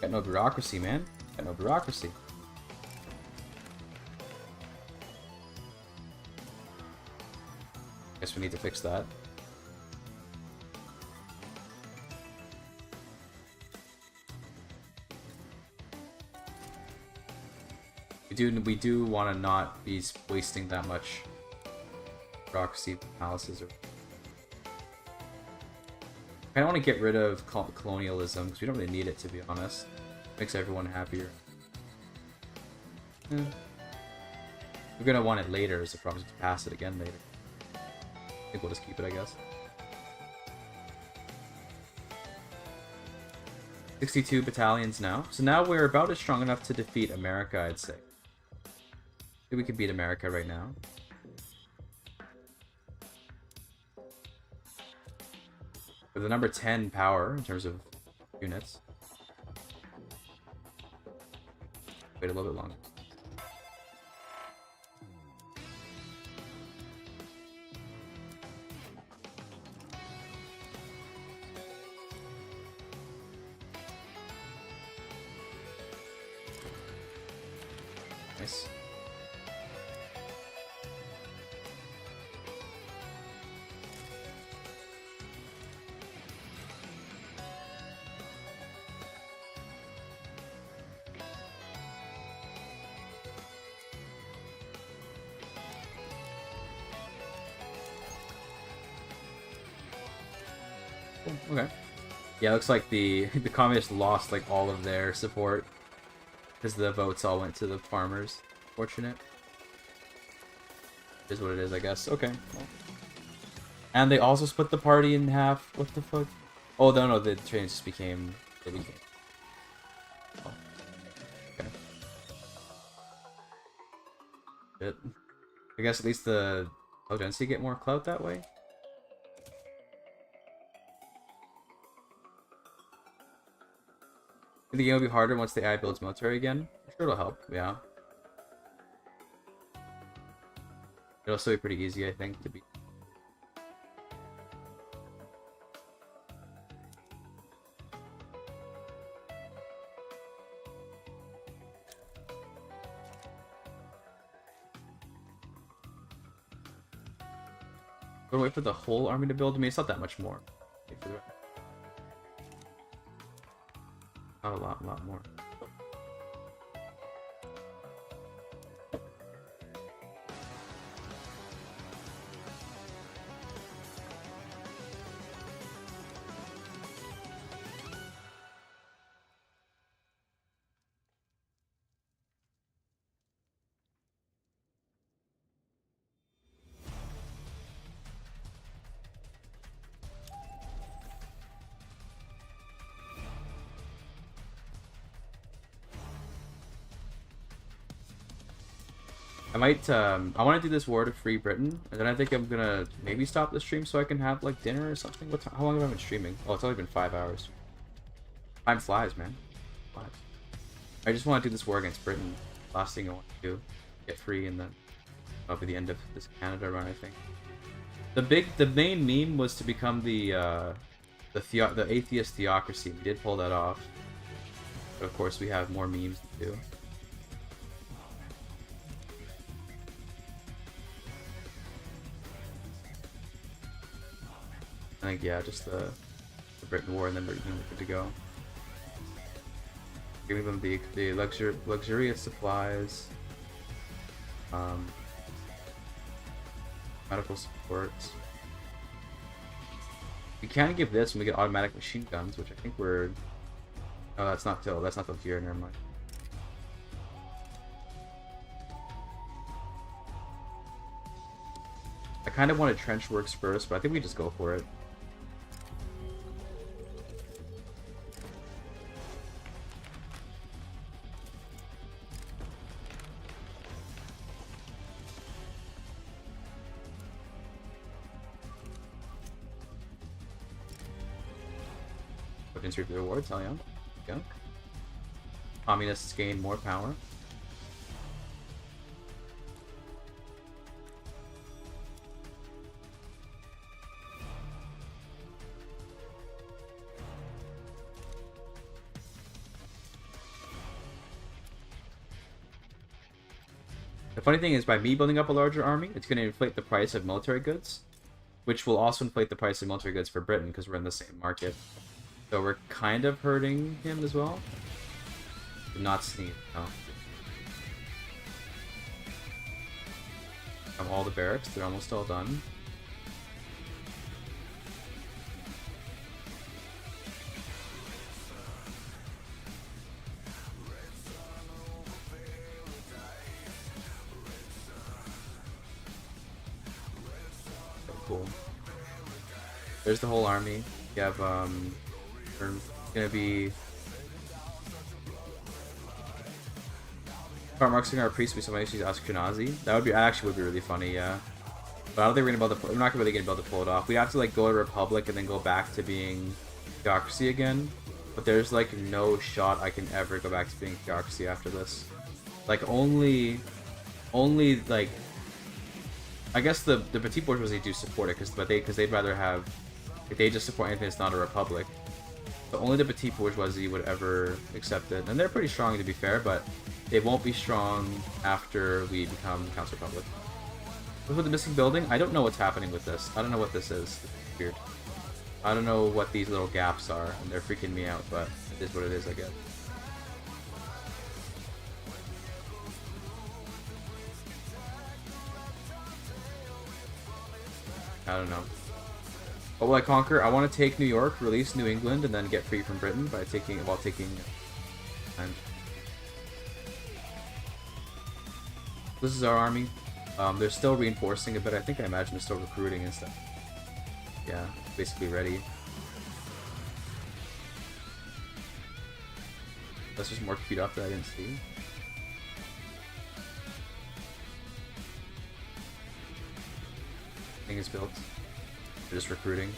Got no bureaucracy, man. Got no bureaucracy. Guess we need to fix that. We do want to not be wasting that much bureaucracy palaces. I don't want to get rid of colonialism because we don't really need it, to be honest. Makes everyone happier. We're gonna want it later as the problem to pass it again later. I think we'll just keep it, I guess. 62 battalions now. So now we're about as strong enough to defeat America, I'd say. I think we could beat America right now. With the number 10 power in terms of units. Wait a little bit longer. Nice. Okay. Yeah, looks like the communists lost like all of their support because the votes all went to the farmers. Fortunate. Is what it is, I guess. Okay. Well. And they also split the party in half. What the fuck? Oh no, the trains just became. They became. Oh. Okay. Shit. I guess at least the Density get more clout that way. You think it'll be harder once the AI builds military again? I'm sure it'll help, yeah. It'll still be pretty easy, I think, to beat. Gonna wait for the whole army to build? I mean, it's not that much more. Wait for the... Not a lot more. I want to do this war to free Britain, and then I think I'm gonna maybe stop the stream so I can have like dinner or something. How long have I been streaming? Oh, it's only been 5 hours. Time flies, man. Flies. I just want to do this war against Britain. Last thing I want to do, get free, and then that'll be the end of this Canada run, I think. The main meme was to become the atheist theocracy. We did pull that off, but of course we have more memes to do. I think, yeah, just the Britain War, and then we're good to go. Giving them the luxurious supplies, medical support. We can give this when we get automatic machine guns, which I think we're. Oh, that's not till here. Never mind. I kind of wanted trench works first, but I think we just go for it. Insert the rewards, hell yeah. Go. Communists gain more power. The funny thing is, by me building up a larger army, it's going to inflate the price of military goods, which will also inflate the price of military goods for Britain because we're in the same market. So we're kind of hurting him as well. Do not sneeze, no. All the barracks, they're almost all done. Cool. There's the whole army. You have we're gonna be Karl Marxing our priest. We somebody use Ashkenazi. That actually would be really funny, yeah. But I don't think we're not really gonna be able to pull it off. We have to like go to Republic and then go back to being Theocracy again. But there's like no shot I can ever go back to being Theocracy after this. Like only like I guess the petite bourgeoisie do support it because they'd rather have like, they just support anything that's not a republic. So only the petite bourgeoisie would ever accept it, and they're pretty strong to be fair, but they won't be strong after we become Council Republic. With the missing building, I don't know what's happening with this. I don't know what this is. It's weird. I don't know what these little gaps are, and they're freaking me out, but it is what it is, I guess. I don't know. What will I conquer? I want to take New York, release New England, and then get free from Britain by taking time. This is our army. They're still reinforcing a bit. I imagine they're still recruiting and stuff. Yeah, basically ready. That's just more queued up that I didn't see. Thing is built. They're just recruiting.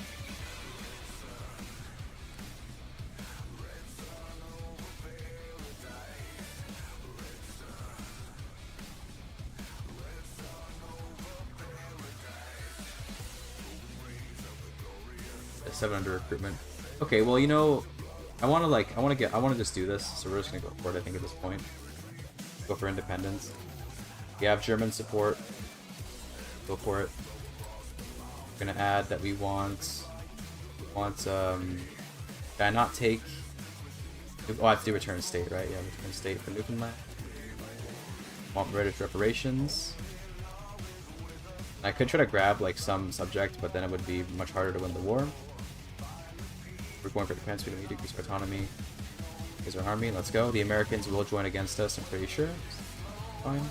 A 7 under recruitment. Okay, well, you know, I want to just do this, so we're just gonna go for it, I think, at this point. Go for independence. We have German support. Go for it. We're gonna add that we want can I not take I have to do return state, right? Yeah, return state for Newfoundland. Want British reparations. I could try to grab like some subject, but then it would be much harder to win the war. We're going for defense, we don't need to increase autonomy. Here's our army, let's go. The Americans will join against us, I'm pretty sure. Fine.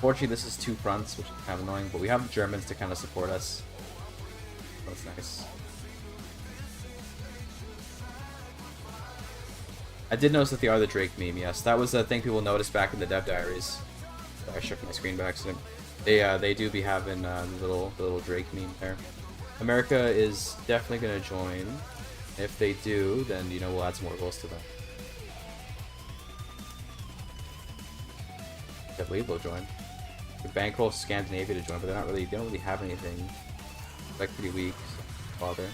Fortunately, this is 2 fronts, which is kind of annoying, but we have Germans to kind of support us. That's nice. I did notice that they are the Drake meme, yes. That was a thing people noticed back in the dev diaries. I shook my screen by accident. They do be having the little Drake meme there. America is definitely gonna join. If they do, then you know we'll add some more goals to them. I believe they'll join. We bankroll Scandinavia to join, but they don't really have anything. Like pretty weak. So bother.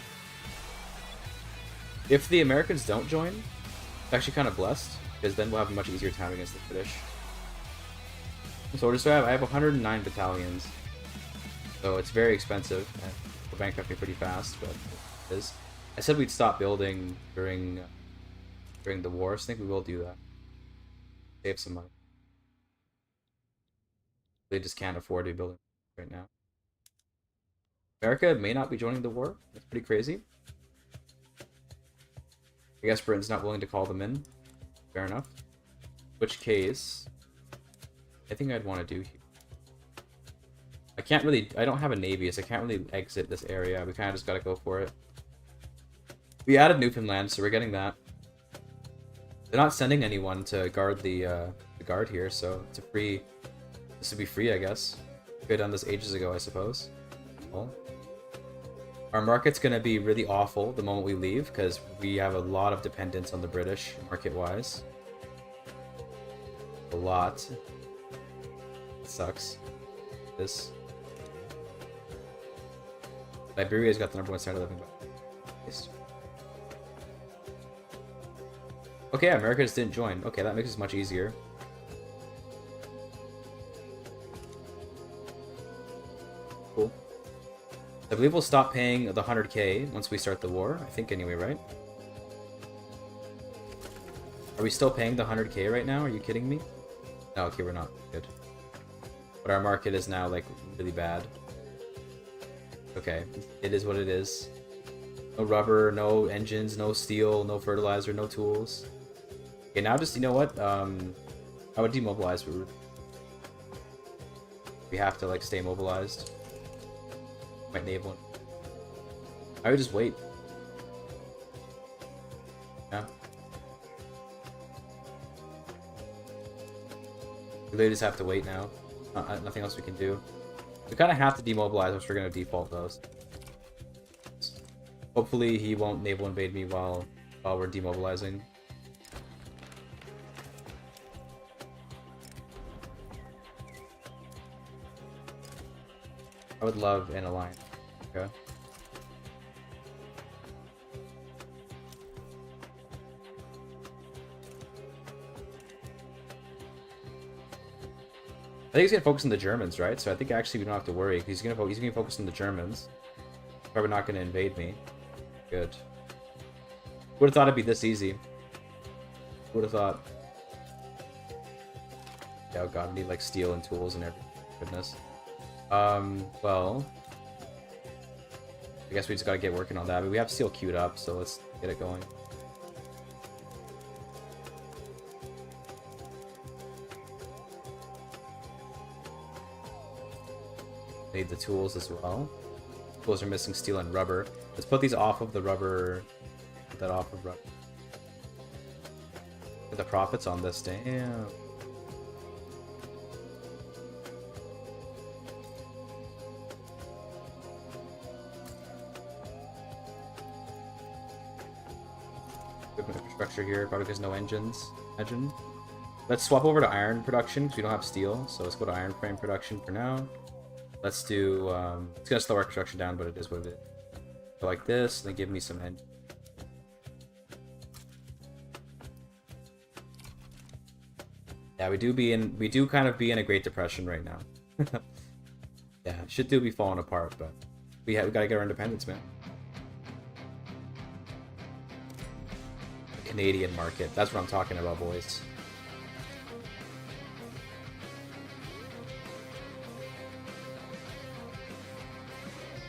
If the Americans don't join, it's actually kind of blessed because then we'll have a much easier time against the British. So I have 109 battalions, so it's very expensive. And we'll bankrupt me pretty fast, but it is. I said we'd stop building during the war, so I think we will do that. Save some money. They just can't afford to be building right now. America may not be joining the war. That's pretty crazy. I guess Britain's not willing to call them in. Fair enough. In which case, I think I'd want to do here. I don't have a navy, so I can't really exit this area. We kind of just gotta go for it. We added Newfoundland, so we're getting that. They're not sending anyone to guard the guard here, so it's a free. This would be free, I guess. Could have done this ages ago, I suppose. Well, our market's gonna be really awful the moment we leave because we have a lot of dependence on the British market-wise. A lot. It sucks. This. Liberia's got the #1 standard of living. Okay, America just didn't join. Okay, that makes it much easier. Cool. I believe we'll stop paying the 100k once we start the war. I think anyway, right? Are we still paying the 100k right now? Are you kidding me? No, okay, we're not. Good. But our market is now, like, really bad. Okay, it is what it is. No rubber, no engines, no steel, no fertilizer, no tools. Okay, now just, you know what? I would demobilize, but we have to, like, stay mobilized. Might naval one. I would just wait. Yeah. We literally just have to wait now. Nothing else we can do. We kind of have to demobilize, which we're going to default those. Hopefully he won't naval invade me while we're demobilizing. I would love an alliance. Okay. I think he's gonna focus on the Germans, right? So I think actually we don't have to worry. He's gonna focus on the Germans. Probably not gonna invade me. Good. Would have thought it'd be this easy. Would have thought. Yeah, oh god, I need like steel and tools and everything. Goodness. Well, I guess we just gotta get working on that. But we have steel queued up, so let's get it going. Need the tools as well. Tools are missing steel and rubber. Let's put these off of the rubber. Put that off of rubber. Get the profits on this. Damn. Equipment infrastructure here, probably because no engines. Imagine. Let's swap over to iron production because we don't have steel. So let's go to iron frame production for now. Let's do, it's gonna slow our construction down, but it is what it is. Go like this, and then give me some end. Yeah, we do kind of be in a Great Depression right now. Yeah, shit do be falling apart, but we gotta get our independence, man. The Canadian market, that's what I'm talking about, boys.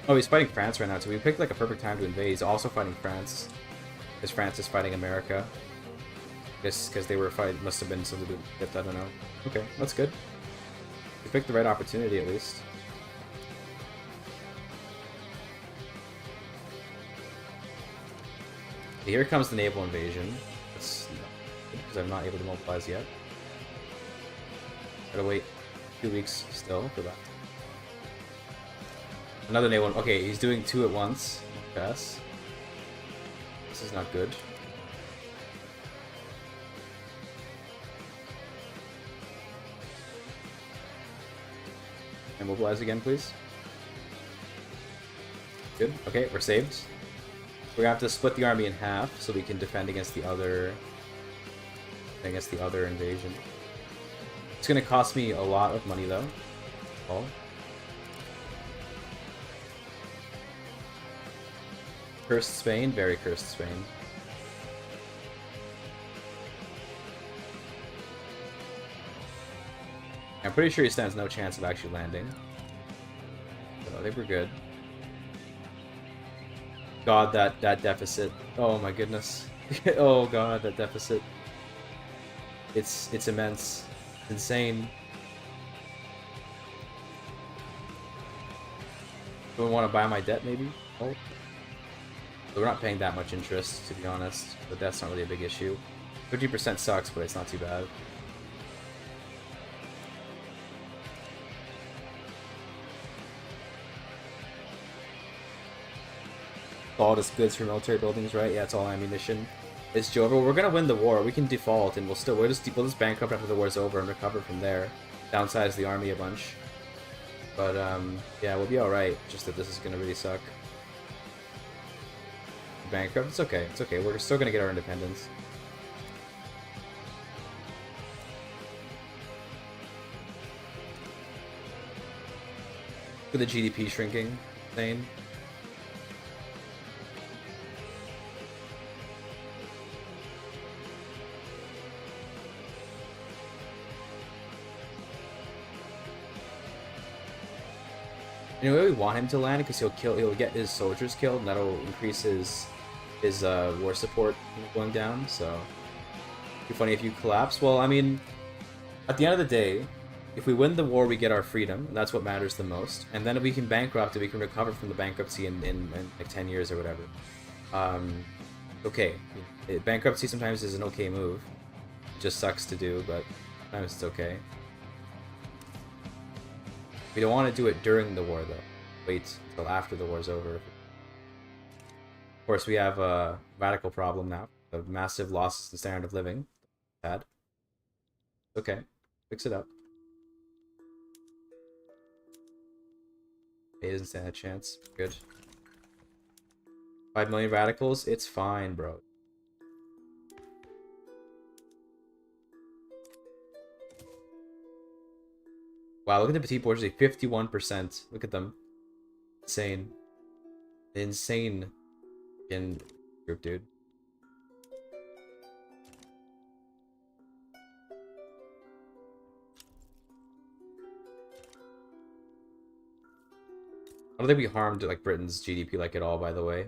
Oh, he's fighting France right now, so we picked like a perfect time to invade. He's also fighting France, because France is fighting America. Because they were fighting, must have been something to do with it, I don't know. Okay, that's good. We picked the right opportunity at least. Okay, here comes the naval invasion. That's because I'm not able to mobilize yet. Gotta wait. 2 weeks still for that. Another day one. Okay, he's doing 2 at once. Yes. This is not good. And mobilize again, please. Good. Okay, we're saved. We're gonna have to split the army in half so we can defend against the other invasion. It's gonna cost me a lot of money though. Oh. Cursed Spain, very cursed Spain. I'm pretty sure he stands no chance of actually landing. So I think we're good. God, that deficit. Oh my goodness. Oh god, that deficit. It's immense. It's insane. Do we want to buy my debt maybe? Oh. We're not paying that much interest, to be honest, but that's not really a big issue. 50% sucks, but it's not too bad. All just goods for military buildings, right? Yeah, it's all ammunition. It's Joe, but we're gonna win the war. We can default, and we'll just bankrupt after the war's over and recover from there. Downsize the army a bunch. But yeah, we'll be all right. Just that this is gonna really suck. Bankrupt, it's okay. It's okay. We're still gonna get our independence. Look at the GDP shrinking. Insane. You know, we want him to land because he'll get his soldiers killed, and that'll increase his war support going down. So, it'd be funny if you collapse. Well, I mean, at the end of the day, if we win the war, we get our freedom, and that's what matters the most. And then if we can bankrupt, and we can recover from the bankruptcy in like 10 years or whatever. Okay, bankruptcy sometimes is an okay move. It just sucks to do, but sometimes it's okay. We don't want to do it during the war, though. Wait until after the war's over. Of course, we have a radical problem now of massive losses in standard of living. Bad. Okay, fix it up. He doesn't stand a chance. Good. 5 million radicals? It's fine, bro. Wow, look at the petite bourgeoisie, 51%. Look at them. Insane. Insane in group, dude. I don't think we harmed like Britain's GDP like at all, by the way.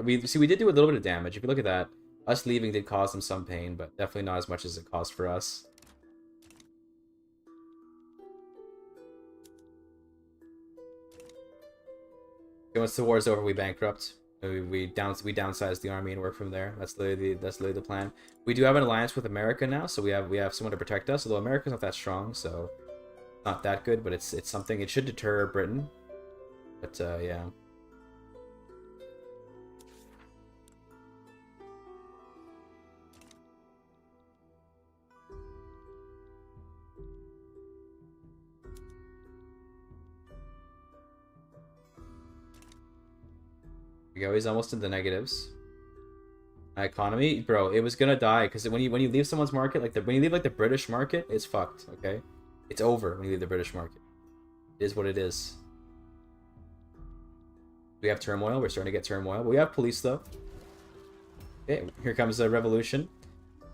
We did do a little bit of damage. If you look at that, us leaving did cause them some pain, but definitely not as much as it caused for us. Once the war's over, we bankrupt. We downsize the army and work from there. That's literally the plan. We do have an alliance with America now, so we have someone to protect us. Although America's not that strong, so not that good. But it's something. It should deter Britain. But yeah. We go. He's almost in the negatives. My economy, bro, it was gonna die because when you leave someone's market, like when you leave like the British market, it's fucked. Okay, it's over when you leave the British market. It is what it is. We have turmoil. We're starting to get turmoil. We have police though. Okay, here comes a revolution.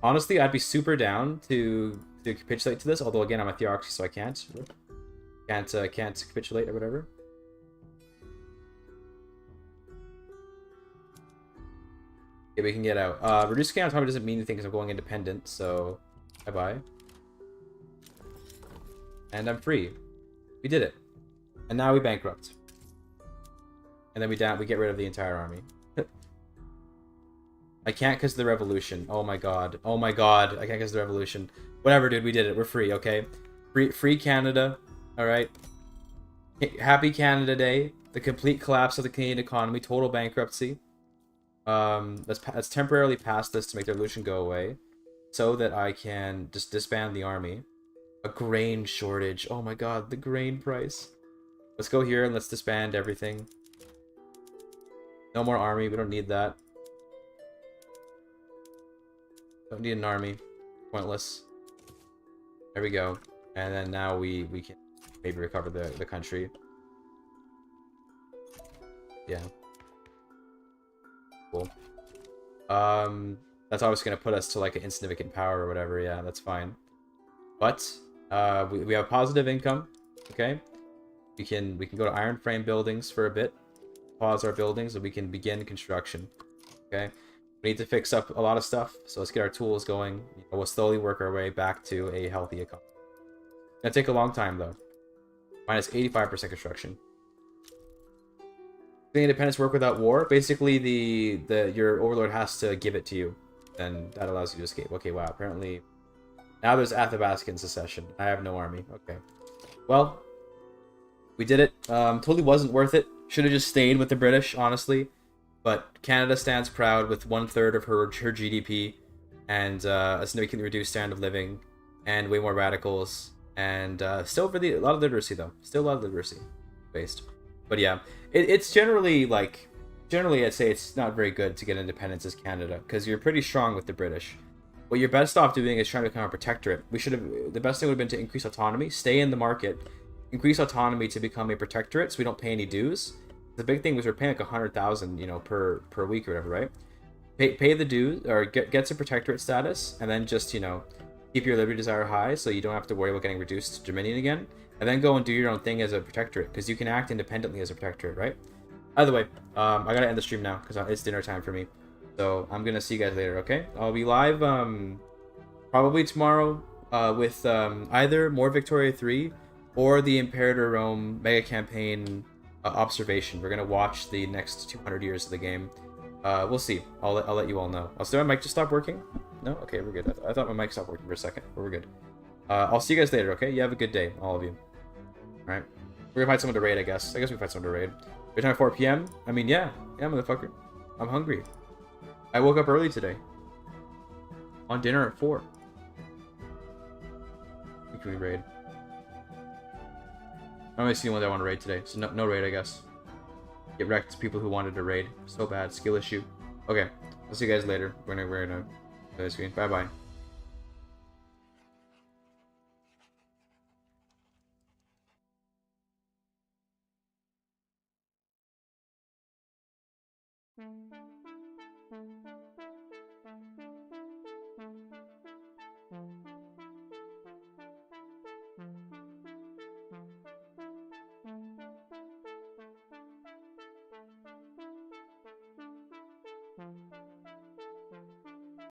Honestly, I'd be super down to capitulate to this. Although again, I'm a theocracy, so I can't capitulate or whatever. Okay, we can get out. Reduced scale autonomy doesn't mean anything because I'm going independent. So, bye bye. And I'm free. We did it. And now we bankrupt. And then we get rid of the entire army. I can't because of the revolution. Oh my god. Oh my god. I can't because of the revolution. Whatever, dude. We did it. We're free, okay? Free Canada. Alright. Happy Canada Day. The complete collapse of the Canadian economy. Total bankruptcy. Let's temporarily pass this to make the revolution go away. So that I can just disband the army. A grain shortage. Oh my god, the grain price. Let's go here and let's disband everything. No more army. We don't need that. Don't need an army. Pointless. There we go. And then now we can maybe recover the country. Yeah. Cool. That's obviously gonna put us to like an insignificant power or whatever. Yeah, that's fine. But we have positive income. Okay. We can go to iron frame buildings for a bit. Pause our buildings and we can begin construction. Okay. We need to fix up a lot of stuff, so let's get our tools going. We'll slowly work our way back to a healthy economy. It's gonna take a long time though. Minus 85% construction. The independence work without war. Basically, your overlord has to give it to you, and that allows you to escape. Okay, wow. Apparently, now there's Athabascan secession. I have no army. Okay, well, we did it. Totally wasn't worth it. Should have just stayed with the British, honestly. But Canada stands proud with 1/3 of her GDP, and a significantly reduced standard of living, and way more radicals, and still really a lot of literacy though. Still a lot of literacy based. But yeah, it's generally I'd say it's not very good to get independence as Canada, because you're pretty strong with the British. What you're best off doing is trying to become a protectorate. The best thing would have been to increase autonomy, stay in the market, increase autonomy to become a protectorate, so we don't pay any dues. The big thing was we're paying like 100,000, per week or whatever, right? Pay the dues, or get some protectorate status, and then just, keep your liberty desire high, so you don't have to worry about getting reduced to Dominion again, and then go and do your own thing as a protectorate, because you can act independently as a protectorate, right? Either way, I gotta end the stream now because it's dinner time for me, so I'm gonna see you guys later. Okay, I'll be live probably tomorrow with either More Victoria 3 or the Imperator Rome mega campaign. Observation. We're gonna watch the next 200 years of the game. We'll see. I'll let you all know. Did my mic just stop working? No? Okay, we're good. I thought my mic stopped working for a second, but we're good. I'll see you guys later, okay? You have a good day, all of you. Alright. We're gonna find someone to raid, I guess. I guess we can find someone to raid. Every time at 4 p.m? I mean, yeah, motherfucker. I'm hungry. I woke up early today. On dinner at 4. Who can we raid? I only see one that I want to raid today, so no raid, I guess. Get wrecked to people who wanted to raid. So bad. Skill issue. Okay, I'll see you guys later. We're gonna the screen. Bye bye.